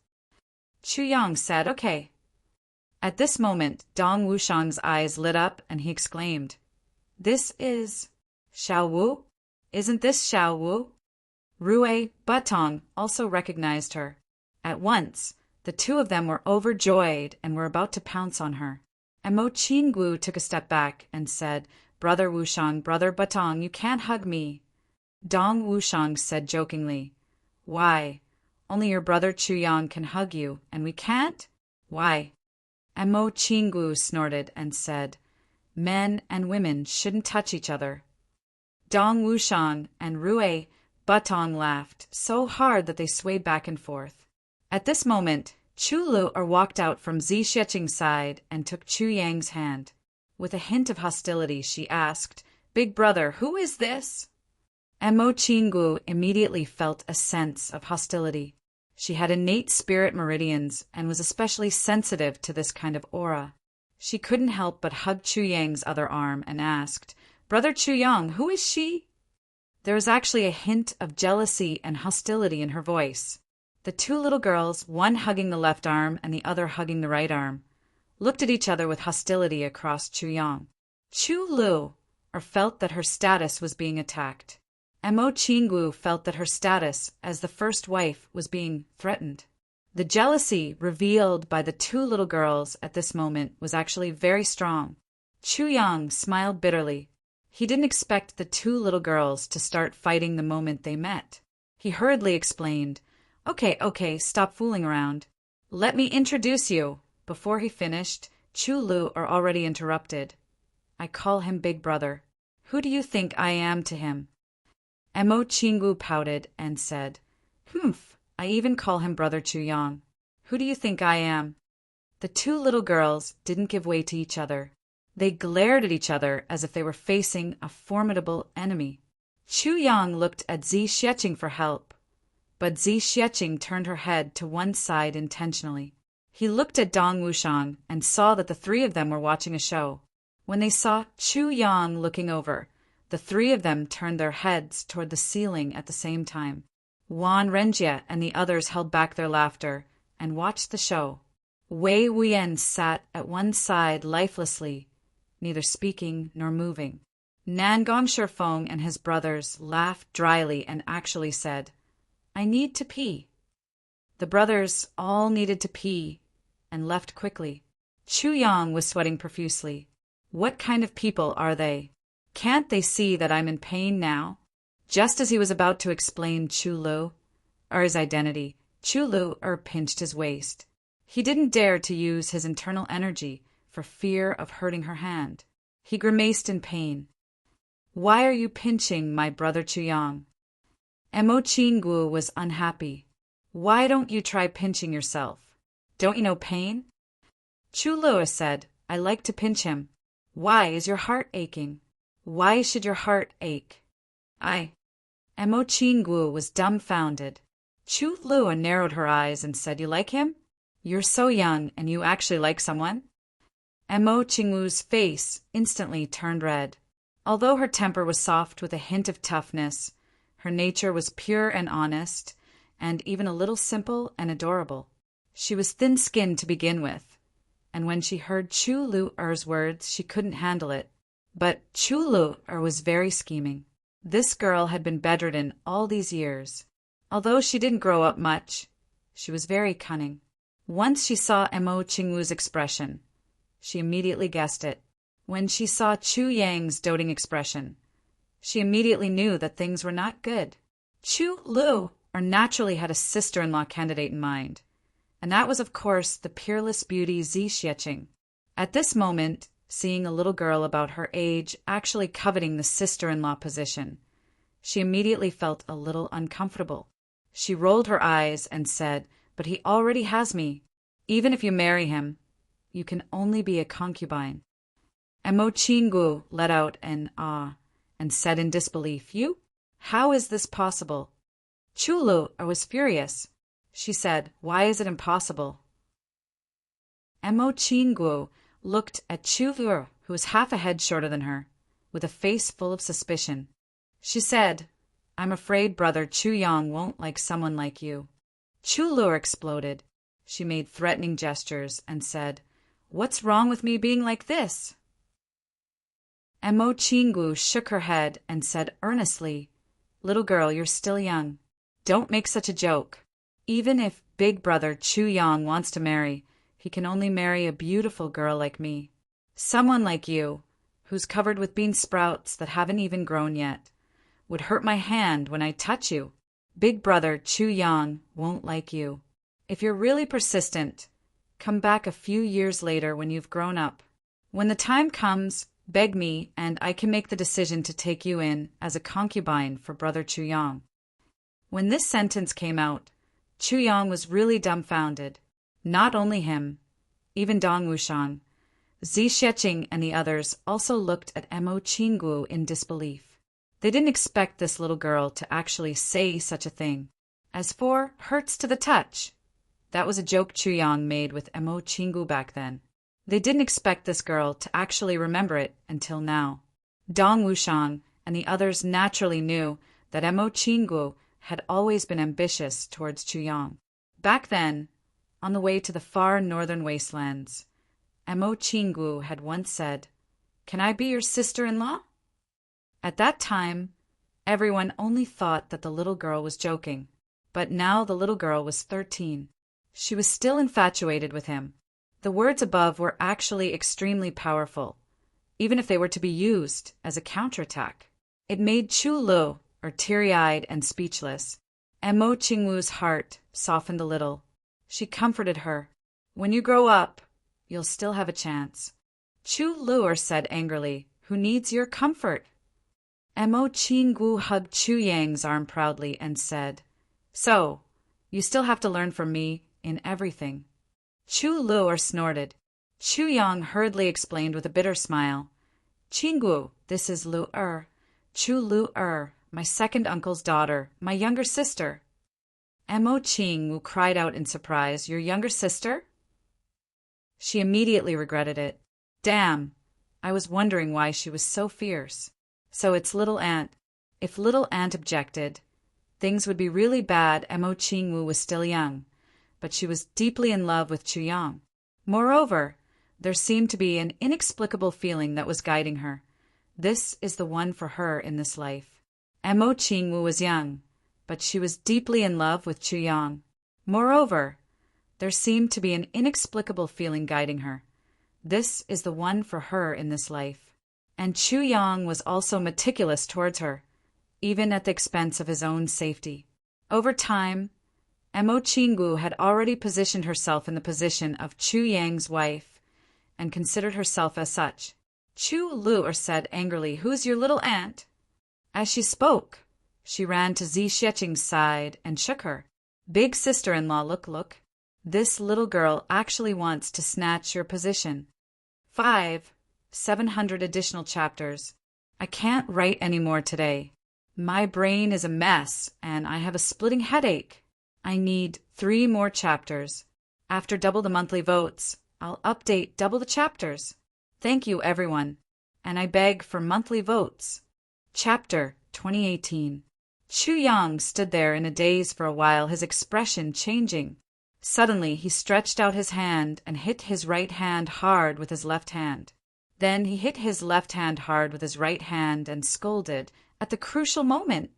Chu Yang said, Okay. At this moment, Dong Wushang's eyes lit up and he exclaimed, This is Xiao Wu? Isn't this Xiao Wu? Rui Batong also recognized her. At once, the 2 of them were overjoyed and were about to pounce on her. Mo Qinggu took a step back and said, Brother Wushang, Brother Batong, you can't hug me. Dong Wushang said jokingly, Why? Only your brother Chu Yang can hug you, and we can't? Why? Mo Qinggu snorted and said, Men and women shouldn't touch each other. Dong Wushang and Rui Batong laughed so hard that they swayed back and forth. At this moment, Chu Lu walked out from Zi Xieching's side and took Chu Yang's hand. With a hint of hostility, she asked, Big brother, who is this? Mo Qinggu immediately felt a sense of hostility. She had innate spirit meridians and was especially sensitive to this kind of aura. She couldn't help but hug Chu Yang's other arm and asked, Brother Chu Yang, who is she? There was actually a hint of jealousy and hostility in her voice. The 2 little girls, one hugging the left arm and the other hugging the right arm, looked at each other with hostility across Chu Yang. Chu Lu felt that her status was being attacked. Mo Qinggu felt that her status as the first wife was being threatened. The jealousy revealed by the 2 little girls at this moment was actually very strong. Chu Yang smiled bitterly. He didn't expect the 2 little girls to start fighting the moment they met. He hurriedly explained, Okay, stop fooling around. Let me introduce you. Before he finished, Chu Lu already interrupted. I call him Big Brother. Who do you think I am to him? Mo Qinggu pouted and said, I even call him Brother Chuyang. Who do you think I am?" The two little girls didn't give way to each other. They glared at each other as if they were facing a formidable enemy. Chuyang looked at Zi Xieching for help, but Zi Xieching turned her head to one side intentionally. He looked at Dong Wushang and saw that the three of them were watching a show. When they saw Chuyang looking over, the three of them turned their heads toward the ceiling at the same time. Wan Renjie and the others held back their laughter and watched the show. Wei Wuyen sat at one side lifelessly, neither speaking nor moving. Nangong Shifeng and his brothers laughed dryly and actually said, "I need to pee." The brothers all needed to pee and left quickly. Chuyang was sweating profusely. What kind of people are they? Can't they see that I'm in pain now? Just as he was about to explain his identity, Chu pinched his waist. He didn't dare to use his internal energy for fear of hurting her hand. He grimaced in pain. "Why are you pinching my brother Chuyang?" Mo Chingu was unhappy. "Why don't you try pinching yourself? Don't you know pain?" Chu said, "I like to pinch him." "Why is your heart aching? Why should your heart ache?" Mo Chingu was dumbfounded. Chu Lua narrowed her eyes and said, "You like him? You're so young and you actually like someone?" Mo Chingu's face instantly turned red. Although her temper was soft with a hint of toughness, her nature was pure and honest, and even a little simple and adorable. She was thin-skinned to begin with, and when she heard Chu Lu'er's words, she couldn't handle it. But Chu Lu'er was very scheming. This girl had been bedridden all these years. Although she didn't grow up much, she was very cunning. Once she saw Mo Chingu's expression, she immediately guessed it. When she saw Chu Yang's doting expression, she immediately knew that things were not good. Chu Lu'er naturally had a sister-in-law candidate in mind, and that was, of course, the peerless beauty Zi Xieching. At this moment, seeing a little girl about her age actually coveting the sister-in-law position, she immediately felt a little uncomfortable. She rolled her eyes and said, "But he already has me. Even if you marry him, you can only be a concubine." Mo Chingu let out an ah and said in disbelief, "You? How is this possible?" Chu Lu'er was furious. She said, "Why is it impossible?" Mo Chingu looked at Chu Lu'er, who was half a head shorter than her, with a face full of suspicion. She said, "I'm afraid Brother Chuyang won't like someone like you." Chu Lu'er exploded. She made threatening gestures and said, "What's wrong with me being like this?" Mo Chingu shook her head and said earnestly, "Little girl, you're still young. Don't make such a joke. Even if Big Brother Chuyang wants to marry, he can only marry a beautiful girl like me. Someone like you, who's covered with bean sprouts that haven't even grown yet, would hurt my hand when I touch you. Big Brother Chuyang won't like you. If you're really persistent, come back a few years later when you've grown up. When the time comes, beg me and I can make the decision to take you in as a concubine for Brother Chuyang." When this sentence came out, Chuyang was really dumbfounded. Not only him, even Dong Wushang, Zi Xieching and the others also looked at Mo Chingu in disbelief. They didn't expect this little girl to actually say such a thing. As for hurts to the touch, that was a joke Chuyang made with Mo Chingu back then. They didn't expect this girl to actually remember it until now. Dong Wushang and the others naturally knew that Mo Chingu had always been ambitious towards Chuyang. Back then, on the way to the far northern wastelands, Mo Chingu had once said, "Can I be your sister-in-law?" At that time, everyone only thought that the little girl was joking, but now the little girl was 13. She was still infatuated with him. The words above were actually extremely powerful, even if they were to be used as a counterattack. It made Chu Lu'er teary-eyed and speechless. Mo Chingu's heart softened a little. She comforted her. "When you grow up, you'll still have a chance." Chu Lu'er said angrily, "Who needs your comfort?" Mo Chingu hugged Chu Yang's arm proudly and said, "So, You still have to learn from me in everything. Chu Luer snorted. Chu Yang hurriedly explained with a bitter smile. Chingu, this is Luer. Chu Luer, my second uncle's daughter, my younger sister. Mo Ching cried out in surprise, Your younger sister? She immediately regretted it. Damn, I was wondering why she was so fierce. So it's little aunt. If little aunt objected, things would be really bad. Mo Ching was still young, but she was deeply in love with Chu Yang. Moreover, there seemed to be an inexplicable feeling that was guiding her. This is the one for her in this life. Mo Ching was young, but she was deeply in love with Chu Yang. Moreover, there seemed to be an inexplicable feeling guiding her. This is the one for her in this life. And Chu Yang was also meticulous towards her, even at the expense of his own safety. Over time, Mo Chingu had already positioned herself in the position of Chu Yang's wife and considered herself as such. Chu Luer said angrily, Who's your little aunt? As she spoke, she ran to Zi Xieching's side and shook her. Big sister-in-law, look. This little girl actually wants to snatch your position. 700 additional chapters. I can't write any more today. My brain is a mess, and I have a splitting headache. I need 3 more chapters. After double the monthly votes, I'll update double the chapters. Thank you, everyone, and I beg for monthly votes. Chapter 2018. Chu Yang stood there in a daze for a while, his expression changing. Suddenly, he stretched out his hand and hit his right hand hard with his left hand. Then he hit his left hand hard with his right hand and scolded. At the crucial moment,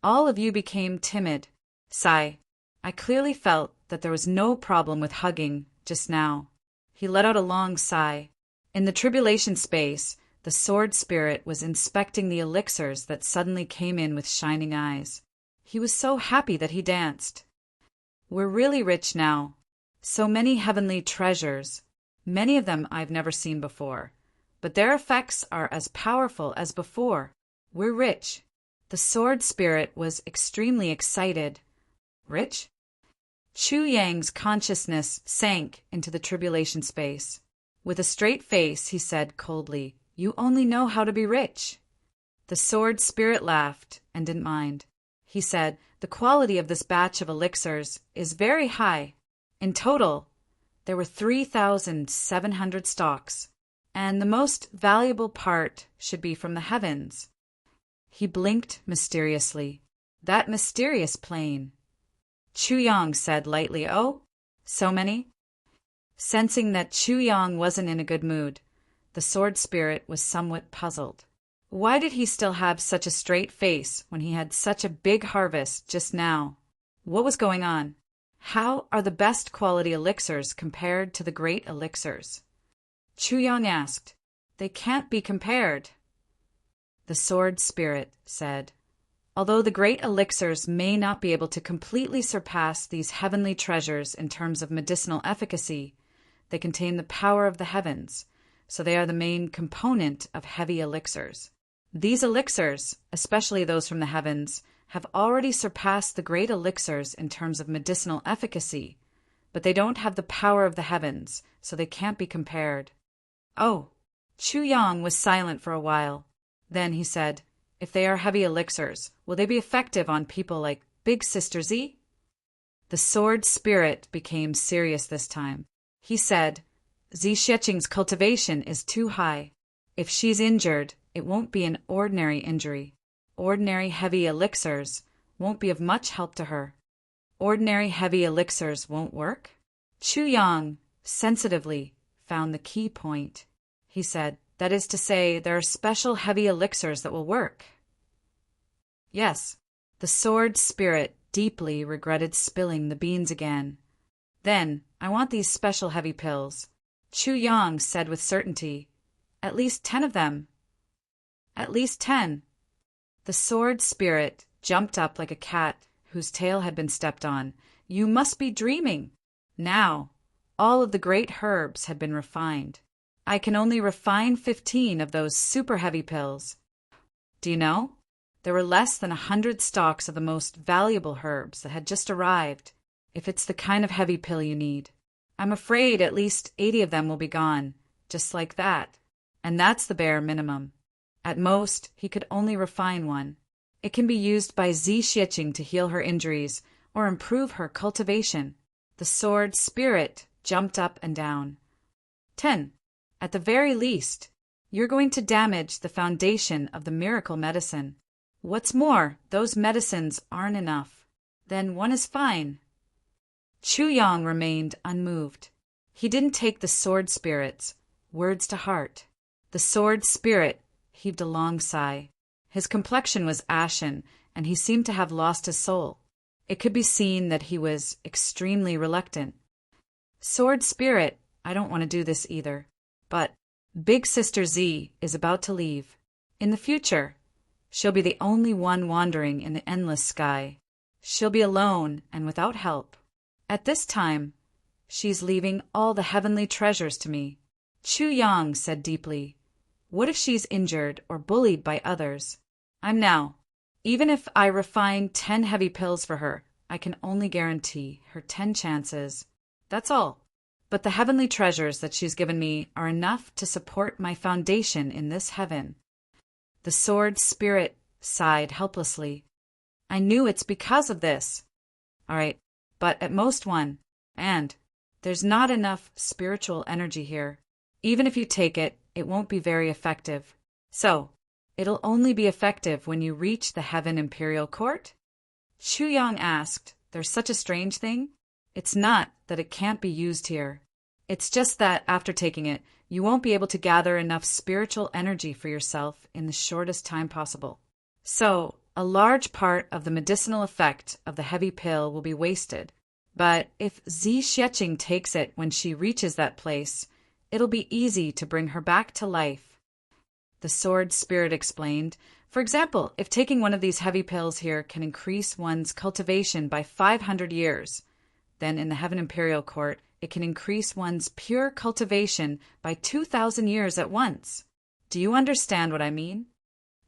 all of you became timid. Sigh. I clearly felt that there was no problem with hugging just now. He let out a long sigh. In the tribulation space, the sword spirit was inspecting the elixirs that suddenly came in with shining eyes. He was so happy that he danced. We're really rich now. So many heavenly treasures. Many of them I've never seen before. But their effects are as powerful as before. We're rich. The sword spirit was extremely excited. Rich? Chu Yang's consciousness sank into the tribulation space. With a straight face, he said coldly, You only know how to be rich. The sword spirit laughed and didn't mind. He said, The quality of this batch of elixirs is very high. In total, there were 3,700 stocks, and the most valuable part should be from the heavens. He blinked mysteriously. That mysterious plane. Chu Yang said lightly, Oh, so many? Sensing that Chu Yang wasn't in a good mood, the sword spirit was somewhat puzzled. Why did he still have such a straight face when he had such a big harvest just now? What was going on? How are the best quality elixirs compared to the great elixirs? Chu Yang asked. They can't be compared. The sword spirit said, Although the great elixirs may not be able to completely surpass these heavenly treasures in terms of medicinal efficacy, they contain the power of the heavens, so they are the main component of heavy elixirs. These elixirs, especially those from the heavens, have already surpassed the great elixirs in terms of medicinal efficacy, but they don't have the power of the heavens, so they can't be compared. Oh, Chu Yang was silent for a while. Then he said, If they are heavy elixirs, will they be effective on people like Big Sister Z? The sword spirit became serious this time. He said, Zi Xieching's cultivation is too high. If she's injured, it won't be an ordinary injury. Ordinary heavy elixirs won't be of much help to her. Ordinary heavy elixirs won't work? Chu Yang, sensitively, found the key point. He said, That is to say, there are special heavy elixirs that will work. Yes. The sword spirit deeply regretted spilling the beans again. Then, I want these special heavy pills. Chu Yang said with certainty, At least 10 of them. At least 10. The sword spirit jumped up like a cat whose tail had been stepped on. You must be dreaming. Now, all of the great herbs had been refined. I can only refine 15 of those super heavy pills. Do you know? There were less than 100 stalks of the most valuable herbs that had just arrived. if it's the kind of heavy pill you need. I'm afraid at least 80 of them will be gone, just like that. And that's the bare minimum. At most, he could only refine one. It can be used by Zi Xiqing to heal her injuries or improve her cultivation. The sword spirit jumped up and down. 10. At the very least, you're going to damage the foundation of the miracle medicine. What's more, those medicines aren't enough. Then one is fine. Chu Yang remained unmoved. He didn't take the sword spirit's words to heart. The sword spirit heaved a long sigh. His complexion was ashen, and he seemed to have lost his soul. It could be seen that he was extremely reluctant. Sword spirit, I don't want to do this either. But Big Sister Z is about to leave. In the future, she'll be the only one wandering in the endless sky. She'll be alone and without help. At this time, she's leaving all the heavenly treasures to me. Chu Yang said deeply, what if she's injured or bullied by others? Even if I refine 10 heavy pills for her, I can only guarantee her 10 chances. That's all. But the heavenly treasures that she's given me are enough to support my foundation in this heaven. The sword spirit sighed helplessly. I knew it's because of this. All right, but at most one. And there's not enough spiritual energy here. Even if you take it, it won't be very effective. So, it'll only be effective when you reach the Heaven Imperial Court? Chu Yang asked, there's such a strange thing? It's not that it can't be used here. It's just that after taking it, you won't be able to gather enough spiritual energy for yourself in the shortest time possible. So, a large part of the medicinal effect of the heavy pill will be wasted. But if Zi Xiqing takes it when she reaches that place, it'll be easy to bring her back to life. The sword spirit explained, for example, if taking one of these heavy pills here can increase one's cultivation by 500 years, then in the Heaven Imperial Court, it can increase one's pure cultivation by 2,000 years at once. Do you understand what I mean?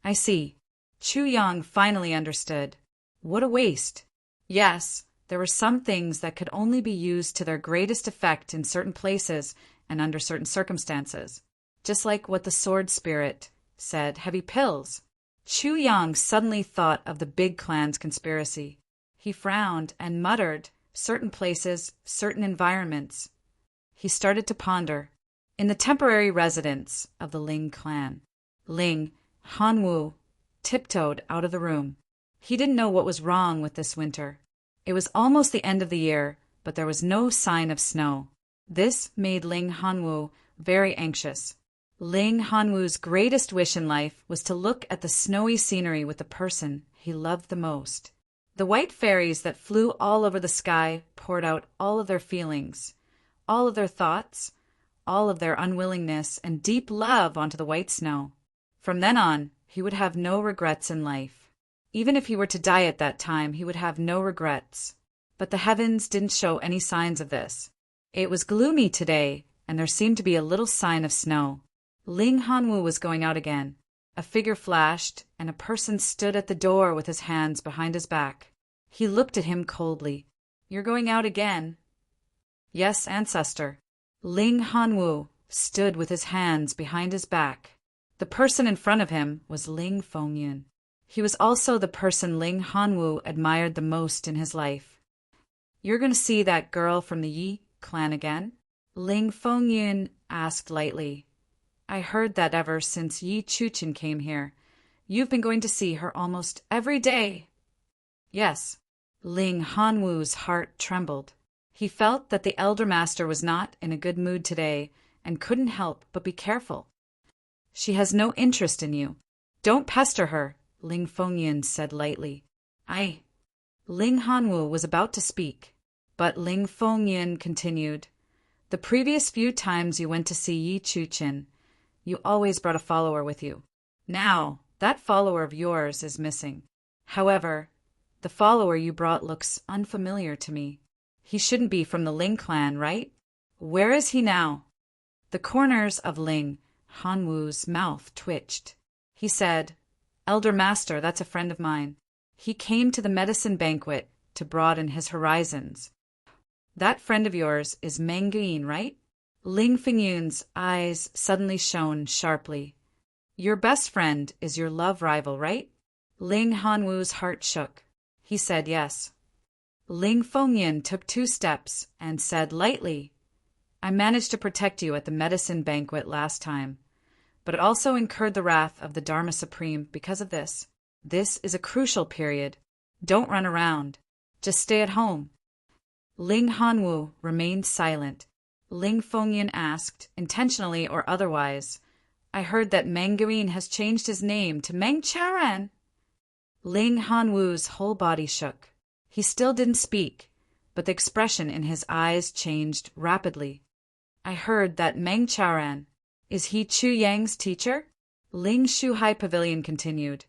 I see. Chu Yang finally understood. What a waste. Yes, there were some things that could only be used to their greatest effect in certain places and under certain circumstances. Just like what the sword spirit said, heavy pills. Chu Yang suddenly thought of the big clan's conspiracy. He frowned and muttered, certain places, certain environments. He started to ponder. In the temporary residence of the Ling clan, Ling Hanwu tiptoed out of the room. He didn't know what was wrong with this winter. It was almost the end of the year, but there was no sign of snow. This made Ling Hanwu very anxious. Ling Hanwu's greatest wish in life was to look at the snowy scenery with the person he loved the most. The white fairies that flew all over the sky poured out all of their feelings, all of their thoughts, all of their unwillingness and deep love onto the white snow. From then on, he would have no regrets in life. Even if he were to die at that time, he would have no regrets. But the heavens didn't show any signs of this. It was gloomy today, and there seemed to be a little sign of snow. Ling Hanwu was going out again. A figure flashed, and a person stood at the door with his hands behind his back. He looked at him coldly. You're going out again? Yes, ancestor. Ling Hanwu stood with his hands behind his back. The person in front of him was Ling Fengyun. He was also the person Ling Hanwu admired the most in his life. You're going to see that girl from the Yi clan again? Ling Fengyun asked lightly. I heard that ever since Yi Chuchen came here. You've been going to see her almost every day. Yes. Ling Hanwu's heart trembled. He felt that the elder master was not in a good mood today and couldn't help but be careful. She has no interest in you. Don't pester her, Ling Fengyun said lightly. Ling Hanwu was about to speak, but Ling Fengyun continued. The previous few times you went to see Yi Chuchen, you always brought a follower with you. Now, that follower of yours is missing. However, the follower you brought looks unfamiliar to me. He shouldn't be from the Ling clan, right? Where is he now? The corners of Ling Hanwu's mouth twitched. He said, Elder Master, that's a friend of mine. He came to the medicine banquet to broaden his horizons. That friend of yours is Meng Guin, right? Ling Fingyun's eyes suddenly shone sharply. Your best friend is your love rival, right? Ling Hanwu's heart shook. He said yes. Ling Fengyin took 2 steps and said lightly, I managed to protect you at the medicine banquet last time, but it also incurred the wrath of the Dharma Supreme because of this. This is a crucial period. Don't run around. Just stay at home. Ling Hanwu remained silent. Ling Fengyin asked, intentionally or otherwise, I heard that Meng Guin has changed his name to Meng Charan. Ling Hanwu's whole body shook. He still didn't speak, but the expression in his eyes changed rapidly. I heard that Meng Charan, is he Chu Yang's teacher? Ling Shuhai Pavilion continued.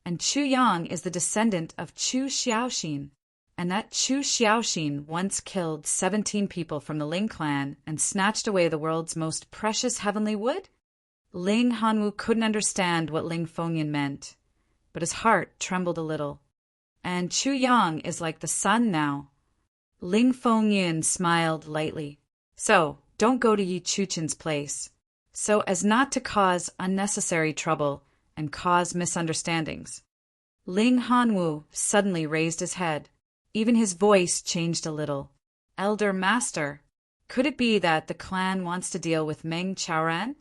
And Chu Yang is the descendant of Chu Xiaoxin, and that Chu Xiaoxin once killed 17 people from the Ling clan and snatched away the world's most precious heavenly wood? Ling Hanwu couldn't understand what Ling Fengyin meant, but his heart trembled a little. And Chu Yang is like the sun now. Ling Fengyin smiled lightly. So, don't go to Yi Chuchen's place, so as not to cause unnecessary trouble and cause misunderstandings. Ling Hanwu suddenly raised his head. Even his voice changed a little. Elder Master, could it be that the clan wants to deal with Meng Chaoran?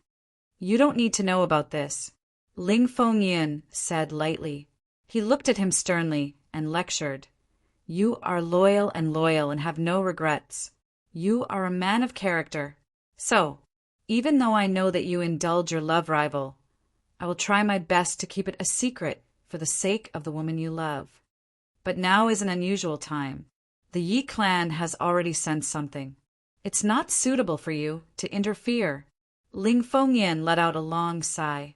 You don't need to know about this, Ling Fengyin said lightly. He looked at him sternly and lectured. You are loyal and have no regrets. You are a man of character. So, even though I know that you indulge your love rival, I will try my best to keep it a secret for the sake of the woman you love. But now is an unusual time. The Yi clan has already sensed something. It's not suitable for you to interfere. Ling Fengyin let out a long sigh.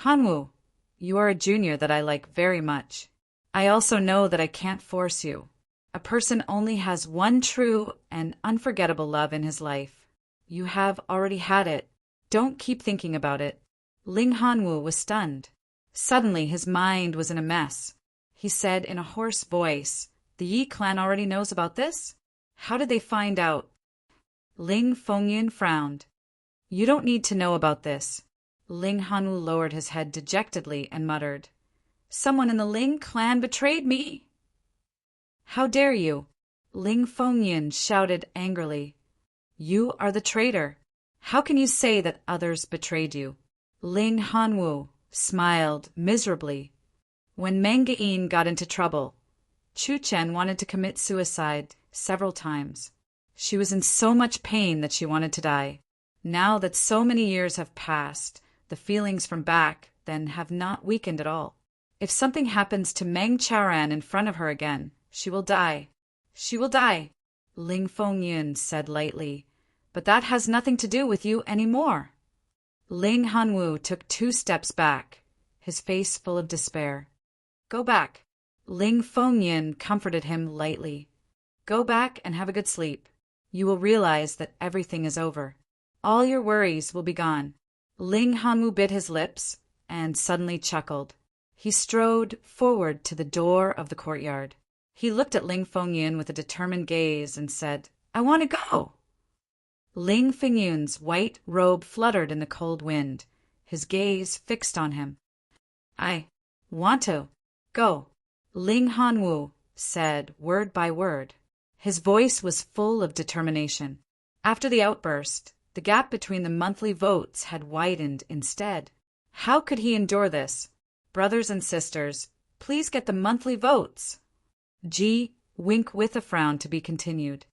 Hanwu, you are a junior that I like very much. I also know that I can't force you. A person only has one true and unforgettable love in his life. You have already had it. Don't keep thinking about it. Ling Hanwu was stunned. Suddenly his mind was in a mess. He said in a hoarse voice, The Yi clan already knows about this? How did they find out? Ling Fengyin frowned. You don't need to know about this. Ling Hanwu lowered his head dejectedly and muttered, Someone in the Ling clan betrayed me. How dare you? Ling Fengyin shouted angrily. You are the traitor. How can you say that others betrayed you? Ling Hanwu smiled miserably. When Meng Guin got into trouble, Chu Chen wanted to commit suicide several times. She was in so much pain that she wanted to die. Now that so many years have passed, the feelings from back then have not weakened at all. If something happens to Meng Chaoran in front of her again, she will die. She will die, Ling Fengyin said lightly. But that has nothing to do with you anymore. Ling Hanwu took 2 steps back, his face full of despair. Go back. Ling Fengyin comforted him lightly. Go back and have a good sleep. You will realize that everything is over. All your worries will be gone. Ling Hanwu bit his lips and suddenly chuckled. He strode forward to the door of the courtyard. He looked at Ling Fengyin with a determined gaze and said, I want to go. Ling Fengyun's white robe fluttered in the cold wind, his gaze fixed on him. I want to go, Ling Hanwu said word by word. His voice was full of determination. After the outburst, the gap between the monthly votes had widened instead. How could he endure this? Brothers and sisters, please get the monthly votes. Wink with a frown to be continued.